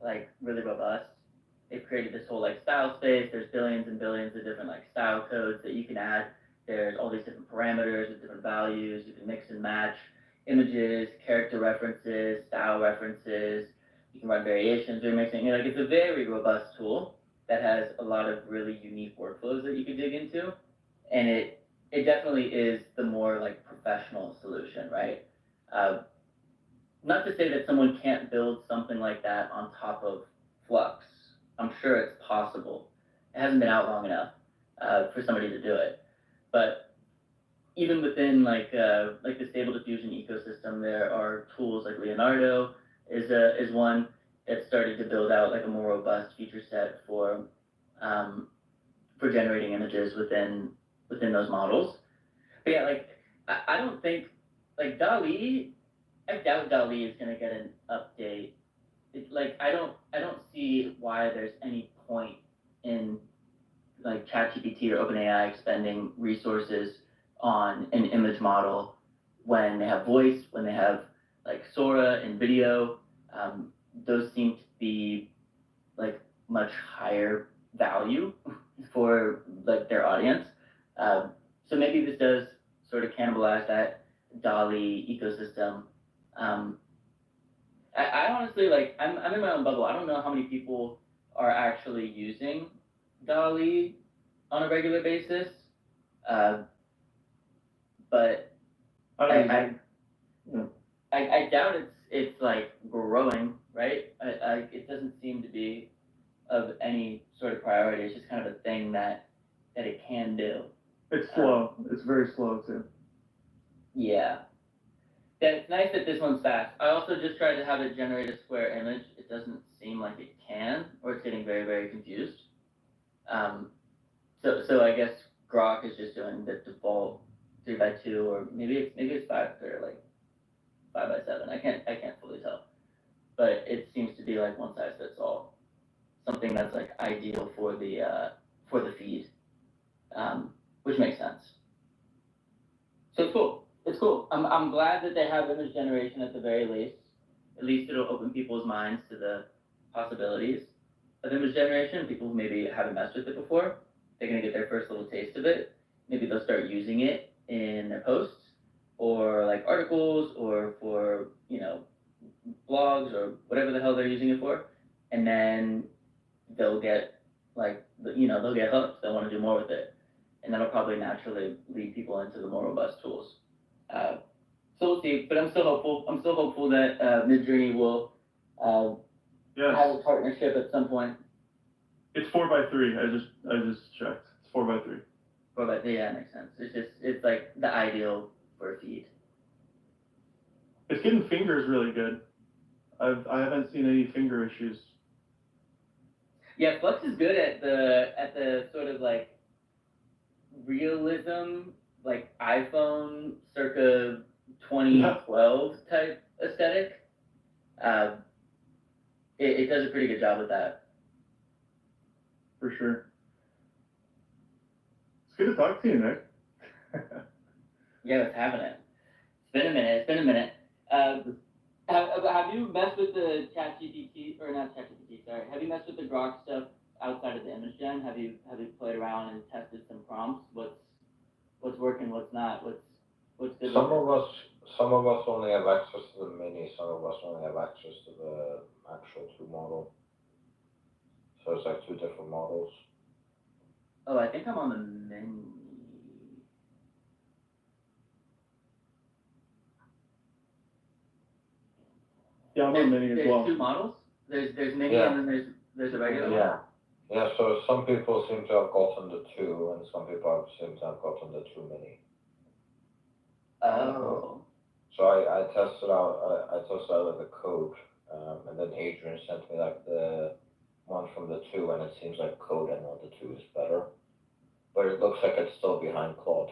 like really robust. They've created this whole like style space. There's billions and billions of different like style codes that you can add. There's all these different parameters with different values. You can mix and match images, character references, style references. You can run variations or mixing. You know, like it's a very robust tool that has a lot of really unique workflows that you can dig into, and it definitely is the more like professional solution, right? Not to say that someone can't build something like that on top of Flux. I'm sure it's possible. It hasn't been out long enough for somebody to do it. But even within like the Stable Diffusion ecosystem, there are tools like Leonardo is one that started to build out like a more robust feature set for generating images within those models. But yeah, like I don't think like DALL-E. I doubt DALL-E is gonna get an update. Like I don't see why there's any point in like ChatGPT or OpenAI expending resources on an image model when they have voice, when they have like Sora and video. Those seem to be like much higher value for like their audience. So maybe this does sort of cannibalize that DALL-E ecosystem. I honestly like I'm in my own bubble. I don't know how many people are actually using DALL-E on a regular basis, but I doubt it's like growing, right? It doesn't seem to be of any sort of priority. It's just kind of a thing that it can do. It's slow. It's very slow too. Yeah. Yeah, it's nice that this one's fast. I also just tried to have it generate a square image. It doesn't seem like it can, or it's getting very, very confused. So I guess Grok is just doing the default 3x2, or maybe it's 5 or like 5x7. I can't fully tell, but it seems to be like one size fits all. Something that's like ideal for the feed, which makes sense. So it's cool. It's cool. I'm glad that they have image generation at the very least. At least it'll open people's minds to the possibilities of image generation. People who maybe haven't messed with it before, they're gonna get their first little taste of it. Maybe they'll start using it in their posts or like articles or for, you know, blogs or whatever the hell they're using it for. And then they'll get like, you know, they'll get hooked. They'll want to do more with it. And that'll probably naturally lead people into the more robust tools. So we'll see, but I'm still hopeful. I'm still hopeful that Midjourney will have a partnership at some point. It's 4x3. I just checked. It's 4x3. 4x3, yeah, makes sense. It's like the ideal for a feed. It's getting fingers really good. I haven't seen any finger issues. Yeah, Flux is good at the sort of like realism, like iPhone circa 2012 type aesthetic. It does a pretty good job with that. For sure. It's good to talk to you, Nick. Yeah, it's having it. It's been a minute. Have you messed with the ChatGPT, or not ChatGPT, sorry. Have you messed with the Grok stuff outside of the image gen? Have you played around and tested some prompts? What's working? What's not? What's good? Some of us only have access to the mini. Some of us only have access to the actual 2 model. So it's like 2 different models. Oh, I think I'm on the mini. Yeah, I'm on mini as well. There's 2 models. There's mini and then there's a regular one. Yeah. So some people seem to have gotten the 2, and some people seem to have gotten the 2 mini. Oh. So I tested out the code, and then Adrian sent me like the one from the 2, and it seems like code and on the 2 is better, but it looks like it's still behind Claude.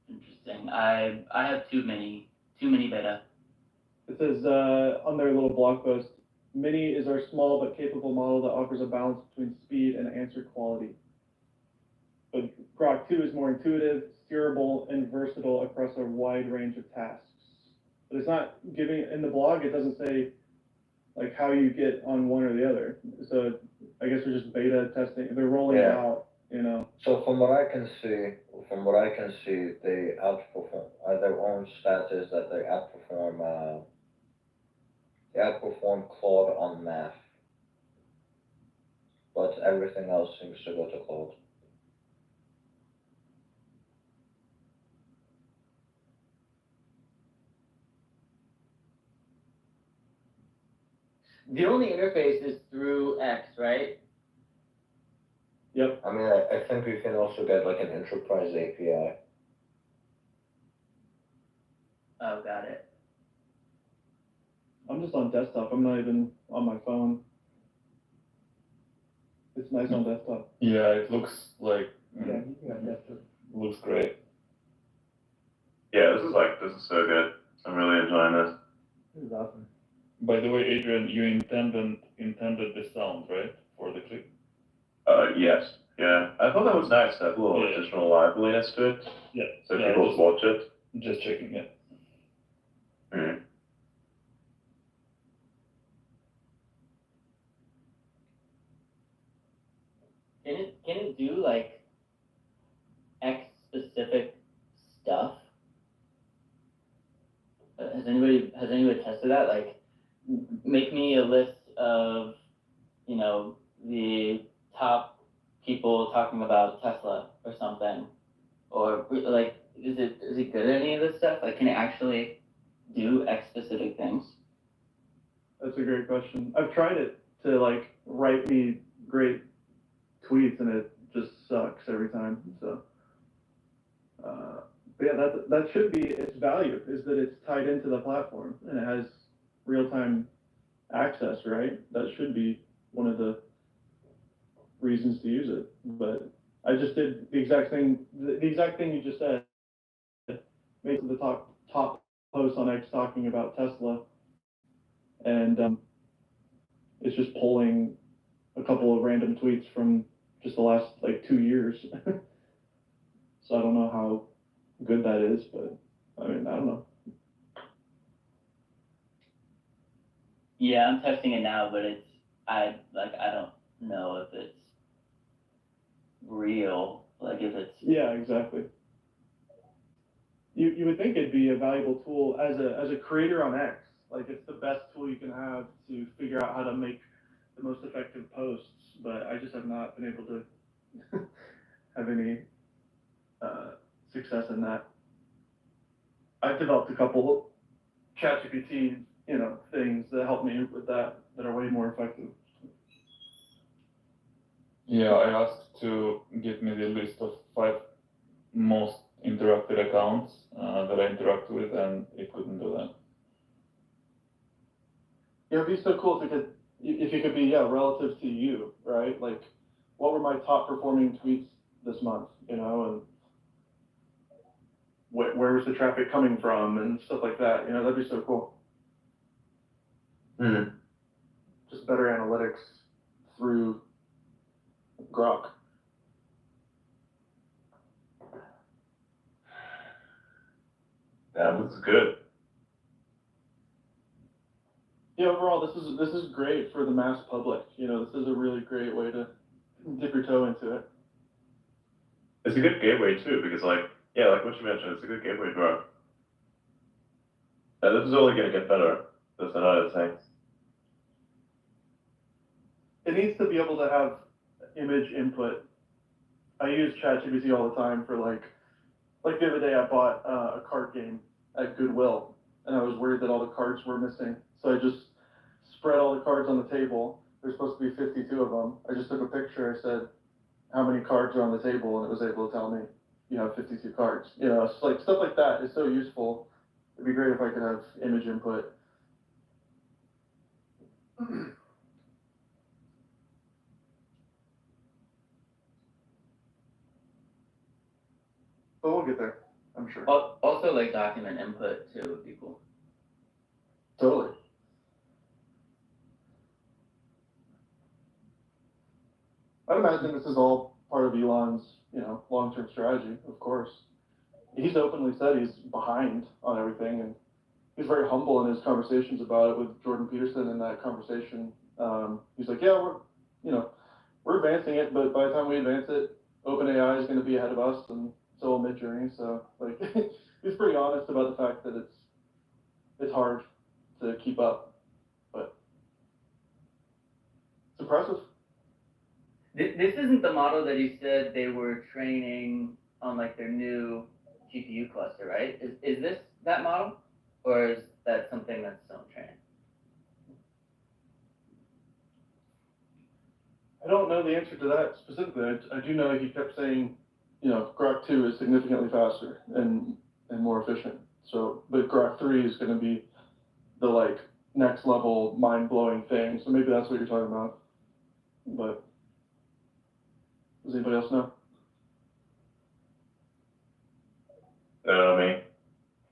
Interesting. I have 2 mini beta. It says on their little blog post, Mini is our small but capable model that offers a balance between speed and answer quality. But Grok 2 is more intuitive, steerable, and versatile across a wide range of tasks. But it's not giving, in the blog, it doesn't say like how you get on one or the other. So I guess we're just beta testing. They're rolling it out, you know. So from what I can see, they outperform. Their own stat is that they outperform Claude on math, but everything else seems to go to Claude. The only interface is through X, right? Yep. I mean, I think we can also get like an enterprise API. Oh, got it. I'm just on desktop. I'm not even on my phone. It's nice on desktop. Yeah, it looks like looks great. Yeah, this is so good. I'm really enjoying this. This is awesome. By the way, Adrian, you intended the sound, right, for the clip? Yes. Yeah. I thought that was nice to have a little additional liveliness to it. Yeah. So people watch it. Just checking it. Mm. Can it do like X specific stuff? Has anybody tested that? Like, make me a list of, you know, the top people talking about Tesla or something, or like, is it good at any of this stuff? Like, can it actually do X specific things? That's a great question. I've tried it to like write me great tweets, and it just sucks every time. So, but yeah, that should be its value, is that it's tied into the platform and it has real-time access, right? That should be one of the reasons to use it. But I just did the exact thing you just said. Made the top post on X talking about Tesla, and it's just pulling a couple of random tweets from just the last like 2 years. So I don't know how good that is, but I mean, I don't know. Yeah, I'm testing it now, but I don't know if it's real. Like if it's Yeah, exactly. You would think it'd be a valuable tool as a creator on X. Like it's the best tool you can have to figure out how to make the most effective posts, but I just have not been able to have any success in that. I've developed a couple ChatGPT, things that help me with that are way more effective. Yeah, I asked to give me the list of 5 most interacted accounts that I interact with, and it couldn't do that. Yeah, it'd be so cool if it could be relative to you, right? Like, what were my top performing tweets this month, and where was the traffic coming from and stuff like that. That'd be so cool. Mm. Just better analytics through Grok. Yeah, this is good. Yeah, overall, this is great for the mass public. You know, this is a really great way to dip your toe into it. It's a good gateway too, because like like what you mentioned, it's a good gateway drug. This is only going to get better. That's another thing. It needs to be able to have image input. I use ChatGPT all the time for like the other day I bought a card game at Goodwill, and I was worried that all the cards were missing. So I just spread all the cards on the table. There's supposed to be 52 of them. I just took a picture. I said, how many cards are on the table? And it was able to tell me, you have 52 cards. You know, it's like stuff like that is so useful. It'd be great if I could have image input. But we'll get there, I'm sure. Also, like document input too would be cool. Totally. I'd imagine this is all part of Elon's, you know, long-term strategy, of course. He's openly said he's behind on everything, and he's very humble in his conversations about it with Jordan Peterson in that conversation. He's like, yeah, we're advancing it, but by the time we advance it, OpenAI is going to be ahead of us, and so will Midjourney. So, like, he's pretty honest about the fact that it's hard to keep up, but it's impressive. This isn't the model that you said they were training on like their new GPU cluster, right? Is this that model, or is that something that's still in training? I don't know the answer to that specifically. I do know he kept saying, you know, Grok 2 is significantly faster and more efficient. So, but Grok 3 is going to be the like next level mind-blowing thing. So maybe that's what you're talking about. But does anybody else know?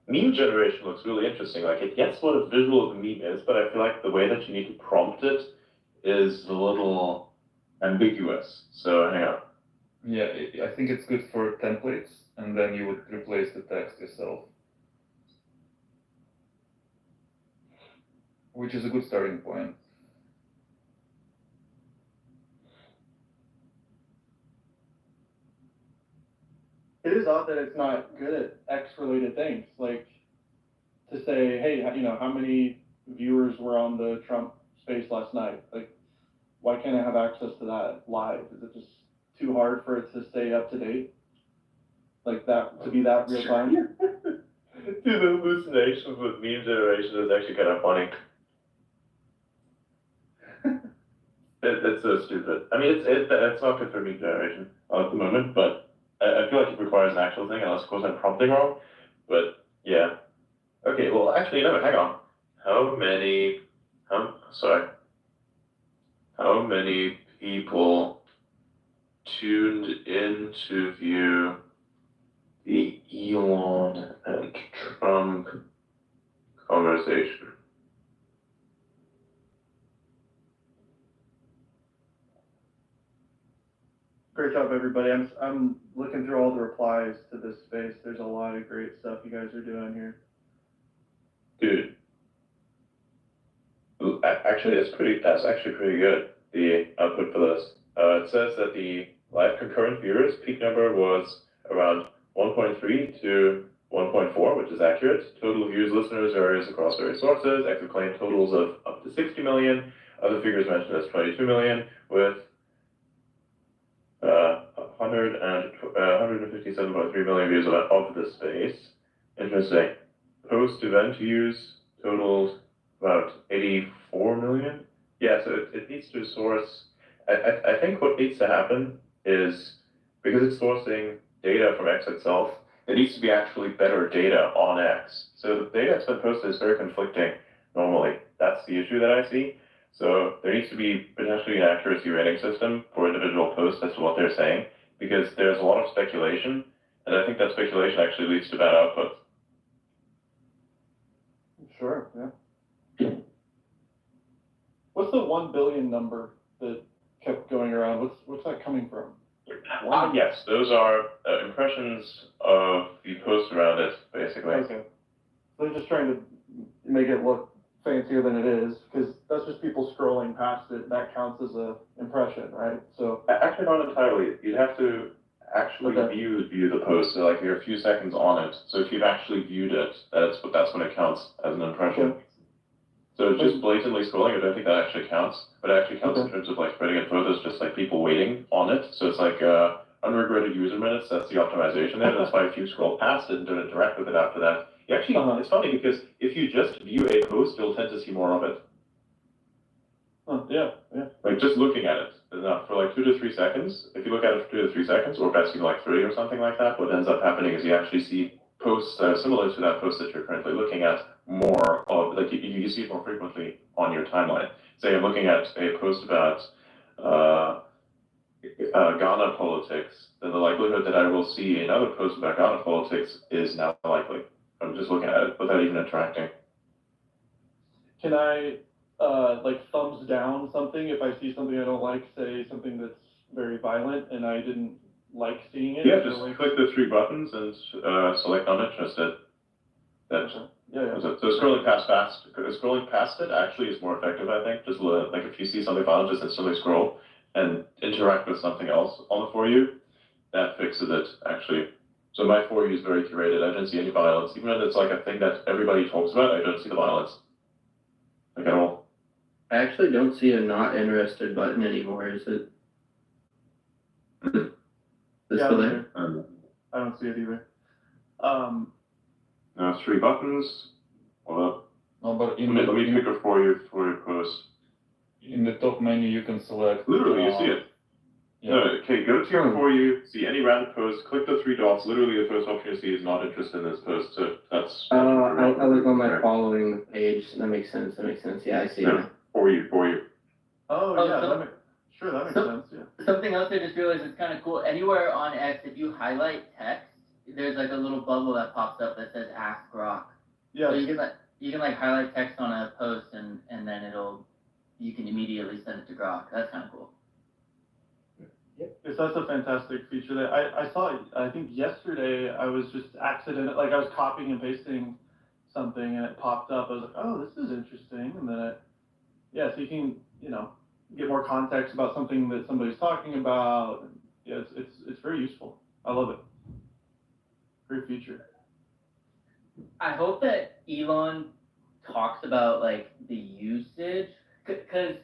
Meme generation looks really interesting. Like, it gets what a visual of a meme is, but I feel like the way that you need to prompt it is a little ambiguous. So hang on. Yeah, I think it's good for templates, and then you would replace the text yourself, which is a good starting point. It is odd that it's not good at X-related things, like to say, hey, you know, how many viewers were on the Trump space last night? Like, why can't I have access to that live? Is it just too hard for it to stay up to date? Like that, to be that real time? Dude, the hallucinations with meme generation is actually kind of funny. It's so stupid. I mean, it's not good for meme generation at the moment, but I feel like it requires an actual thing, unless of course I'm prompting wrong. But yeah. Okay, well actually, no, hang on. How many people tuned in to view the Elon and Trump conversation? Great job, everybody. I'm looking through all the replies to this space. There's a lot of great stuff you guys are doing here. Dude. Actually, that's actually pretty good, the output for this. It says that the live concurrent viewers peak number was around 1.3 to 1.4, which is accurate. Total views, listeners varies across various sources. Exit claim totals of up to 60 million. Other figures mentioned as 22 million, with 157.3 million views of this space. Interesting. Post-event views totaled about 84 million. Yeah, so it needs to source. I think what needs to happen is, because it's sourcing data from X itself, there needs to be actually better data on X. So the data that's been posted is very conflicting normally. That's the issue that I see. So there needs to be potentially an accuracy rating system for individual posts as to what they're saying, because there's a lot of speculation, and I think that speculation actually leads to bad outputs. Sure, yeah. What's the 1 billion number that kept going around? What's that coming from? Yes, those are impressions of the post around it, basically. Okay. So they're just trying to make it look fancier than it is, because that's just people scrolling past it. That counts as a impression, right? So actually, not entirely. You'd have to actually view the post. So like you're a few seconds on it. So if you've actually viewed it, that's when it counts as an impression. Okay. So just blatantly scrolling, I don't think that actually counts. But it actually counts in terms of like spreading it further. It's just like people waiting on it. So it's like unregretted user minutes. That's the optimization there. That's why if you scroll past it and don't interact with it after that, you actually, it's funny because if you just view a post, you'll tend to see more of it. Yeah. Like just looking at it is enough for like 2 to 3 seconds. If you look at it for 2 to 3 seconds, or best you like 3 or something like that, what ends up happening is you actually see posts similar to that post that you're currently looking at more of, like you see it more frequently on your timeline. Say I'm looking at a post about Ghana politics, then the likelihood that I will see another post about Ghana politics is now likely. I'm just looking at it without even interacting. Can I like thumbs down something if I see something I don't like, say something that's very violent and I didn't like seeing it? Yeah, just click the 3 buttons and select uninterested. That's yeah. So scrolling past it actually is more effective, I think. Just like if you see something violent, just instantly scroll and interact with something else on the For You. That fixes it actually. So my For You is very curated. I don't see any violence, even if it's like a thing that everybody talks about. I don't see the violence, like at all. I actually don't see a not interested button anymore. Is it? Still there? I don't see it either. Now 3 buttons. Well, No, but let me pick a For You post. In the top menu, you can select. Literally, you see it. Yeah. Okay, go to your For You, see any random post, click the 3 dots. Literally, the first option you see is not interested in this post. So that's. I was on my following page. That makes sense. Yeah, I see it. For You. Oh yeah, that makes sense. Yeah. Something else I just realized is kind of cool. Anywhere on X, if you highlight text, there's like a little bubble that pops up that says Ask Grok. Yeah. So you can like highlight text on a post and then you can immediately send it to Grok. That's kind of cool. Yes, that's a fantastic feature that I saw. I think yesterday I was just I was copying and pasting something and it popped up. I was like, oh, this is interesting, and then so you can get more context about something that somebody's talking about. And, yeah, it's very useful. I love it. Great feature. I hope that Elon talks about like the usage, because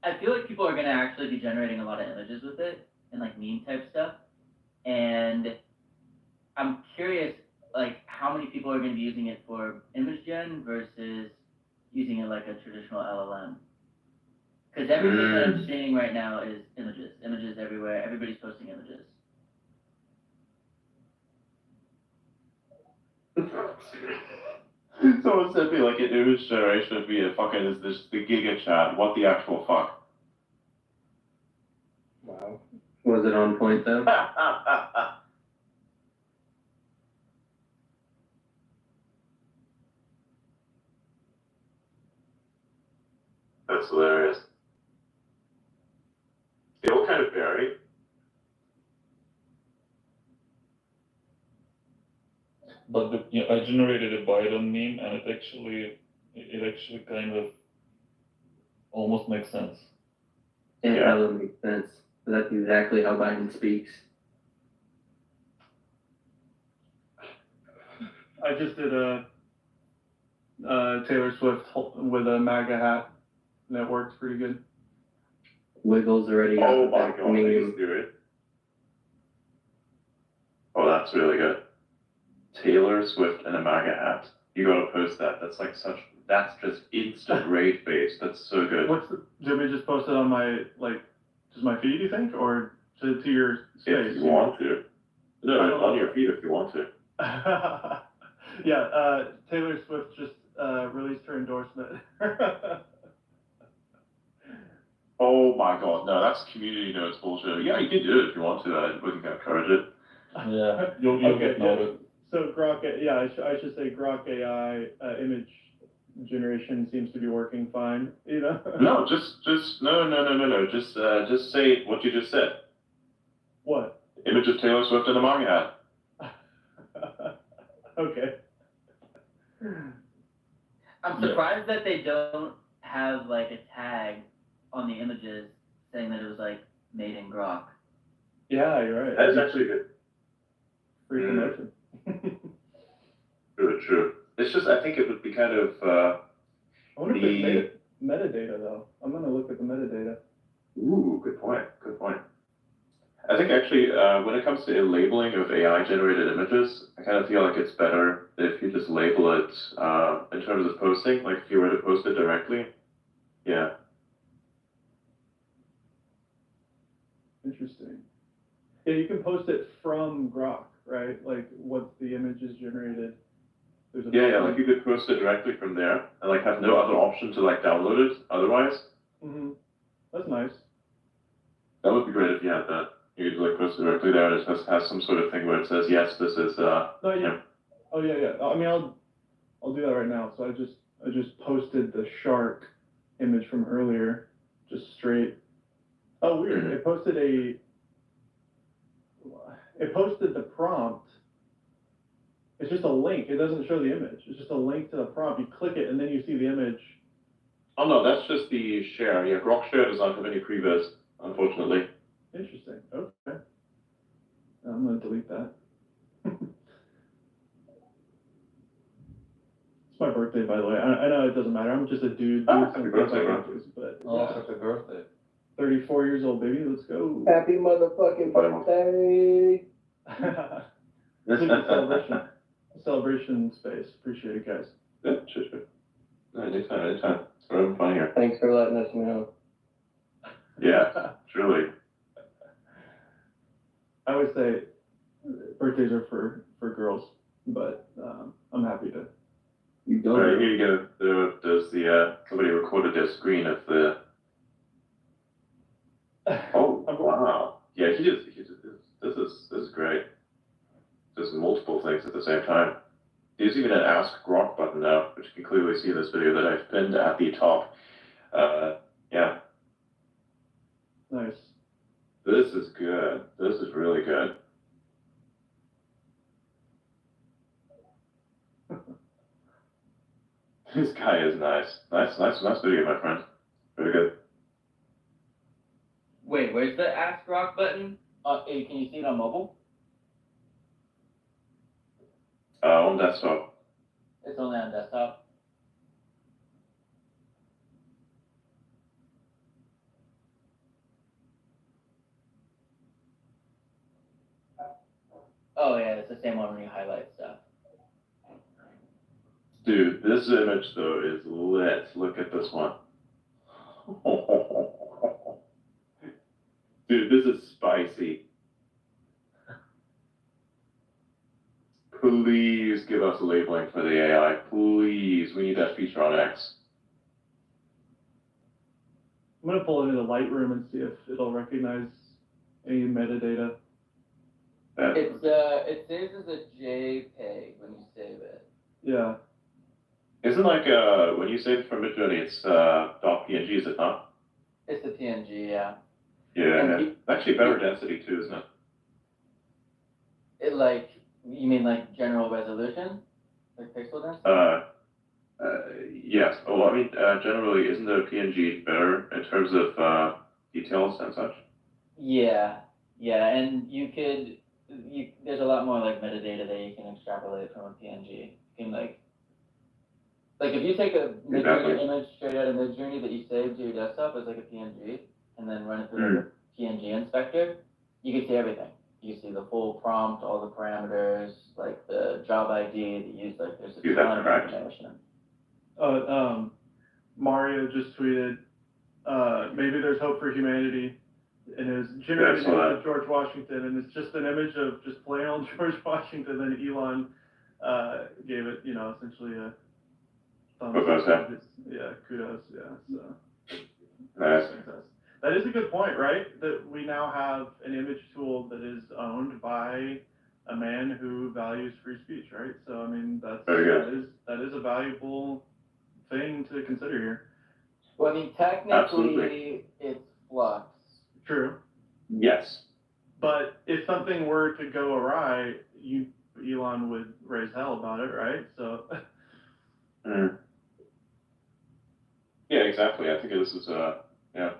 I feel like people are going to actually be generating a lot of images with it and like meme type stuff, and I'm curious like how many people are going to be using it for image gen versus using it like a traditional LLM. Because everything that I'm seeing right now is images everywhere. Everybody's posting images. Someone said me like an image generation would be a fucking is this the Giga Chat? What the actual fuck? Wow. Was it on point though? That's hilarious. They all kind of vary. But I generated a Biden meme, and it actually kind of almost makes sense. It hella makes sense. That's exactly how Biden speaks. I just did a Taylor Swift with a MAGA hat, and it works pretty good. Wiggles already. Oh my god, please do it. Oh, that's really good. Taylor Swift and a MAGA hat. You gotta post that. That's just instant rage base. That's so good. Do you want me to just post it on my just my feed, you think, or to your space? If you want to. No, on your feed if you want to. Yeah, Taylor Swift just released her endorsement. Oh my god, no, that's community notes bullshit. Yeah, you can do it if you want to. I wouldn't encourage it. Yeah, you'll get noted. So Grok, I should say Grok AI image generation seems to be working fine. No, just no. Just say what you just said. What? Image of Taylor Swift in a MAGA hat. Okay. I'm surprised that they don't have like a tag on the images saying that it was like made in Grok. Yeah, you're right. That's actually good. Free promotion. True. It's just, I think it would be kind of, I wonder if they metadata though. I'm gonna look at the metadata. Ooh, good point. I think actually, when it comes to labeling of AI-generated images, I kind of feel like it's better if you just label it in terms of posting, like if you were to post it directly. Yeah. Interesting. Yeah, you can post it from Grok, right? Like once the image is generated. Yeah, like you could post it directly from there and like have no other option to like download it otherwise. That's nice. That would be great if you had that. You could like post it directly there and it just has some sort of thing where it says, yes, this is, Oh yeah. I mean, I'll do that right now. So I just posted the shark image from earlier, just straight. Oh, weird. It posted the prompt. It's just a link. It doesn't show the image. It's just a link to the prompt. You click it and then you see the image. Oh no, that's just the share. Yeah, Grok Share does not have any previs, unfortunately. Interesting. Okay. I'm gonna delete that. It's my birthday, by the way. I know it doesn't matter. I'm just a dude. Happy birthday, bro. But Oh, happy birthday. 34 years old, baby. Let's go. Happy motherfucking birthday. This is a celebration space. Appreciate it, guys. Yeah, sure. No, anytime. We're having fun here. Thanks for letting us know. Yeah, truly. I would say birthdays are for girls, but I'm happy to. You go. Here you go. Does somebody recorded their screen of the? Oh wow! Yeah, he just. This is great. There's multiple things at the same time. There's even an Ask Grok button now, which you can clearly see in this video that I've pinned at the top. Yeah. Nice. This is good. This is really good. This guy is nice. Nice video, my friend. Very good. Wait, where's the Ask Grok button? Hey, can you see it on mobile? On desktop. It's only on desktop. Oh yeah, it's the same one when you highlight stuff. Dude, this image though is lit. Look at this one. Dude, this is spicy. Please give us labeling for the AI. Please, we need that feature on X. I'm gonna pull it into Lightroom and see if it'll recognize any metadata. It saves as a JPEG when you save it. Yeah. Isn't like when you save it from Midjourney, it's .png, is it not? It's a PNG, yeah. Yeah, actually better density too, isn't it? It like, you mean like general resolution, like pixel density? Yes. Oh, I mean, generally, isn't the PNG better in terms of details and such? Yeah, and there's a lot more like metadata that you can extrapolate from a PNG. You can like if you take a Midjourney image straight out of Midjourney that you saved to your desktop as like a PNG, and then run it through like a PNG inspector, you can see everything. You see the full prompt, all the parameters, like the job ID that you use, like there's a ton of information. Mario just tweeted, maybe there's hope for humanity, and it was generated of George Washington, and it's just an image of just plain old George Washington. Then Elon gave it, essentially a thumbs up. Yeah, kudos. Yeah, so nice. That is a good point, right? That we now have an image tool that is owned by a man who values free speech, right? So I mean, that is a valuable thing to consider here. Well, I mean, technically, it's flux. True. Yes. But if something were to go awry, Elon would raise hell about it, right? So. Yeah, exactly. I think this is yeah.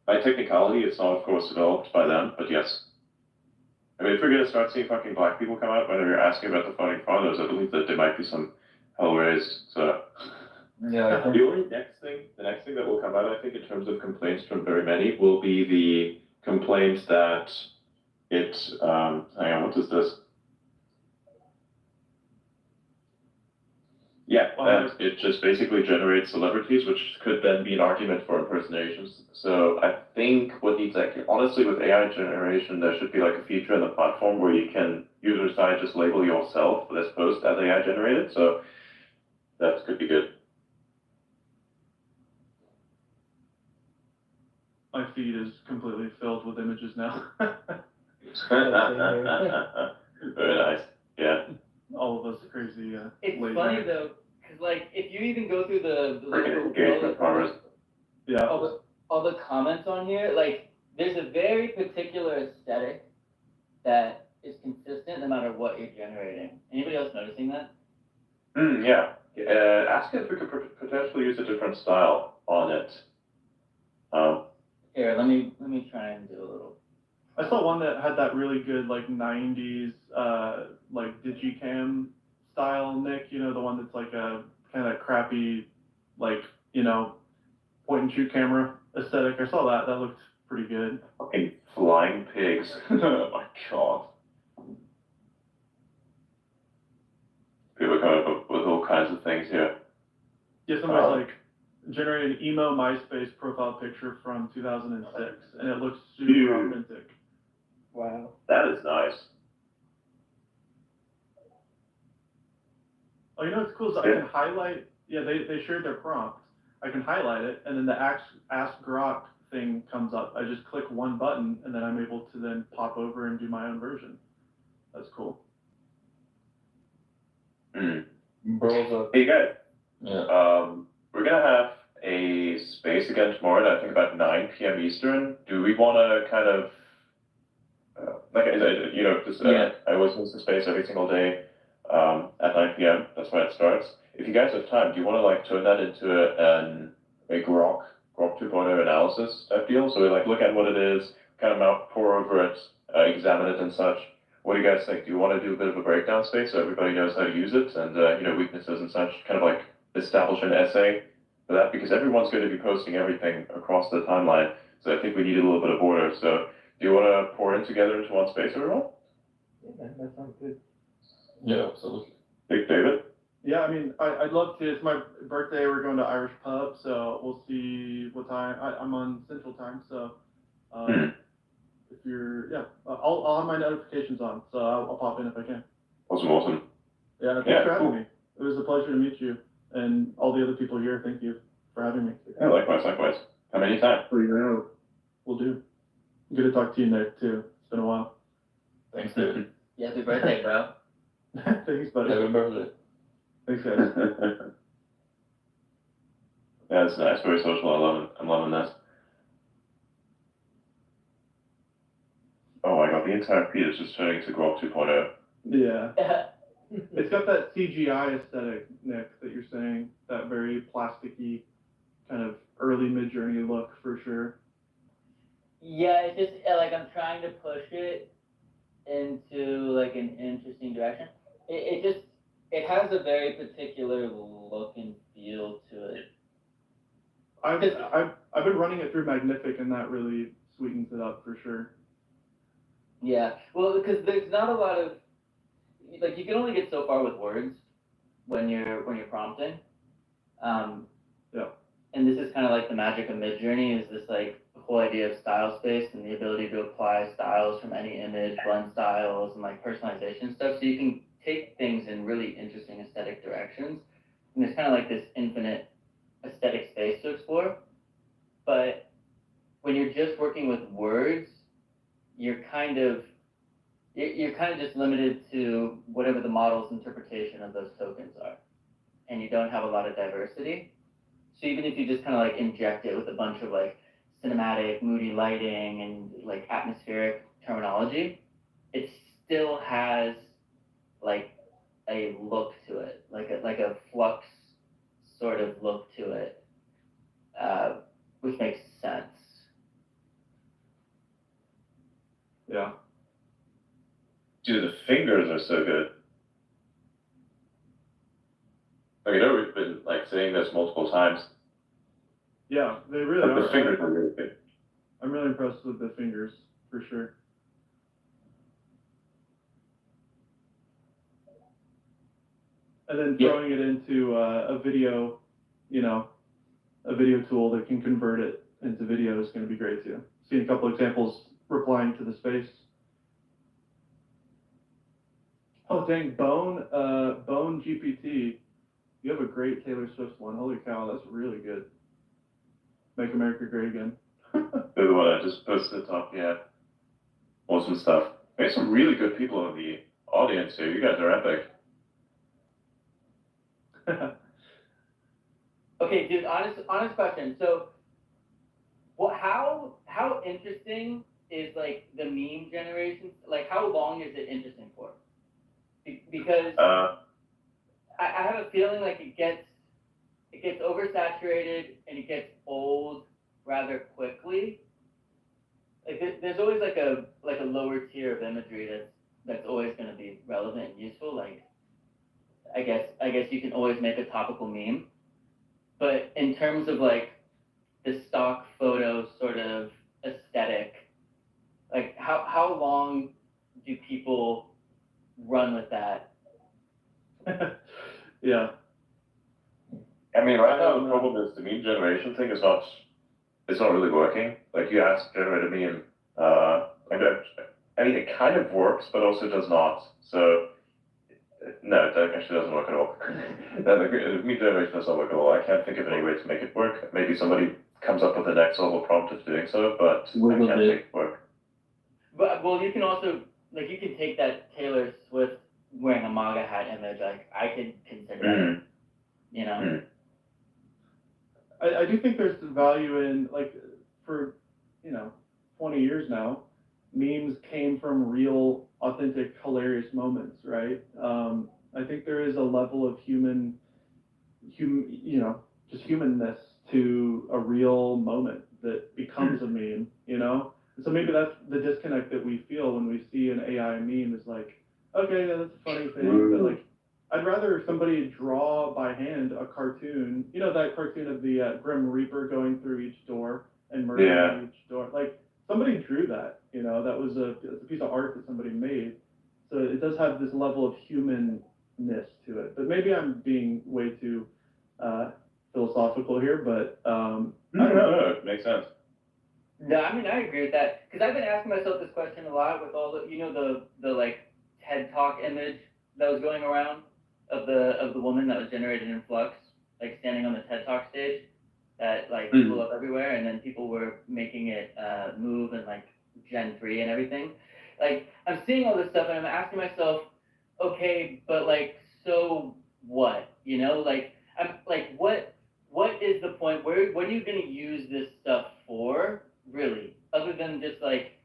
By technicality, it's not, of course, developed by them, but yes. I mean, if we're gonna start seeing fucking black people come out when you're asking about the founding fathers, I believe that there might be some hell raised. So Yeah. the next thing that will come out, I think, in terms of complaints from very many, will be the complaints that it. Hang on, what is this? Yeah, and it just basically generates celebrities, which could then be an argument for impersonations. So I think what needs, like, honestly, with AI generation, there should be like a feature in the platform where you can user side just label yourself this post as AI generated. So that could be good. My feed is completely filled with images now. Very nice. Yeah. All of us crazy. It's lazy. funny though, because like if you even go through Yeah. all the comments on here, like there's a very particular aesthetic that is consistent no matter what you're generating. Anybody else noticing that? Yeah. Ask if we could potentially use a different style on it. Here, let me try and do a little. I saw one that had that really good like 90s like digicam style, Nick, you know, the one that's like a kind of crappy like, you know, point and shoot camera aesthetic. I saw that. That looked pretty good. Fucking flying pigs. Oh my god. People come up with all kinds of things here. Yeah, somebody's like generated an emo MySpace profile picture from 2006 and it looks super authentic. Wow. That is nice. Oh, you know what's cool is I can highlight, they shared their prompt. I can highlight it, and then the Ask Grok thing comes up. I just click one button, and then I'm able to then pop over and do my own version. That's cool. Hey guys. Yeah. We're gonna have a space again tomorrow at I think about 9 p.m. Eastern. Do we want to kind of you know, just I always miss the space every single day at 9 p.m. That's when it starts. If you guys have time, do you want to like turn that into a Grok 2.0 analysis type deal? So we like look at what it is, kind of pour over it, examine it and such. What do you guys think? Do you want to do a bit of a breakdown space so everybody knows how to use it and you know, weaknesses and such? Kind of like establish an essay for that, because everyone's going to be posting everything across the timeline. So I think we need a little bit of order. So do you want to pour in together into one space, everyone? Yeah, man, that sounds good. Yeah, absolutely. Big David? Yeah, I mean, I'd love to. It's my birthday. We're going to Irish Pub, so we'll see what time. I'm on Central Time, so if you're, I'll have my notifications on, so I'll pop in if I can. Awesome. Yeah, thanks for having me. It was a pleasure to meet you and all the other people here. Thank you for having me. Yeah, likewise. Come anytime. Will do. Good to talk to you, Nick, too. It's been a while. Thanks, David. Yeah, happy birthday, bro. Thanks, buddy. Happy birthday. Thanks, guys. Yeah, it's nice. Very social. I'm loving this. Oh my god, the entire feed is just turning to Grok 2.0. Yeah. It's got that CGI aesthetic, Nick, that you're saying. That very plasticky, kind of early Mid-Journey look, for sure. Yeah, it's just like I'm trying to push it into like an interesting direction. It has a very particular look and feel to it. I've been running it through Magnific, and that really sweetens it up for sure. Yeah, well, because there's not a lot of like you can only get so far with words when you're prompting. Yeah. And this is kind of like the magic of Midjourney, is this like whole idea of style space and the ability to apply styles from any image, blend styles, and like personalization stuff. So you can take things in really interesting aesthetic directions. And there's kind of like this infinite aesthetic space to explore. But when you're just working with words, you're kind of just limited to whatever the model's interpretation of those tokens are. And you don't have a lot of diversity. So even if you just kind of like inject it with a bunch of like cinematic, moody lighting and like atmospheric terminology, it still has like a look to it, like a flux sort of look to it, which makes sense. Yeah. Dude, the fingers are so good. Like, I know we've been like saying this multiple times. Yeah, they really But are. the fingers are really good. I'm really impressed with the fingers, for sure. And then throwing it into a video, a video tool that can convert it into video is going to be great too. Seen a couple examples replying to the space. Oh dang, Bone GPT. You have a great Taylor Swift one. Holy cow, that's really good. Make America Great Again. They're the one I just posted top, yeah. Awesome stuff. We have some really good people in the audience here. You guys are epic. Okay, dude. Honest question. So, how interesting is like the meme generation? Like, how long is it interesting for? Because I have a feeling like it gets oversaturated and it gets old rather quickly. Like, there's always like a lower tier of imagery that's always going to be relevant and useful. Like, I guess you can always make a topical meme. But in terms of like the stock photo sort of aesthetic, like how long do people run with that? Yeah. I mean, right now the problem is the meme generation thing is not really working. Like, you ask generate a meme, I mean, it kind of works, but also does not. So no, it actually doesn't work at all. The meme generation does not work at all. I can't think of any way to make it work. Maybe somebody comes up with the next level prompt of doing so, but I can't make it work. But well, you can also like you can take that Taylor Swift wearing a MAGA hat image. Like, I could consider that, I do think there's value in, like, for 20 years now, memes came from real, authentic, hilarious moments, right? I think there is a level of just humanness to a real moment that becomes a meme, So maybe that's the disconnect that we feel when we see an AI meme is like, okay, yeah, that's a funny thing, but like, I'd rather somebody draw by hand a cartoon, that cartoon of the Grim Reaper going through each door and murdering each door. Like, somebody drew that, that was a piece of art that somebody made. So it does have this level of humanness to it. But maybe I'm being way too philosophical here, but No, it makes sense. No, I mean, I agree with that, because I've been asking myself this question a lot with all the like TED Talk image that was going around of the woman that was generated in Flux, like standing on the TED Talk stage, that like blew up everywhere, and then people were making it move and like Gen 3 and everything. Like, I'm seeing all this stuff and I'm asking myself, okay, but like, so what? Like, I'm like, what is the point? What are you gonna use this stuff for, really? Other than just like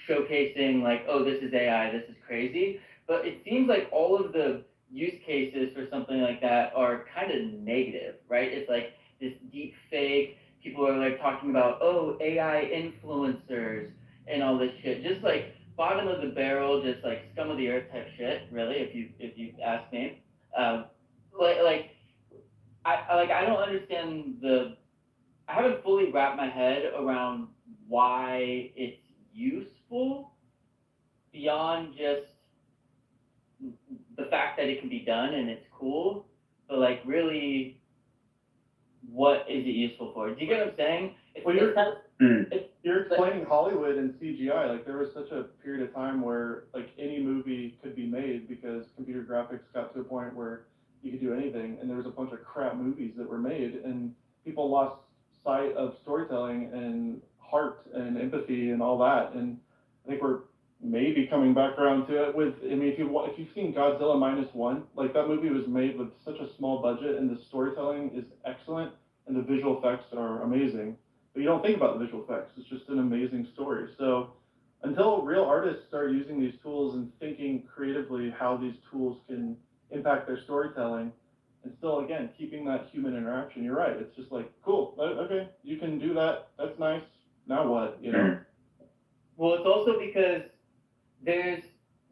showcasing like, oh, this is AI, this is crazy. But it seems like all of the use cases for something like that are kind of negative, right? It's like this deep fake. People are like talking about, oh, AI influencers and all this shit. Just like bottom of the barrel, just like scum of the earth type shit, really, if you ask me. I don't understand I haven't fully wrapped my head around why it's useful beyond just the fact that it can be done and it's cool, but like, really, what is it useful for? Do you get what I'm saying? You're explaining Hollywood and CGI. Like, there was such a period of time where like any movie could be made because computer graphics got to a point where you could do anything, and there was a bunch of crap movies that were made, and people lost sight of storytelling and heart and empathy and all that. And I think we're maybe coming back around to it with, I mean, if you've seen Godzilla -1, like, that movie was made with such a small budget, and the storytelling is excellent, and the visual effects are amazing. But you don't think about the visual effects. It's just an amazing story. So until real artists start using these tools and thinking creatively how these tools can impact their storytelling, And still, again, keeping that human interaction. You're right. It's just like, cool, okay, you can do that. That's nice. Now what? You know. Well, it's also because there's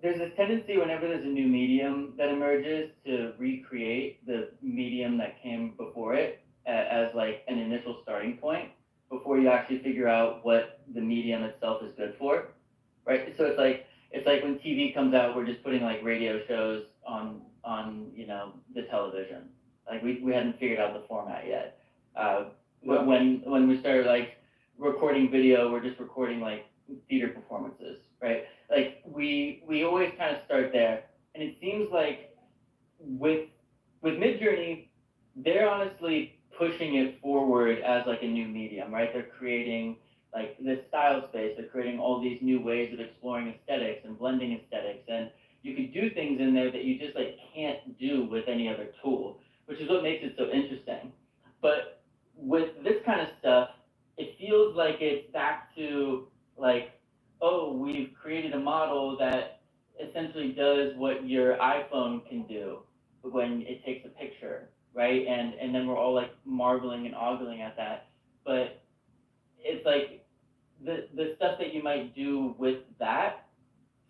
this tendency whenever there's a new medium that emerges to recreate the medium that came before it as like an initial starting point before you actually figure out what the medium itself is good for, right? So it's like when TV comes out, we're just putting like radio shows on the television. Like we hadn't figured out the format yet. When we started like recording video, we're just recording like theater performances, right? Like we always kind of start there, and it seems like with Midjourney, they're honestly pushing it forward as like a new medium, right? They're creating like this style space. They're creating all these new ways of exploring aesthetics and blending aesthetics, and you could do things in there that you just like can't do with any other tool, which is what makes it so interesting. But with this kind of stuff, it feels like it's back to like, oh, we've created a model that essentially does what your iPhone can do when it takes a picture, right? And then we're all like marveling and ogling at that. But it's like the stuff that you might do with that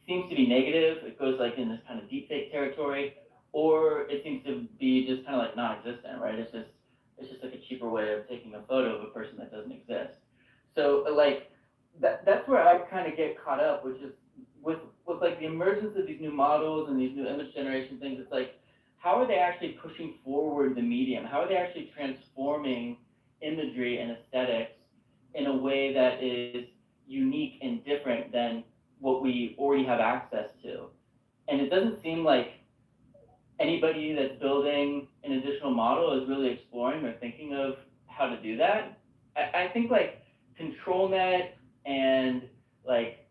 seems to be negative. It goes like in this kind of deepfake territory, or it seems to be just kind of like non-existent, right? It's just like a cheaper way of taking a photo of a person that doesn't exist. So like that's where I kind of get caught up, which is with like the emergence of these new models and these new image generation things. It's like, how are they actually pushing forward the medium? How are they actually transforming imagery and aesthetics in a way that is unique and different than what we already have access to? And it doesn't seem like anybody that's building an additional model is really exploring or thinking of how to do that. I think like ControlNet and like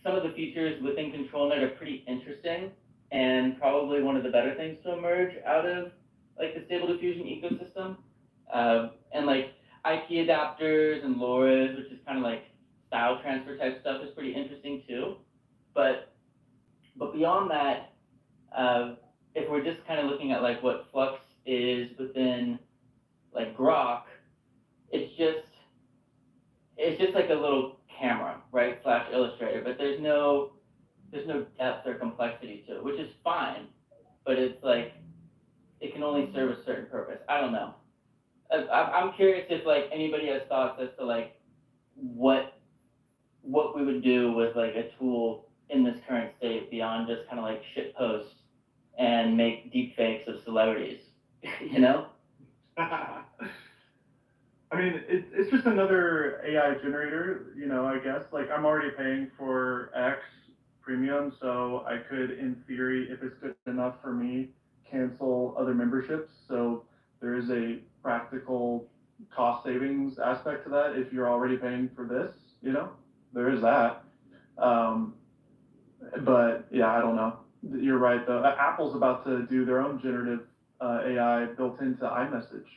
some of the features within ControlNet are pretty interesting and probably one of the better things to emerge out of like the Stable Diffusion ecosystem. And like IP adapters and LoRa's, which is kind of like style transfer type stuff, is pretty interesting too. But beyond that, if we're just kind of looking at like what Flux is within like Grok, it's just like a little camera, right, / Illustrator, but there's no depth or complexity to it, which is fine, but it's like it can only serve a certain purpose. I don't know. I'm curious if like anybody has thoughts as to like what we would do with like a tool in this current state beyond just kind of like shit posts and make deep fakes of celebrities, you know? I mean, it's just another AI generator, you know, I guess. Like, I'm already paying for X premium, so I could, in theory, if it's good enough for me, cancel other memberships. So there is a practical cost savings aspect to that if you're already paying for this, you know? There is that. But, yeah, I don't know. You're right, though. Apple's about to do their own generative AI built into iMessage.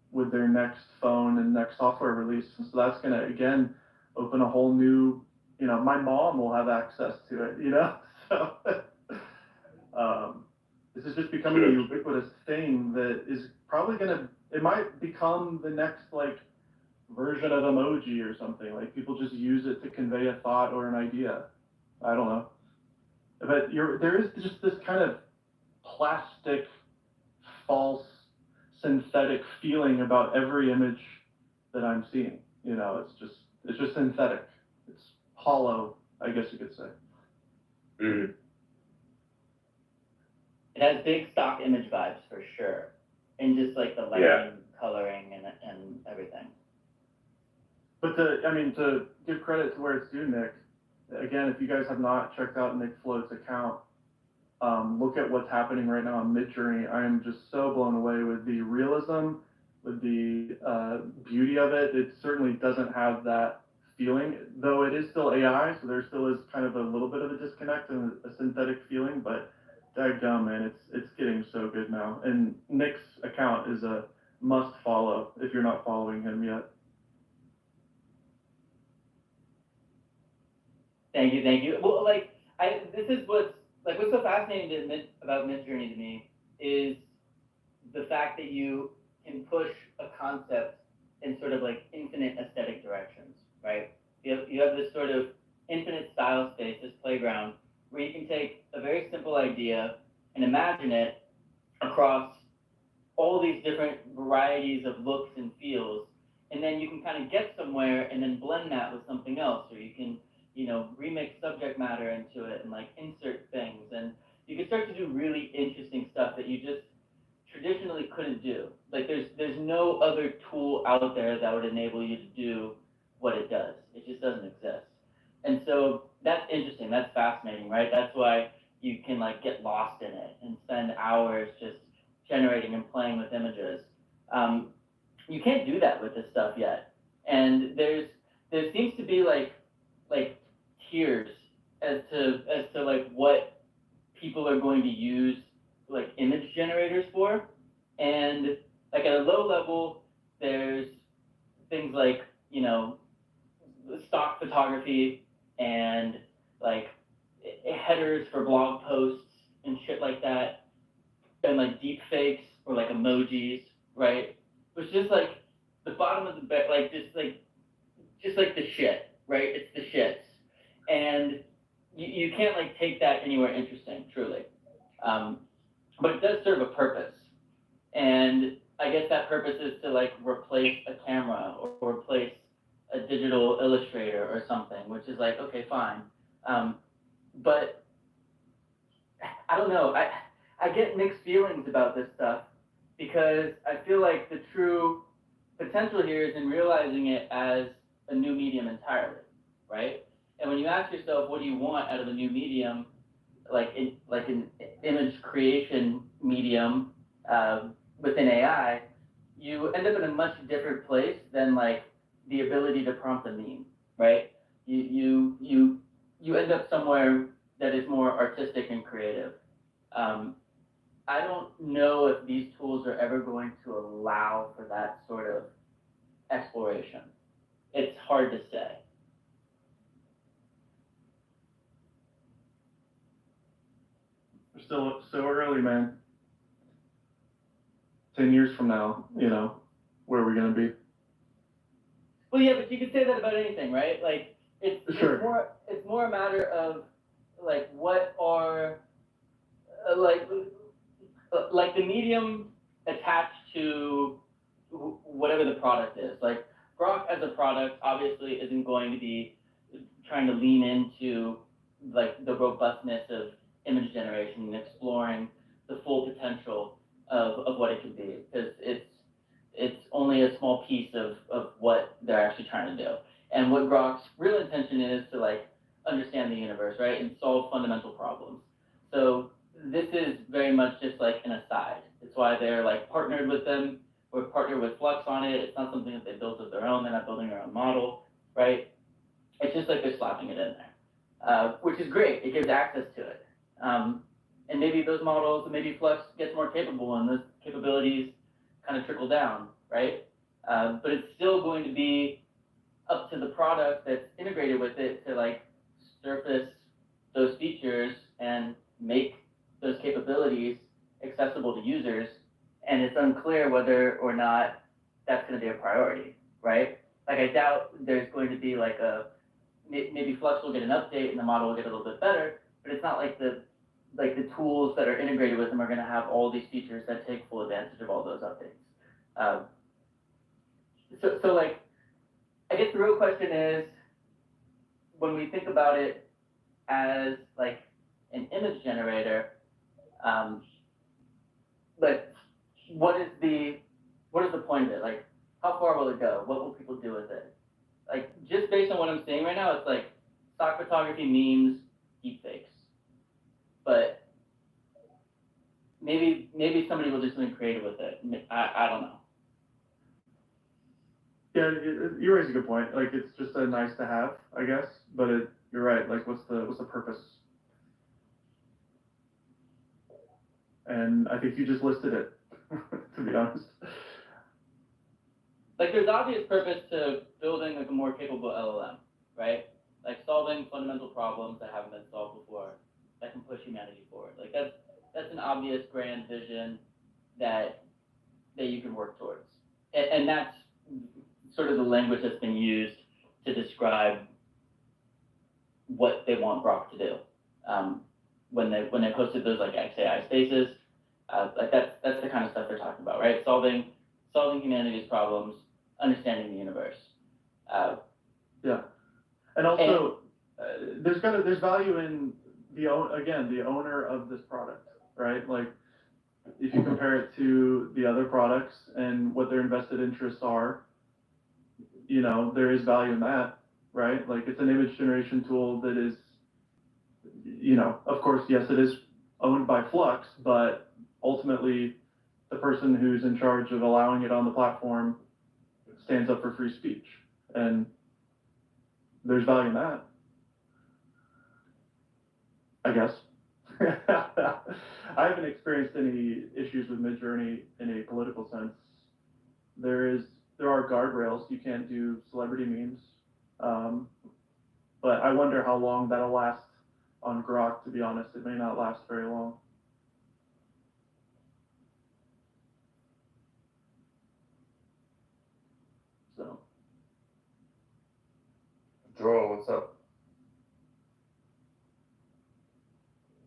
With their next phone and next software release. So that's going to, again, open a whole new, you know, my mom will have access to it, you know? So this is just becoming a ubiquitous thing that is probably going to, it might become the next, like, version of emoji or something. Like, people just use it to convey a thought or an idea. I don't know. But there is just this kind of plastic, false, synthetic feeling about every image that I'm seeing. You know, it's just synthetic. It's hollow, I guess you could say. It has big stock image vibes for sure, and just like the lighting, coloring, and everything. But to give credit to where it's due, Nick. Again, if you guys have not checked out Nick Float's account, look at what's happening right now on Midjourney. I am just so blown away with the realism, with the beauty of it. It certainly doesn't have that feeling, though it is still AI, so there still is kind of a little bit of a disconnect and a synthetic feeling, but dadgum, man, it's getting so good now. And Nick's account is a must follow if you're not following him yet. Thank you. Well, like, this is what's so fascinating about Midjourney to me is the fact that you can push a concept in sort of like infinite aesthetic directions, right? You have this sort of infinite style space, this playground, where you can take a very simple idea and imagine it across all these different varieties of looks and feels, and then you can kind of get somewhere and then blend that with something else, or you can, remix subject matter into it and like insert things, and you can start to do really interesting stuff that you just traditionally couldn't do. Like there's no other tool out there that would enable you to do what it does. It just doesn't exist. And so that's interesting. That's fascinating, right? That's why you can like get lost in it and spend hours just generating and playing with images. You can't do that with this stuff yet. And there seems to be like tiers as to like what people are going to use like image generators for. And like at a low level, there's things like, stock photography and like headers for blog posts and shit like that, and like deep fakes or like emojis, right? It's just like the bottom of the bed, like just like the shit, right? It's the shits. And you can't like take that anywhere interesting, truly. But it does serve a purpose. And I guess that purpose is to like replace a camera or replace a digital illustrator or something, which is like, okay, fine. But I don't know. I get mixed feelings about this stuff because I feel like the true potential here is in realizing it as a new medium entirely, right? And when you ask yourself, what do you want out of a new medium, like an image creation medium within AI, you end up in a much different place than like the ability to prompt a meme, right? You end up somewhere that is more artistic and creative. I don't know if these tools are ever going to allow for that sort of exploration. It's hard to say. We're still so early, man. 10 years from now, where are we going to be? Well, yeah, but you could say that about anything, right? Like, it's more a matter of, like, what are, like the medium attached to whatever the product is. Like, Grok as a product obviously isn't going to be trying to lean into, like, the robustness of image generation and exploring the full potential of what it can be, because it's only a small piece of what they're actually trying to do. And what Grok's real intention is to like understand the universe, right, and solve fundamental problems. So this is very much just like an aside. It's why they're like partnered with them. We're partnered with Flux on it. It's not something that they built of their own. They're not building their own model, right? It's just like they're slapping it in there, which is great. It gives access to it. And maybe those models, maybe Flux gets more capable and those capabilities kind of trickle down, right? But it's still going to be up to the product that's integrated with it to like surface those features and make those capabilities accessible to users. And it's unclear whether or not that's going to be a priority, right? Like I doubt there's going to be like maybe Flux will get an update and the model will get a little bit better, but it's not like the tools that are integrated with them are going to have all these features that take full advantage of all those updates. So like, I guess the real question is, when we think about it as like an image generator, like what is the point of it? Like, how far will it go? What will people do with it? Like, just based on what I'm seeing right now, it's like stock photography, memes, deepfakes. But maybe somebody will do something creative with it. I don't know. Yeah, you raise a good point. Like, it's just a nice to have, I guess. But you're right. Like, what's the purpose? And I think you just listed it, to be honest. Like, there's obvious purpose to building like a more capable LLM, right? Like solving fundamental problems that haven't been solved before, that can push humanity forward. Like that's that's an obvious grand vision that you can work towards, and that's sort of the language that's been used to describe what they want Grok to do. When they posted those like XAI spaces, like that's the kind of stuff they're talking about, right? Solving humanity's problems, understanding the universe. Yeah, and also there's value in the owner of this product, right? Like if you compare it to the other products and what their invested interests are, you know, there is value in that, right? Like it's an image generation tool that is, you know, of course, yes, it is owned by Flux, but ultimately the person who's in charge of allowing it on the platform stands up for free speech. And there's value in that, I guess. I haven't experienced any issues with Midjourney in a political sense. There are guardrails. You can't do celebrity memes. But I wonder how long that'll last on Grok, to be honest. It may not last very long. So. Joel, what's up?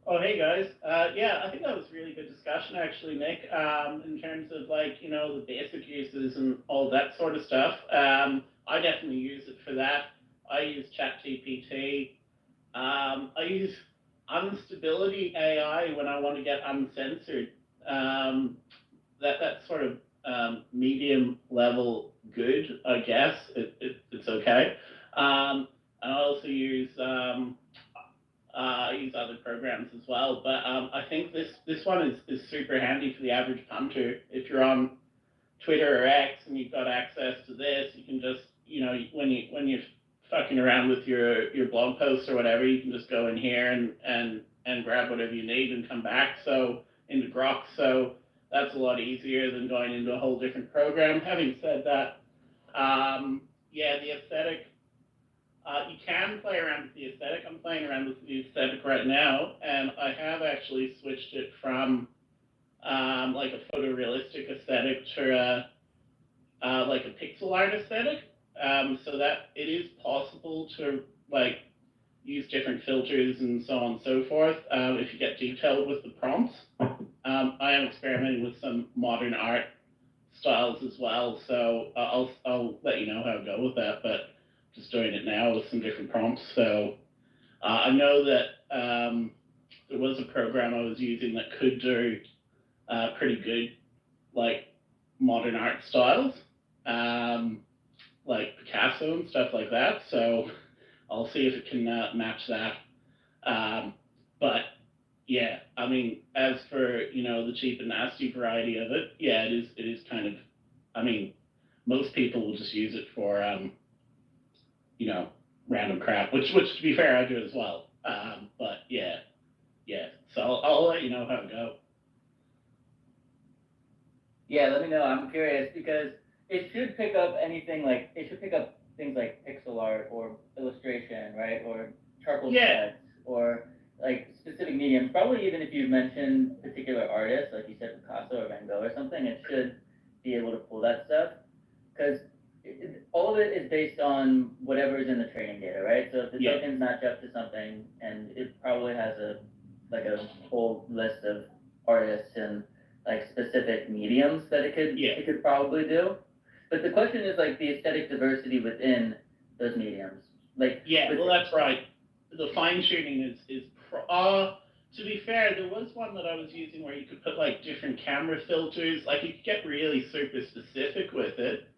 Oh, hey guys. Yeah, I think that was a really good discussion actually, Nick, in terms of like, you know, the basic uses and all that sort of stuff. I definitely use it for that. I use ChatGPT. I use Unstability AI when I want to get uncensored. That's sort of medium level good, I guess. It's okay. And I also use other programs as well, but I think this one is super handy for the average punter. If you're on Twitter or X and you've got access to this, you can just, you know, when you're fucking around with your blog posts or whatever, you can just go in here and grab whatever you need and come back into Grok. So that's a lot easier than going into a whole different program. Having said that, yeah, the aesthetic. You can play around with the aesthetic. I'm playing around with the aesthetic right now, and I have actually switched it from like a photorealistic aesthetic to like a pixel art aesthetic, so that it is possible to like use different filters and so on and so forth if you get detailed with the prompts. I am experimenting with some modern art styles as well, so I'll let you know how I go with that, but just doing it now with some different prompts. So I know that there was a program I was using that could do pretty good, like modern art styles, like Picasso and stuff like that. So I'll see if it can match that. But yeah, I mean, as for, you know, the cheap and nasty variety of it, yeah, it is kind of, I mean, most people will just use it for you know, random crap, which to be fair, I do as well. But yeah. So I'll let you know how it goes. Yeah, let me know. I'm curious because it should pick up things like pixel art or illustration, right? Or charcoal sketch or like specific mediums. Probably even if you mentioned particular artists, like you said Picasso or Van Gogh or something, it should be able to pull that stuff. Because all of it is based on whatever is in the training data, right? So if the tokens match up to something, and it probably has a whole list of artists and like specific mediums that it could probably do. But the question is like the aesthetic diversity within those mediums. Like well, that's right. The fine tuning is to be fair, there was one that I was using where you could put like different camera filters, like you could get really super specific with it.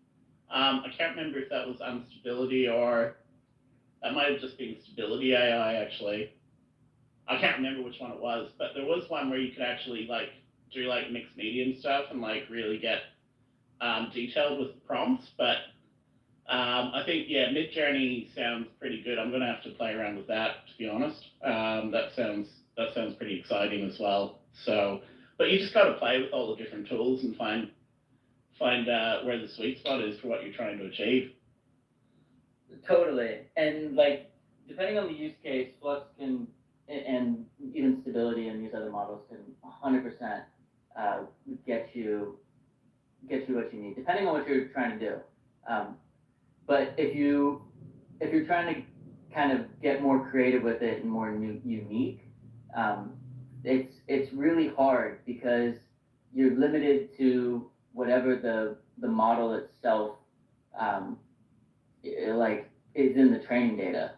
I can't remember if that was Unstability or that might have just been Stability AI actually. I can't remember which one it was, but there was one where you could actually like do like mixed medium stuff and like really get detailed with the prompts. But I think Midjourney sounds pretty good. I'm gonna have to play around with that, to be honest. That sounds pretty exciting as well. So, but you just got to play with all the different tools and find where the sweet spot is for what you're trying to achieve. Totally. And like depending on the use case, Flux can and even stability and these other models can 100% get you what you need, depending on what you're trying to do. But if you're trying to kind of get more creative with it and more unique, it's really hard because you're limited to whatever the model itself is in the training data.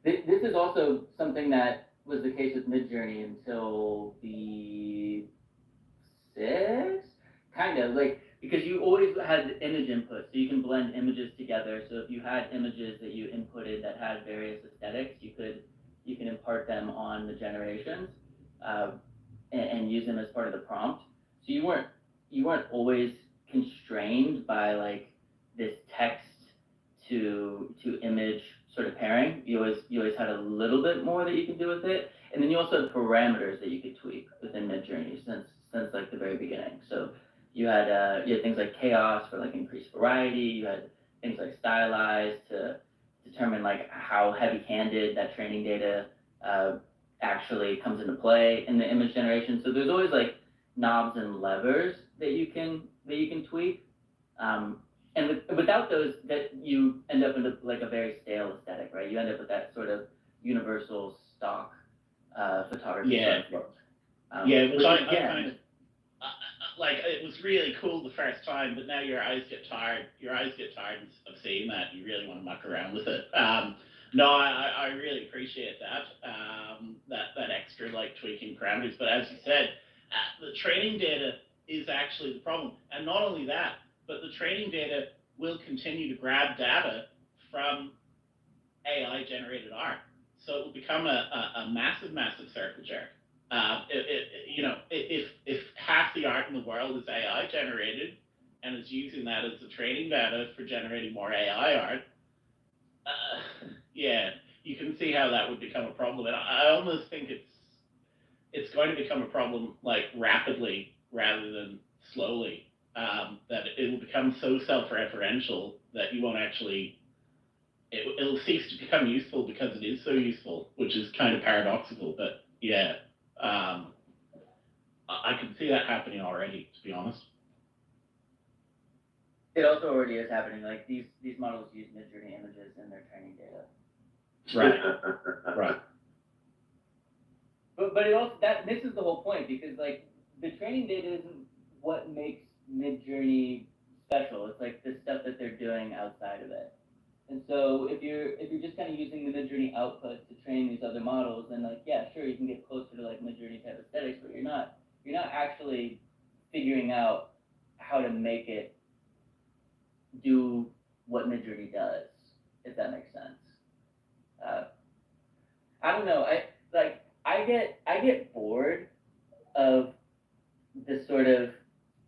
This is also something that was the case with Midjourney until the 6th, kind of because you always had image input, so you can blend images together. So if you had images that you inputted that had various aesthetics, you can impart them on the generations and use them as part of the prompt. So you weren't always constrained by this text to image sort of pairing. You always had a little bit more that you could do with it, and then you also had parameters that you could tweak within Midjourney since the very beginning. So you had things like chaos for increased variety. You had things like stylized to determine how heavy-handed that training data actually comes into play in the image generation. So there's always knobs and levers that you can tweak. And without those, that you end up in a very stale aesthetic, right? You end up with that sort of universal stock photography. Yeah. Which I kind of it was really cool the first time, but now your eyes get tired. Your eyes get tired of seeing that. You really want to muck around with it. No, I really appreciate that. That extra tweaking parameters. But as you said, the training data is actually the problem, and not only that, but the training data will continue to grab data from AI-generated art. So it will become a massive circle jerk. If half the art in the world is AI-generated and is using that as the training data for generating more AI art, you can see how that would become a problem. And I almost think it's going to become a problem rapidly rather than slowly. That it will become so self-referential that you won't actually, it'll cease to become useful because it is so useful, which is kind of paradoxical, but yeah. I can see that happening already, to be honest. It also already is happening. These models use Midjourney images in their training data. Right. But it also that misses the whole point because the training data isn't what makes Midjourney special. It's the stuff that they're doing outside of it. And so if you're just kind of using the Midjourney output to train these other models, then sure, you can get closer to Midjourney type aesthetics, but you're not actually figuring out how to make it do what Midjourney does, if that makes sense. I don't know. I get bored of this sort of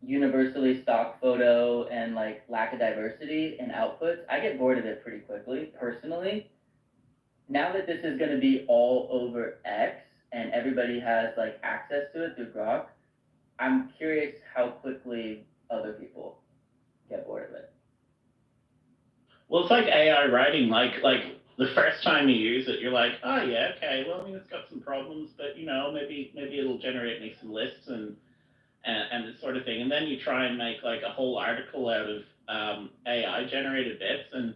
universally stock photo and lack of diversity in outputs. I get bored of it pretty quickly, personally. Now that this is going to be all over X and everybody has access to it through Grok, I'm curious how quickly other people get bored of it. Well, it's like AI writing. The first time you use it, you're like, oh yeah, okay. Well, I mean, it's got some problems, but maybe it'll generate me some lists and this sort of thing. And then you try and make a whole article out of AI generated bits, and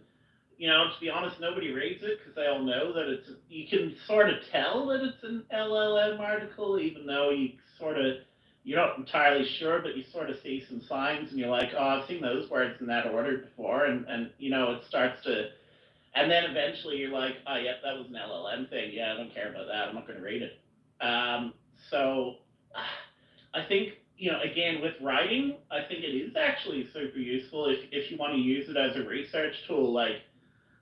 to be honest, nobody reads it because they all know that you can sort of tell that it's an LLM article, even though you're not entirely sure, but you sort of see some signs and you're like, oh, I've seen those words in that order before, and it starts to, and then eventually you're like, oh, yep, that was an LLM thing. Yeah, I don't care about that. I'm not going to read it. So I think, again, with writing, I think it is actually super useful if you want to use it as a research tool, like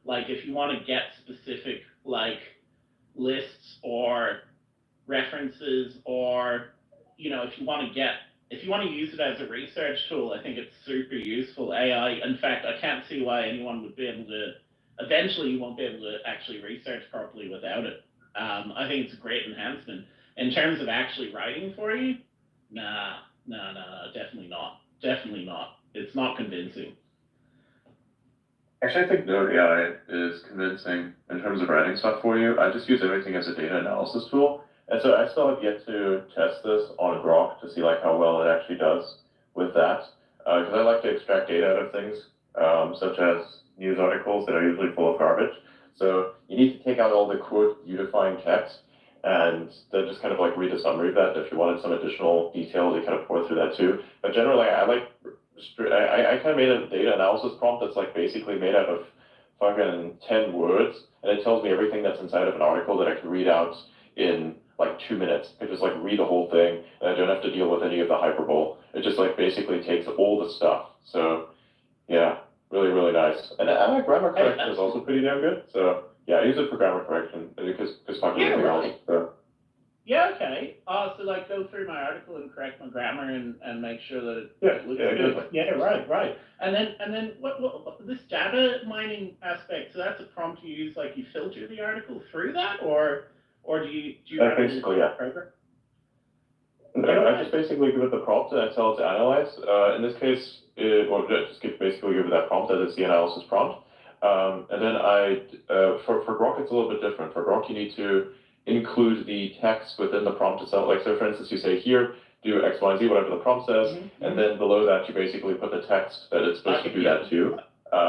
if you want to get specific lists or references, or if you want to use it as a research tool, I think it's super useful. AI, in fact, I can't see why anyone would be able to. Eventually, you won't be able to actually research properly without it. I think it's a great enhancement. In terms of actually writing for you, nah, definitely not. It's not convincing. Actually, I think no AI is convincing in terms of writing stuff for you. I just use everything as a data analysis tool. And so I still have yet to test this on Grok to see like how well it actually does with that. Because I like to extract data out of things, such as news articles that are usually full of garbage. So you need to take out all the quote unifying text and then just kind of like read a summary of that. If you wanted some additional detail, you kind of pour through that too. But generally, I kind of made a data analysis prompt that's like basically made out of fucking 10 words, and it tells me everything that's inside of an article that I can read out in like 2 minutes. I just like read the whole thing, and I don't have to deal with any of the hyperbole. It just like basically takes all the stuff. So yeah, really, really nice. And my grammar correction is also pretty damn good. So yeah, I use it for grammar correction because fucking everything else. So. Yeah, okay. So like go through my article and correct my grammar and make sure that it looks good. Exactly. Yeah, right. And then what this data mining aspect, so that's a prompt you use, like you filter the article through that, or do you basically, yeah. program? No, I just basically give it the prompt and I tell it to analyze. In this case, basically give it that prompt that is the analysis prompt. And then for Grok, it's a little bit different. For Grok, you need to include the text within the prompt itself. Like, so for instance, you say here, do X, Y, and Z, whatever the prompt says, and then below that, you basically put the text that it's supposed to do that too.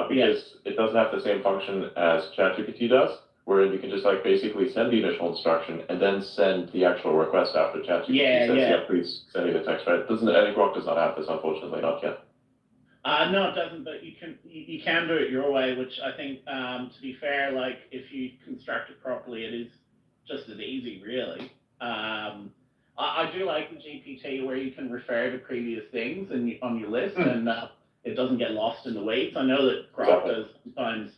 Because it doesn't have the same function as ChatGPT does, where you can just like basically send the initial instruction and then send the actual request after ChatGPT says, yeah, please send me the text, right? Grok does not have this, unfortunately, not yet. No, it doesn't, but you can do it your way, which I think, to be fair, like if you construct it properly, it is just as easy, really. I do like the GPT where you can refer to previous things on your list, and it doesn't get lost in the weeds. I know that Grok does sometimes.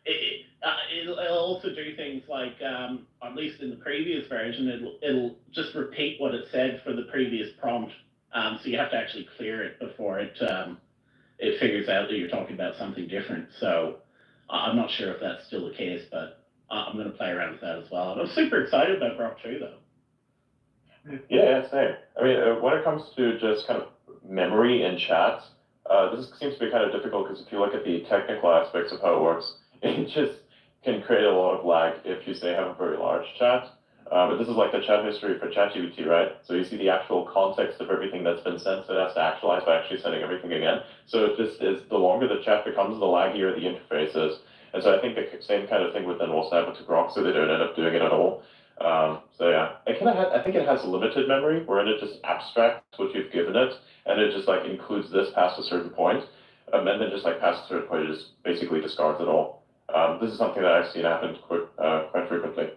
It'll also do things like, at least in the previous version, it'll just repeat what it said for the previous prompt. So you have to actually clear it before it figures out that you're talking about something different. So I'm not sure if that's still the case, but I'm going to play around with that as well. I'm super excited about Grok 2, though. Yeah, same. I mean, when it comes to just kind of memory in chat, this seems to be kind of difficult because if you look at the technical aspects of how it works, it just can create a lot of lag if you say have a very large chat. But this is like the chat history for ChatGPT, right? So you see the actual context of everything that's been sent, so it has to actualize by actually sending everything again. So it just is, the longer the chat becomes, the laggier the interface is. And so I think the same kind of thing would then also happen to Grok, so they don't end up doing it at all. So yeah, I think it has limited memory, wherein it just abstracts what you've given it, and it just like includes this past a certain point, and then just like past a certain point, it just basically discards it all. This is something that I've seen happen quite frequently.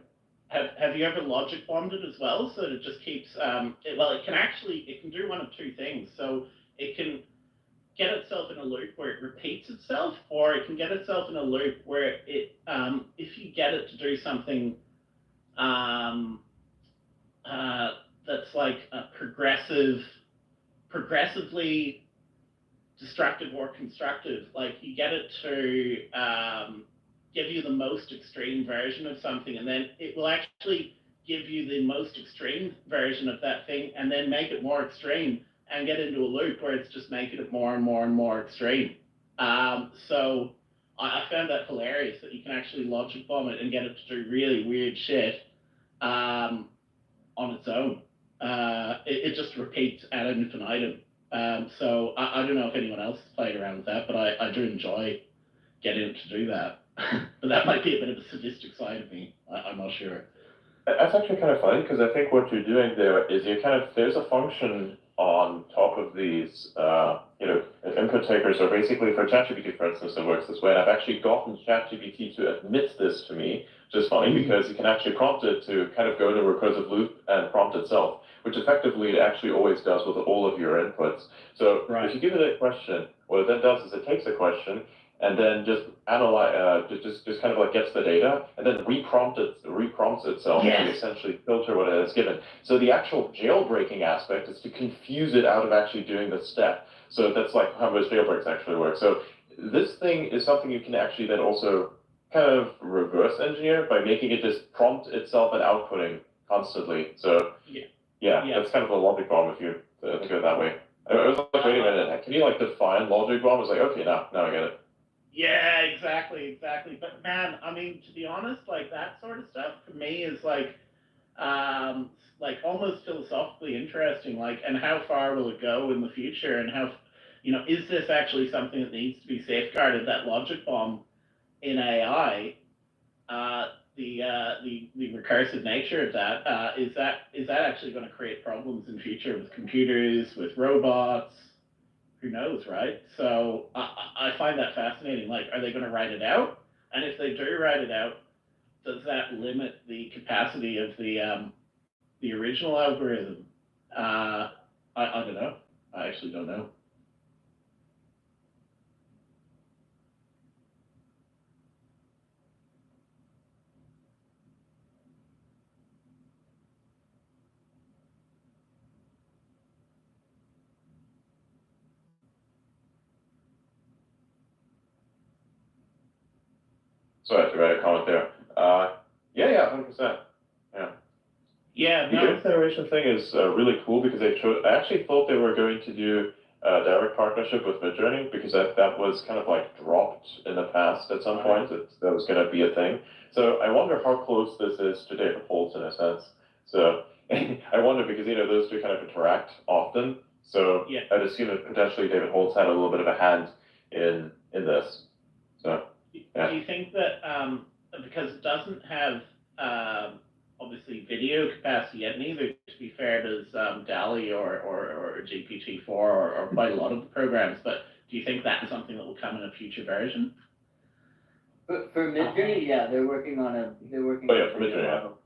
Have you ever logic bombed it as well? So that it just keeps, it can do one of two things. So it can get itself in a loop where it repeats itself, or it can get itself in a loop where it, if you get it to do something that's like a progressively destructive or constructive, like you get it to give you the most extreme version of something, and then it will actually give you the most extreme version of that thing, and then make it more extreme, and get into a loop where it's just making it more and more and more extreme. So I found that hilarious that you can actually logic bomb it and get it to do really weird shit on its own. It just repeats ad infinitum. So I don't know if anyone else has played around with that, but I do enjoy getting it to do that. But that might be a bit of a sadistic side of me. I'm not sure. That's actually kind of funny, because I think what you're doing there is there's a function on top of these, input takers. So basically for ChatGPT, for instance, it works this way. And I've actually gotten ChatGPT to admit this to me, which is funny because you can actually prompt it to kind of go in a recursive loop and prompt itself, which effectively it actually always does with all of your inputs. So if you give it a question, what it then does is it takes a question and then just analyze, just kind of like gets the data and then reprompts itself to essentially filter what it has given. So the actual jailbreaking aspect is to confuse it out of actually doing the step. So that's like how most jailbreaks actually work. So this thing is something you can actually then also kind of reverse engineer by making it just prompt itself and outputting constantly. So that's kind of a logic bomb if you think of it that way. I was like, wait a minute, can you like define logic bomb? I was like, okay, now I get it. Yeah, exactly. But man, I mean, to be honest, like that sort of stuff for me is like almost philosophically interesting. Like, and how far will it go in the future? And how, is this actually something that needs to be safeguarded? That logic bomb in AI, the recursive nature of that, is that actually going to create problems in future with computers, with robots? Who knows, right? So I find that fascinating. Like, are they going to write it out? And if they do write it out, does that limit the capacity of the original algorithm? I don't know. I actually don't know. Sorry to write a comment there. Yeah, 100%. Yeah. Yeah, The no. image generation thing is really cool because I actually thought they were going to do a direct partnership with Midjourney because that was kind of like dropped in the past at some point. That was going to be a thing. So I wonder how close this is to David Holtz in a sense. So I wonder because those two kind of interact often. So yeah. I'd assume that potentially David Holtz had a little bit of a hand in this. So yeah. Do you think that because it doesn't have obviously video capacity yet, neither to be fair does DALL-E or GPT-4 or quite a lot of the programs, but do you think that's something that will come in a future version? For Midjourney, yeah, they're working on a for Midjourney, model.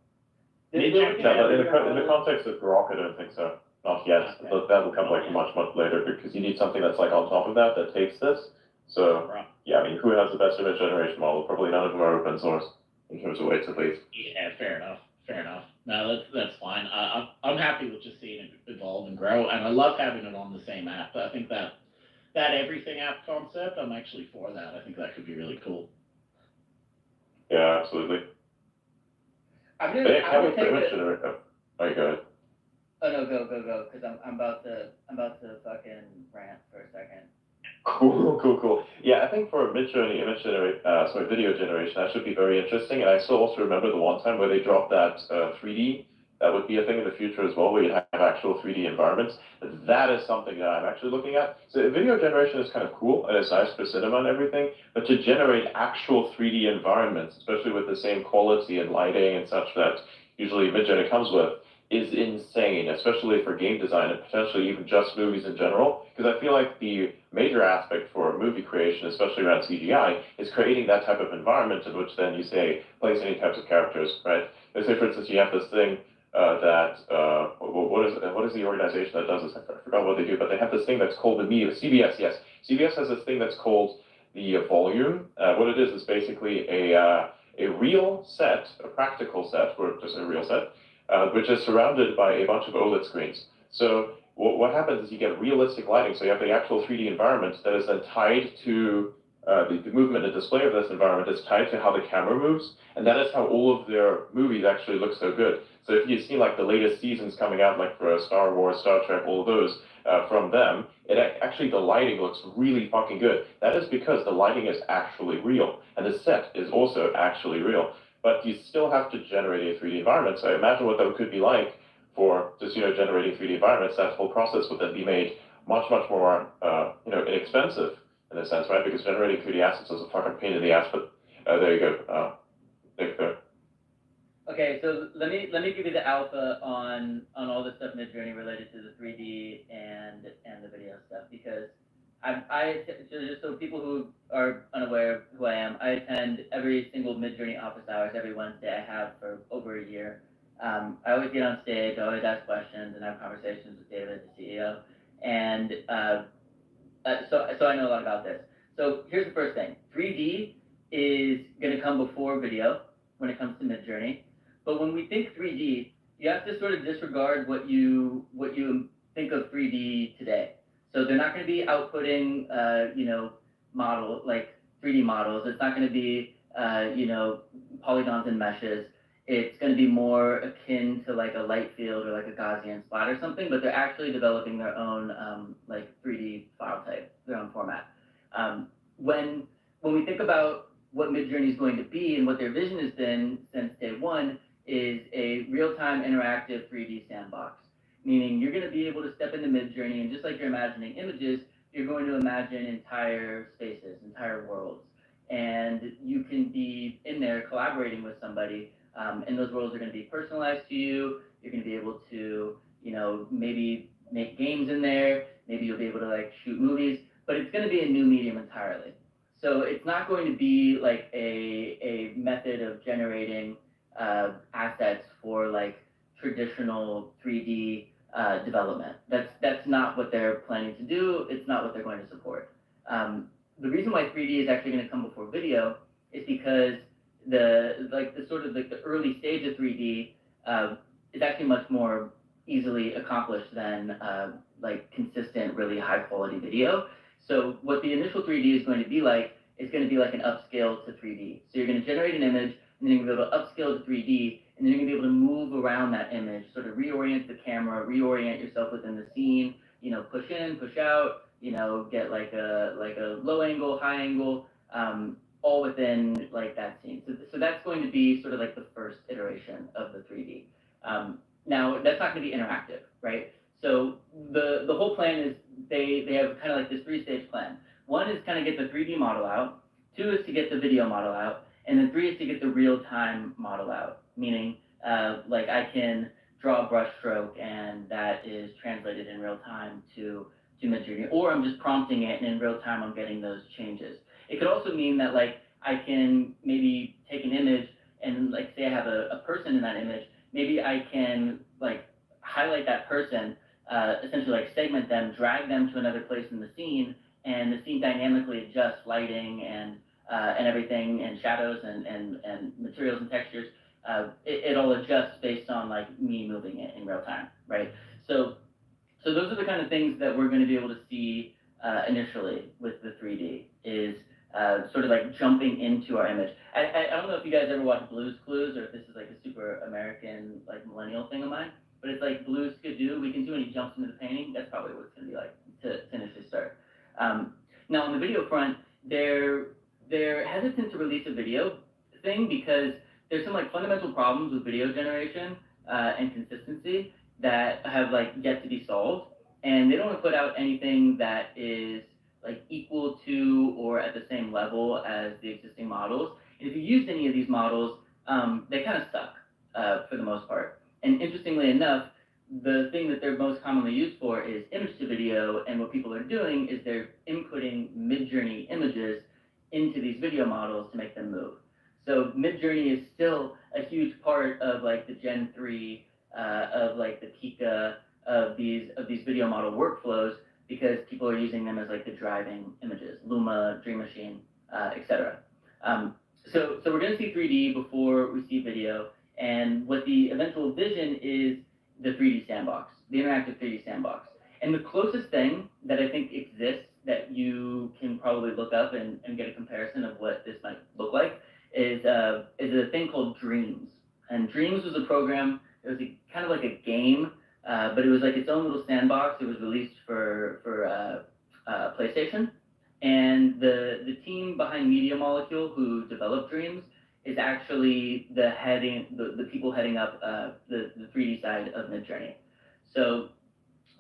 Yeah, but in the context of Grok, I don't think so. Not yet. Okay. But that will come like much later because you need something that's like on top of that takes this. So yeah, I mean, who has the best image generation model? Probably none of them are open source in terms of weights at least. Yeah, fair enough. No, that's fine. I'm happy with just seeing it evolve and grow, and I love having it on the same app. I think that everything app concept, I'm actually for that. I think that could be really cool. Yeah, absolutely. I would take it. Oh, you go ahead. Oh no, go, because I'm about to fucking rant for a second. Cool. Yeah, I think for Midjourney video generation, that should be very interesting. And I still also remember the one time where they dropped that 3D. That would be a thing in the future as well, where you have actual 3D environments. That is something that I'm actually looking at. So video generation is kind of cool, and it's nice for cinema and everything. But to generate actual 3D environments, especially with the same quality and lighting and such that usually Midjourney comes with, is insane, especially for game design and potentially even just movies in general. Because I feel like the major aspect for movie creation, especially around CGI, is creating that type of environment in which then you say place any types of characters, right? Let's say, for instance, you have this thing what is the organization that does this? I forgot what they do, but they have this thing that's called the media. CBS, yes. CBS has this thing that's called the volume. What it is basically a real set, a practical set, or just a real set, which is surrounded by a bunch of OLED screens. So what happens is you get realistic lighting. So you have the actual 3D environment that is then tied to the movement and display of this environment is tied to how the camera moves. And that is how all of their movies actually look so good. So if you see like the latest seasons coming out, like for Star Wars, Star Trek, all of those from them, actually the lighting looks really fucking good. That is because the lighting is actually real. And the set is also actually real. But you still have to generate a 3D environment. So imagine what that could be like for just generating 3D environments. That whole process would then be made much more inexpensive in a sense, right? Because generating 3D assets is a fucking pain in the ass. But there you go. There. Okay, so let me give you the alpha on all the stuff Midjourney related to the 3D and the video stuff, because so people who are unaware of who I am, I attend every single Midjourney office hours every Wednesday. I have for over a year. I always get on stage, I always ask questions and have conversations with David, the CEO, and so I know a lot about this. So here's the first thing: 3D is going to come before video when it comes to Midjourney. But when we think 3D, you have to sort of disregard what you think of 3D today. So they're not going to be outputting, model like 3D models. It's not going to be, polygons and meshes. It's going to be more akin to like a light field or like a Gaussian splat or something. But they're actually developing their own 3D file type, their own format. When when we think about what Midjourney is going to be and what their vision has been since day one, is a real-time interactive 3D sandbox. Meaning you're going to be able to step into Midjourney, and just like you're imagining images, you're going to imagine entire spaces, entire worlds. And you can be in there collaborating with somebody, and those worlds are going to be personalized to you. You're going to be able to, maybe make games in there. Maybe you'll be able to like shoot movies, but it's going to be a new medium entirely. So it's not going to be like a method of generating assets for like traditional 3D development. That's not what they're planning to do. It's not what they're going to support. The reason why 3D is actually going to come before video is because the early stage of 3D is actually much more easily accomplished than like consistent, really high quality video. So what the initial 3D is going to be like is going to be like an upscale to 3D. So you're going to generate an image, and then you're going to be able to upscale to 3D, and then you're going to be able to move around that image, sort of reorient the camera, reorient yourself within the scene, push in, push out, get like a low angle, high angle, all within like that scene. So that's going to be sort of like the first iteration of the 3D. Now that's not going to be interactive, right? So the whole plan is they have kind of like this 3-stage plan. 1 is kind of get the 3D model out, 2 is to get the video model out, and then 3 is to get the real-time model out, meaning like I can draw a brush stroke and that is translated in real time to Midjourney, or I'm just prompting it and in real time I'm getting those changes. It could also mean that like I can maybe take an image and like say I have a person in that image, maybe I can like highlight that person, essentially like segment them, drag them to another place in the scene, and the scene dynamically adjusts lighting and everything, and shadows and materials and textures. It all adjusts based on like me moving it in real time, right? So those are the kind of things that we're going to be able to see initially with the 3D, is sort of like jumping into our image. I don't know if you guys ever watch Blue's Clues, or if this is like a super American, like millennial thing of mine, but it's like Blue's Skidoo. We can do when he jumps into the painting. That's probably what it's going to be like to initially start. Now on the video front, they're hesitant to release a video thing because there's some like fundamental problems with video generation and consistency that have like yet to be solved, and they don't want to put out anything that is like equal to or at the same level as the existing models. And if you used any of these models, they kind of suck for the most part. And interestingly enough, the thing that they're most commonly used for is image to video, and what people are doing is they're inputting Midjourney images into these video models to make them move. So Midjourney is still a huge part of like the Gen 3, of like the Kika of these video model workflows, because people are using them as like the driving images, Luma, Dream Machine, etc. So we're going to see 3D before we see video, and what the eventual vision is the 3D sandbox, the interactive 3D sandbox. And the closest thing that I think exists that you can probably look up and get a comparison of what this might look like is a thing called Dreams. And Dreams was a program. It was kind of like a game, but it was like its own little sandbox. It was released for PlayStation, and the team behind Media Molecule, who developed Dreams, is actually the people heading up the 3D side of Midjourney. So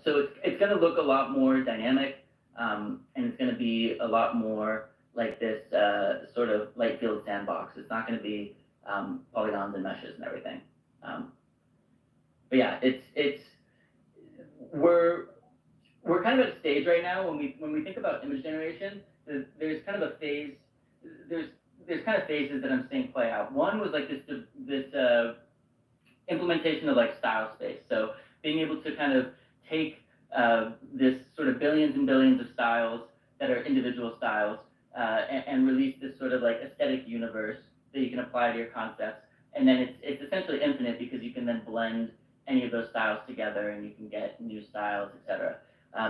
it's going to look a lot more dynamic, and it's going to be a lot more like this sort of light field sandbox. It's not going to be polygons and meshes and everything. But yeah, we're kind of at a stage right now when we think about image generation. There's kind of a phase. There's kind of phases that I'm seeing play out. One was like this implementation of like style space. So being able to kind of take this sort of billions and billions of styles that are individual styles and release this sort of like aesthetic universe that you can apply to your concepts. And then it's essentially infinite, because you can then blend any of those styles together and you can get new styles, etc.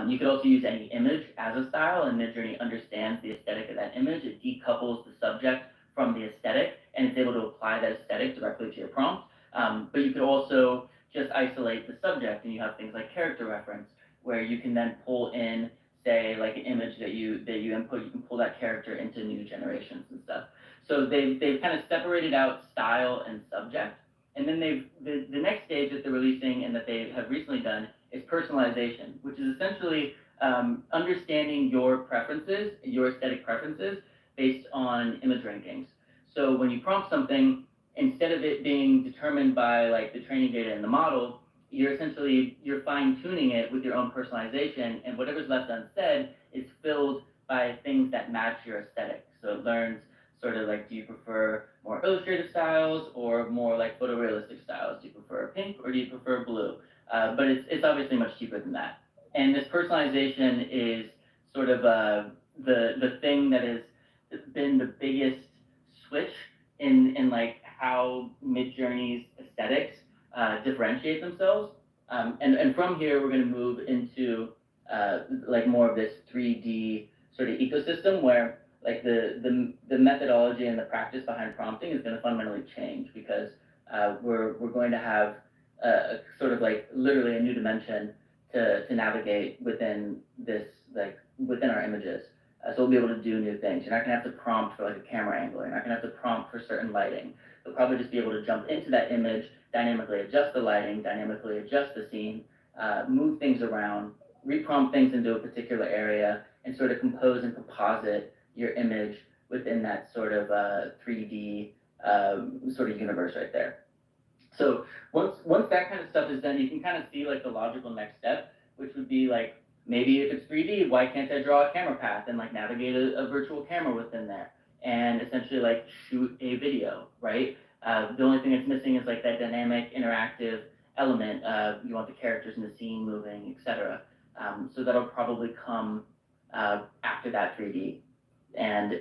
You could also use any image as a style, and Midjourney understands the aesthetic of that image. It decouples the subject from the aesthetic, and it's able to apply that aesthetic directly to your prompt. But you could also just isolate the subject, and you have things like character reference, where you can then pull in, say, like an image that you input. You can pull pull that character into new generations and stuff. So they've kind of separated out style and subject, and then the next stage that they're releasing and that they have recently done is personalization, which is essentially understanding your preferences, your aesthetic preferences, based on image rankings. So when you prompt something, instead of it being determined by like the training data in the model, you're fine-tuning it with your own personalization, and whatever's left unsaid is filled by things that match your aesthetic. So it learns sort of like, do you prefer more illustrative styles or more like photorealistic styles? Do you prefer pink or do you prefer blue? But it's obviously much cheaper than that. And this personalization is sort of the thing that has been the biggest switch in like how Midjourney's aesthetics differentiate themselves. And from here, we're going to move into like more of this 3D sort of ecosystem where like the methodology and the practice behind prompting is going to fundamentally change, because we're going to have sort of like literally a new dimension to navigate within this, like within our images. So we'll be able to do new things. You're not going to have to prompt for like a camera angle. You're not going to have to prompt for certain lighting. You'll probably just be able to jump into that image, dynamically adjust the lighting, dynamically adjust the scene, move things around, reprompt things into a particular area, and sort of compose and composite your image within that sort of 3D sort of universe right there. So once that kind of stuff is done, you can kind of see like the logical next step, which would be like, maybe if it's 3D, why can't I draw a camera path and like navigate a virtual camera within there and essentially like shoot a video, right? The only thing that's missing is like that dynamic, interactive element. You want the characters in the scene moving, etc. So that'll probably come after that 3D. And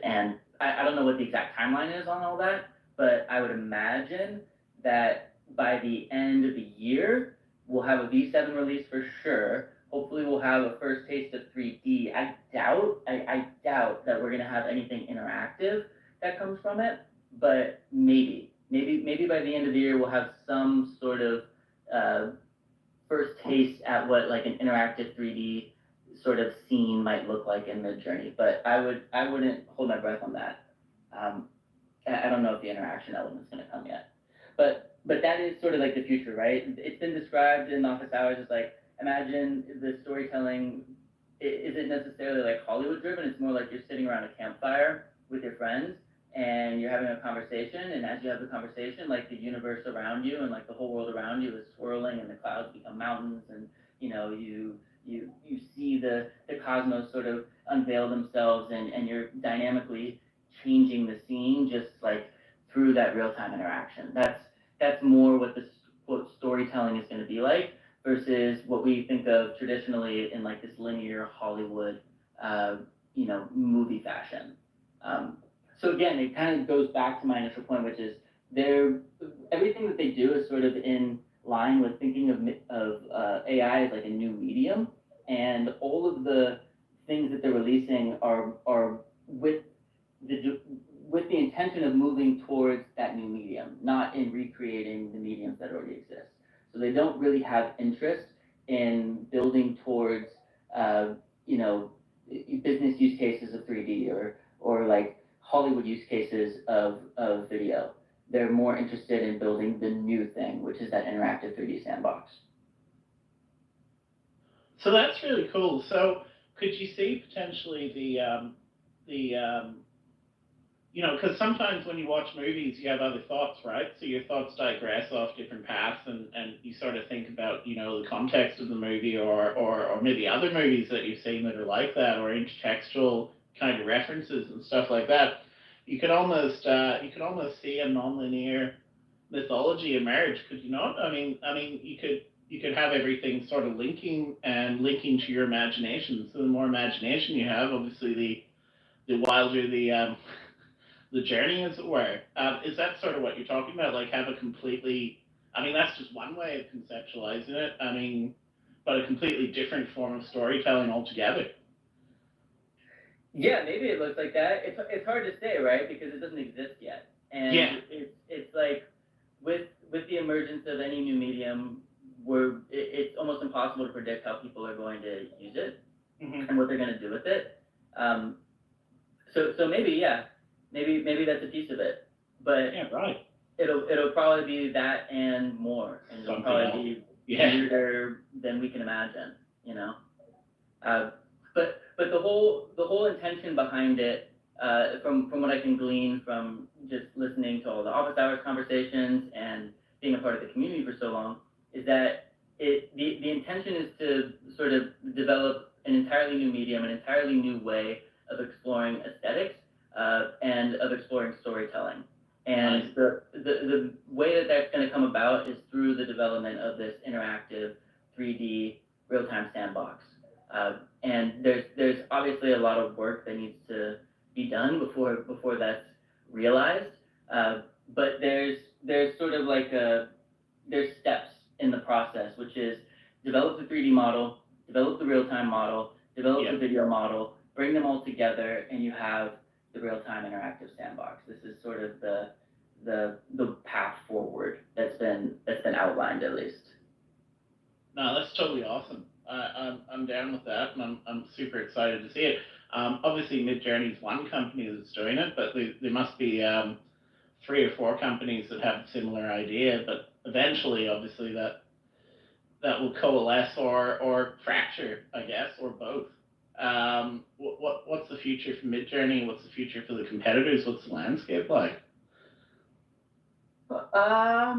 I don't know what the exact timeline is on all that, but I would imagine that by the end of the year, we'll have a V7 release for sure. Hopefully we'll have a first taste of 3D. I doubt that we're gonna have anything interactive that comes from it, but maybe by the end of the year we'll have some sort of first taste at what like an interactive 3D sort of scene might look like in Midjourney. But I wouldn't hold my breath on that. I don't know if the interaction element's gonna come yet, but that is sort of like the future, right? It's been described in office hours as like, imagine the storytelling isn't necessarily like Hollywood driven. It's more like you're sitting around a campfire with your friends and you're having a conversation, and as you have the conversation, like the universe around you and like the whole world around you is swirling, and the clouds become mountains, and you know you see the cosmos sort of unveil themselves, and you're dynamically changing the scene just like through that real-time interaction. That's more what storytelling is going to be like, versus what we think of traditionally in like this linear Hollywood, movie fashion. So again, it kind of goes back to my initial point, which is everything that they do is sort of in line with thinking of AI as like a new medium, and all of the things that they're releasing are with the intention of moving towards that new medium, not in recreating the mediums that already exist. So they don't really have interest in building towards, business use cases of 3D or like Hollywood use cases of video. They're more interested in building the new thing, which is that interactive 3D sandbox. So that's really cool. So could you see potentially because sometimes when you watch movies, you have other thoughts, right? So your thoughts digress off different paths, and you sort of think about, the context of the movie or maybe other movies that you've seen that are like that, or intertextual kind of references and stuff like that. You could almost see a nonlinear mythology emerge, could you not? I mean, you could have everything sort of linking to your imagination. So the more imagination you have, obviously the wilder the journey, as it were. Is that sort of what you're talking about? Like have a completely, that's just one way of conceptualizing it. But a completely different form of storytelling altogether. Yeah, maybe it looks like that. It's hard to say, right? Because it doesn't exist yet. And yeah. It's like with the emergence of any new medium, it's almost impossible to predict how people are going to use it and what they're going to do with it. So maybe maybe that's a piece of it, but Yeah, right. It'll probably be that and more, and it'll probably be weirder than we can imagine, you know. But the whole intention behind it, from what I can glean from just listening to all the office hours conversations and being a part of the community for so long, is that the intention is to sort of develop an entirely new medium, an entirely new way of exploring aesthetics, and of exploring storytelling. And the way that that's going to come about is through the development of this interactive 3D real-time sandbox. And there's obviously a lot of work that needs to be done before that's realized. But there's sort of like there's steps in the process, which is develop the 3D model, develop the real-time model, develop the video model, bring them all together, and you have the real-time interactive sandbox. This is sort of the path forward that's been outlined, at least. No, that's totally awesome. I'm down with that, and I'm super excited to see it. Obviously, Midjourney is one company that's doing it, but there must be 3 or 4 companies that have a similar idea. But eventually, obviously, that will coalesce or fracture, I guess, or both. What's the future for Midjourney? What's the future for the competitors? What's the landscape like? I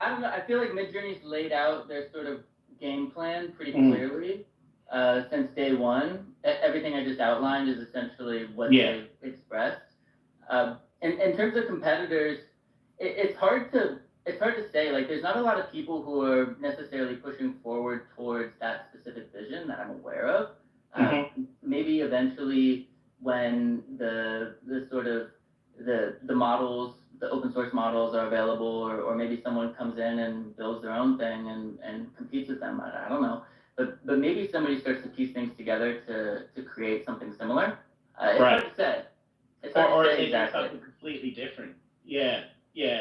don't know. I feel like Midjourney's laid out their sort of game plan pretty clearly since day one. Everything I just outlined is essentially what they've expressed. In terms of competitors, it's hard to say. Like, there's not a lot of people who are necessarily pushing forward towards that specific vision that I'm aware of. Maybe eventually, when the sort of the models, the open source models are available, or maybe someone comes in and builds their own thing and competes with them. I don't know, but maybe somebody starts to piece things together to create something similar. It's hard to say. It's hard to say they do something completely different. Yeah,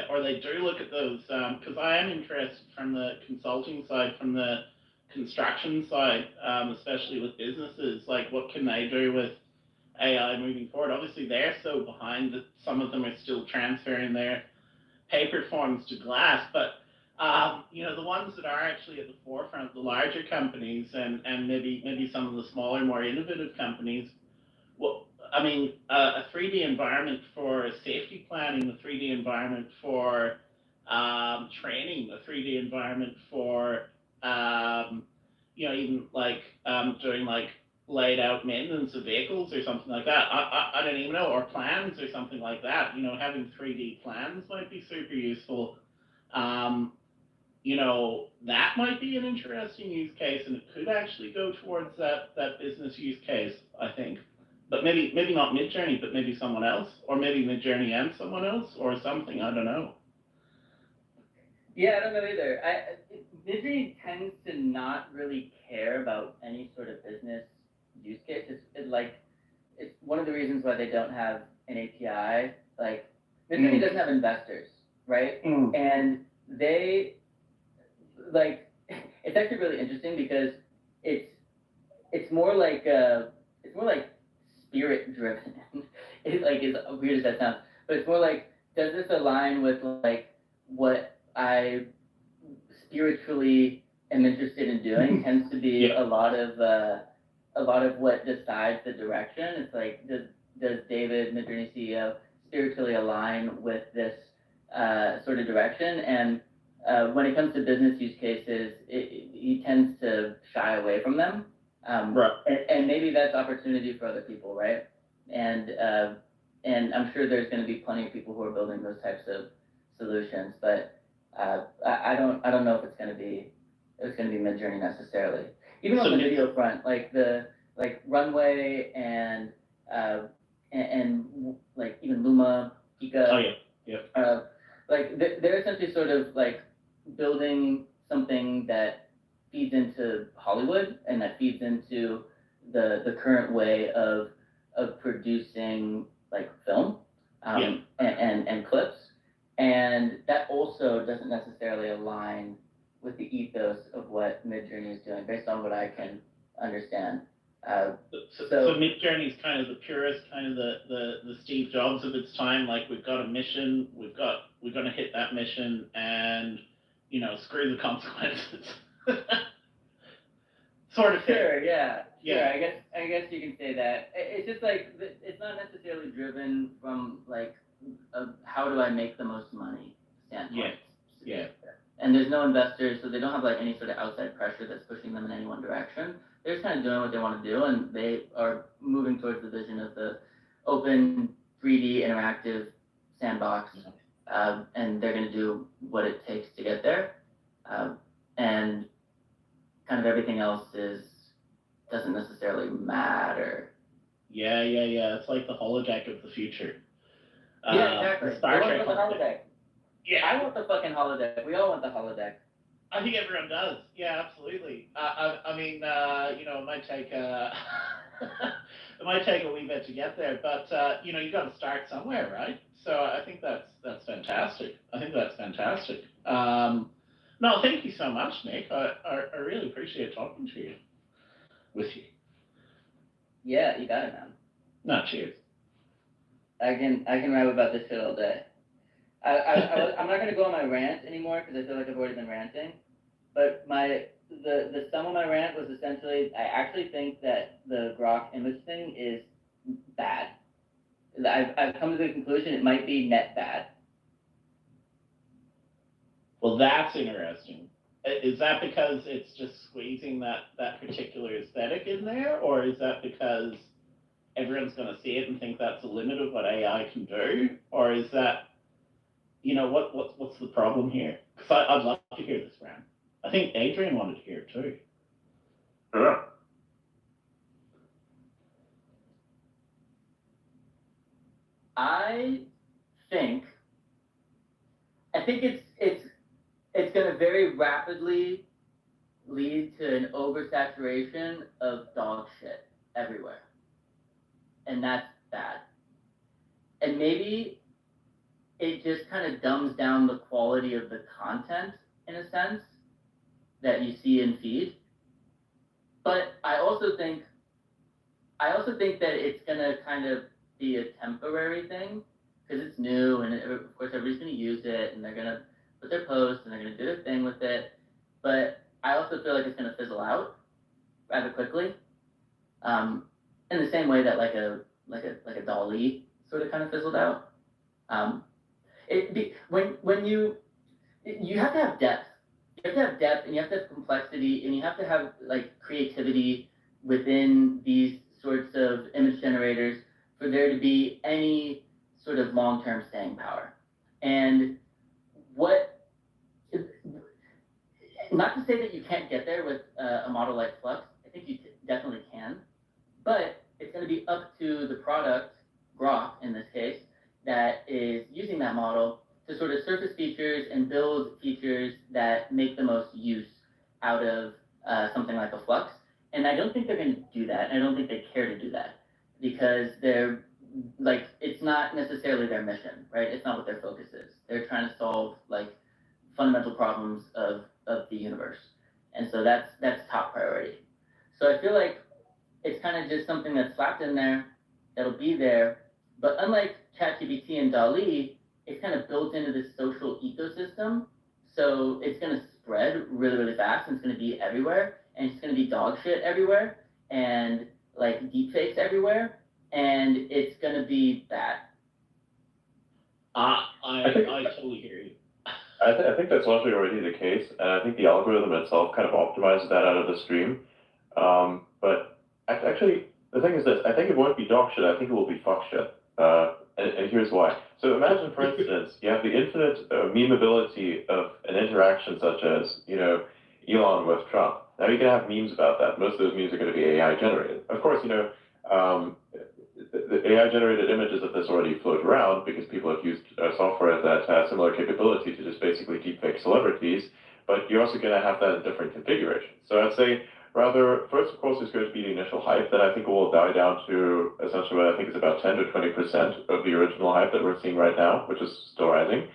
or they do look at those, because I am interested from the consulting side, from the construction side, especially with businesses, like what can they do with AI moving forward? Obviously, they're so behind that some of them are still transferring their paper forms to glass, but the ones that are actually at the forefront, the larger companies and maybe some of the smaller, more innovative companies, a 3D environment for safety planning, a 3D environment for training, a 3D environment for even like doing like laid out maintenance of vehicles or something like that. I don't even know, or plans or something like that. Having 3D plans might be super useful. That might be an interesting use case, and it could actually go towards that business use case, I think. But maybe not Midjourney, but maybe someone else, or maybe Midjourney and someone else, or something. I don't know. Yeah, I don't know either. Midjourney tends to not really care about any sort of business use case. It's one of the reasons why they don't have an API. Like, Midjourney doesn't have investors, right? And they it's actually really interesting because it's more like spirit driven. It's as weird as that sounds, but it's more like, does this align with like what I spiritually am interested in doing? Tends to be a lot of what decides the direction. It's like, does David, Midjourney CEO, spiritually align with this sort of direction? And when it comes to business use cases, he tends to shy away from them. And maybe that's opportunity for other people, right? And I'm sure there's going to be plenty of people who are building those types of solutions, but I don't know if it's going to be Midjourney necessarily. Even on the video front, like Runway and like even Luma, Kika. Oh yeah. They're essentially sort of like building something that feeds into Hollywood and that feeds into the current way of producing like film and clips, and that also doesn't necessarily align with the ethos of what Midjourney is doing, based on what I can understand. So Midjourney is kind of the purest, kind of the Steve Jobs of its time. Like, we've got a mission, we're going to hit that mission, and screw the consequences. Sort of thing. Sure, yeah. Yeah. Sure, I guess you can say that. It's just like, it's not necessarily driven from like how do I make the most money standpoint. Yeah. And there's no investors, so they don't have like any sort of outside pressure that's pushing them in any one direction. They're just kind of doing what they want to do, and they are moving towards the vision of the open 3D interactive sandbox, and they're going to do what it takes to get there. And kind of everything else doesn't necessarily matter. Yeah. It's like the holodeck of the future. Yeah, exactly. Star Trek the holodeck. Yeah. I want the fucking holodeck. We all want the holodeck. I think everyone does. Yeah, absolutely. I mean, it might take it might take a wee bit to get there, but you got to start somewhere, right? So I think that's fantastic. I think that's fantastic. No, thank you so much, Nick. I really appreciate talking to you. With you. Yeah, you got it, man. No, cheers. I can rap about this shit all day. I'm not gonna go on my rant anymore because I feel like I've already been ranting. But the sum of my rant was essentially, I actually think that the Grok image thing is bad. I've come to the conclusion it might be net bad. Well, that's interesting. Is that because it's just squeezing that particular aesthetic in there, or is that because everyone's going to see it and think that's the limit of what AI can do, or is that, what's the problem here? Because I'd love to hear this, Ram. I think Adrian wanted to hear it too. Sure. I think it's going to very rapidly lead to an oversaturation of dog shit everywhere. And that's bad. And maybe it just kind of dumbs down the quality of the content in a sense that you see in feed. But I also think that it's going to kind of be a temporary thing because it's new and of course everybody's going to use it and they're going to put their posts and they're going to do their thing with it. But I also feel like it's going to fizzle out rather quickly. In the same way that like a DALL-E sort of kind of fizzled out. When you have to have depth. You have to have depth and you have to have complexity and you have to have like creativity within these sorts of image generators for there to be any sort of long-term staying power. And not to say that you can't get there with a model like Flux, I think you definitely can, but it's going to be up to the product, Grok in this case, that is using that model to sort of surface features and build features that make the most use out of something like a Flux. And I don't think they're going to do that. I don't think they care to do that because they're like, it's not necessarily their mission, right? It's not what their focus is. They're trying to solve like fundamental problems of the universe. And so that's top priority. So I feel like it's kind of just something that's slapped in there that'll be there. But unlike ChatGPT and DALL-E, it's kind of built into this social ecosystem. So it's going to spread really, really fast and it's going to be everywhere. And it's going to be dog shit everywhere and like deepfakes everywhere. And it's going to be bad. I totally hear you. I think that's largely already the case, and I think the algorithm itself kind of optimizes that out of the stream. But actually, the thing is this: I think it won't be dog shit. I think it will be fuck shit. And here's why. So imagine, for instance, you have the infinite memeability of an interaction such as, Elon with Trump. Now you can have memes about that. Most of those memes are going to be AI generated. Of course, the AI generated images of this already float around because people have used software that has similar capability to just basically deepfake celebrities, but you're also going to have that in different configurations. So I'd say rather, first, of course, there's going to be the initial hype that I think will die down to essentially what I think is about 10 to 20% of the original hype that we're seeing right now, which is still rising.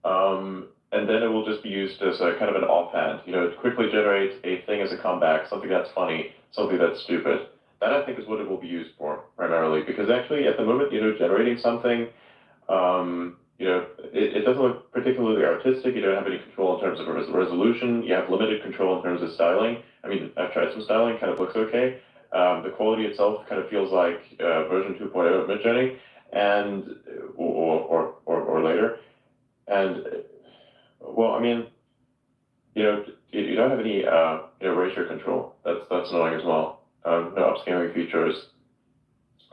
And then it will just be used as a kind of an offhand, to quickly generate a thing as a comeback, something that's funny, something that's stupid. that I think is what it will be used for primarily, because actually at the moment, generating something, it doesn't look particularly artistic. You don't have any control in terms of resolution. You have limited control in terms of styling. I mean, I've tried some styling, kind of looks okay. The quality itself kind of feels like version 2.0 of Midjourney, and or later. And well, I mean, you don't have any erasure control. That's annoying as well. No upscaling features.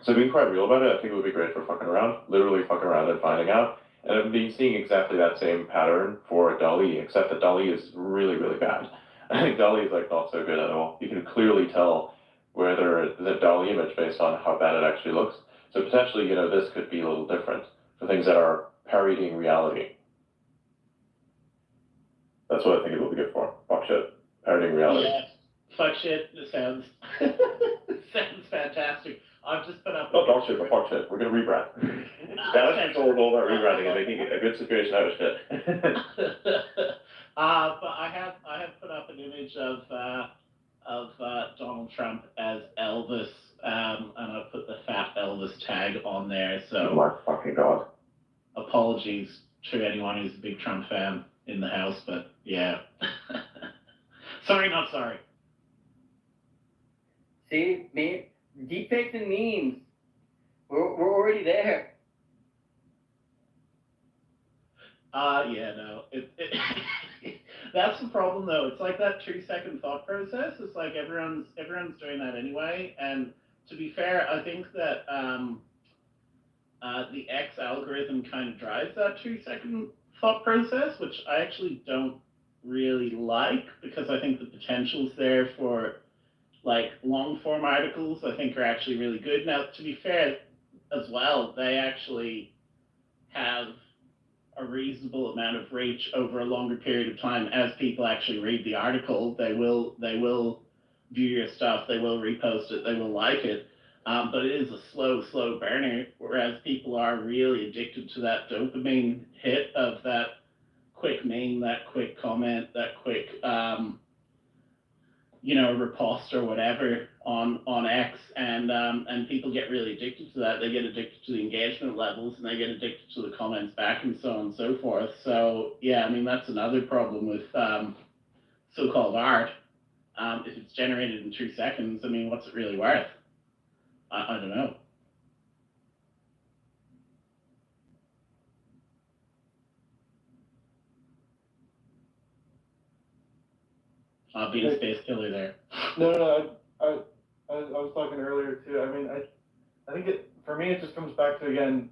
So being quite real about it, I think it would be great for fucking around, literally fucking around and finding out. And I've been seeing exactly that same pattern for DALL-E, except that DALL-E is really, really bad. I think DALL-E is like not so good at all. You can clearly tell whether the DALL-E image based on how bad it actually looks. So potentially, this could be a little different for things that are parodying reality. That's what I think it will be good for. Fuck shit. Parodying reality. Yeah, fuck shit. It sounds sounds fantastic. I've just put up. Not dog shit, but fuck shit. We're gonna rebrand. Damage control is all about rebranding and making a good situation out of shit. But I have put up an image of Donald Trump as Elvis, and I put the fat Elvis tag on there. So. Oh my fucking god. Apologies to anyone who's a big Trump fan in the house, but yeah. Sorry, not sorry. See, deepfakes and memes. We're already there. Yeah, no. That's the problem though. It's like that 2-second thought process. It's like everyone's doing that anyway. And to be fair, I think that the X algorithm kind of drives that 2-second thought process, which I actually don't really like, because I think the potential's there for like long form articles. I think are actually really good. Now, to be fair as well, they actually have a reasonable amount of reach over a longer period of time. As people actually read the article, they will view your stuff, they will repost it, they will like it. But it is a slow burner, whereas people are really addicted to that dopamine hit of that quick meme, that quick comment, that quick, repost or whatever on X, and people get really addicted to that. They get addicted to the engagement levels, and they get addicted to the comments back, and so on and so forth. So yeah, I mean, that's another problem with so-called art. If it's generated in 2 seconds, I mean, what's it really worth? I don't know. Being a space killer there. No. I was talking earlier too. I mean, I think for me it just comes back to, again,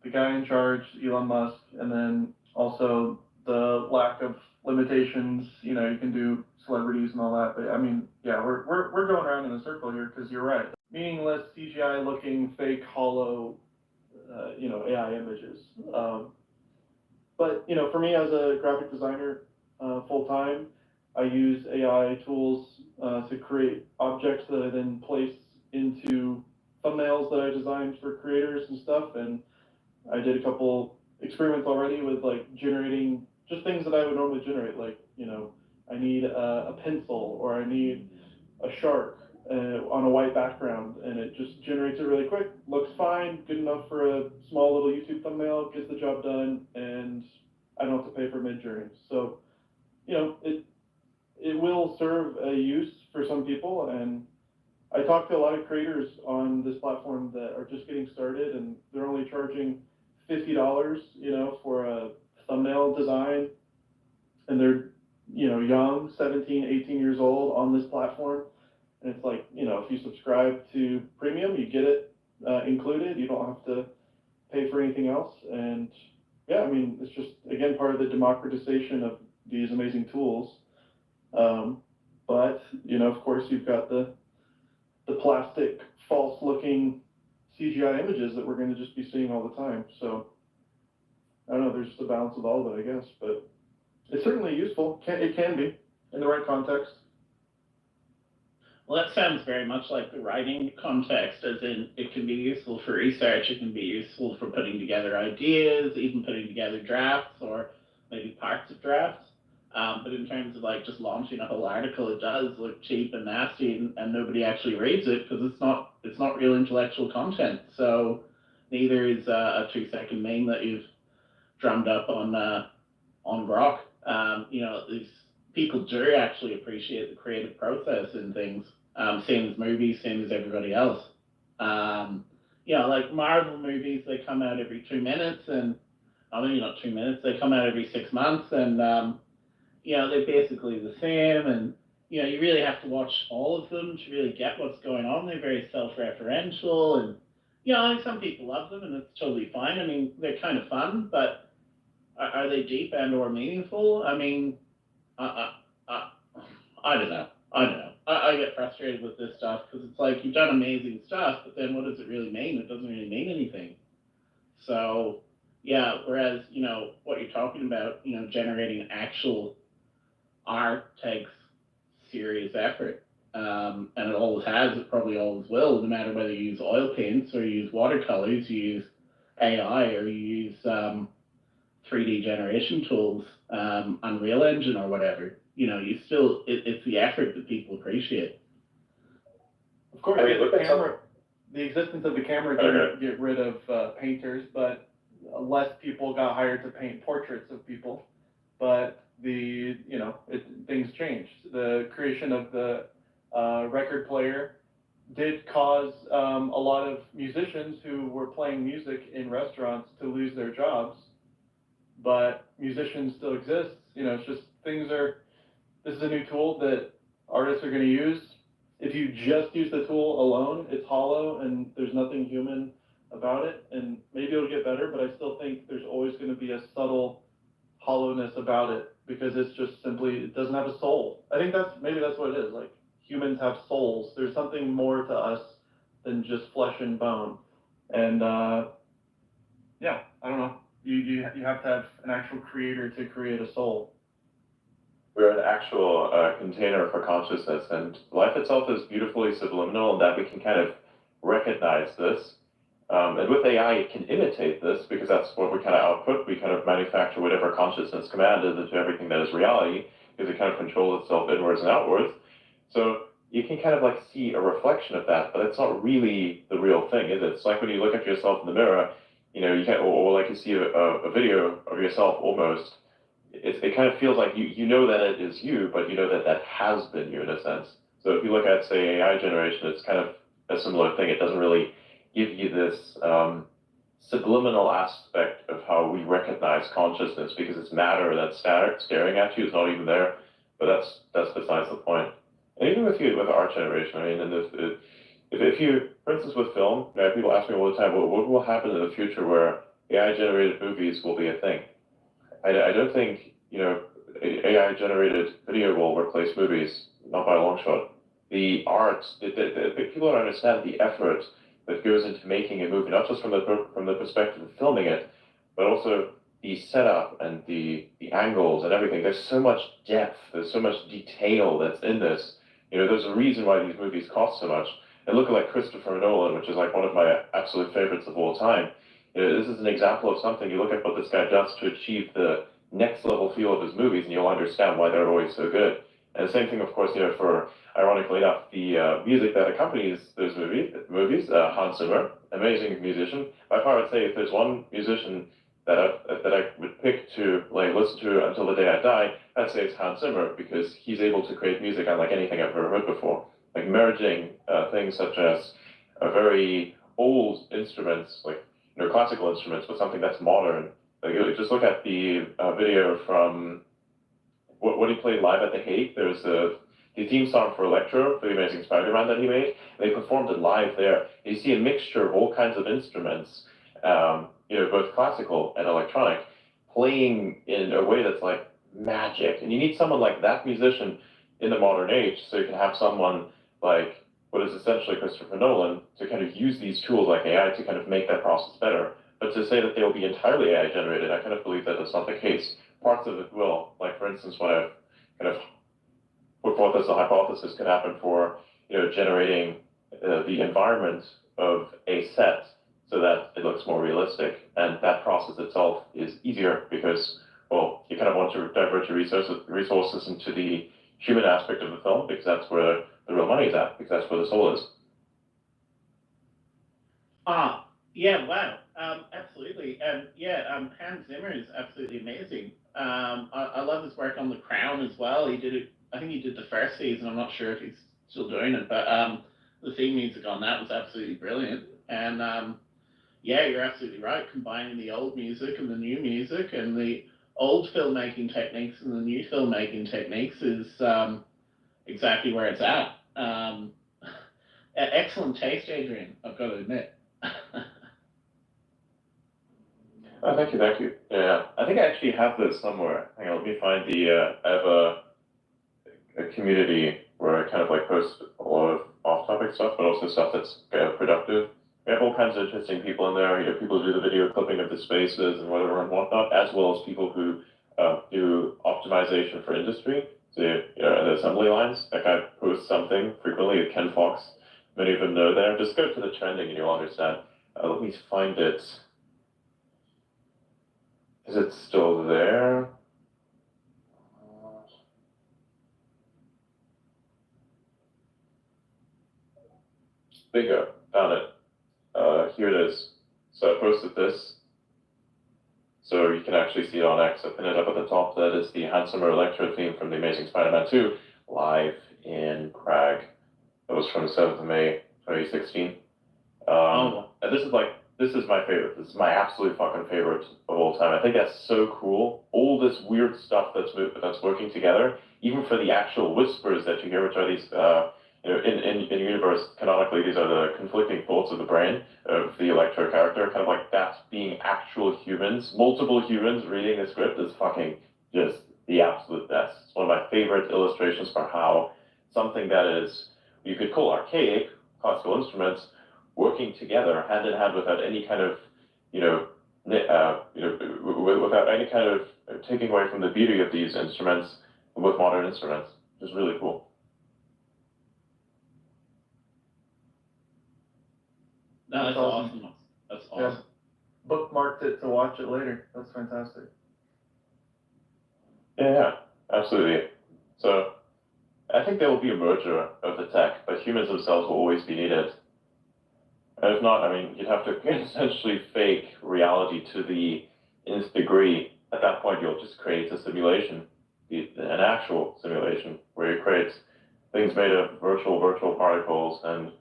the guy in charge, Elon Musk, and then also the lack of limitations. You can do celebrities and all that, but I mean, yeah, we're going around in a circle here, because you're right. Meaningless, CGI looking, fake, hollow, AI images. But for me as a graphic designer, full time, I use AI tools to create objects that I then place into thumbnails that I designed for creators and stuff. And I did a couple experiments already with like generating just things that I would normally generate, like I need a pencil, or I need a shark on a white background, and it just generates it really quick. Looks fine, good enough for a small little YouTube thumbnail, gets the job done, and I don't have to pay for Midjourney. So it will serve a use for some people, and I talk to a lot of creators on this platform that are just getting started, and they're only charging $50, for a thumbnail design, and they're young, 17, 18 years old on this platform. And it's like, if you subscribe to premium, you get it included. You don't have to pay for anything else. And yeah, I mean, it's just, again, part of the democratization of these amazing tools. But of course, you've got the plastic, false-looking CGI images that we're going to just be seeing all the time. So I don't know. There's just a balance of all of it, I guess. But it's certainly useful. It can be in the right context. Well, that sounds very much like the writing context, as in it can be useful for research, it can be useful for putting together ideas, even putting together drafts, or maybe parts of drafts. But in terms of like just launching a whole article, it does look cheap and nasty, and nobody actually reads it because it's not real intellectual content. So neither is a 2-second meme that you've drummed up on Grok. These people do actually appreciate the creative process in things. Same as movies, same as everybody else. Like Marvel movies, they come out every 2 minutes, and maybe not 2 minutes. They come out every 6 months, and they're basically the same. And you really have to watch all of them to really get what's going on. They're very self-referential, and some people love them, and it's totally fine. I mean, they're kind of fun, but are they deep and or meaningful? I mean, I don't know. I get frustrated with this stuff because it's like you've done amazing stuff, but then what does it really mean? It doesn't really mean anything. So, whereas, what you're talking about, generating actual art takes serious effort. And it always has, it probably always will, no matter whether you use oil paints or you use watercolors, you use AI or you use 3D generation tools, Unreal Engine or whatever. It's the effort that people appreciate. Of course, the existence of the camera didn't get rid of painters, but less people got hired to paint portraits of people. But things changed. The creation of the record player did cause a lot of musicians who were playing music in restaurants to lose their jobs. But musicians still exist. It's just this is a new tool that artists are going to use. If you just use the tool alone, it's hollow and there's nothing human about it. And maybe it'll get better, but I still think there's always going to be a subtle hollowness about it because it's just simply, it doesn't have a soul. I think that's what it is. Like, humans have souls. There's something more to us than just flesh and bone. And I don't know. You have to have an actual creator to create a soul. We're an actual container for consciousness, and life itself is beautifully subliminal in that we can kind of recognize this. And with AI, it can imitate this because that's what we kind of output. We kind of manufacture whatever consciousness commanded into everything that is reality because it kind of controls itself inwards and outwards. So you can kind of like see a reflection of that, but it's not really the real thing, is it? It's like when you look at yourself in the mirror, you can't, or like you see a video of yourself almost. It kind of feels like you know that it is you, but you know that has been you in a sense. So if you look at, say, AI generation, it's kind of a similar thing. It doesn't really give you this subliminal aspect of how we recognize consciousness because it's matter that's staring at you. It's not even there, but that's besides the point. And even with art generation, I mean, and if you, for instance, with film, people ask me all the time, well, what will happen in the future where AI-generated movies will be a thing? I don't think, AI-generated video will replace movies, not by a long shot. The art, people don't understand the effort that goes into making a movie, not just from the perspective of filming it, but also the setup and the angles and everything. There's so much depth, there's so much detail that's in this. There's a reason why these movies cost so much. And look at like Christopher Nolan, which is like one of my absolute favorites of all time. This is an example of something. You look at what this guy does to achieve the next level feel of his movies, and you'll understand why they're always so good. And the same thing, of course, for, ironically enough, the music that accompanies those movies, Hans Zimmer, amazing musician. By far, I'd say if there's one musician that I would pick to listen to until the day I die, I'd say it's Hans Zimmer, because he's able to create music unlike anything I've ever heard before. Like merging things such as very old instruments, like classical instruments, with something that's modern. Like, just look at the video from what he played live at The Hague. There's the theme song for Electro, for The Amazing Spider-Man that he made. They performed it live there. You see a mixture of all kinds of instruments, both classical and electronic, playing in a way that's like magic. And you need someone like that musician in the modern age, so you can have someone like what is essentially Christopher Nolan to kind of use these tools like AI to kind of make that process better. But to say that they'll be entirely AI generated, I kind of believe that that's not the case. Parts of it will. Like, for instance, what I've kind of put forth as a hypothesis could happen for, generating the environment of a set so that it looks more realistic. And that process itself is easier because well, you kind of want to divert your resources into the human aspect of the film because that's where the real money is at, because that's where the soul is. Yeah, wow. Absolutely. And Hans Zimmer is absolutely amazing. I love his work on The Crown as well. He did it, I think he did the first season. I'm not sure if he's still doing it, but the theme music on that was absolutely brilliant. And yeah, you're absolutely right. Combining the old music and the new music and the old filmmaking techniques and the new filmmaking techniques is exactly where it's at. Excellent taste, Adrian, I've got to admit. Oh, thank you. Yeah, I think I actually have this somewhere. Hang on, let me find the. I have a community where I kind of like post a lot of off-topic stuff, but also stuff that's productive. We have all kinds of interesting people in there. People who do the video clipping of the spaces and whatever and whatnot, as well as people who do optimization for industry. So, the assembly lines. Like I post something frequently. Ken Fox, many of them know there. Just go to the trending and you'll understand. Let me find it. Is it still there? Bingo, found it. Here it is. So I posted this. So you can actually see it on X. I pinned it up at the top. That is the Hans Zimmer Electro theme from The Amazing Spider-Man 2, live in Prague. That was from the 7th of May, 2016. And this is my favorite. This is my absolute fucking favorite of all time. I think that's so cool. All this weird stuff that's working together, even for the actual whispers that you hear, which are these, in universe, canonically, these are the conflicting thoughts of the brain of the Electro character, kind of like that's being actual humans, multiple humans reading the script is fucking just the absolute best. It's one of my favorite illustrations for how something that is, you could call archaic, classical instruments, working together hand in hand without any kind of, without any kind of taking away from the beauty of these instruments with modern instruments, which is really cool. No, that's awesome. That's awesome. Yeah. Bookmarked it to watch it later. That's fantastic. Yeah, absolutely. So I think there will be a merger of the tech, but humans themselves will always be needed. And if not, I mean, you'd have to essentially fake reality to the nth degree. At that point, you'll just create a simulation, an actual simulation, where you create things made of virtual particles and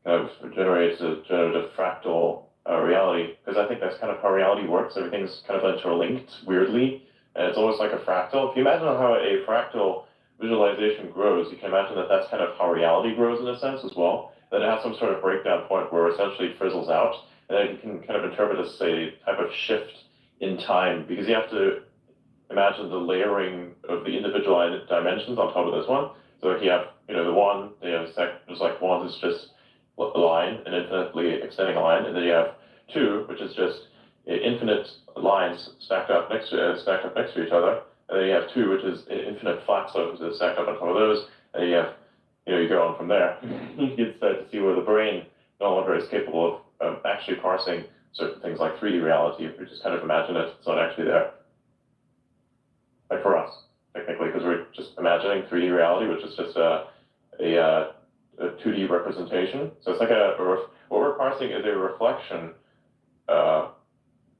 kind of generates a generative fractal reality. Because I think that's kind of how reality works. Everything's kind of interlinked weirdly, and it's almost like a fractal. If you imagine how a fractal visualization grows, you can imagine that that's kind of how reality grows in a sense as well. That it has some sort of breakdown point where it essentially fizzles out, and then you can kind of interpret as a type of shift in time, because you have to imagine the layering of the individual dimensions on top of this one. So if you have, the one, there's like one is just a line, an infinitely extending line, and then you have two, which is just infinite lines stacked up next to each other, and then you have two, which is infinite flat slopes that are stacked up on top of those, and you have, you go on from there. You can start to see where the brain no longer is capable of actually parsing certain things like 3D reality. If we just kind of imagine it, it's not actually there. Like for us, technically, because we're just imagining 3D reality, which is just a 2D representation. So it's like what we're parsing is a reflection,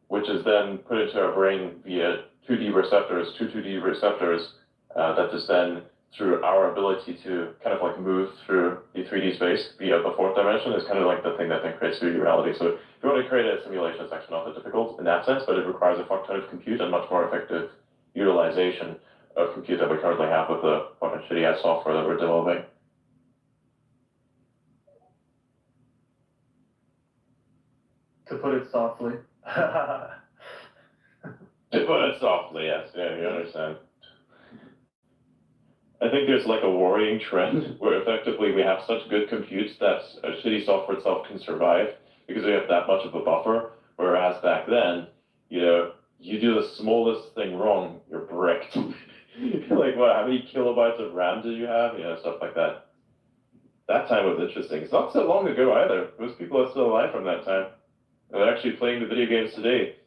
which is then put into our brain via 2D receptors, two 2D receptors, that is then through our ability to kind of like move through the 3D space via the fourth dimension is kind of like the thing that then creates 3D reality. So if you want to create a simulation, it's actually not that difficult in that sense, but it requires a fuck ton of compute and much more effective utilization of compute that we currently have with the fucking shitty ass software that we're developing. To put it softly. To put it softly, yes. Yeah, you understand. I think there's like a worrying trend where effectively we have such good computes that a shitty software itself can survive because we have that much of a buffer, whereas back then, you do the smallest thing wrong, you're bricked. Like, what, how many kilobytes of RAM did you have? Stuff like that. That time was interesting. It's not so long ago either. Most people are still alive from that time. They're actually playing the video games today.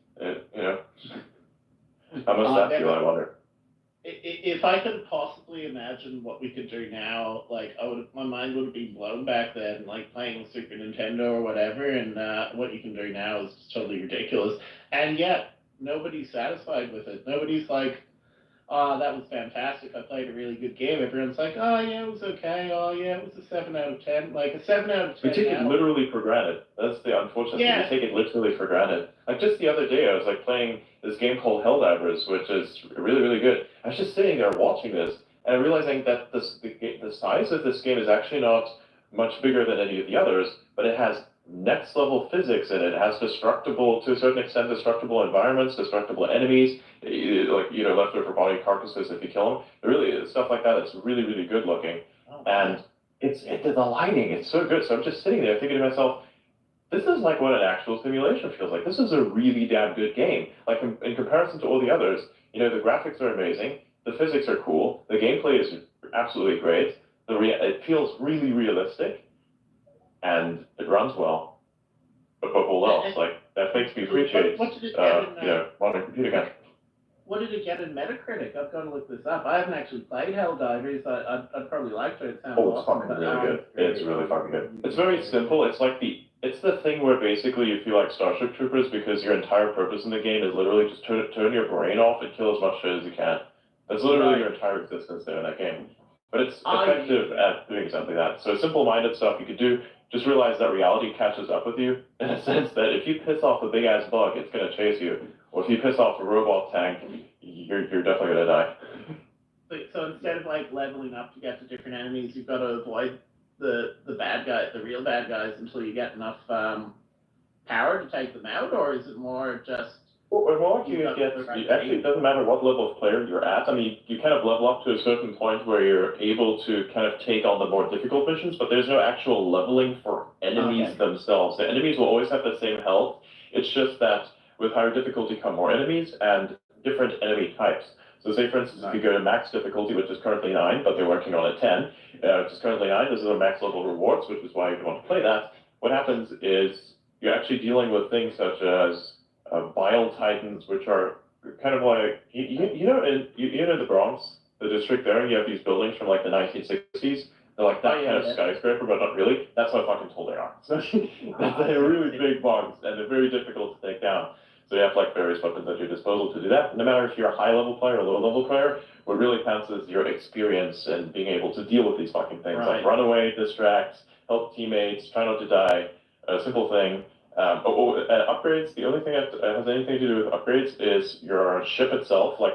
How much that feel, I wonder? If I could possibly imagine what we could do now, like my mind would have been blown back then, like playing Super Nintendo or whatever, and what you can do now is just totally ridiculous. And yet, nobody's satisfied with it. Nobody's like, oh, that was fantastic. I played a really good game. Everyone's like, oh, yeah, it was okay. Oh, yeah, it was a 7 out of 10. Like, a 7 out of 10 We take it now. literally for granted. That's the unfortunate thing. We take it literally for granted. Like, just the other day, I was, like, playing this game called Helldivers, which is really, really good. I was just sitting there watching this, and realizing that the size of this game is actually not much bigger than any of the others, but it has next level physics in it. It has destructible, to a certain extent, destructible environments, destructible enemies, like, leftover body carcasses if you kill them. Really, stuff like that, it's really, really good looking. And the lighting, it's so good. So I'm just sitting there thinking to myself, this is like what an actual simulation feels like. This is a really damn good game. Like, in comparison to all the others, the graphics are amazing, the physics are cool, the gameplay is absolutely great, it feels really realistic, and it runs well. But above all else, like, that makes me appreciate, modern computer games. What did it get in Metacritic? I've got to look this up. I haven't actually played Helldivers. I'd probably like to. It sounds awesome. It's fucking really good. It's really fucking good. It's very simple. It's like it's the thing where basically you feel like Starship Troopers because your entire purpose in the game is literally just turn your brain off and kill as much shit as you can. That's literally your entire existence there in that game. But it's effective at doing exactly that. So simple-minded stuff you could do. Just realize that reality catches up with you in a sense that if you piss off a big-ass bug, it's going to chase you. Or if you piss off a robot tank, you're definitely going to die. So instead of like leveling up to get to different enemies, you've got to avoid the bad guys, the real bad guys, until you get enough power to take them out, or is it more just? Well, actually, it doesn't matter what level of player you're at. I mean, you kind of level up to a certain point where you're able to kind of take on the more difficult missions, but there's no actual leveling for enemies themselves. The enemies will always have the same health. It's just that with higher difficulty come more enemies and different enemy types. So say, for instance, if you go to max difficulty, which is currently 9, but they're working on a 10, which is currently 9, this is a max level rewards, which is why you want to play that. What happens is you're actually dealing with things such as bile titans, which are kind of like, you know the Bronx, the district there, you have these buildings from like the 1960s. They're like that kind of skyscraper, but not really. That's what fucking toll they are. So they're really big bugs, and they're very difficult to take down. So you have like various weapons at your disposal to do that. No matter if you're a high-level player or a low-level player, what really counts is your experience and being able to deal with these fucking things. Like run away, distract, help teammates, try not to die, a simple thing. Upgrades, the only thing that has anything to do with upgrades is your ship itself, like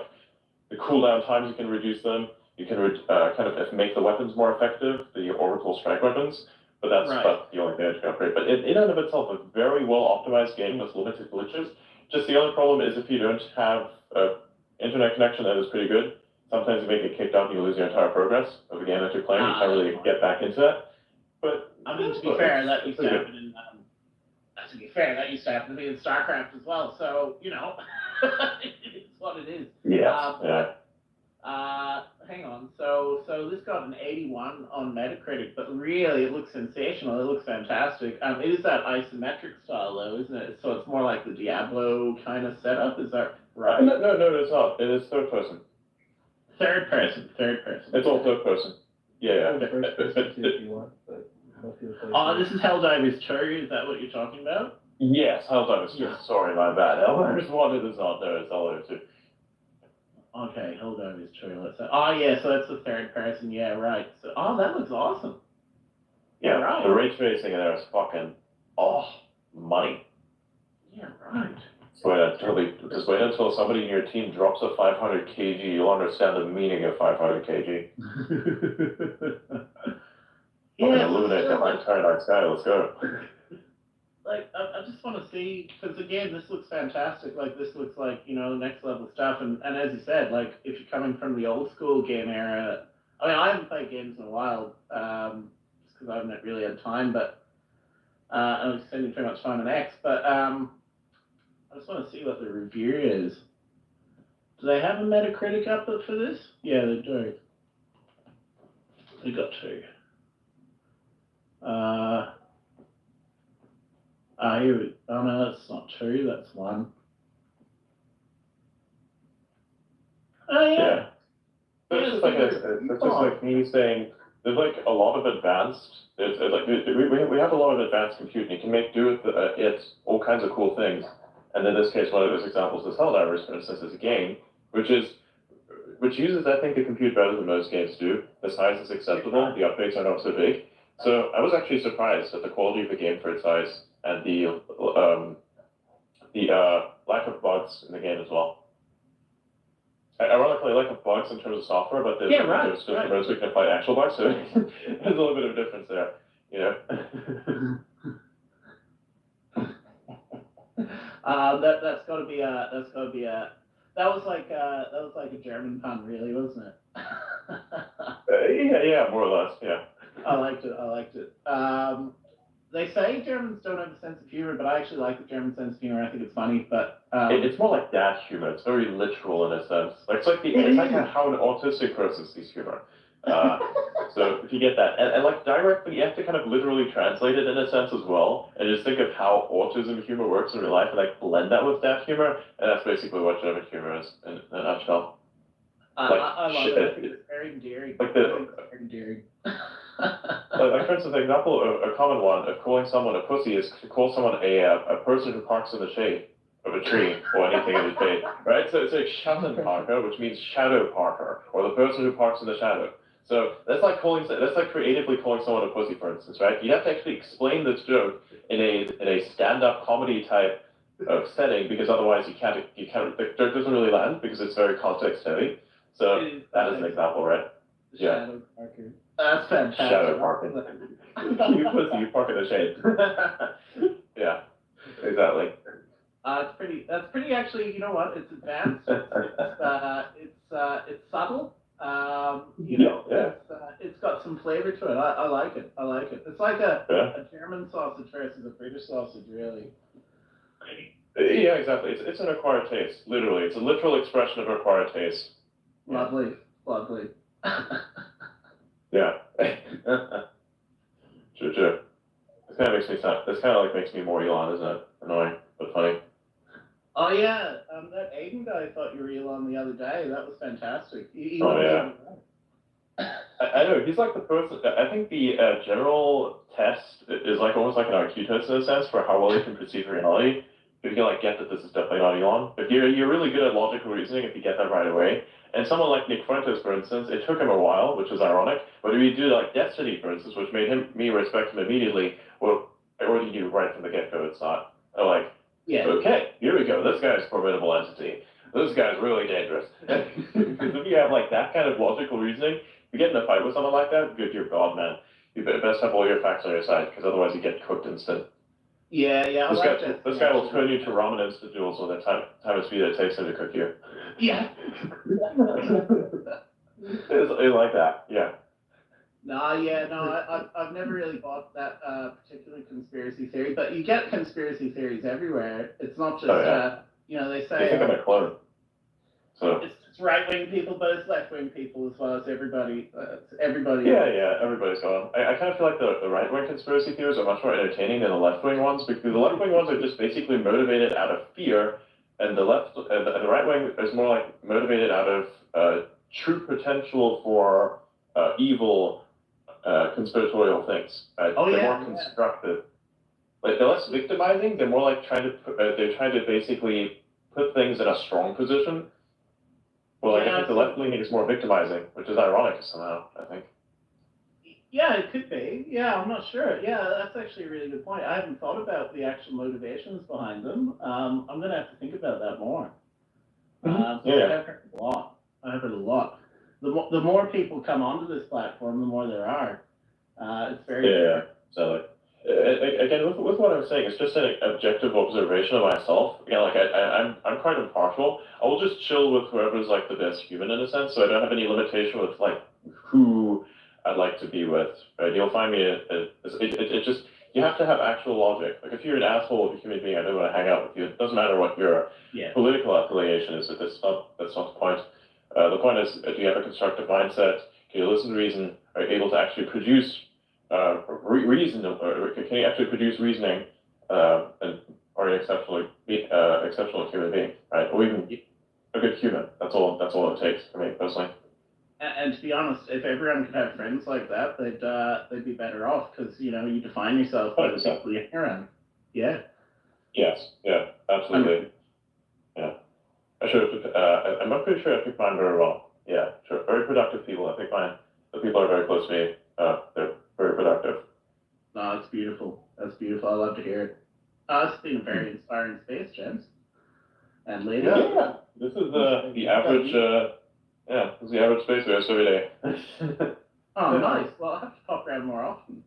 the cooldown times, you can reduce them. You can kind of make the weapons more effective, the orbital strike weapons, but that's about the only thing that you can upgrade. But in and of itself, a very well optimized game with limited glitches. Just the only problem is if you don't have an internet connection that is pretty good, sometimes you may get kicked out and you lose your entire progress of the game that you're playing. You can't really get back into that. But I mean, to be fair, that used to happen in. To be fair, that used to happen to me in StarCraft as well. So it's what it is. Hang on. So this got an 81 on Metacritic, but really it looks sensational. It looks fantastic. It is that isometric style though, isn't it? So it's more like the Diablo kind of setup. Is that right? No, it's not. It is third person. Third person. It's all third person. Yeah. First person too, if you want, but this is Helldivers 2. Is that what you're talking about? Yes, Helldivers 2. Sorry, my bad. Helldivers 1 is not there. It's Helldivers 2. Okay, Helldivers 2. Let's say. So that's the third person. Yeah, right. So, that looks awesome. Yeah, right. The ray tracing in there is fucking money. Yeah, right. Just wait until somebody in your team drops a 500 kg. You'll understand the meaning of 500 kg. Illuminate the entire night sky. Let's go. Like, I just want to see, because again, this looks fantastic. Like, this looks like, next level stuff. And as you said, like, if you're coming from the old school game era, I mean, I haven't played games in a while, just because I haven't really had time, but I was spending too much time on X. But I just want to see what the review is. Do they have a Metacritic output for this? Yeah, they do. They got 2. No, that's not 2, that's 1. Oh Yeah. So it's just like me saying there's like a lot of advanced. It's like we have a lot of advanced computing. You can make do with it all kinds of cool things. And in this case, one of those examples is Helldivers, for instance, is a game which uses, I think, the compute better than most games do. The size is acceptable. The updates are not so big. So I was actually surprised at the quality of the game for its size and the lack of bugs in the game as well. Ironically, lack of bugs in terms of software, but there's just the most we can find actual bugs, so there's a little bit of difference there, you know. That's got to be a. That was like a German pun, really, wasn't it? Yeah, more or less, yeah. I liked it. They say Germans don't have a sense of humor, but I actually like the German sense of humor. I think it's funny, but it's more like dash humor. It's very literal in a sense. Like it's like how an autistic person sees humor. So if you get that, and like directly, you have to kind of literally translate it in a sense as well, and just think of how autism humor works in real life, and like blend that with dash humor, and that's basically what German humor is in a nutshell. I love it. I think it's very endearing. Very endearing. Like for instance, an example, a common one of calling someone a pussy is to call someone a person who parks in the shade of a tree or anything in the shade, right? So it's like Schattenparker, which means shadow parker, or the person who parks in the shadow. So that's like creatively calling someone a pussy, for instance, right? You have to actually explain this joke in a stand-up comedy type of setting, because otherwise you can't the joke doesn't really land because it's very context heavy. So that is an example, right? Yeah. Shadow Parker. That's fantastic. Shadow parking. You pussy, you park in the shade. Yeah, exactly. That's pretty. Actually, you know what? It's advanced. It's subtle. You know, it's got some flavor to it. I like it. It's like a German sausage versus a British sausage, really. Yeah, exactly. It's an acquired taste. Literally, it's a literal expression of acquired taste. Lovely. Yeah. True. This kind of makes me more Elon, isn't it? Annoying, but funny. Oh yeah, that Aiden guy thought you were Elon the other day. That was fantastic. I know, he's like the person. I think the general test is like almost like an IQ test in a sense for how well you can perceive reality. If you can like get that this is definitely not Elon. If you're really good at logical reasoning, if you get that right away. And someone like Nick Fuentes, for instance, it took him a while, which is ironic. But if you do like Destiny, for instance, which made me respect him immediately, well, I already knew right from the get-go it's not. I'm like, okay, here we go. This guy's a formidable entity. This guy's really dangerous. Because if you have like that kind of logical reasoning, if you get in a fight with someone like that, good, you're God, man. You best have all your facts on your side, because otherwise you get cooked instant. Yeah. This guy will turn you to ramen instant noodles with the time and speed it takes him to cook you. Yeah. It's like that, yeah. No, I've never really bought that particular conspiracy theory, but you get conspiracy theories everywhere. It's not just, they say... I think I'm a clone. So. It's right-wing people, but it's left-wing people as well as everybody. Yeah, everybody's gone. I kind of feel like the right-wing conspiracy theories are much more entertaining than the left-wing ones, because the left-wing ones are just basically motivated out of fear, and the right-wing is more like motivated out of true potential for evil conspiratorial things. They're more constructive. Like they're less victimizing. They're more like trying to basically put things in a strong position. Well, I think the left leaning is more victimizing, which is ironic somehow, I think. Yeah, it could be. Yeah, I'm not sure. Yeah, that's actually a really good point. I haven't thought about the actual motivations behind them. I'm going to have to think about that more. I've heard a lot. The more people come onto this platform, the more there are. It's very... So, again, with what I'm saying, it's just an objective observation of myself. Again, like I'm quite impartial. I will just chill with whoever's like the best human in a sense. So I don't have any limitation with like who I'd like to be with. Right? You'll find me. It just you have to have actual logic. Like if you're an asshole of a human being, I don't want to hang out with you. It doesn't matter what your political affiliation is. That's not the point. The point is, do you have a constructive mindset? Can you listen to reason? Are you able to actually produce reason, or can you actually produce reasoning, and are you exceptional human being, right? Or even a good human. That's all it takes for me personally. And to be honest, if everyone could have friends like that, they'd be better off because you define yourself by the people you're around. Yeah. Yes. Yeah. Absolutely. Yeah. I'm not pretty sure I picked mine very well. Yeah. Sure. Very productive people. I think the people are very close to me. They're very productive. No, that's beautiful. That's beautiful. I love to hear it. It's been a very inspiring space, gents. And ladies. Yeah. This is the average. This is the average space we have every day. Oh, nice. Well, I'll have to pop around more often.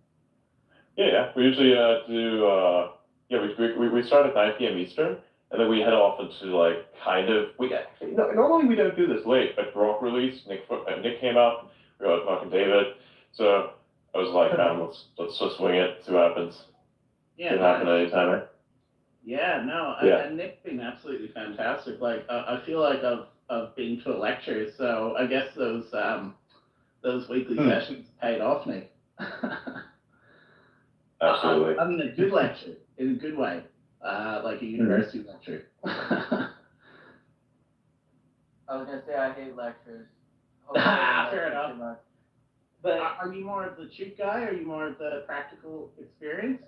Yeah. We usually do. We start at 9 p.m. Eastern, and then we head off into normally we don't do this late, but Rock release, Nick came out, we were talking David, so I was like, let's just swing it, see what happens. Yeah. Can happen anytime, right? Yeah, no, and Nick's been absolutely fantastic. Like, I feel like I've been to a lecture, so I guess those weekly sessions paid off, Nick. Absolutely. I mean, a good lecture, in a good way, like a university lecture. I was gonna say I hate lectures. Fair enough. But are you more of the cheap guy, or are you more of the practical experience?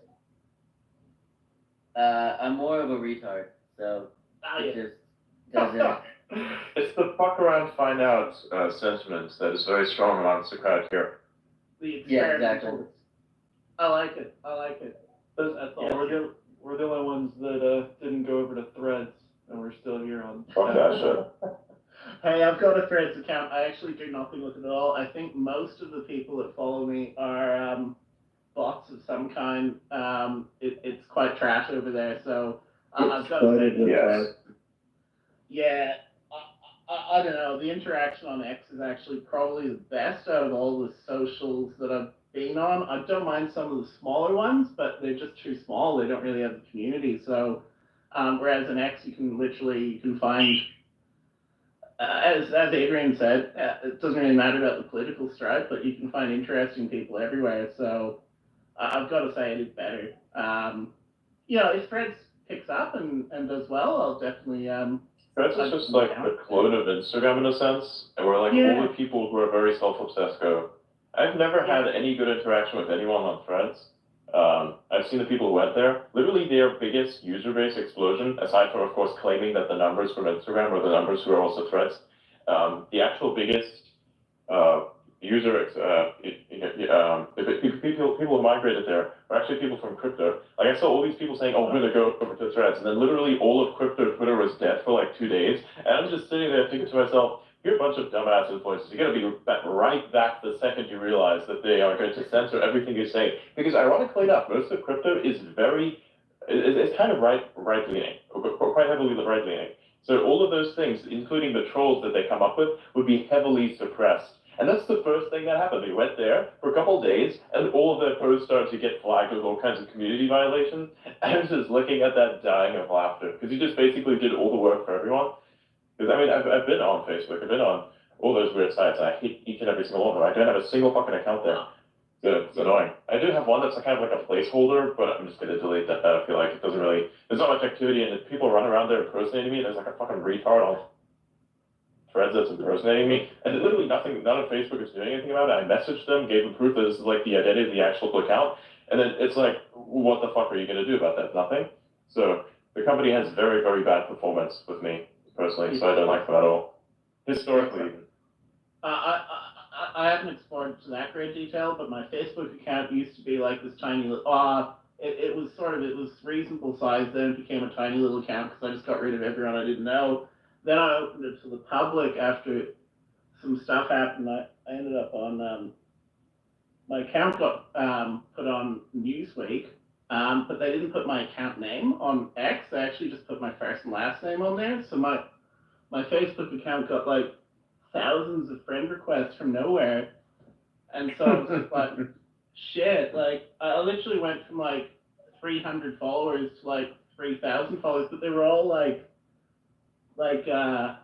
I'm more of a retard, so it just doesn't. It's the fuck around, find out sentiment that is very strong amongst the crowd here. The experimental. Yeah, exactly. I like it. That's all. We're the only ones that didn't go over to Threads, and we're still here on. Fuck that shit. Hey, I've got a Threads account. I actually do nothing with it at all. I think most of the people that follow me are bots of some kind. It's quite trash over there, so I've got to say, yes. Yeah, I don't know. The interaction on X is actually probably the best out of all the socials that I've been on. I don't mind some of the smaller ones, but they're just too small. They don't really have a community. So, whereas in X, you can find, as Adrian said, it doesn't really matter about the political stripe, but you can find interesting people everywhere. So, I've got to say it is better. If Threads picks up and does well, I'll definitely. Threads is just like a clone of Instagram in a sense, and where all the people who are very self-obsessed go. I've never had any good interaction with anyone on Threads. I've seen the people who went there. Literally, their biggest user base explosion, aside from, of course, claiming that the numbers from Instagram are the numbers who are also Threads, the actual biggest people who migrated there are actually people from crypto. Like, I saw all these people saying, "Oh, we're gonna go over to Threads," and then literally all of crypto Twitter was dead for like 2 days, and I'm just sitting there thinking to myself, "You're a bunch of dumbass influencers. You're gonna be right back the second you realize that they are going to censor everything you say." Because ironically enough, most of crypto is it's kind of right leaning, quite heavily right leaning. So all of those things, including the trolls that they come up with, would be heavily suppressed. And that's the first thing that happened. We went there for a couple of days, and all of their posts started to get flagged with all kinds of community violations. I was just looking at that, dying of laughter, because you just basically did all the work for everyone. Because I mean, I've been on Facebook, I've been on all those weird sites. I hate each and every single one of them. I don't have a single fucking account there. It's annoying. I do have one that's kind of like a placeholder, but I'm just gonna delete that. I feel like it doesn't really. There's not much activity, and if people run around there impersonating me, there's like a fucking retard on Threads that's impersonating me, and literally none of Facebook is doing anything about it. I messaged them, gave them proof that this is like the identity of the actual account, and then it's like, what the fuck are you gonna do about that? Nothing. So the company has very, very bad performance with me personally, so I don't like them at all. Historically, even. I haven't explored to that great detail, but my Facebook account used to be like this tiny little. It was reasonable size. Then it became a tiny little account because I just got rid of everyone I didn't know. Then I opened it to the public after some stuff happened. I ended up on my account got put on Newsweek, but they didn't put my account name on X. They actually just put my first and last name on there. So my Facebook account got like thousands of friend requests from nowhere, and so I was just like, shit. Like I literally went from like 300 followers to like 3,000 followers, but they were all like I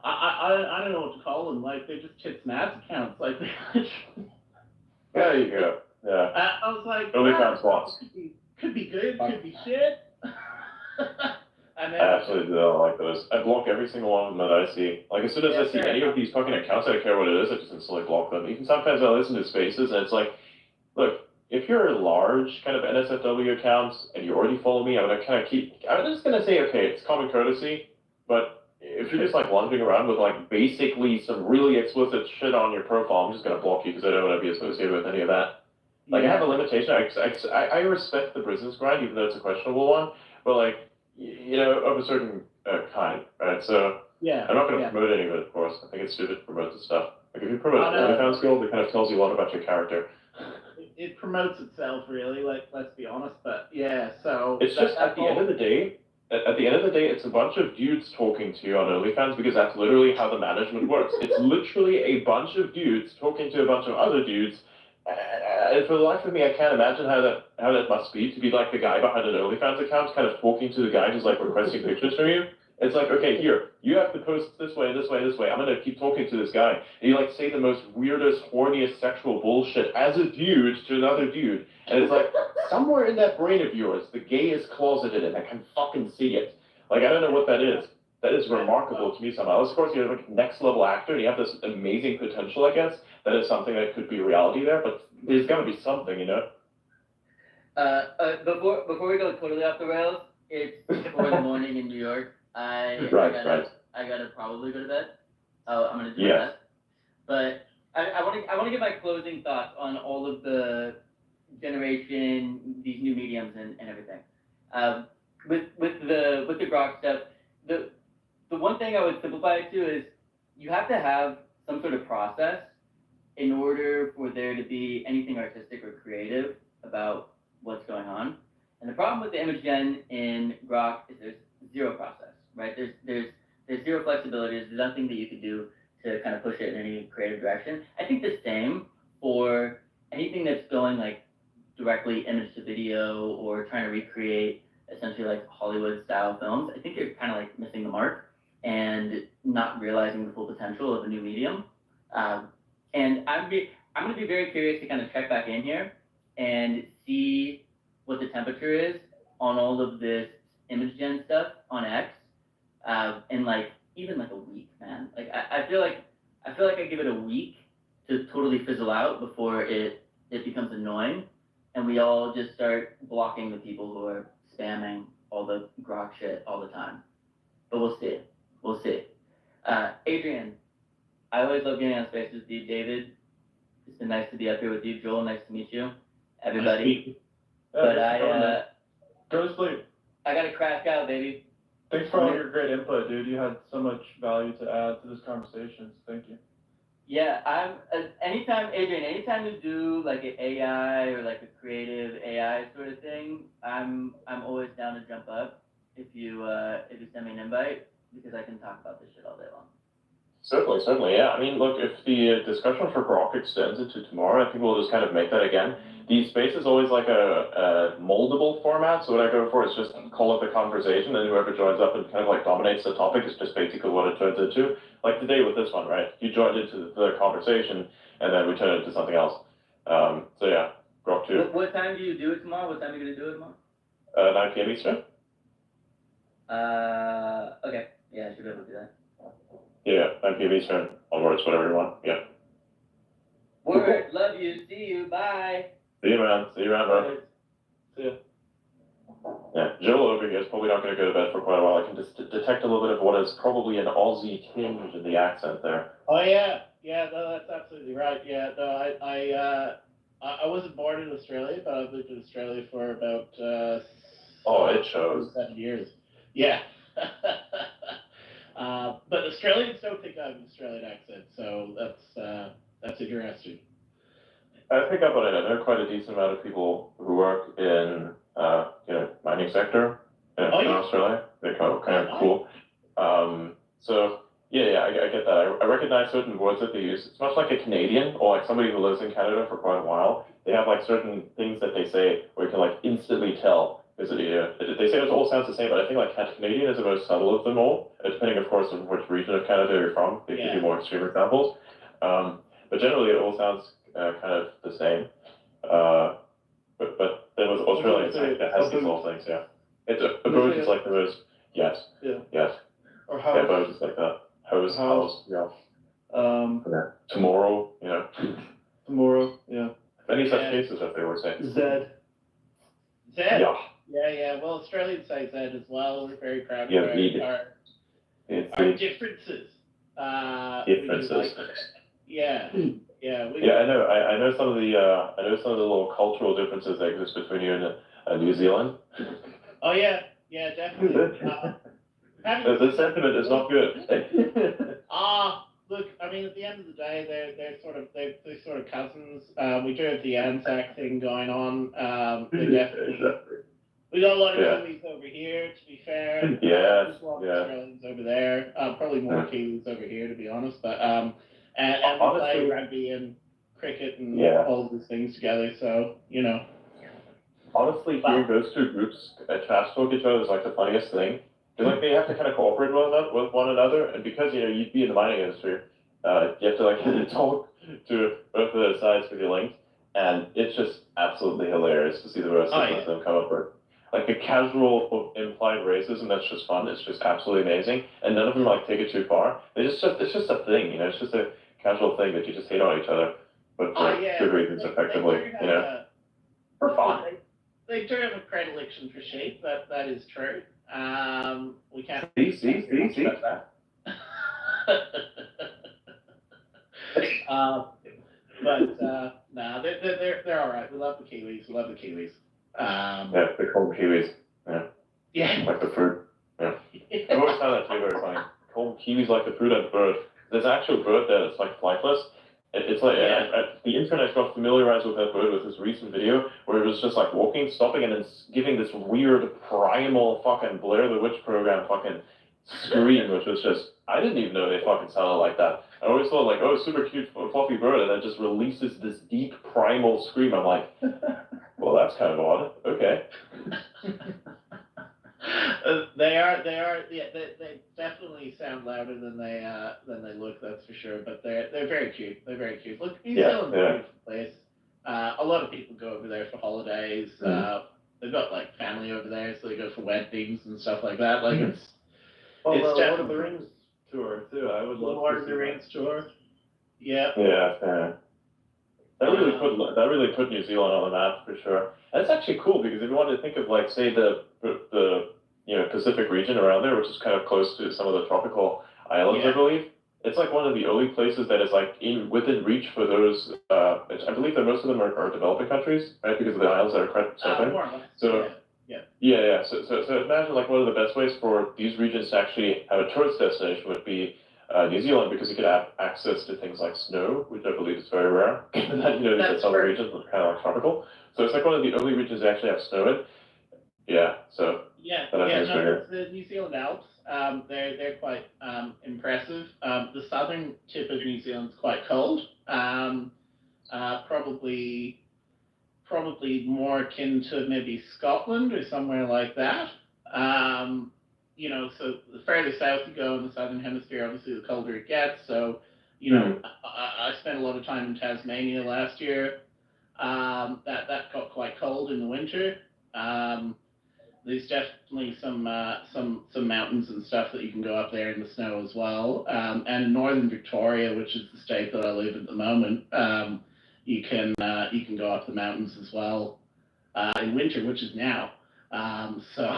don't know what to call them. Like they're just tits and ass accounts. Like they literally. There you go. Yeah. I was like, OnlyFans bots. Could be good, could be shit. I absolutely don't like those. I block every single one of them that I see. Like, as soon as I see any of these fucking accounts, I don't care what it is, I just instantly block them. Even sometimes I listen to spaces, and it's like, look, if you're a large kind of NSFW accounts and you already follow me, I'm just gonna say, okay, it's common courtesy, but if you're just like wandering around with like basically some really explicit shit on your profile, I'm just gonna block you because I don't want to be associated with any of that. Like, I have a limitation. I respect the business grind, even though it's a questionable one, but like, of a certain kind, right? So I'm not going to promote any of it, of course. I think it's stupid to promote this stuff. Like, if you promote OnlyFans Gold, it kind of tells you a lot about your character. It promotes itself, really. Like, let's be honest. But yeah, so it's just at the end of the day. At the end of the day, it's a bunch of dudes talking to you on OnlyFans because that's literally how the management works. It's literally a bunch of dudes talking to a bunch of other dudes. And for the life of me, I can't imagine how that must be to be like the guy behind an OnlyFans account, kind of talking to the guy who's like requesting pictures from you. It's like, okay, here, you have to post this way, this way, this way. I'm gonna keep talking to this guy. And you like say the most weirdest, horniest sexual bullshit as a dude to another dude. And it's like, somewhere in that brain of yours, the gay is closeted and I can fucking see it. Like, I don't know what that is. That is remarkable to me somehow. Of course, you're like a next level actor and you have this amazing potential, I guess. That is something that could be reality there, but there's gotta be something, Before we go totally off the rails, it's 4 in the morning in New York. I gotta probably go to bed. I'm gonna do that. But I want to give my closing thoughts on all of the generation, these new mediums and everything. With the Grok stuff, the one thing I would simplify it to is you have to have some sort of process in order for there to be anything artistic or creative about what's going on. And the problem with the image gen in Grok is there's zero process, right? There's zero flexibility. There's nothing that you could do to kind of push it in any creative direction. I think the same for anything that's going like directly image to video or trying to recreate essentially like Hollywood style films. I think you're kind of like missing the mark and not realizing the full potential of a new medium. And I'm going to be very curious to kind of check back in here and see what the temperature is on all of this image gen stuff on X in like even like a week, man. Like I feel like I give it a week to totally fizzle out before it becomes annoying and we all just start blocking the people who are spamming all the Grok shit all the time. But we'll see. We'll see. Adrian, I always love getting on space with you. David, it's been nice to be up here with you. Joel, nice to meet you. Everybody. But go to sleep. I gotta crash out, baby. Thanks for all your great input, dude. You had so much value to add to this conversation. So thank you. Yeah, I'm. Anytime, Adrian, anytime you do like an AI or like a creative AI sort of thing, I'm always down to jump up if you send me an invite because I can talk about this shit all day long. Certainly, yeah. I mean, look, if the discussion for Grok extends into tomorrow, I think we'll just kind of make that again. The space is always like a moldable format, so what I go for is just call it the conversation, and whoever joins up and kind of like dominates the topic is just basically what it turns into. Like today with this one, right? You joined into the conversation, and then we turn it into something else. So yeah, Grok 2. What time do you do it tomorrow? What time are you going to do it tomorrow? 9 p.m. Eastern. Okay. Yeah, I should be able to do that. Yeah, 9 p.m. Eastern, onwards, whatever you want. Yeah. Word, love you, see you, bye. See you, man. See you around, bro. See ya. Yeah, Joel over here is probably not going to go to bed for quite a while. I can just detect a little bit of what is probably an Aussie tinge in the accent there. Oh yeah, no, that's absolutely right. Yeah, no, I wasn't born in Australia, but I've lived in Australia for about It shows. 7 years. Yeah. But Australians don't think I have an Australian accent, so that's interesting. I pick up on it. I know quite a decent amount of people who work in mining sector in Australia. They're kind of cool. So yeah, I get that. I recognize certain words that they use. It's much like a Canadian or like somebody who lives in Canada for quite a while. They have like certain things that they say where you can like instantly tell. They say it all sounds the same, but I think like Canadian is the most subtle of them all, depending of course on which region of Canada you're from. They give you more extreme examples. But generally it all sounds kind of the same. But then with Australia, it has these little things, yeah. It's a boat is like the most Yes. Yeah. Yes. Or Yeah, house. but I was just like that. House. Yeah. Yeah. Tomorrow. You know. Tomorrow. Yeah. Many such cases, as they were saying. Zed. Zed. Yeah. Yeah. Well, Australians say Zed as well. We're very proud Yeah, of our differences. Differences. Like yeah. Yeah. Yeah, I know. I know some of the little cultural differences that exist between you and New Zealand. Oh yeah. Yeah, definitely. The sentiment is not good. Look, I mean, at the end of the day, they're sort of cousins. We do have the Anzac thing going on. They definitely. We got a lot of Kiwis over here, to be fair. Yes. There's a lot of Australians over there. Probably more Kiwis over here, to be honest. But and we play rugby and cricket and all of those things together. So you know. Honestly, hearing those two groups trash talk each other is like the funniest thing. Because like they have to kind of cooperate with one another, and because you'd be in the mining industry, you have to like talk to both of their sides because you're linked, and it's just absolutely hilarious to see the rest of them come up with. Like the casual implied racism that's just fun. It's just absolutely amazing, and none of them like take it too far. It's just a thing, It's just a casual thing that you just hate on each other, but for good reasons, effectively, For fun. They do have a predilection for sheep. That is true. We can't. See. That. Nah, they're all right. We love the Kiwis. Yeah, they're called Kiwis. Yeah. Like the fruit. Yeah. I've always found that to be very funny. Call Kiwis like the fruit and bird. There's an actual bird there that's like flightless. It's like the internet got familiarized with that bird with this recent video where it was just like walking, stopping, and then giving this weird primal fucking Blair the Witch program fucking scream, which was just, I didn't even know they fucking sounded like that. I always thought like, oh, super cute fluffy bird, and then it just releases this deep primal scream. I'm like, well, that's kind of odd. Okay. They definitely sound louder than they look, that's for sure. But they're very cute. Look, New Zealand's a beautiful place. A lot of people go over there for holidays. They've got like family over there, so they go for weddings and stuff like that. Like it's Lord of the Rings tour too. I would love Lord of the Rings tour. Yeah. Yeah. That really put New Zealand on the map for sure. And it's actually cool because if you wanted to think of like say the Pacific region around there, which is kind of close to some of the tropical islands, I believe. It's like one of the only places that is like within reach for those. I believe that most of them are developing countries, right? Because of the islands that are quite surfing. So yeah. So imagine like one of the best ways for these regions to actually have a tourist destination would be New Zealand, because you could have access to things like snow, which I believe is very rare. That some regions are kind of like tropical. So it's like one of the only regions that actually have snow in. Yeah. So. The New Zealand Alps, they're quite impressive. The southern tip of New Zealand's quite cold. Probably more akin to maybe Scotland or somewhere like that. So the further south you go in the southern hemisphere, obviously the colder it gets. So, I spent a lot of time in Tasmania last year. That got quite cold in the winter. There's definitely some mountains and stuff that you can go up there in the snow as well. And in northern Victoria, which is the state that I live in at the moment, you can go up the mountains as well in winter, which is now. So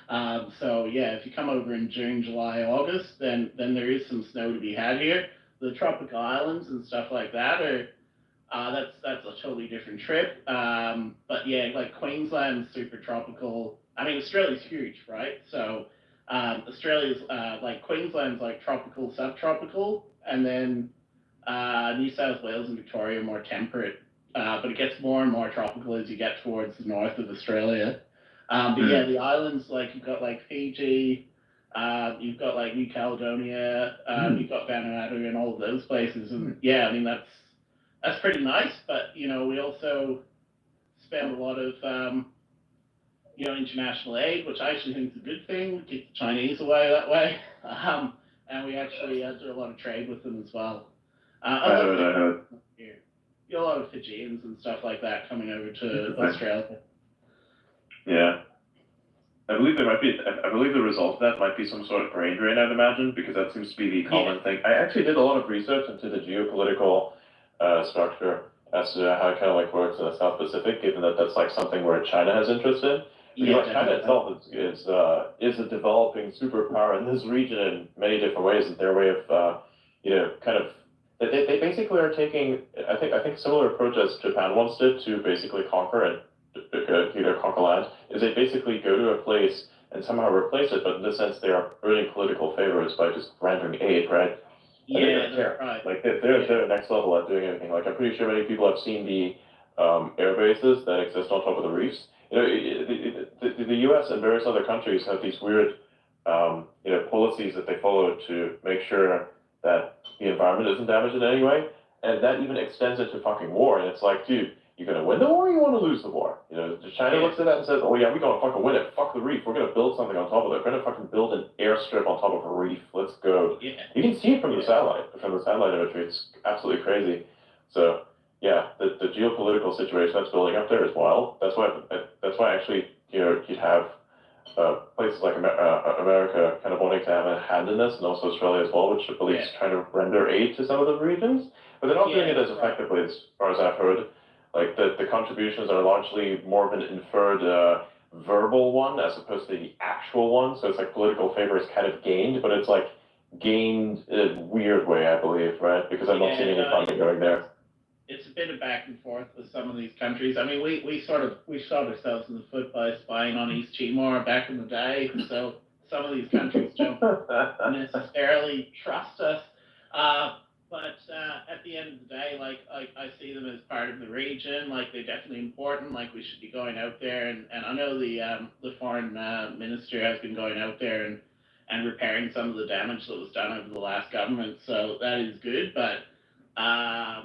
if you come over in June, July, August, then there is some snow to be had here. The tropical islands and stuff like that are. That's a totally different trip. But yeah, like Queensland's super tropical. I mean, Australia's huge, right? So Australia's like Queensland's like tropical, subtropical, and then New South Wales and Victoria are more temperate. But it gets more and more tropical as you get towards the north of Australia. But yeah, the islands, like you've got like Fiji, you've got like New Caledonia, you've got Vanuatu and all of those places. And yeah, I mean, that's pretty nice, but we also spend a lot of international aid, which I actually think is a good thing. We keep the Chinese away that way, and we actually do a lot of trade with them as well. I heard. A lot of Fijians and stuff like that coming over to Australia. Yeah. I believe there might be. I believe the result of that might be some sort of brain drain. I'd imagine, because that seems to be the common thing. I actually did a lot of research into the geopolitical structure as to how it kind of like works in the South Pacific, given that that's like something where China has interest in. Because China itself is a developing superpower in this region in many different ways, and their way of kind of they basically are taking I think similar approach as Japan once did to basically conquer and conquer land, is they basically go to a place and somehow replace it, but in this sense they are earning political favors by just rendering aid, right? Yeah, that's right. Like they're next level at doing anything. Like I'm pretty sure many people have seen the air bases that exist on top of the reefs. The U.S. and various other countries have these weird policies that they follow to make sure that the environment isn't damaged in any way, and that even extends into fucking war. And it's like, dude, you gonna win the war or you want to lose the war? China looks at that and says, oh yeah, we're gonna fucking win it. Fuck the reef. We're gonna build something on top of it. We're gonna fucking build an airstrip on top of a reef. Let's go. Yeah. You can see it from the satellite imagery. It's absolutely crazy. So yeah, the geopolitical situation that's building up there is wild. That's why actually you'd have places like America kind of wanting to have a hand in this, and also Australia as well, which I believe is trying to render aid to some of the regions, but they're not doing it as effectively as far as I've heard. Like the contributions are largely more of an inferred verbal one as opposed to the actual one. So it's like political favor is kind of gained, but it's like gained in a weird way, I believe, right? Because I'm not seeing any funding going there. It's a bit of back and forth with some of these countries. I mean, we shot ourselves in the foot by spying on East Timor back in the day. So some of these countries don't necessarily trust us. But at the end of the day, like I see them as part of the region. Like they're definitely important. Like we should be going out there, and I know the foreign minister has been going out there and repairing some of the damage that was done over the last government. So that is good. But at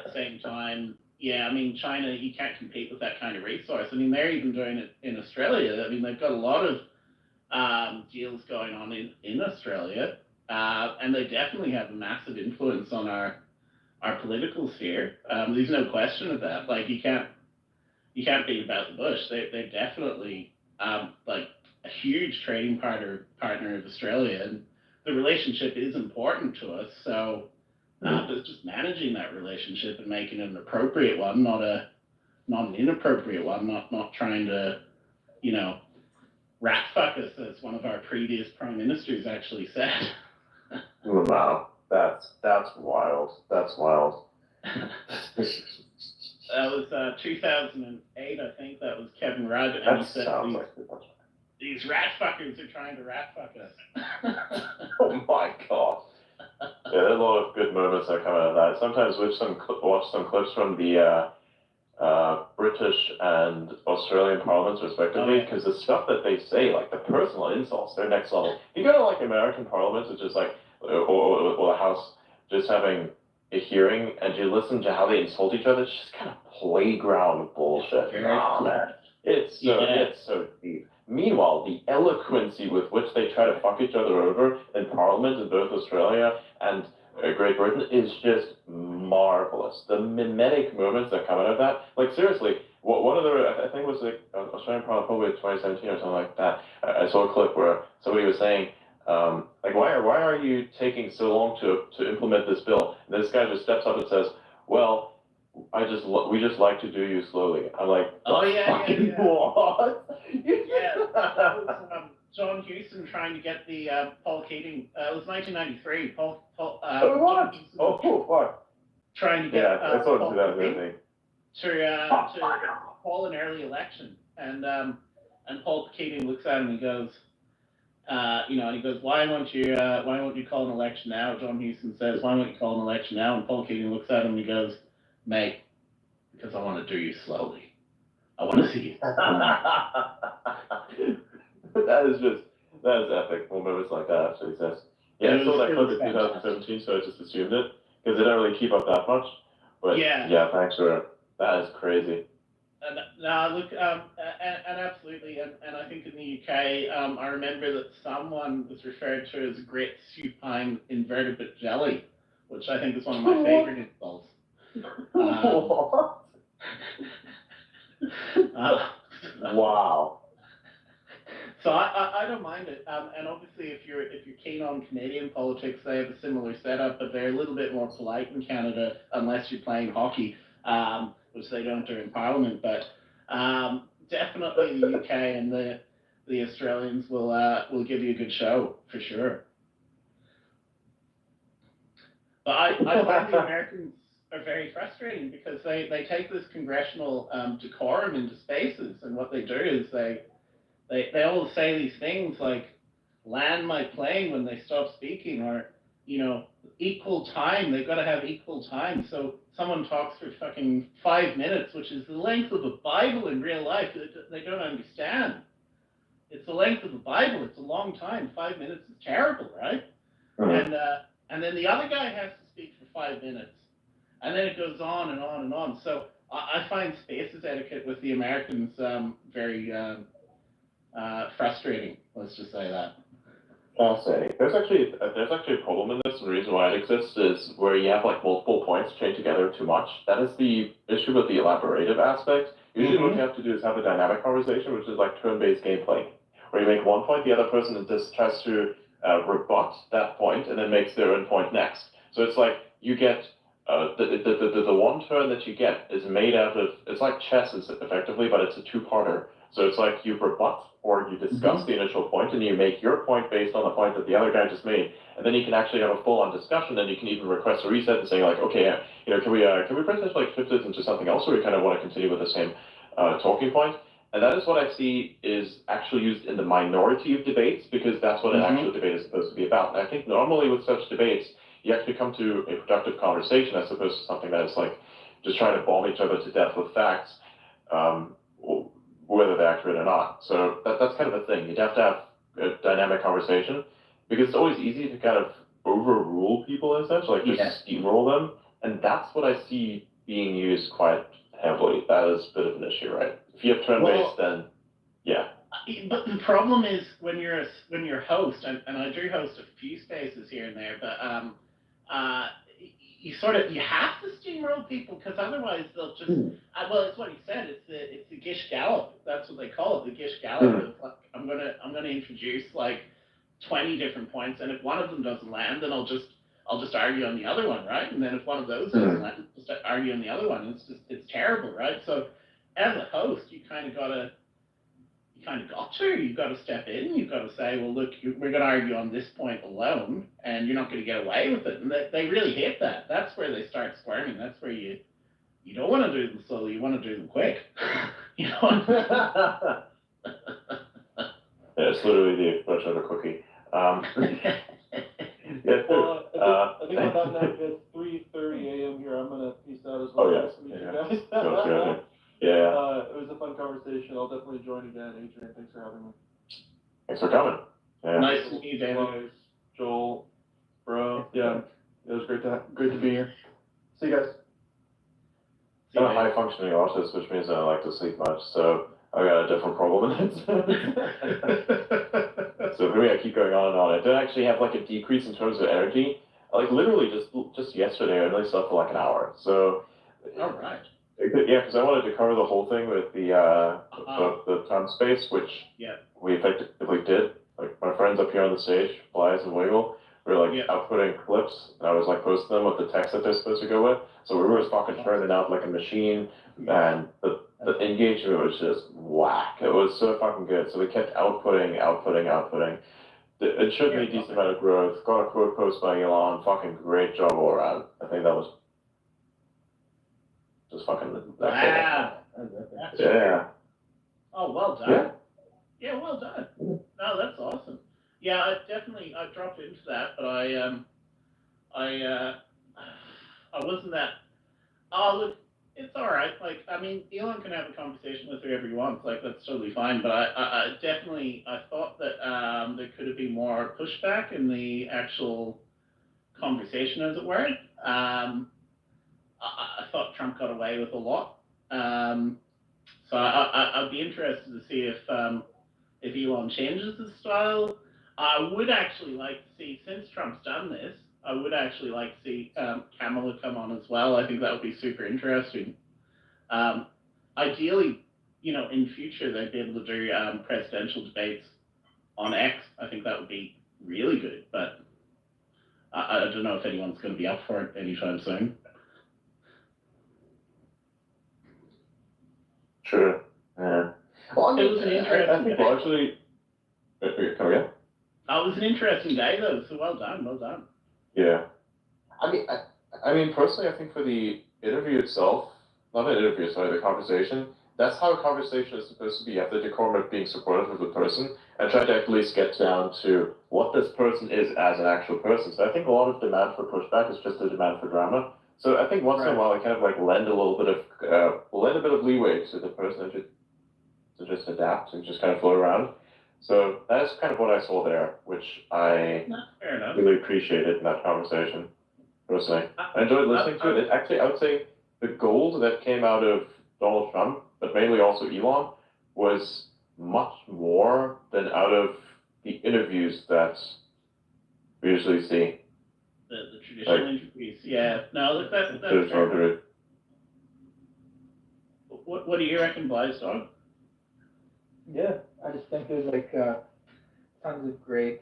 the same time, yeah, I mean China, you can't compete with that kind of resource. I mean they're even doing it in Australia. I mean they've got a lot of deals going on in Australia. And they definitely have a massive influence on our political sphere. There's no question of that. Like you can't beat about the bush. They're definitely like a huge trading partner of Australia, and the relationship is important to us. So, but it's just managing that relationship and making it an appropriate one, not an inappropriate one. Not trying to, rat fuck us, as one of our previous prime ministers actually said. Wow, that's wild. That's wild. That was 2008, I think. That was Kevin Rudd, and That he said sounds like these rat fuckers are trying to rat fuck us. Oh my god. Yeah, there's a lot of good moments that come out of that. Sometimes watch some clips from the British and Australian parliaments respectively, because the stuff that they say, like the personal insults, they're next level. You go to like American parliaments, which is like, or the House, just having a hearing, and you listen to how they insult each other, it's just kind of playground bullshit. Man. It's so deep. Meanwhile, the eloquency with which they try to fuck each other over in Parliament in both Australia and Great Britain is just marvelous. The mimetic moments that come out of that, like seriously, one of the, I think it was like Australian Parliament probably 2017 or something like that. I saw a clip where somebody was saying, like, why are you taking so long to implement this bill? And this guy just steps up and says, well, we just like to do you slowly. I'm like, oh yeah. What? Yeah, that was John Hewson trying to get the Paul Keating. It was 1993. What? Oh, fuck. Trying to get Paul Keating to call an early election, and Paul Keating looks at him and he goes, and he goes, why won't you call an election now? John Hewson says, why won't you call an election now? And Paul Keating looks at him and he goes, mate, because I want to do you slowly. I want to see you. That is epic. Moments like that actually says. Yeah, I saw that clip in 2017, so I just assumed it, because they don't really keep up that much. But yeah, thanks for it. That is crazy. No, look, and absolutely, and I think in the UK, I remember that someone was referred to as great supine invertebrate jelly, which I think is one of my favorite insults. Wow. So I don't mind it. And obviously, if you're keen on Canadian politics, they have a similar setup, but they're a little bit more polite in Canada, unless you're playing hockey, which they don't do in Parliament. But definitely the UK and the Australians will give you a good show for sure. But I find the Americans are very frustrating because they take this congressional decorum into spaces, and what they do is they all say these things like land my plane when they stop speaking, or equal time. They've got to have equal time. So someone talks for fucking 5 minutes, which is the length of the Bible in real life. They don't understand. It's the length of the Bible. It's a long time. 5 minutes is terrible, right? And then the other guy has to speak for 5 minutes, and then it goes on and on and on. So I find spaces etiquette with the Americans very frustrating. Let's just say that. Fascinating. There's actually a problem in this, and the reason why it exists is where you have like multiple points chained together too much. That is the issue with the elaborative aspect. Usually what you have to do is have a dynamic conversation, which is like turn-based gameplay, where you make one point, the other person just tries to rebut that point, and then makes their own point next. So it's like you get the one turn that you get is made out of, it's like chess effectively, but it's a two-parter. So it's like you rebut or you discuss the initial point, and you make your point based on the point that the other guy just made, and then you can actually have a full-on discussion, and you can even request a reset and say like, okay, can we potentially like shift it into something else, or we kind of want to continue with the same talking point? And that is what I see is actually used in the minority of debates, because that's what an actual debate is supposed to be about. And I think normally with such debates, you actually come to a productive conversation as opposed to something that is like just trying to bomb each other to death with facts, whether they're accurate or not. So that's kind of the thing. You'd have to have a dynamic conversation, because it's always easy to kind of overrule people in a sense, like just steamroll them. And that's what I see being used quite heavily. That is a bit of an issue, right? If you have turn-based, then yeah. But the problem is when you're a host, and I do host a few spaces here and there, but you have to steamroll people, because otherwise they'll just well, it's what he said. It's the Gish Gallop. That's what they call it, the Gish Gallop. It's like, I'm gonna introduce like 20 different points, and if one of them doesn't land, then I'll just argue on the other one, right? And then if one of those doesn't land, just argue on the other one. It's terrible, right? So as a host, you've got to step in. You've got to say, well, look, we're going to argue on this point alone, and you're not going to get away with it. And they really hate that. That's where they start squirming. That's where you don't want to do them slowly. You want to do them quick. Yeah, it's literally the expression of a cookie. I think on that note, it's 3:30 a.m. here. I'm gonna peace out as well. Nice to meet you guys. It was a fun conversation. I'll definitely join again. Adrian, thanks for having me. Thanks for coming. Yeah. Nice to meet you, David. Joel, bro. Yeah, it was great to be here. See you guys. I'm a high-functioning artist, which means I don't like to sleep much, so I got a different problem in it. So for me, I keep going on and on. I don't actually have like a decrease in terms of energy. Like literally just yesterday, I only slept for like an hour. So. All right. Yeah, because I wanted to cover the whole thing with the time space, which we effectively did. Like my friends up here on the stage, Flies and Wiggle, we were like outputting clips, and I was like posting them with the text that they're supposed to go with. So we were just fucking turning out like a machine, and the engagement was just whack. It was so fucking good. So we kept outputting. It showed me a decent amount of growth. Got a quote post by Elon. Fucking great job all around. I think that was just fucking. Wow. Yeah. Oh, well done. Yeah, well done. No, that's awesome. Yeah, I dropped into that, but I wasn't that. Oh, look, it's all right. Like, I mean, Elon can have a conversation with whoever he wants. Like, that's totally fine. But I definitely thought that there could have been more pushback in the actual conversation, as it were. I thought Trump got away with a lot. So I'd be interested to see if Elon changes his style. I would actually like to see, since Trump's done this, I would actually like to see Kamala come on as well. I think that would be super interesting. Ideally, in future, they'd be able to do presidential debates on X, I think that would be really good. But I don't know if anyone's going to be up for it anytime soon. Sure. Yeah. Well, I mean, it was an interesting I think day. largely. Come again? It was an interesting day, though. So well done, well done. Yeah. I mean, personally, I think for the interview itself, not an interview, sorry, the conversation, that's how a conversation is supposed to be. You have the decorum of being supportive of the person and try to at least get down to what this person is as an actual person. So I think a lot of demand for pushback is just a demand for drama. So I think once in a while I kind of like lend a little bit of, lend a bit of leeway to the person to just adapt and just kind of float around. So that's kind of what I saw there, which I really appreciated in that conversation. Personally, I enjoyed listening to it. Actually, I would say the gold that came out of Donald Trump, but mainly also Elon, was much more than out of the interviews that we usually see. The traditional interviews, yeah. No, look, that's fair. What do you reckon, Blaze Dog? Yeah, I just think there's like tons of great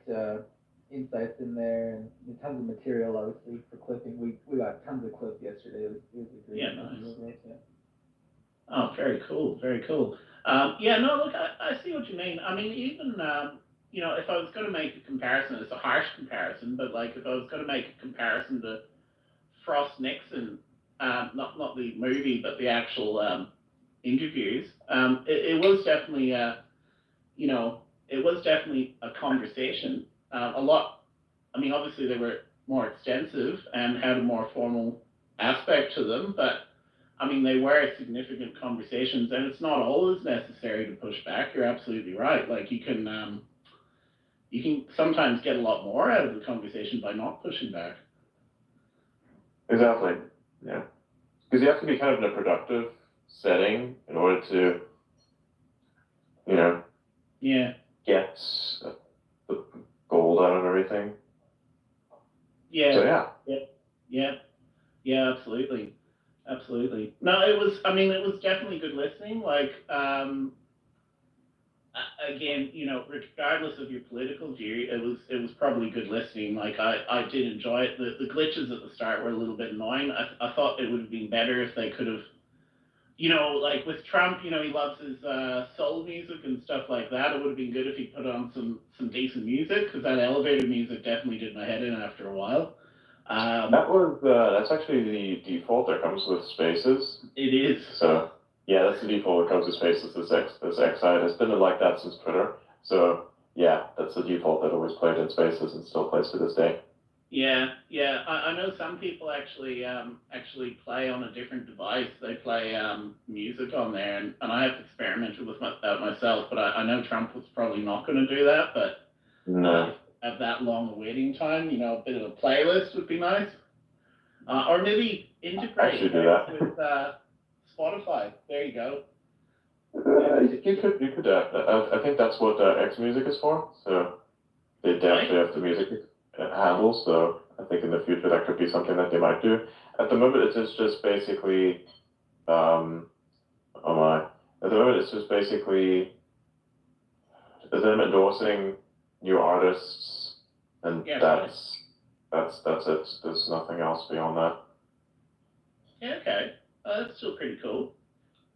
insights in there and tons of material, obviously, for clipping. We got tons of clips yesterday. It was a great nice. Oh, very cool, very cool. Yeah, no, look, I see what you mean. I mean, even, you know, if I was going to make a comparison, it's a harsh comparison, but like if I was going to make a comparison to Frost Nixon, not the movie, but the actual interviews, it was definitely, you know, it was definitely a conversation. A lot, I mean, obviously they were more extensive and had a more formal aspect to them, but I mean, they were significant conversations, and it's not always necessary to push back. You're absolutely right. Like you can sometimes get a lot more out of the conversation by not pushing back. Exactly. Yeah. Because you have to be kind of in a productive setting in order to, you know, get the gold out of everything. Yeah. So Yeah, absolutely. Absolutely. No, it was definitely good listening. Like, again, you know, regardless of your political view, it was probably good listening. Like, I did enjoy it. The glitches at the start were a little bit annoying. I thought it would have been better if they could have, you know, like with Trump, you know, he loves his soul music and stuff like that. It would have been good if he put on some decent music, because that elevator music definitely did my head in after a while. That's actually the default that comes with Spaces. It is. So yeah, that's the default that comes with Spaces. This X side has been like that since Twitter. So yeah, that's the default that always played in Spaces and still plays to this day. Yeah. I know some people actually play on a different device. They play music on there, and I have experimented with that myself. But I know Trump was probably not going to do that. But no. At that long waiting time, you know, a bit of a playlist would be nice. Or maybe integrate with Spotify. There you go. You could. I think that's what X Music is for. So they definitely have the music handle. So I think in the future that could be something that they might do. At the moment, it's just basically, At the moment, it's just basically them endorsing new artists, and that's it. There's nothing else beyond that. Yeah, okay. That's still pretty cool.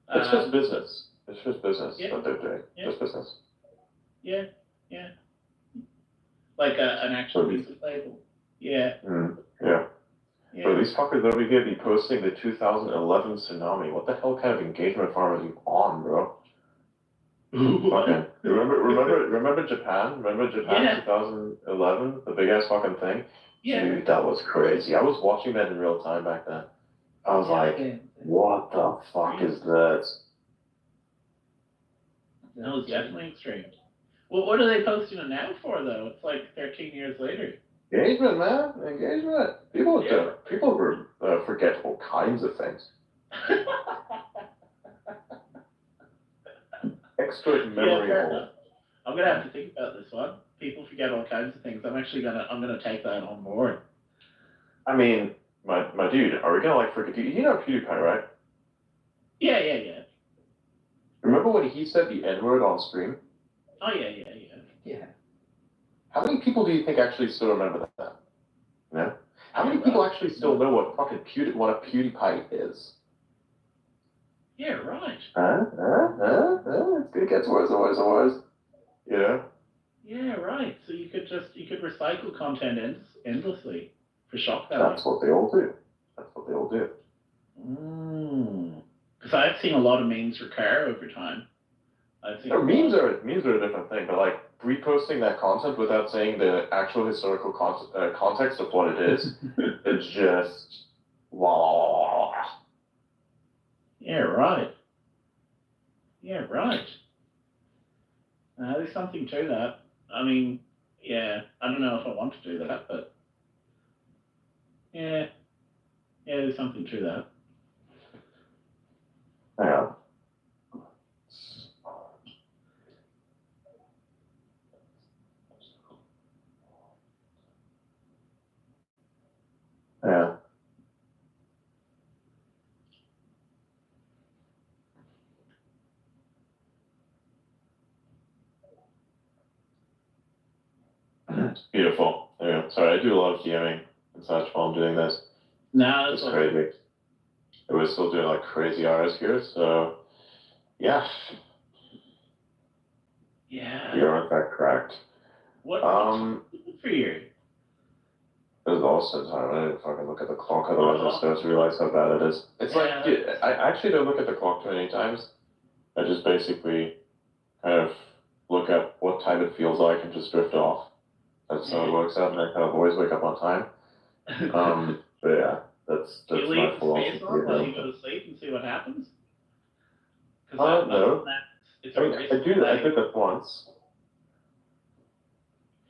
It's just business. It's just business that they're doing. Just business. Yeah. Like an actual music label. Yeah. Yeah. But these fuckers over here be posting the 2011 tsunami. What the hell kind of engagement farm are you on, bro? Fucking remember Japan? Remember Japan 2011? The big ass fucking thing? Yeah. Dude, that was crazy. I was watching that in real time back then. I was like, what the fuck is this? That was definitely extreme. Well, what are they posting it now for, though? It's like 13 years later. Engagement, man. Engagement. People forget all kinds of things. Expert memory hole. I'm gonna have to think about this one. People forget all kinds of things. I'm gonna take that on board. I mean, my dude, are we gonna forget? You know PewDiePie, right? Yeah. Remember when he said the N-word on stream? Oh yeah. how many people do you think actually still remember that? You know? How many people actually still know what fucking what a PewDiePie is? Yeah, right. It's gonna get worse and worse and worse. You know? Yeah, right. So you could recycle content endlessly for shock value. That's what they all do. Because I've seen a lot of memes recur over time. Memes are a different thing, but like reposting that content without saying the actual historical context of what it is, it's just wow. Yeah, right. There's something to that. I mean, yeah, I don't know if I want to do that, but yeah, there's something to that. Yeah. Yeah. It's beautiful. Yeah. Sorry, I do a lot of DMing and such while I'm doing this. No, it's crazy. We're still doing like crazy hours here, so yeah. Yeah. You are in fact correct. What's for you? It was also time. I didn't fucking look at the clock, otherwise I start to realize how bad it is. It's like, dude, I actually don't look at the clock too many times. I just basically kind of look at what time it feels like and just drift off. That's how it works out, and I kind of always wake up on time. But yeah, that's you my leave the philosophy. space on while you go to sleep and see what happens? No. I mean, I did that once.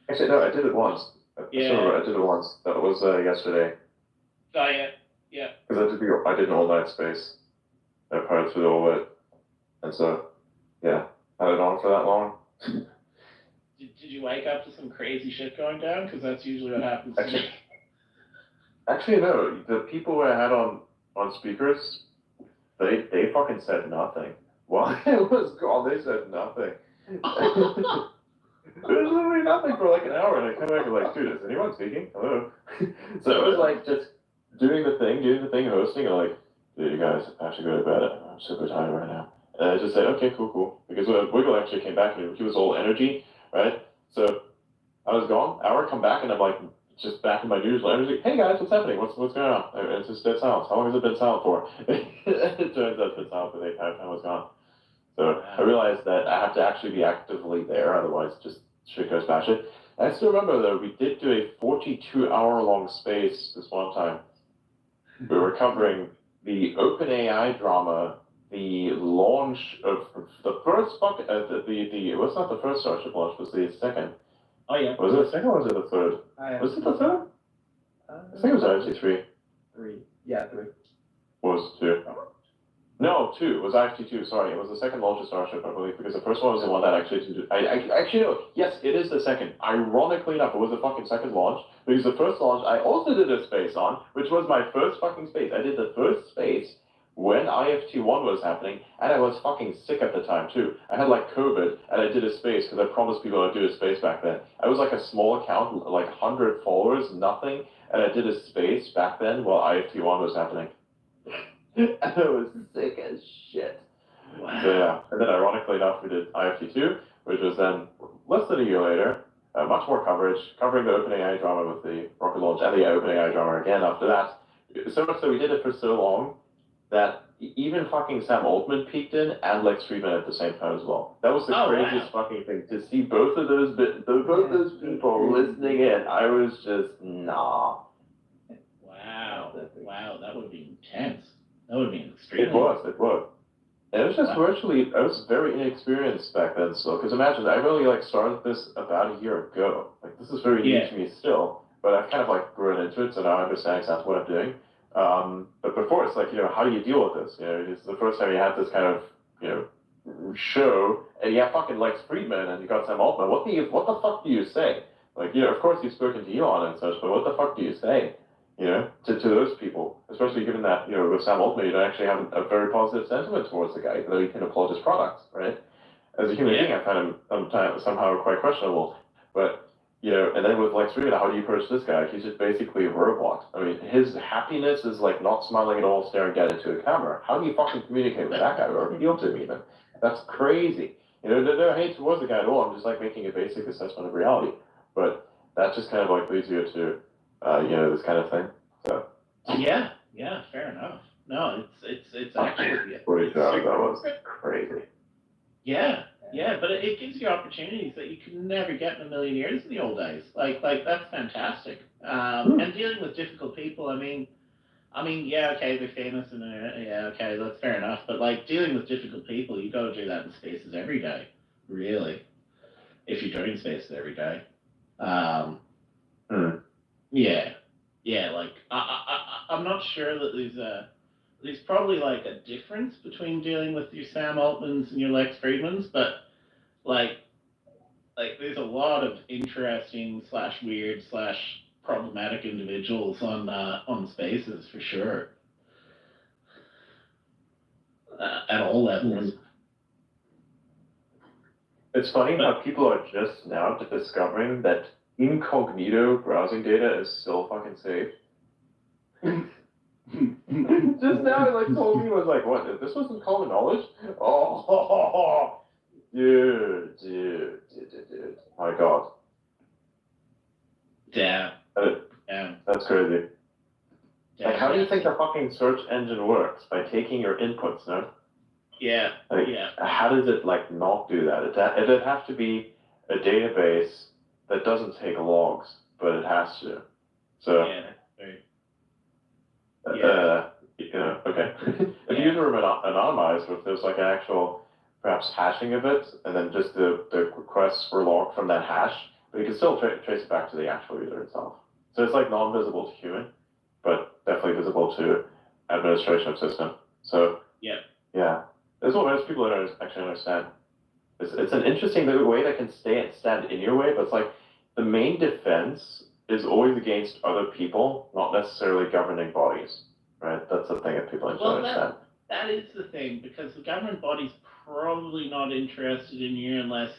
Actually, no, I did it once. I did it once. That was yesterday. Oh, yeah. Because I did an all-night space. I powered through all of it. And so, yeah, had it on for that long. Did you wake up to some crazy shit going down? Because that's usually what happens to me. Actually, no. The people I had on speakers, they fucking said nothing. While I was gone, they said nothing. There was literally nothing for like an hour, and I come back and like, dude, is anyone speaking? Hello? So it was like just doing the thing, hosting, and like, dude, you guys, I have to go to bed. I'm super tired right now. And I just said, okay, cool. Because Wiggle actually came back, and he was all energy, right? So I was gone, hour, come back, and I'm like, just back in my usual energy. Hey guys, what's happening? What's going on? It's just dead silence. How long has it been silent for? It turns out it's been silent for the entire time I was gone. So I realized that I have to actually be actively there, otherwise just shit goes batshit. I still remember though, we did do a 42-hour-long space this one time. We were covering the OpenAI drama, the launch of the first it was not the first Starship launch, it was the second. Oh yeah. Was it the second or was it the third? Was it the third? I think it was actually 3. 3. Yeah, 3. What was 2? No, 2. It was actually 2. Sorry, it was the second launch of Starship, I believe, because the first one was the one that actually did. Actually no. Yes, it is the second. Ironically enough, it was the fucking second launch because the first launch I also did a space on, which was my first fucking space. I did the first space when IFT1 was happening, and I was fucking sick at the time too. I had like COVID, and I did a space because I promised people I'd do a space back then. I was like a small account, like 100 followers, nothing, and I did a space back then while IFT1 was happening. And I was sick as shit. Wow. So yeah, and then ironically enough, we did IFT2, which was then less than a year later, much more coverage, covering the OpenAI drama with the rocket launch and the OpenAI drama again after that. So much so we did it for so long that even fucking Sam Altman peeked in and Lex Friedman at the same time as well. That was the craziest fucking thing, to see both of those people listening in. I was just, nah. Wow, that would be intense. That would be extremely. It was. And it was just virtually, I was very inexperienced back then still. Because imagine, I really like started this about a year ago. Like, this is very new to me still. But I've kind of like grown into it, so now I understand exactly what I'm doing. But before, it's like, how do you deal with this? It's the first time you had this kind of, show, and you have fucking Lex Friedman, and you got Sam Altman. What the fuck do you say? Like, of course you've spoken to Elon and such, but what the fuck do you say? To those people, especially given that, with Sam Altman, you don't actually have a very positive sentiment towards the guy, though you can applaud his products, right? As a human being, I find him somehow quite questionable. But, You know, and then with like Serena, how do you approach this guy? He's just basically a robot. I mean, his happiness is like not smiling at all, staring dead into a camera. How do you fucking communicate with that guy or appeal to him even? That's crazy. You know, no hate towards the guy at all. I'm just like making a basic assessment of reality. But that just kind of like leads you to, you know, this kind of thing. So. Yeah, fair enough. No, it's actually 42 hours, that was crazy. Yeah, but it gives you opportunities that you could never get in a million years in the old days. Like that's fantastic. And dealing with difficult people, I mean, yeah, okay, they're famous and yeah, okay, that's fair enough. But like dealing with difficult people, you got to do that in spaces every day, really. If you're doing spaces every day, yeah, like I'm not sure that there's probably like a difference between dealing with your Sam Altmans and your Lex Friedmans, but like there's a lot of interesting / weird / problematic individuals on spaces for sure, at all levels. It's funny how people are just now discovering that incognito browsing data is still fucking safe. Just now, like, told me was like, what? This wasn't common knowledge? Oh, dude. My God. Yeah. That's crazy. Like, how do you think the fucking search engine works? By taking your inputs, no? Yeah. Like, how does it, like, not do that? It'd have to be a database that doesn't take logs, but it has to. So. Okay. If you were anonymized, if there's like an actual, perhaps hashing of it, and then just the requests were logged from that hash, but you can still trace it back to the actual user itself. So it's like non-visible to human, but definitely visible to administration of system. So yeah, that's what most people don't actually understand. It's an interesting way that can stand in your way, but it's like the main defense is always against other people, not necessarily governing bodies, right? That's the thing that people need to understand. That is the thing, because the government body's probably not interested in you unless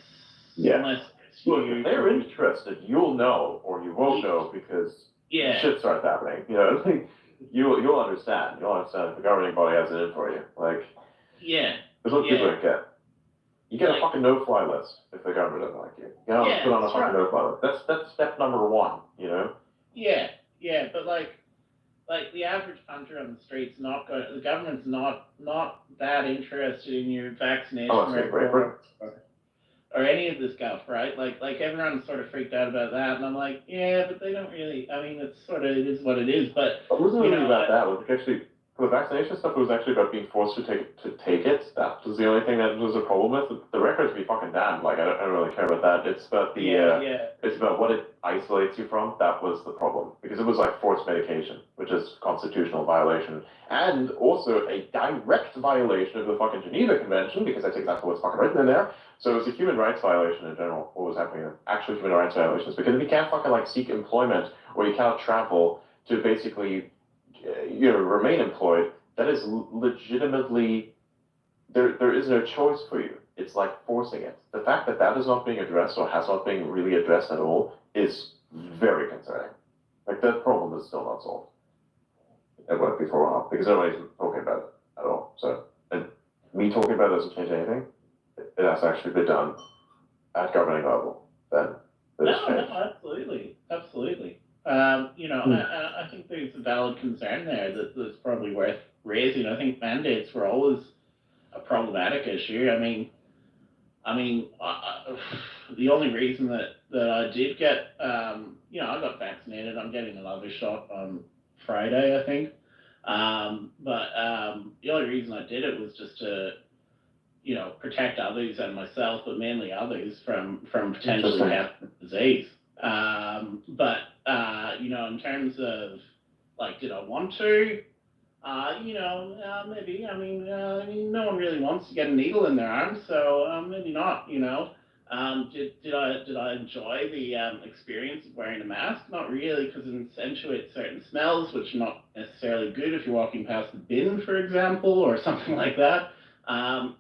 Look, if they're interested, you'll know, or you won't know because shit starts happening. You know, you'll understand. You'll understand if the governing body has it in for you. Like, that's what people don't get. You get a fucking no-fly list if the government doesn't like you. You gotta put on a fucking no-fly list. That's step number one, you know? Yeah, but like the average punter on the street's not going. The government's not that interested in your vaccination record or any of this stuff, right? Like everyone's sort of freaked out about that, and I'm like, yeah, but they don't really. I mean, it's sort of it is what it is. But it wasn't really about that. It was actually for the vaccination stuff. It was actually about being forced to take it. That was the only thing that was a problem with the records. Be fucking damned. Like I don't really care about that. It's about the it's about what it isolates you from. That was the problem because it was like forced medication, which is constitutional violation, and also a direct violation of the fucking Geneva Convention because that's exactly what's fucking written in there. So it was a human rights violation in general. What was happening? Actual human rights violations because if you can't fucking like seek employment or you cannot travel to basically remain employed, that is legitimately there is no choice for you. It's like forcing it. The fact that is not being addressed or has not been really addressed at all is very concerning. Like that problem is still not solved. It won't be for a while because nobody's talking about it at all. So, and me talking about it doesn't change anything. It has to actually be done at governing level. Then no, absolutely. I think there's a valid concern there that's probably worth raising. I think mandates were always a problematic issue. I mean, the only reason that I did get, I got vaccinated. I'm getting another shot on Friday, I think. But the only reason I did it was just to, protect others and myself, but mainly others from potentially having the disease. But in terms of like, did I want to? Maybe. I mean, no one really wants to get a needle in their arm, so maybe not. Did I enjoy the experience of wearing a mask? Not really, because it accentuates certain smells, which are not necessarily good if you're walking past the bin, for example, or something like that.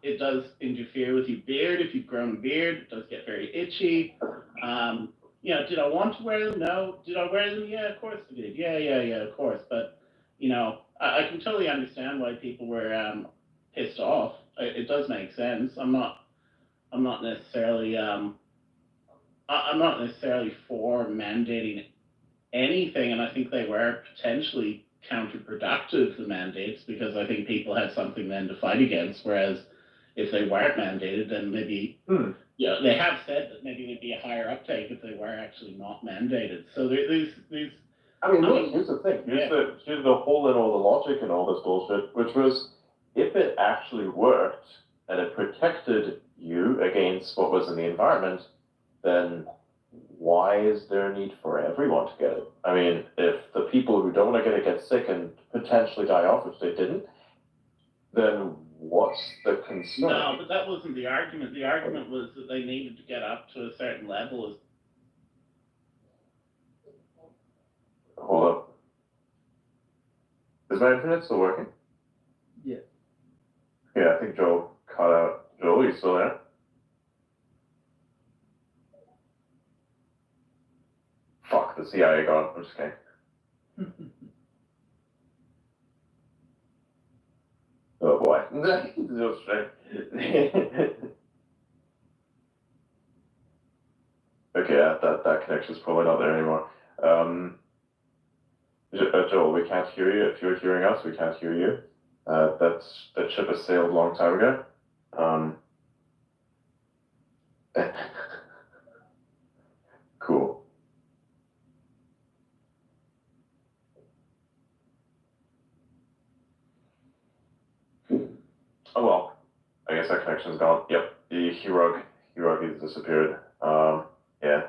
It does interfere with your beard. If you've grown a beard, it does get very itchy. did I want to wear them? No. Did I wear them? Yeah, of course I did. Yeah, of course. But, I can totally understand why people were pissed off. It does make sense. I'm not necessarily I'm not necessarily for mandating anything, and I think they were potentially counterproductive, the mandates, because I think people had something then to fight against, whereas if they weren't mandated, then maybe, they have said that maybe there'd be a higher uptake if they were actually not mandated. So there's look, here's the thing. Here's the hole in all the logic and all this bullshit, which was, if it actually worked and it protected you against what was in the environment, then why is there a need for everyone to get it? I mean, if the people who don't want to get sick and potentially die off, which they didn't, then what's the concern? No, but that wasn't the argument. The argument was that they needed to get up to a certain level. Hold up. Is my internet still working? Yeah. Yeah, I think Joel cut out. Joel, are you still there? Fuck, the CIA gone. I'm just kidding. Oh boy. Just okay, that connection's probably not there anymore. Joel, we can't hear you. If you're hearing us, we can't hear you. That ship has sailed a long time ago. Cool. Oh well, I guess that connection's gone. Yep, the Hurug has disappeared. Yeah.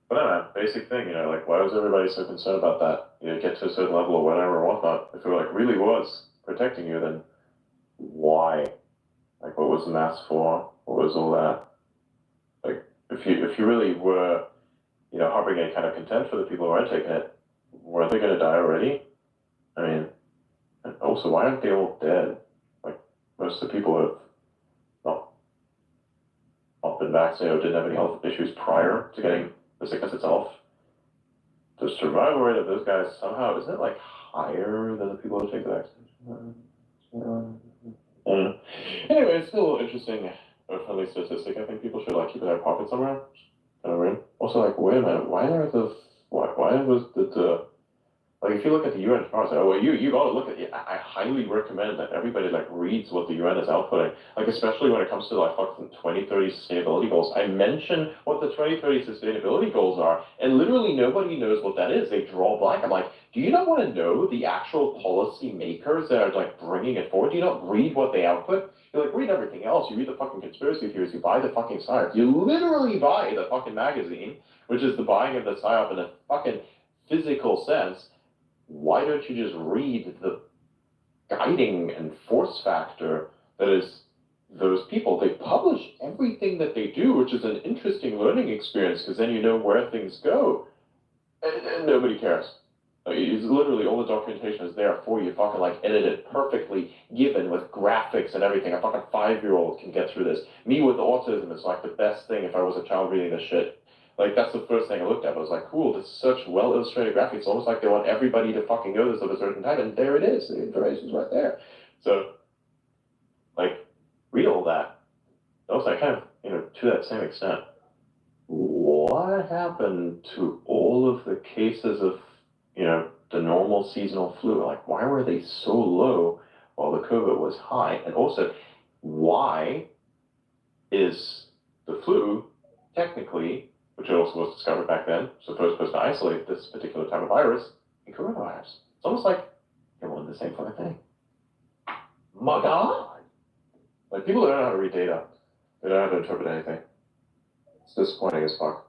But man, basic thing, like, why was everybody so concerned about that? Get to a certain level or whatever or whatnot. If it really was protecting you, then why? Like, what was the mask for? What was all that? Like, if you really were, harboring any kind of contempt for the people who aren't taking it, weren't they going to die already? I mean, and also, why aren't they all dead? Like, most of the people have not been vaccinated or didn't have any health issues prior to getting the sickness itself. The survival rate of those guys somehow, isn't it like higher than the people who take the vaccine? Anyway, it's still interesting, a friendly statistic. I think people should keep in their pocket somewhere. Kind of weird. Also, wait a minute, why was the if you look at the UN powers, you got to look at it. I highly recommend that everybody reads what the UN is outputting, especially when it comes to fucking 2030 sustainability goals. I mention what the 2030 sustainability goals are, and literally nobody knows what that is. They draw blank. I'm like, do you not want to know the actual policy makers that are bringing it forward? Do you not read what they output? You read everything else. You read the fucking conspiracy theories. You buy the fucking science. You literally buy the fucking magazine, which is the buying of the psyop in a fucking physical sense. Why don't you just read the guiding and force factor that is those people? They publish everything that they do, which is an interesting learning experience, because then you know where things go, and nobody cares. It's literally all the documentation is there for you, fucking edited perfectly, given with graphics and everything. A fucking 5-year-old can get through this. Me with autism is the best thing if I was a child reading this shit. That's the first thing I looked at. I was like, cool, this is such well-illustrated graphics. It's almost like they want everybody to fucking know this at a certain time, and there it is. The information's right there. So, read all that. Also, I kind of, to that same extent, what happened to all of the cases of, the normal seasonal flu? Why were they so low while the COVID was high? And also, why is the flu technically, which also was discovered back then, supposed to isolate this particular type of virus, and coronavirus? It's almost like they're one and the same fucking thing. My God! People don't know how to read data. They don't know how to interpret anything. It's disappointing as fuck.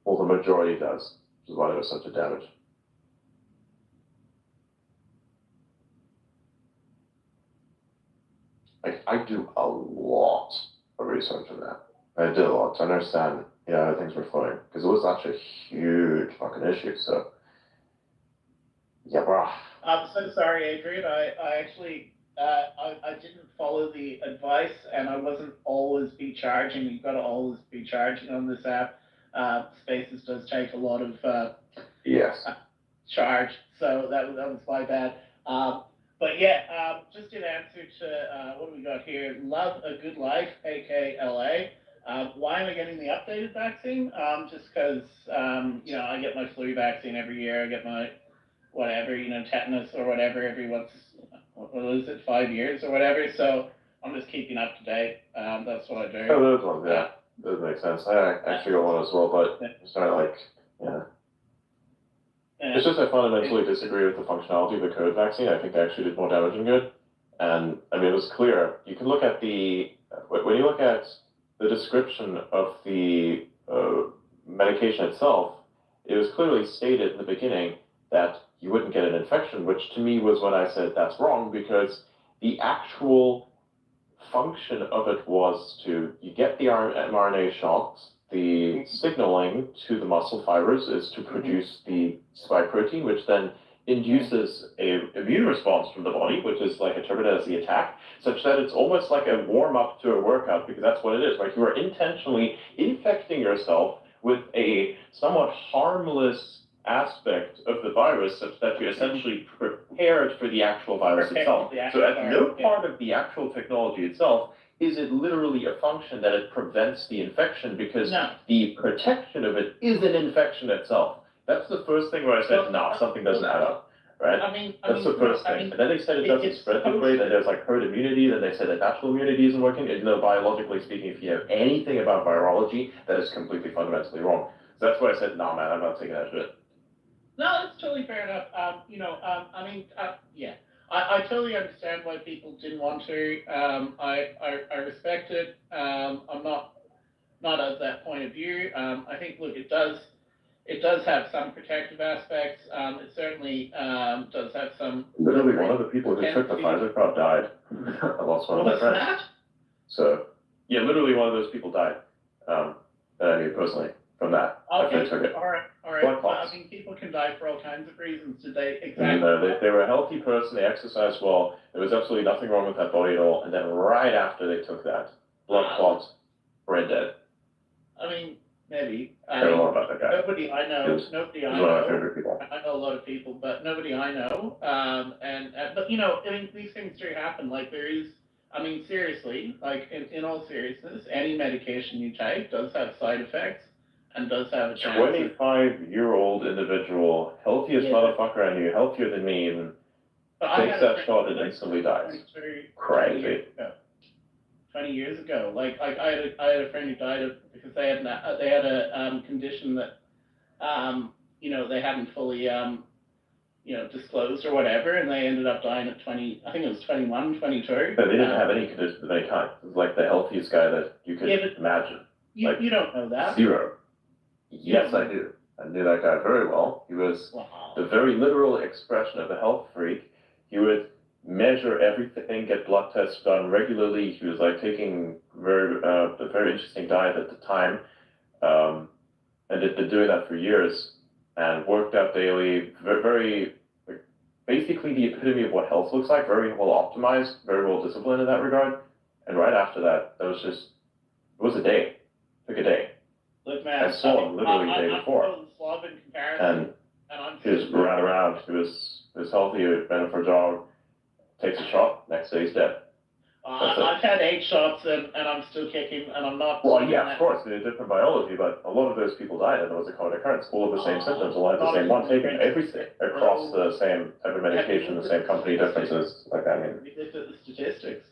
Well, the majority does, which is why there was such a damage. I do a lot of research on that. I did a lot to understand, how things were flowing, because it was such a huge fucking issue. So, yeah, bro. I'm so sorry, Adrian. I actually I didn't follow the advice, and I wasn't always be charging. You've got to always be charging on this app. Spaces does take a lot of Yes. charge, so that was my bad. But yeah, just in answer to what do we got here? Love a Good Life, AKLA. Why am I getting the updated vaccine? Just because, I get my flu vaccine every year. I get my whatever, tetanus or whatever every what is it, 5 years or whatever. So I'm just keeping up to date. That's what I do. Oh, those ones, yeah. Those make sense. I actually got one as well, but it's kind of like, yeah. It's just I fundamentally disagree with the functionality of the COVID vaccine. I think they actually did more damage than good. And I mean, it was clear. You can look at when you look at the description of the medication itself, it was clearly stated in the beginning that you wouldn't get an infection, which to me was when I said that's wrong, because the actual function of it was you get the mRNA shots, the signaling to the muscle fibers is to produce the spike protein, which then induces an immune response from the body, which is like interpreted as the attack, such that it's almost like a warm-up to a workout, because that's what it is, right? You are intentionally infecting yourself with a somewhat harmless aspect of the virus, such that you're essentially prepared for the actual virus itself. So at no part of the actual technology itself is it literally a function that it prevents the infection, because the protection of it is an infection itself. That's the first thing where I said, something doesn't add up, right? That's the first thing. And then they said it doesn't spread the way, that there's like herd immunity, then they said that natural immunity isn't working, even though biologically speaking, if you know anything about virology, that is completely fundamentally wrong. So that's why I said, man, I'm not taking that shit. No, that's totally fair enough. I totally understand why people didn't want to. I respect it. I'm not of that point of view. I think, look, it does have some protective aspects. It certainly does have some. Literally, one of the people who took the Pfizer crop died. I lost one of my friends. That? So, yeah, literally one of those people died. That I knew personally from that. Okay, After I took it. all right. Well, people can die for all kinds of reasons. Did they exactly? They were a healthy person. They exercised well. There was absolutely nothing wrong with that body at all. And then right after they took that, blood clots, brain dead. Maybe. I don't know about that guy. Nobody I know. Nobody I know. One of my favorite people. I know a lot of people, but nobody I know. But these things do happen. Like there is. Seriously, like in all seriousness, any medication you take does have side effects and does have a chance. 25-year-old individual, healthiest motherfucker I knew, healthier than me, and takes that shot and instantly dies. Crazy. 20 years ago, like I had a friend who died because they had a condition that they hadn't fully disclosed or whatever, and they ended up dying at 20. I think it was 21, 22. But they didn't have any conditions of any kind. It was like the healthiest guy that you could imagine. You don't know that. Zero. Yes, I do. I knew that guy very well. He was the very literal expression of a health freak. He would measure everything, get blood tests done regularly. He was like taking a very interesting diet at the time, and had been doing that for years, and worked out daily. Very basically the epitome of what health looks like. Very well optimized, very well disciplined in that regard. And right after that, it was a day. Took a day. Look, man, I saw him literally the day before. And he was ran around. He was healthy. He went for a jog. Takes a shot. Next day he's dead. I've had 8 shots and I'm still kicking, and I'm not. Well, yeah, of course, they're different biology, but a lot of those people died, and there was a cardiac occurrence. All of the same symptoms, all had the same one, taking everything across the same type of medication, the same company differences. Like I mean, look at the statistics.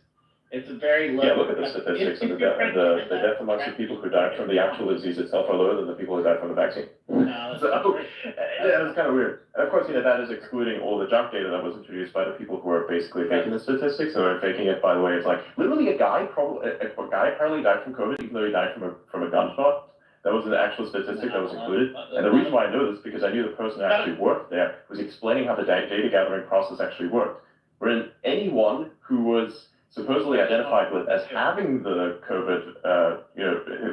It's a very low. Yeah, look at the statistics of the death amongst the people who died from the actual disease itself are lower than the people who died from the vaccine. So yeah, it's kind of weird. And of course, that is excluding all the junk data that was introduced by the people who are basically faking the statistics, and are faking it by the way. It's like literally a guy apparently died from COVID, even though he died from a gunshot. That was an actual statistic that was included. And the reason why I know this is because I knew the person who actually worked there was explaining how the data gathering process actually worked. Wherein anyone who was supposedly identified with as having the COVID,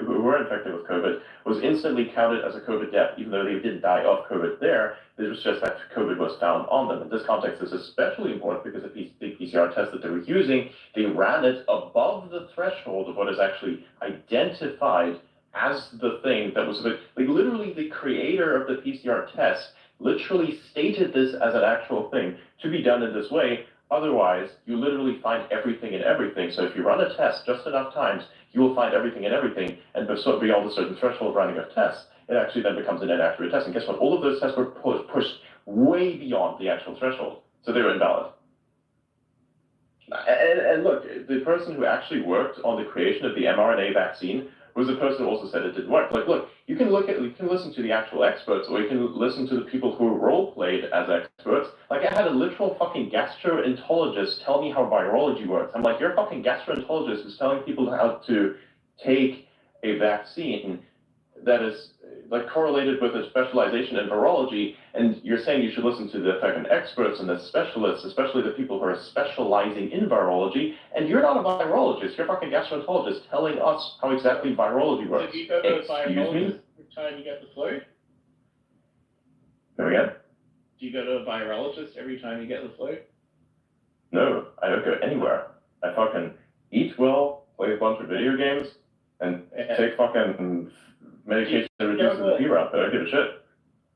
who were infected with COVID, was instantly counted as a COVID death, even though they didn't die of COVID there. It was just that COVID was found on them. In this context, this is especially important because the PCR test that they were using, they ran it above the threshold of what is actually identified as the thing that was, like, literally the creator of the PCR test literally stated this as an actual thing to be done in this way. Otherwise, you literally find everything in everything. So if you run a test just enough times, you will find everything in everything. And beyond a certain threshold of running a test, it actually then becomes an inaccurate test. And guess what? All of those tests were pushed way beyond the actual threshold. So they were invalid. And look, the person who actually worked on the creation of the mRNA vaccine was the person who also said it didn't work. Like, look, you can listen to the actual experts, or you can listen to the people who role-played as experts. Like, I had a literal fucking gastroenterologist tell me how virology works. I'm like, you're a fucking gastroenterologist who's telling people how to take a vaccine that is like correlated with a specialization in virology, and you're saying you should listen to the fucking experts and the specialists, especially the people who are specializing in virology, and you're not a virologist, you're a fucking gastroenterologist telling us how exactly virology works. So do you go to a virologist every time you get the flu? Come again? Do you go to a virologist every time you get the flu? No, I don't go anywhere. I fucking eat well, play a bunch of video games, and take fucking medication to reduce the fever out there. I don't give a shit.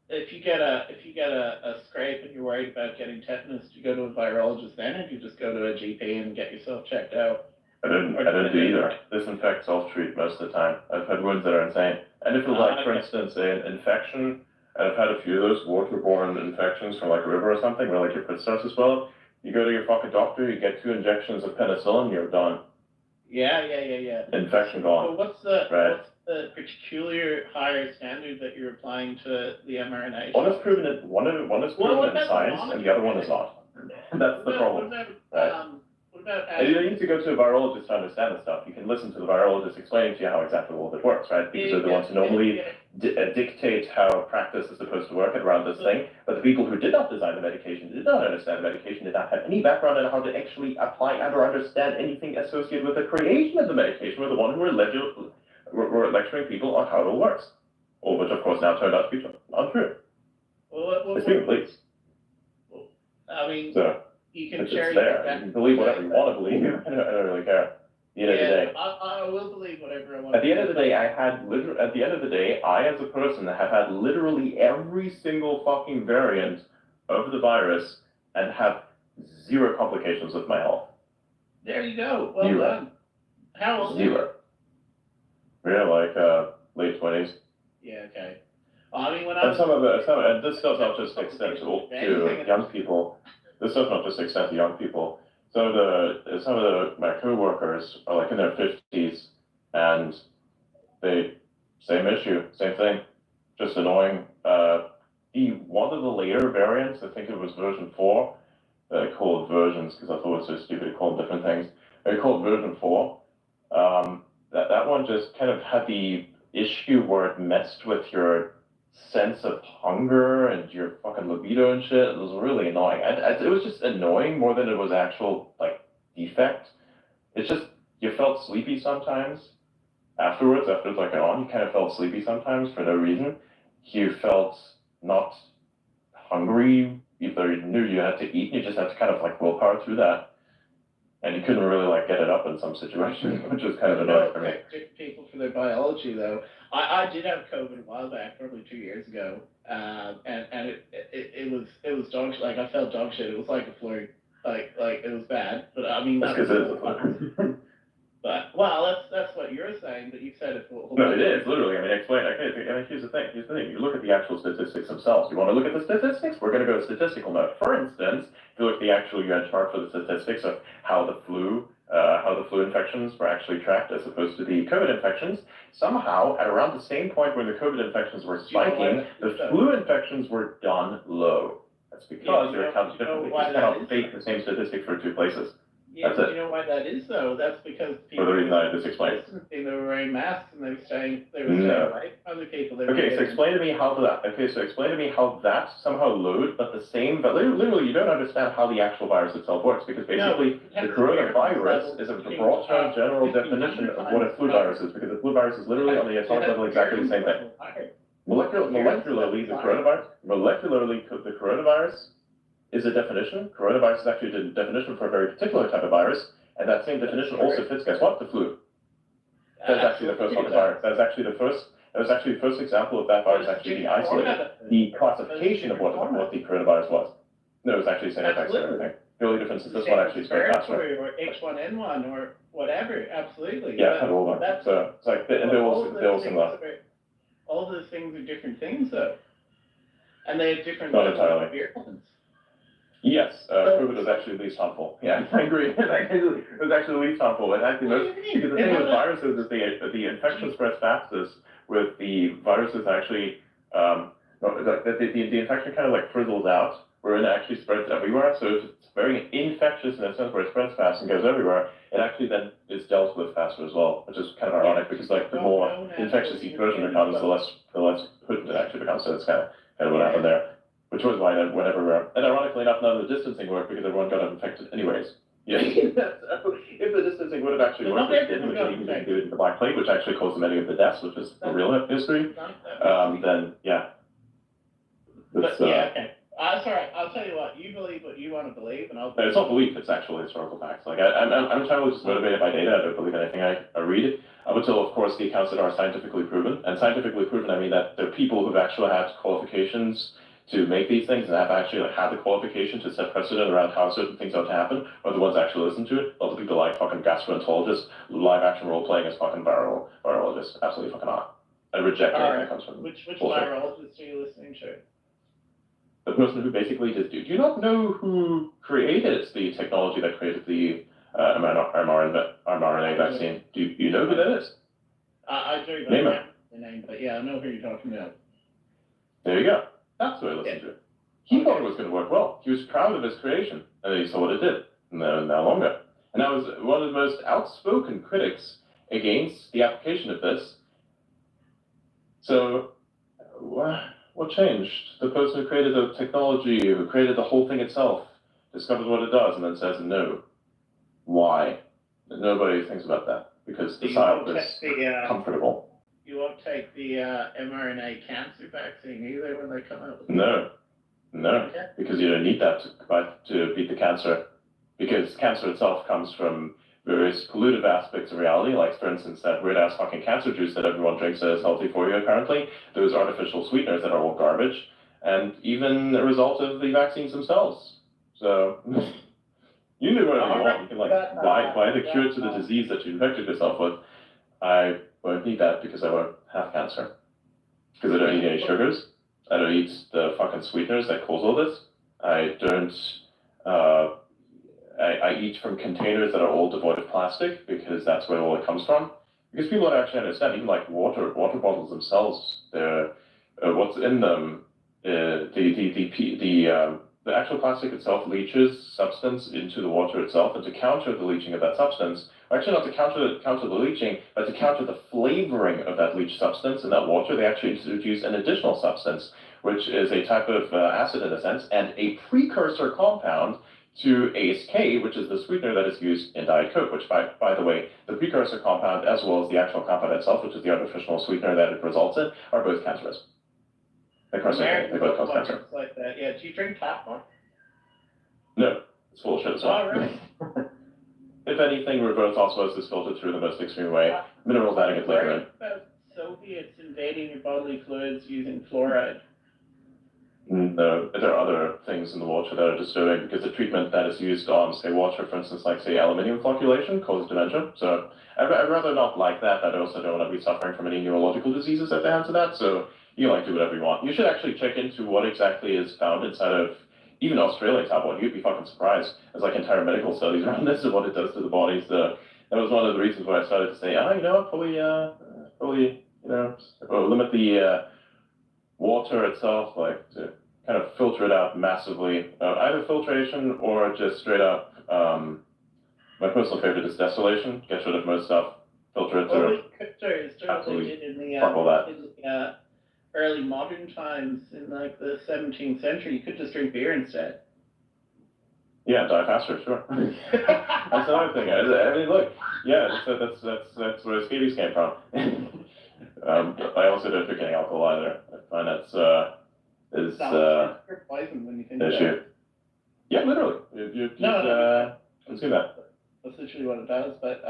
If you get a scrape and you're worried about getting tetanus, do you go to a virologist then, or do you just go to a GP and get yourself checked out? I don't do either. Disinfect, self-treat most of the time. I've had wounds that are insane. And if it's like, for instance, an infection, and I've had a few of those waterborne infections from like a river or something, where like your foot starts to swell up, you go to your fucking doctor, you get 2 injections of penicillin, you're done. Yeah. Infection gone. So what's the particular higher standard that you're applying to the mRNA? One is proven in science, and the other one is not. That's the problem. What about you don't need to go to a virologist to understand this stuff. You can listen to the virologist explaining to you how exactly all of it works, right? Because they're the ones who normally dictate how practice is supposed to work around this thing. But the people who did not design the medication, did not understand the medication, did not have any background on how to actually apply and or understand anything associated with the creation of the medication, were the one who were lecturing people on how it all works. All which, of course, now turned out to be untrue. It's being released. I mean, so, you can it's share there. You can believe whatever you want to believe. I don't really care. At the end of the day. I will believe whatever I want. At the end of the day, I as a person have had literally every single fucking variant of the virus and have 0 complications with my health. There you go. Well done. How old? 0. Yeah, like late 20s. Yeah. Okay. Well, I mean, when and this does not just extend to young people. This does not just extend to young people. Some of my coworkers are like in their 50s, and same issue, same thing, just annoying. One of the later variants, I think it was version 4. They call it versions because I thought it was so stupid to call them different things. They called version 4. That one just kind of had the issue where it messed with your sense of hunger and your fucking libido and shit. It was really annoying. It was just annoying more than it was actual like defect. It's just you felt sleepy sometimes. Afterwards, after it's like on, you kind of felt sleepy sometimes for no reason. You felt not hungry. Either you knew you had to eat, and you just had to kind of like willpower through that. And you couldn't really like get it up in some situations, which was kind of annoying for me. People for their biology, though. I did have COVID a while back, probably 2 years ago, and it was dog shit. Like I felt dog shit. It was like a flu. Like it was bad. But I mean, that's because it is a flu. But well, that's what you're saying. But you said it. No, it is literally. I mean, explain. Okay, here's the thing. You look at the actual statistics themselves. You want to look at the statistics? We're going to go to statistical mode. For instance, if you look at the actual UN chart for the statistics of how the flu infections were actually tracked as opposed to the COVID infections, somehow at around the same point when the COVID infections were spiking, the flu infections were done low. That's because they're counted differently. You cannot fake the same statistic for 2 places. Yeah, That's it. you know why that is though? That's because For people the reason I just explained. they were wearing masks and they were staying No. away from other people. They Okay, so explain to me how that somehow load, but the same, but literally you don't understand how the actual virus itself works, because basically the coronavirus is a broad term general definition of what a flu virus is, because a flu virus is literally on the atomic level exactly the same thing. Molecularly, the coronavirus is a definition. Coronavirus is actually a definition for a very particular type of virus, and that same definition also fits, guess what? The flu. That's actually the first one. That was actually the first example of that virus actually being isolated. The classification of what the coronavirus was. No, it was actually the same effects and everything. The only difference is this one actually spread faster. Or H1N1 or whatever, absolutely. Yeah, kind of all that. So it's like, and they're all similar. All those things are different things, though. And they have different Not levels entirely. of virulence. Yes, COVID was actually least harmful. Yeah, I agree. It was actually the least harmful. And actually, because the thing with viruses is the infection spreads fastest with the viruses actually, the infection kind of like frizzles out, where it actually spreads everywhere. So it's very infectious in a sense where it spreads fast and goes everywhere. It actually then is dealt with faster as well, which is kind of ironic because like the more infectious each version becomes, the less potent it actually becomes. So it's kind of what happened there. Which was why whenever, and ironically enough, none of the distancing worked because everyone got infected anyways. Yeah, if the distancing would have actually worked, which even didn't do it in the Black Plague, which actually caused many of the deaths, which is the real history, then yeah. But yeah, okay. Sorry, I'll tell you what, you believe what you want to believe, and I'll... It's not belief, it's actual historical facts. Like, I'm totally just motivated by data, I don't believe anything I read, up until, of course, the accounts that are scientifically proven. And scientifically proven, I mean that there are people who've actually had qualifications to make these things and have actually had the qualification to set precedent around how certain things ought to happen, or the ones actually listen to it. Lots of people like fucking gastroenterologists, live action role playing as fucking virologists. Absolutely fucking not. I reject anything that comes from Which bullshit. virologist are you listening to? The person who basically did. Do you not know who created the technology that created the mRNA vaccine? Do you know who that is? I do, Name it. The name, but yeah, I know who you're talking about. There you go. That's who I listened to. He thought it was going to work well. He was proud of his creation, and he saw what it did. No longer. And I was one of the most outspoken critics against the application of this. So, what changed? The person who created the technology, who created the whole thing itself, discovers what it does, and then says no. Why? Nobody thinks about that, because the science is comfortable. You won't take the mRNA cancer vaccine either when they come out with it? No, because you don't need that to beat the cancer. Because cancer itself comes from various pollutive aspects of reality, like for instance that weird ass fucking cancer juice that everyone drinks that is healthy for you apparently, those artificial sweeteners that are all garbage, and even a result of the vaccines themselves. So you do whatever you want. You can like buy the cure to the disease that you infected yourself with. I won't need that because I won't have cancer. Because I don't eat any sugars. I don't eat the fucking sweeteners that cause all this. I don't, I eat from containers that are all devoid of plastic because that's where all it comes from. Because people don't actually understand, even like water bottles themselves, they're, what's in them, the actual plastic itself leaches substance into the water itself, and to counter the leaching of that substance, or actually not to counter the leaching, but to counter the flavoring of that leached substance in that water, they actually introduce an additional substance, which is a type of acid in a sense, and a precursor compound to ACE-K, which is the sweetener that is used in Diet Coke, which by the way, the precursor compound as well as the actual compound itself, which is the artificial sweetener that it results in, are both cancerous. They both cause cancer. Like that. Yeah, do you drink tap water? No, it's full of shit as well. Oh, really? If anything, reverse osmosis filtered through the most extreme way. Minerals adding it later in. About Soviets invading your bodily fluids using fluoride. No, there are other things in the water that are disturbing because the treatment that is used on, say, water, for instance, like, say, aluminium flocculation causes dementia. So I'd rather not like that. I also don't want to be suffering from any neurological diseases at the hands of that. So you can, like, do whatever you want. You should actually check into what exactly is found inside of even Australian tap water. You'd be fucking surprised. There's like entire medical studies around this and what it does to the body. So that was one of the reasons why I started to say, probably, limit the water itself, like to kind of filter it out massively, either filtration or just straight up My personal favorite is distillation. Get rid of most stuff. Filter it through. They did in the, fuck all that. in the early modern times, in like the 17th century. You could just drink beer instead. Yeah, die faster, sure. That's another thing. I mean, look, yeah, that's where scabies came from. I also don't drink any alcohol either. I find that's poison when you think an about issue. it. Yeah, literally. You consume that. That's literally what it does, but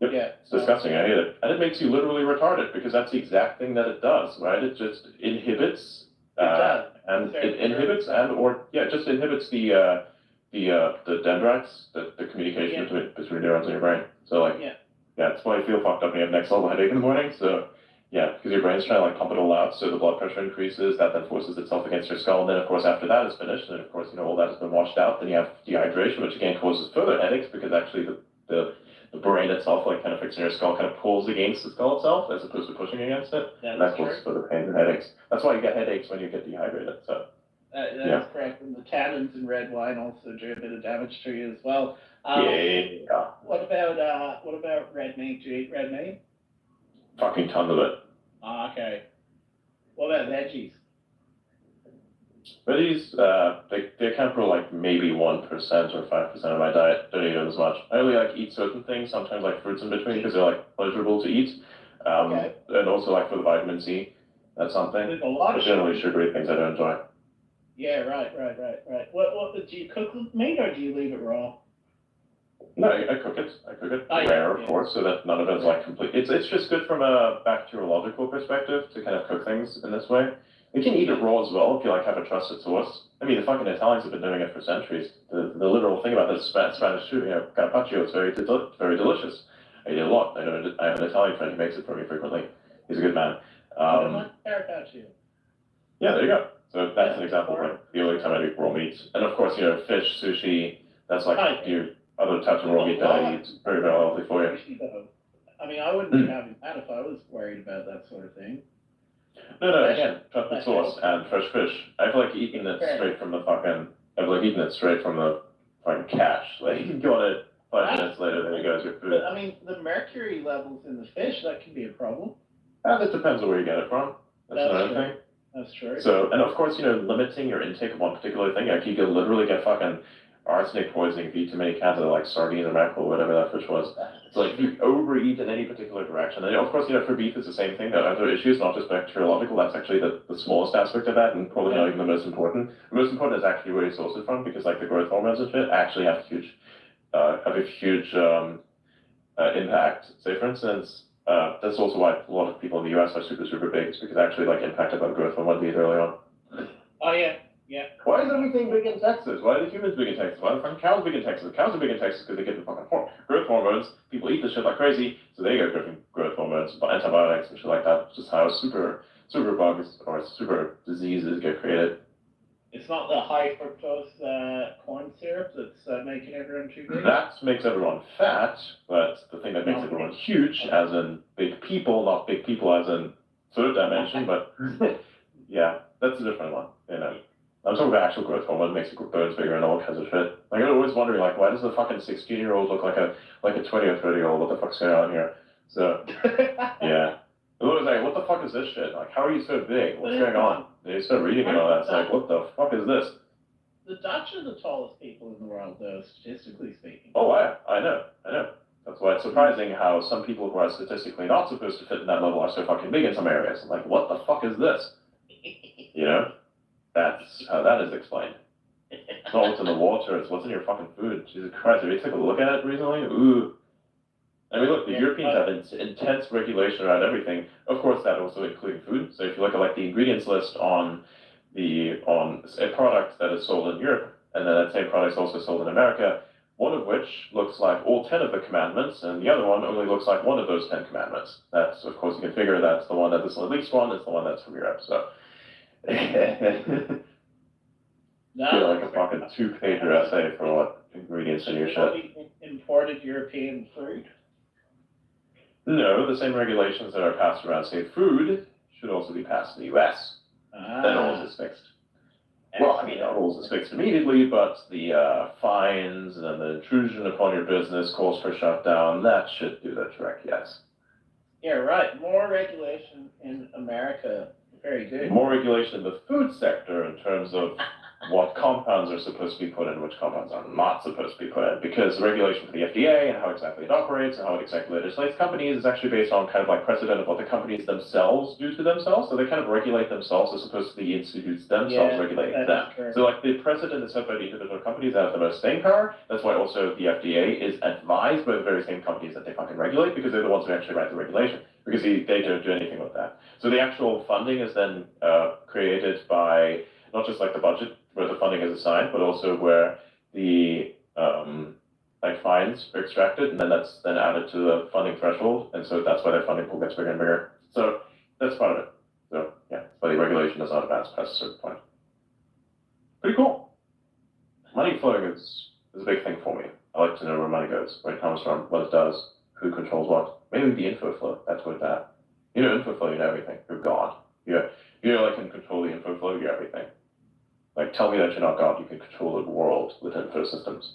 Yep. yeah. It's disgusting. I hate it. And it makes you literally retarded because that's the exact thing that it does, right? It just inhibits and it inhibits just inhibits the dendrites, the communication between neurons in your brain. So like that's why I feel fucked up when you have next level headache in the morning. So yeah, because your brain's trying to like pump it all out, so the blood pressure increases, that then forces itself against your skull, and then of course after that is finished, and of course, all that has been washed out, then you have dehydration, which again causes further headaches because actually the brain itself, like kind of fixing your skull, kind of pulls against the skull itself as opposed to pushing against it. And that causes further pain and headaches. That's why you get headaches when you get dehydrated. So that's correct. And the tannins in red wine also do a bit of damage to you as well. What about red meat? Do you eat red meat? Fucking tons of it. Okay. What about veggies? Veggies, they account for like maybe 1% or 5% of my diet. Don't eat them as much. I only like eat certain things, sometimes like fruits in between because they're like pleasurable to eat. And also like for the vitamin C, that's something. There's a lot of generally sugary things I don't enjoy. Yeah, right. What do you cook meat or do you leave it raw? No, I cook it. Rare, of course, so that none of it's like complete. It's just good from a bacteriological perspective to kind of cook things in this way. You can eat it raw as well if you like have a trusted source. I mean, the fucking Italians have been doing it for centuries. The literal thing about this Spanish food, carpaccio, it's very delicious. I eat it a lot. I have an Italian friend who makes it for me frequently. He's a good man. Carpaccio. Yeah, there you go. So that's an example of like the only time I eat raw meat. And of course, fish, sushi. That's like your other types of raw meat that I eat. Very, very healthy for you. I mean, I wouldn't be having that if I was worried about that sort of thing. No, again, trusted source and fresh fish. I feel like eating it straight from the fucking cache. Like, you got it 5 minutes later, there you go, it's your food. But I mean, the mercury levels in the fish, that can be a problem. That depends on where you get it from. That's another thing. That's true. So, and of course, limiting your intake of one particular thing, like you could literally get fucking arsenic poisoning if you eat too many cans of like sardines or mackerel or whatever that fish was. So like if you overeat in any particular direction, and of course, for beef it's the same thing. There are other issues, not just bacteriological. That's actually the smallest aspect of that, and probably not even the most important. The most important is actually where you source it from, because like the growth hormones and shit actually have a huge impact. Say for instance, that's also why a lot of people in the US are super, super big. It's because actually like impacted by the growth hormone we eat early on. Oh yeah. Why is everything big in Texas? Why are the humans big in Texas? Why are the fucking cows big in Texas? The cows are big in Texas because they get the fucking growth hormones. People eat this shit like crazy, so they get growth hormones, antibiotics and shit like that. It's just how super bugs or super diseases get created. It's not the high fructose corn syrup that's making everyone too big? That makes everyone fat, but the thing that makes everyone huge, as in big people, not big people as in third dimension, but yeah, that's a different one, I'm talking about actual growth hormone, makes your bones bigger and all kinds of shit. Like, I'm always wondering, like, why does the fucking 16-year-old look like a 20 or 30-year-old? What the fuck's going on here? So, yeah. I'm always like, what the fuck is this shit? Like, how are you so big? What's going on? And you start reading and all that. It's like, what the fuck is this? The Dutch are the tallest people in the world, though, statistically speaking. Oh, I know. That's why it's surprising how some people who are statistically not supposed to fit in that level are so fucking big in some areas. I'm like, what the fuck is this? That's how that is explained. It's not what's in the water, it's what's in your fucking food. Jesus Christ, have you taken a look at it recently? Ooh. I mean, look, the Europeans have intense regulation around everything. Of course, that also including food. So if you look at like the ingredients list on a product that is sold in Europe, and then that same product is also sold in America, one of which looks like all 10 of the commandments, and the other one only looks like one of those 10 commandments. That's, of course, you can figure that's the one that is the least one, is the one that's from Europe. So. Like a fucking 2-pager essay for what ingredients in your shit. Imported European food? No, the same regulations that are passed around, say, food should also be passed in the US. Then all is fixed. Well, I mean, the rules is fixed immediately, but the fines and the intrusion upon your business, calls for shutdown, that should do the trick, yes. Yeah, right. More regulation in America. Very good. More regulation in the food sector in terms of what compounds are supposed to be put in, which compounds are not supposed to be put in, because regulation for the FDA and how exactly it operates and how it exactly legislates companies is actually based on kind of like precedent of what the companies themselves do to themselves. So they kind of regulate themselves as opposed to the institutes themselves regulating them. So like the precedent is set by the individual companies that have the most staying power. That's why also the FDA is advised by the very same companies that they fucking regulate, because they're the ones who actually write the regulation, because they don't do anything with that. So the actual funding is then created by not just like the budget where the funding is assigned, but also where the like fines are extracted, and then that's then added to the funding threshold, and so that's why their funding pool gets bigger and bigger. So that's part of it. So yeah, but the regulation does not advance past a certain point. Pretty cool. Money flowing is a big thing for me. I like to know where money goes, where it comes from, what it does, who controls what. Maybe the info flow. That's what that. You know, info flow. You know everything. You're God. You like can control the info flow. You're everything. Like, tell me that you're not God. You can control the world with info systems.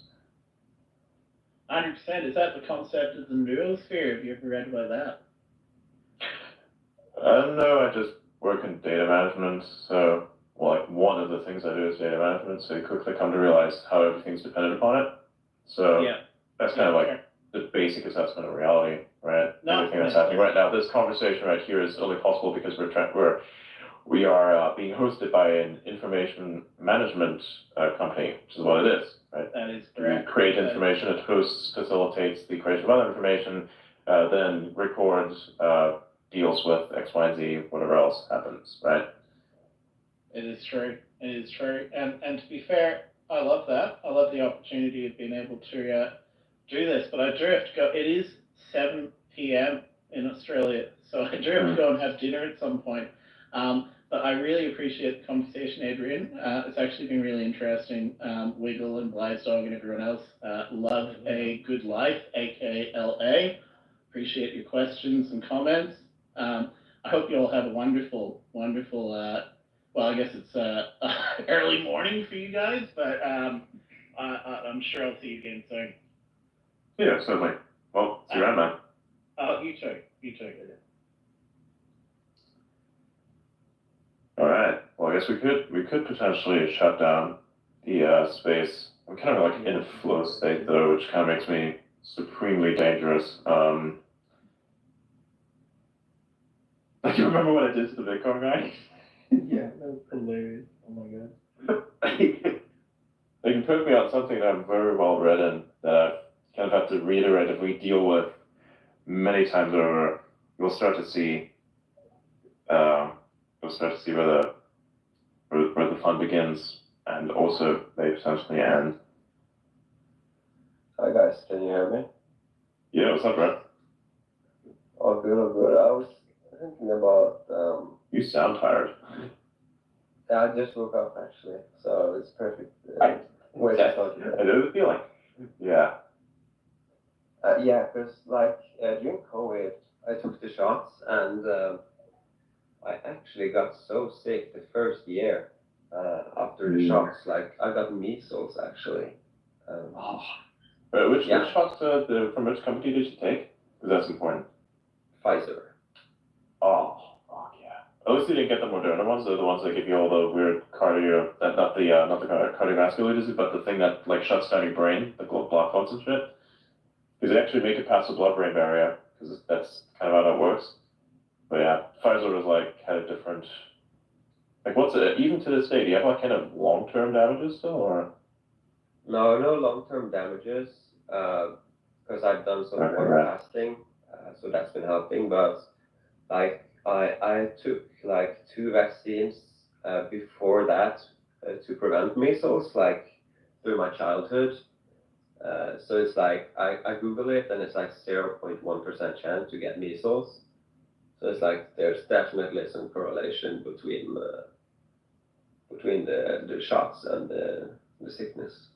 100%. Is that the concept of the neurosphere? Have you ever read about that? No, I just work in data management. So, well, like one of the things I do is data management. So you quickly come to realize how everything's dependent upon it. So yeah, that's kind of like the basic assessment of reality, right? Everything that's happening right now. This conversation right here is only possible because we are being hosted by an information management company, which is what it is, right? That is correct. We create information, it hosts, facilitates the creation of other information, then records, deals with X, Y, and Z, whatever else happens, right? It is true. It is true. And to be fair, I love that. I love the opportunity of being able to do this, but I do have to go. It is 7 p.m. in Australia, so I do have to go and have dinner at some point. But I really appreciate the conversation, Adrian. It's actually been really interesting. Wiggle and Blitzdog and everyone else love a good life, AKLA. Appreciate your questions and comments. I hope you all have a wonderful, wonderful, well, I guess it's early morning for you guys, but I'm sure I'll see you again soon. Yeah, certainly. Well, see you around, man. Oh, you too. You too. All right. Well, I guess we could potentially shut down the space. I'm kind of like in a flow state though, which kind of makes me supremely dangerous. Like, you remember what I did to the Bitcoin guy? Yeah, that was hilarious. Oh my god. They can put me on something that I'm very well read in, that I've kind of had to reiteratively deal with many times over. You'll start to see where the fun begins and also may potentially end. Hi guys, can you hear me? Yeah, what's up, bro? All good, all good. I was thinking about You sound tired. I just woke up actually, so it's perfect way to start. I know the feeling. Yeah. Yeah, because like during COVID, I took the shots and I actually got so sick the first year after the shots. Like I got measles actually. Which shots from which company did you take? Because that's important. Pfizer. Oh, fuck yeah. At least you didn't get the Moderna ones. They're the ones that give you all the weird not the cardiovascular disease, but the thing that like shuts down your brain, the blood clots and shit. Because they actually make it past the blood-brain barrier, because that's kind of how that works. But yeah, Pfizer was like had a different. Like, what's it? Even to this day, do you have like kind of long-term damages still, or? No long-term damages, because I've done some water fasting, so that's been helping. But like I took like 2 vaccines before that to prevent measles, like through my childhood. So it's like I Google it and it's like 0.1% chance to get measles. So it's like there's definitely some correlation between the shots and the sickness.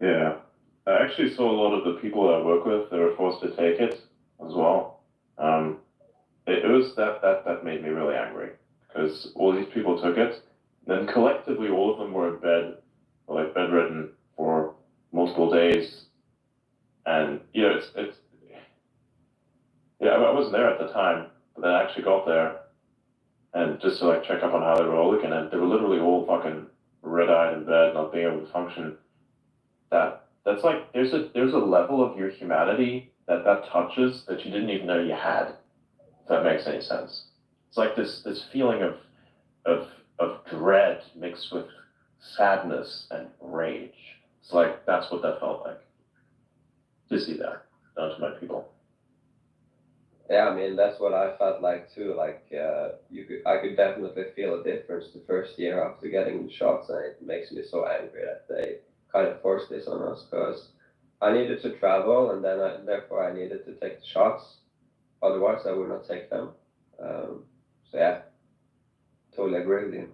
Yeah, I actually saw a lot of the people that I work with that were forced to take it as well. It was that made me really angry, because all these people took it, then collectively, all of them were in bed, or like bedridden for multiple days. And, you know, it's yeah, I wasn't there at the time, but then I actually got there and just to like check up on how they were all looking, and they were literally all fucking red-eyed in bed, not being able to function. That's like, there's a level of your humanity that touches that you didn't even know you had, if that makes any sense. It's like this feeling of dread mixed with sadness and rage. It's like, that's what that felt like. To see that, down to my people. Yeah, I mean, that's what I felt like too. Like, I could definitely feel a difference the first year after getting the shots, and it makes me so angry that they kind of forced this on us, because I needed to travel, and then therefore I needed to take the shots. Otherwise, I would not take them. So yeah, totally agree with you.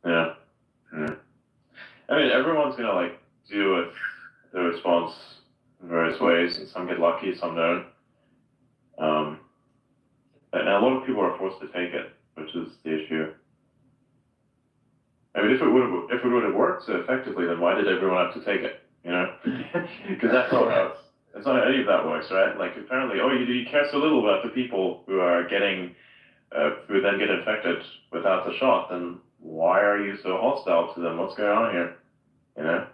Yeah. I mean, everyone's gonna like deal with the response in various ways, and some get lucky, some don't. And a lot of people are forced to take it, which is the issue. I mean, if it would have worked so effectively, then why did everyone have to take it? You know, because that's not how any of that works, right? Like apparently, you care so little about the people who are getting, who then get infected without the shot. Then why are you so hostile to them? What's going on here? You know.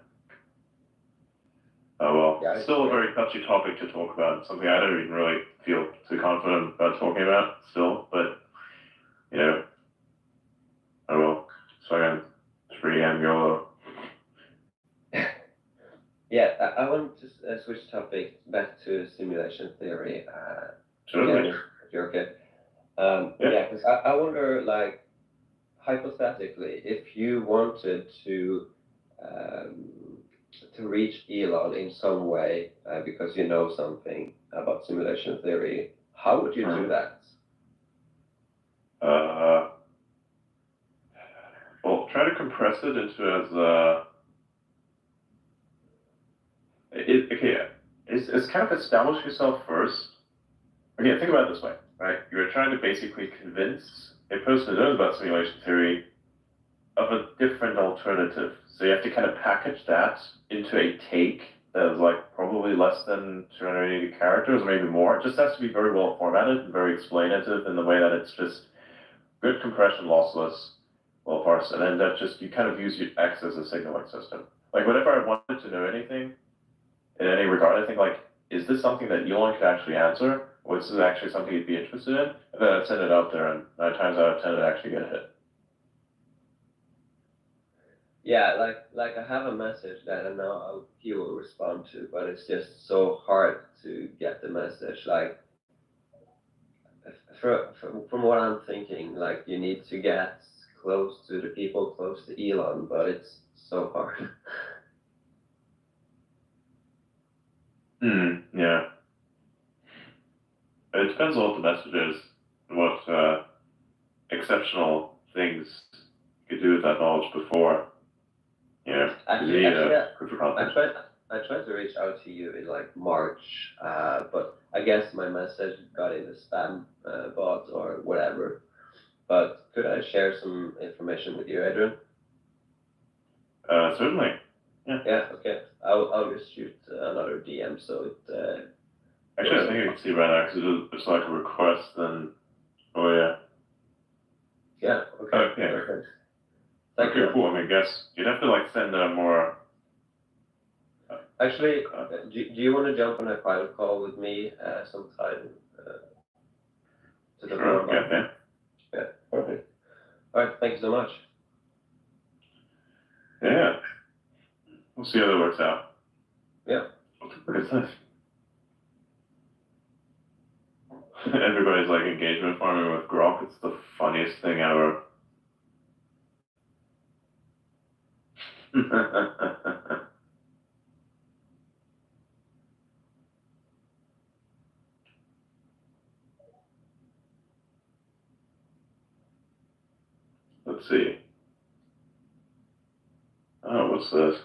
Oh well, Yeah, still a very touchy topic to talk about. Something I don't even really feel too confident about talking about still, but you know. Oh well, so again, 3M YOLO. Yeah, I want to switch topic back to simulation theory. Certainly. If you're okay. Yeah, because I wonder, like, hypothetically, if you wanted to reach Elon in some way because you know something about simulation theory, how would you do that? Well, try to compress it into it's kind of establish yourself first. Okay, think about it this way, right? You're trying to basically convince a person who knows about simulation theory of a different alternative. So you have to kind of package that into a take that is like probably less than 280 characters, or maybe more. It just has to be very well formatted and very explanative in the way that it's just good compression, lossless, well parsed, and then that just, you kind of use your X as a signaling system. Like whenever I wanted to know anything in any regard, I think like, is this something that Elon could actually answer? Or is this actually something he'd be interested in? And then I'd send it out there, and 9 times out of 10 it'd actually get a hit. Yeah, like I have a message that I know how he will respond to, but it's just so hard to get the message. Like, from what I'm thinking, like you need to get close to the people close to Elon, but it's so hard. Yeah. It depends on what the message is, what exceptional things you could do with that knowledge before. Yeah. Actually, I tried to reach out to you in like March, but I guess my message got in the spam bot or whatever. But could I share some information with you, Adrian? Certainly. Yeah. Yeah. Okay. I'll just shoot another DM so it. Actually, I think you can see right now because it's like a request. Then. Oh yeah. Yeah. Okay. Okay. Perfect. Okay. Cool. I mean, I guess you'd have to like send more. Actually, do you want to jump on a private call with me sometime? To talk more about it? Yeah. Perfect. All right. Thank you so much. Yeah. We'll see how that works out. Yeah. Look at this. Everybody's like engagement farming with Grok. It's the funniest thing ever. Let's see. Oh, what's this?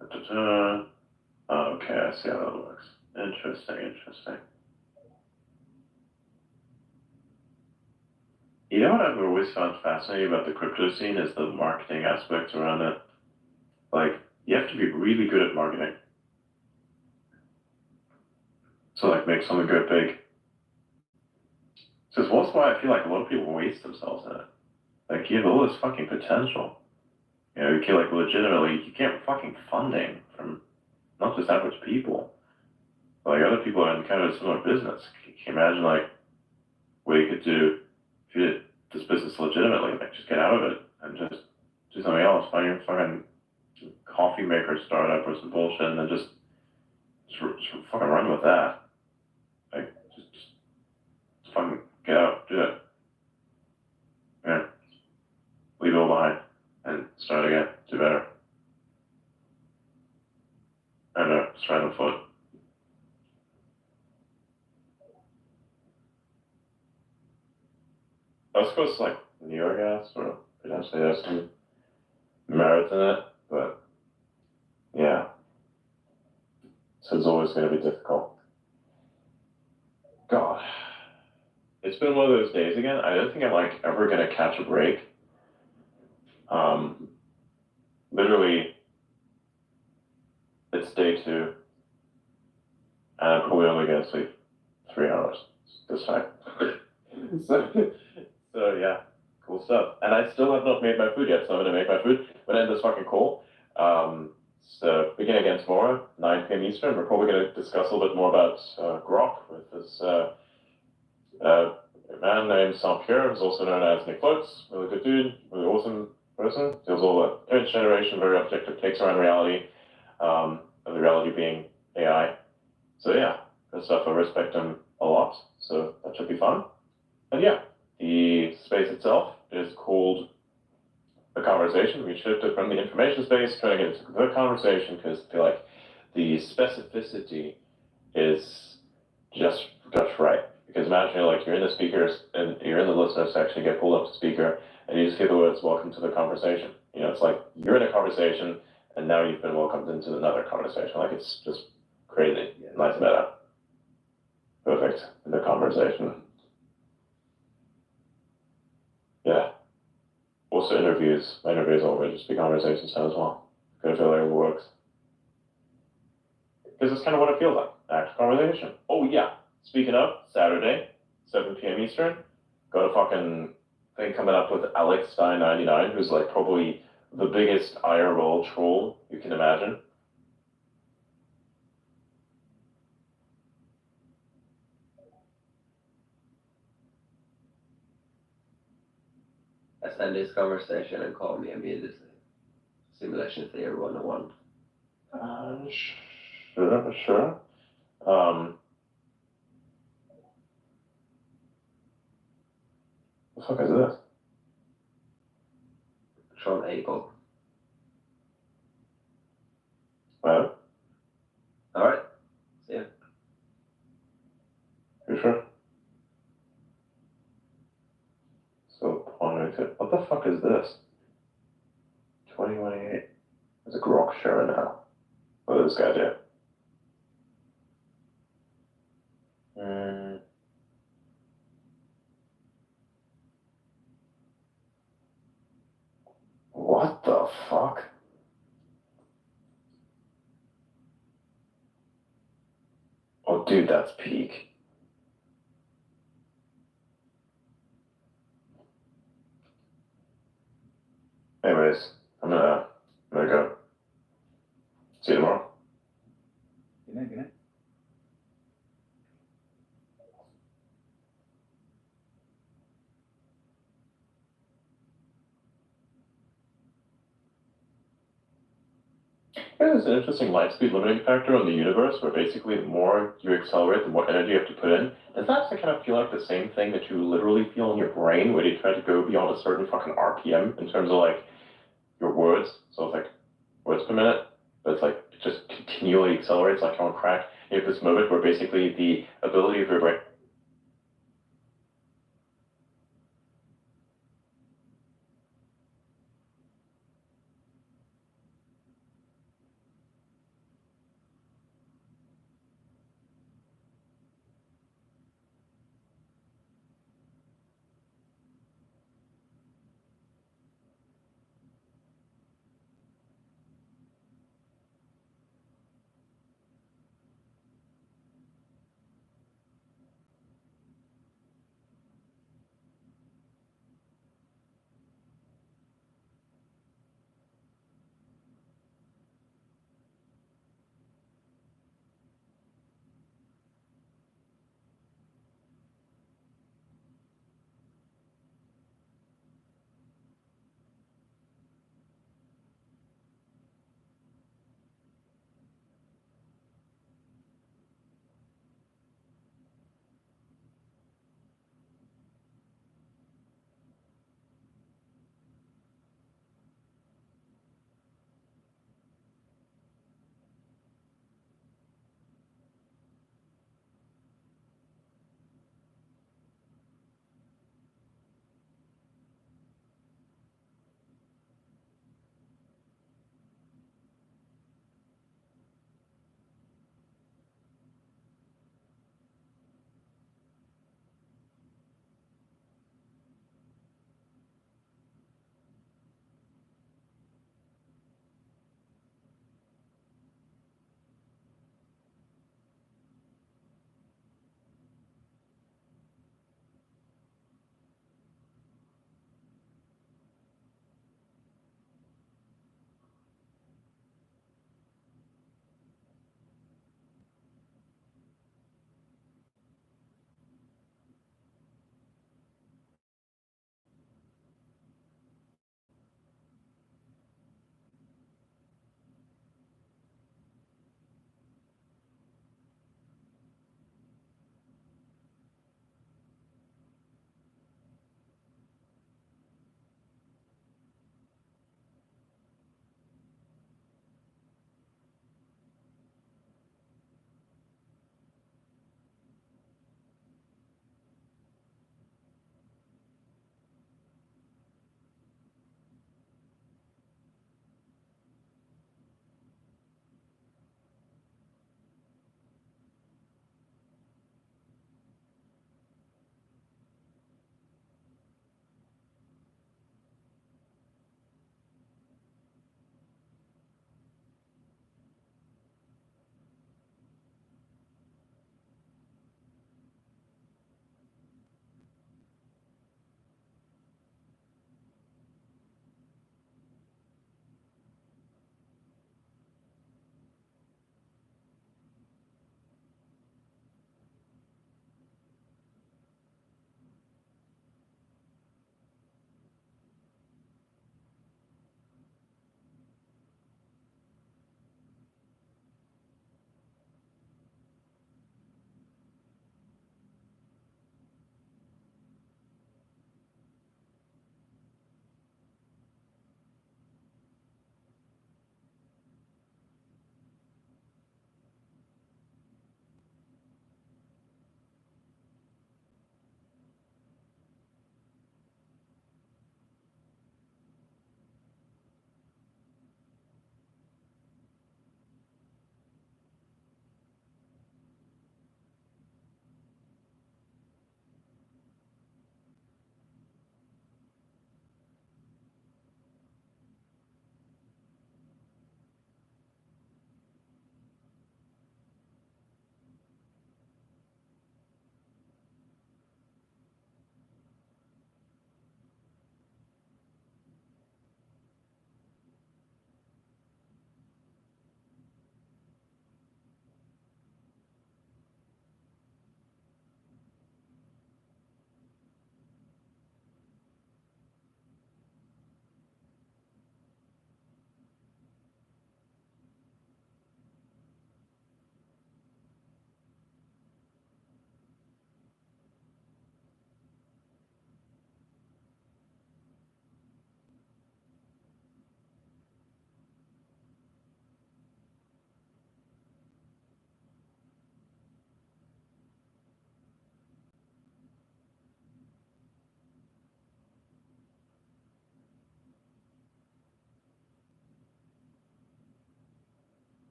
Da-da-da. Oh, okay, I see how that works. Interesting. You know what I've always found fascinating about the crypto scene is the marketing aspects around it. Like, you have to be really good at marketing. So, like, make something go big. So that's why I feel like a lot of people waste themselves in it. Like, you have all this fucking potential. You know, you can, like, legitimately, you get fucking funding from not just average people. Like, other people are in kind of a similar business. Can you imagine, like, what you could do if you did this business legitimately? Like, just get out of it and just do something else. Find your fucking coffee maker startup or some bullshit and then just fucking run with that. Like, just fucking get out, do it. Yeah. Leave it all behind and start again, do better. I know, start on the foot. I suppose like New York has, or potentially has some merit in it, but yeah. So it's always going to be difficult. God. It's been one of those days again. I don't think I'm like ever going to catch a break. Literally, it's day 2, and I'm probably only going to sleep 3 hours this time. so yeah, cool stuff. And I still have not made my food yet, so I'm going to make my food. But end this fucking call. So begin again tomorrow, 9 p.m. Eastern. We're probably going to discuss a little bit more about Grok with this man named Saint-Pierre, who's also known as Nick Floats. Really good dude, really awesome person. Does all the image generation, very objective takes around reality, and the reality being AI. So yeah, good stuff. I respect him a lot, so that should be fun. And yeah, the space itself is called The Conversation. We shifted from the information space, trying to get into the conversation, because I feel like the specificity is just right. Because imagine like you're in the speakers and you're in the listener section, you get pulled up to speaker, and you just hear the words "Welcome to the conversation." You know, it's like you're in a conversation, and now you've been welcomed into another conversation. Like it's just crazy. Yeah. Nice meta. Perfect. The conversation. Yeah. Also interviews. My interviews always just be conversations now as well. Because I feel like it works. Because it's kind of what it feels like. Actual conversation. Oh yeah. Speaking of, Saturday, 7 p.m. Eastern, got a fucking thing coming up with Alex Stein 99, who's like probably the biggest IRL troll you can imagine. Let's end this conversation and call me immediately. Simulation Theory 101. Sure. The fuck is this? Sean Eagle. Well? Alright. See ya. You sure? So, what the fuck is this? 2028. There's a Grok share now. What did this guy do? What the fuck? Oh, dude, that's peak. Anyways, I'm gonna go. See you tomorrow. Good night, good night. There's an interesting light speed limiting factor on the universe where basically the more you accelerate, the more energy you have to put in. Does that actually kind of feel like the same thing that you literally feel in your brain when you try to go beyond a certain fucking RPM in terms of like your words? So it's like words per minute, but it's like it just continually accelerates like on crack. You have this moment where basically the ability of your brain.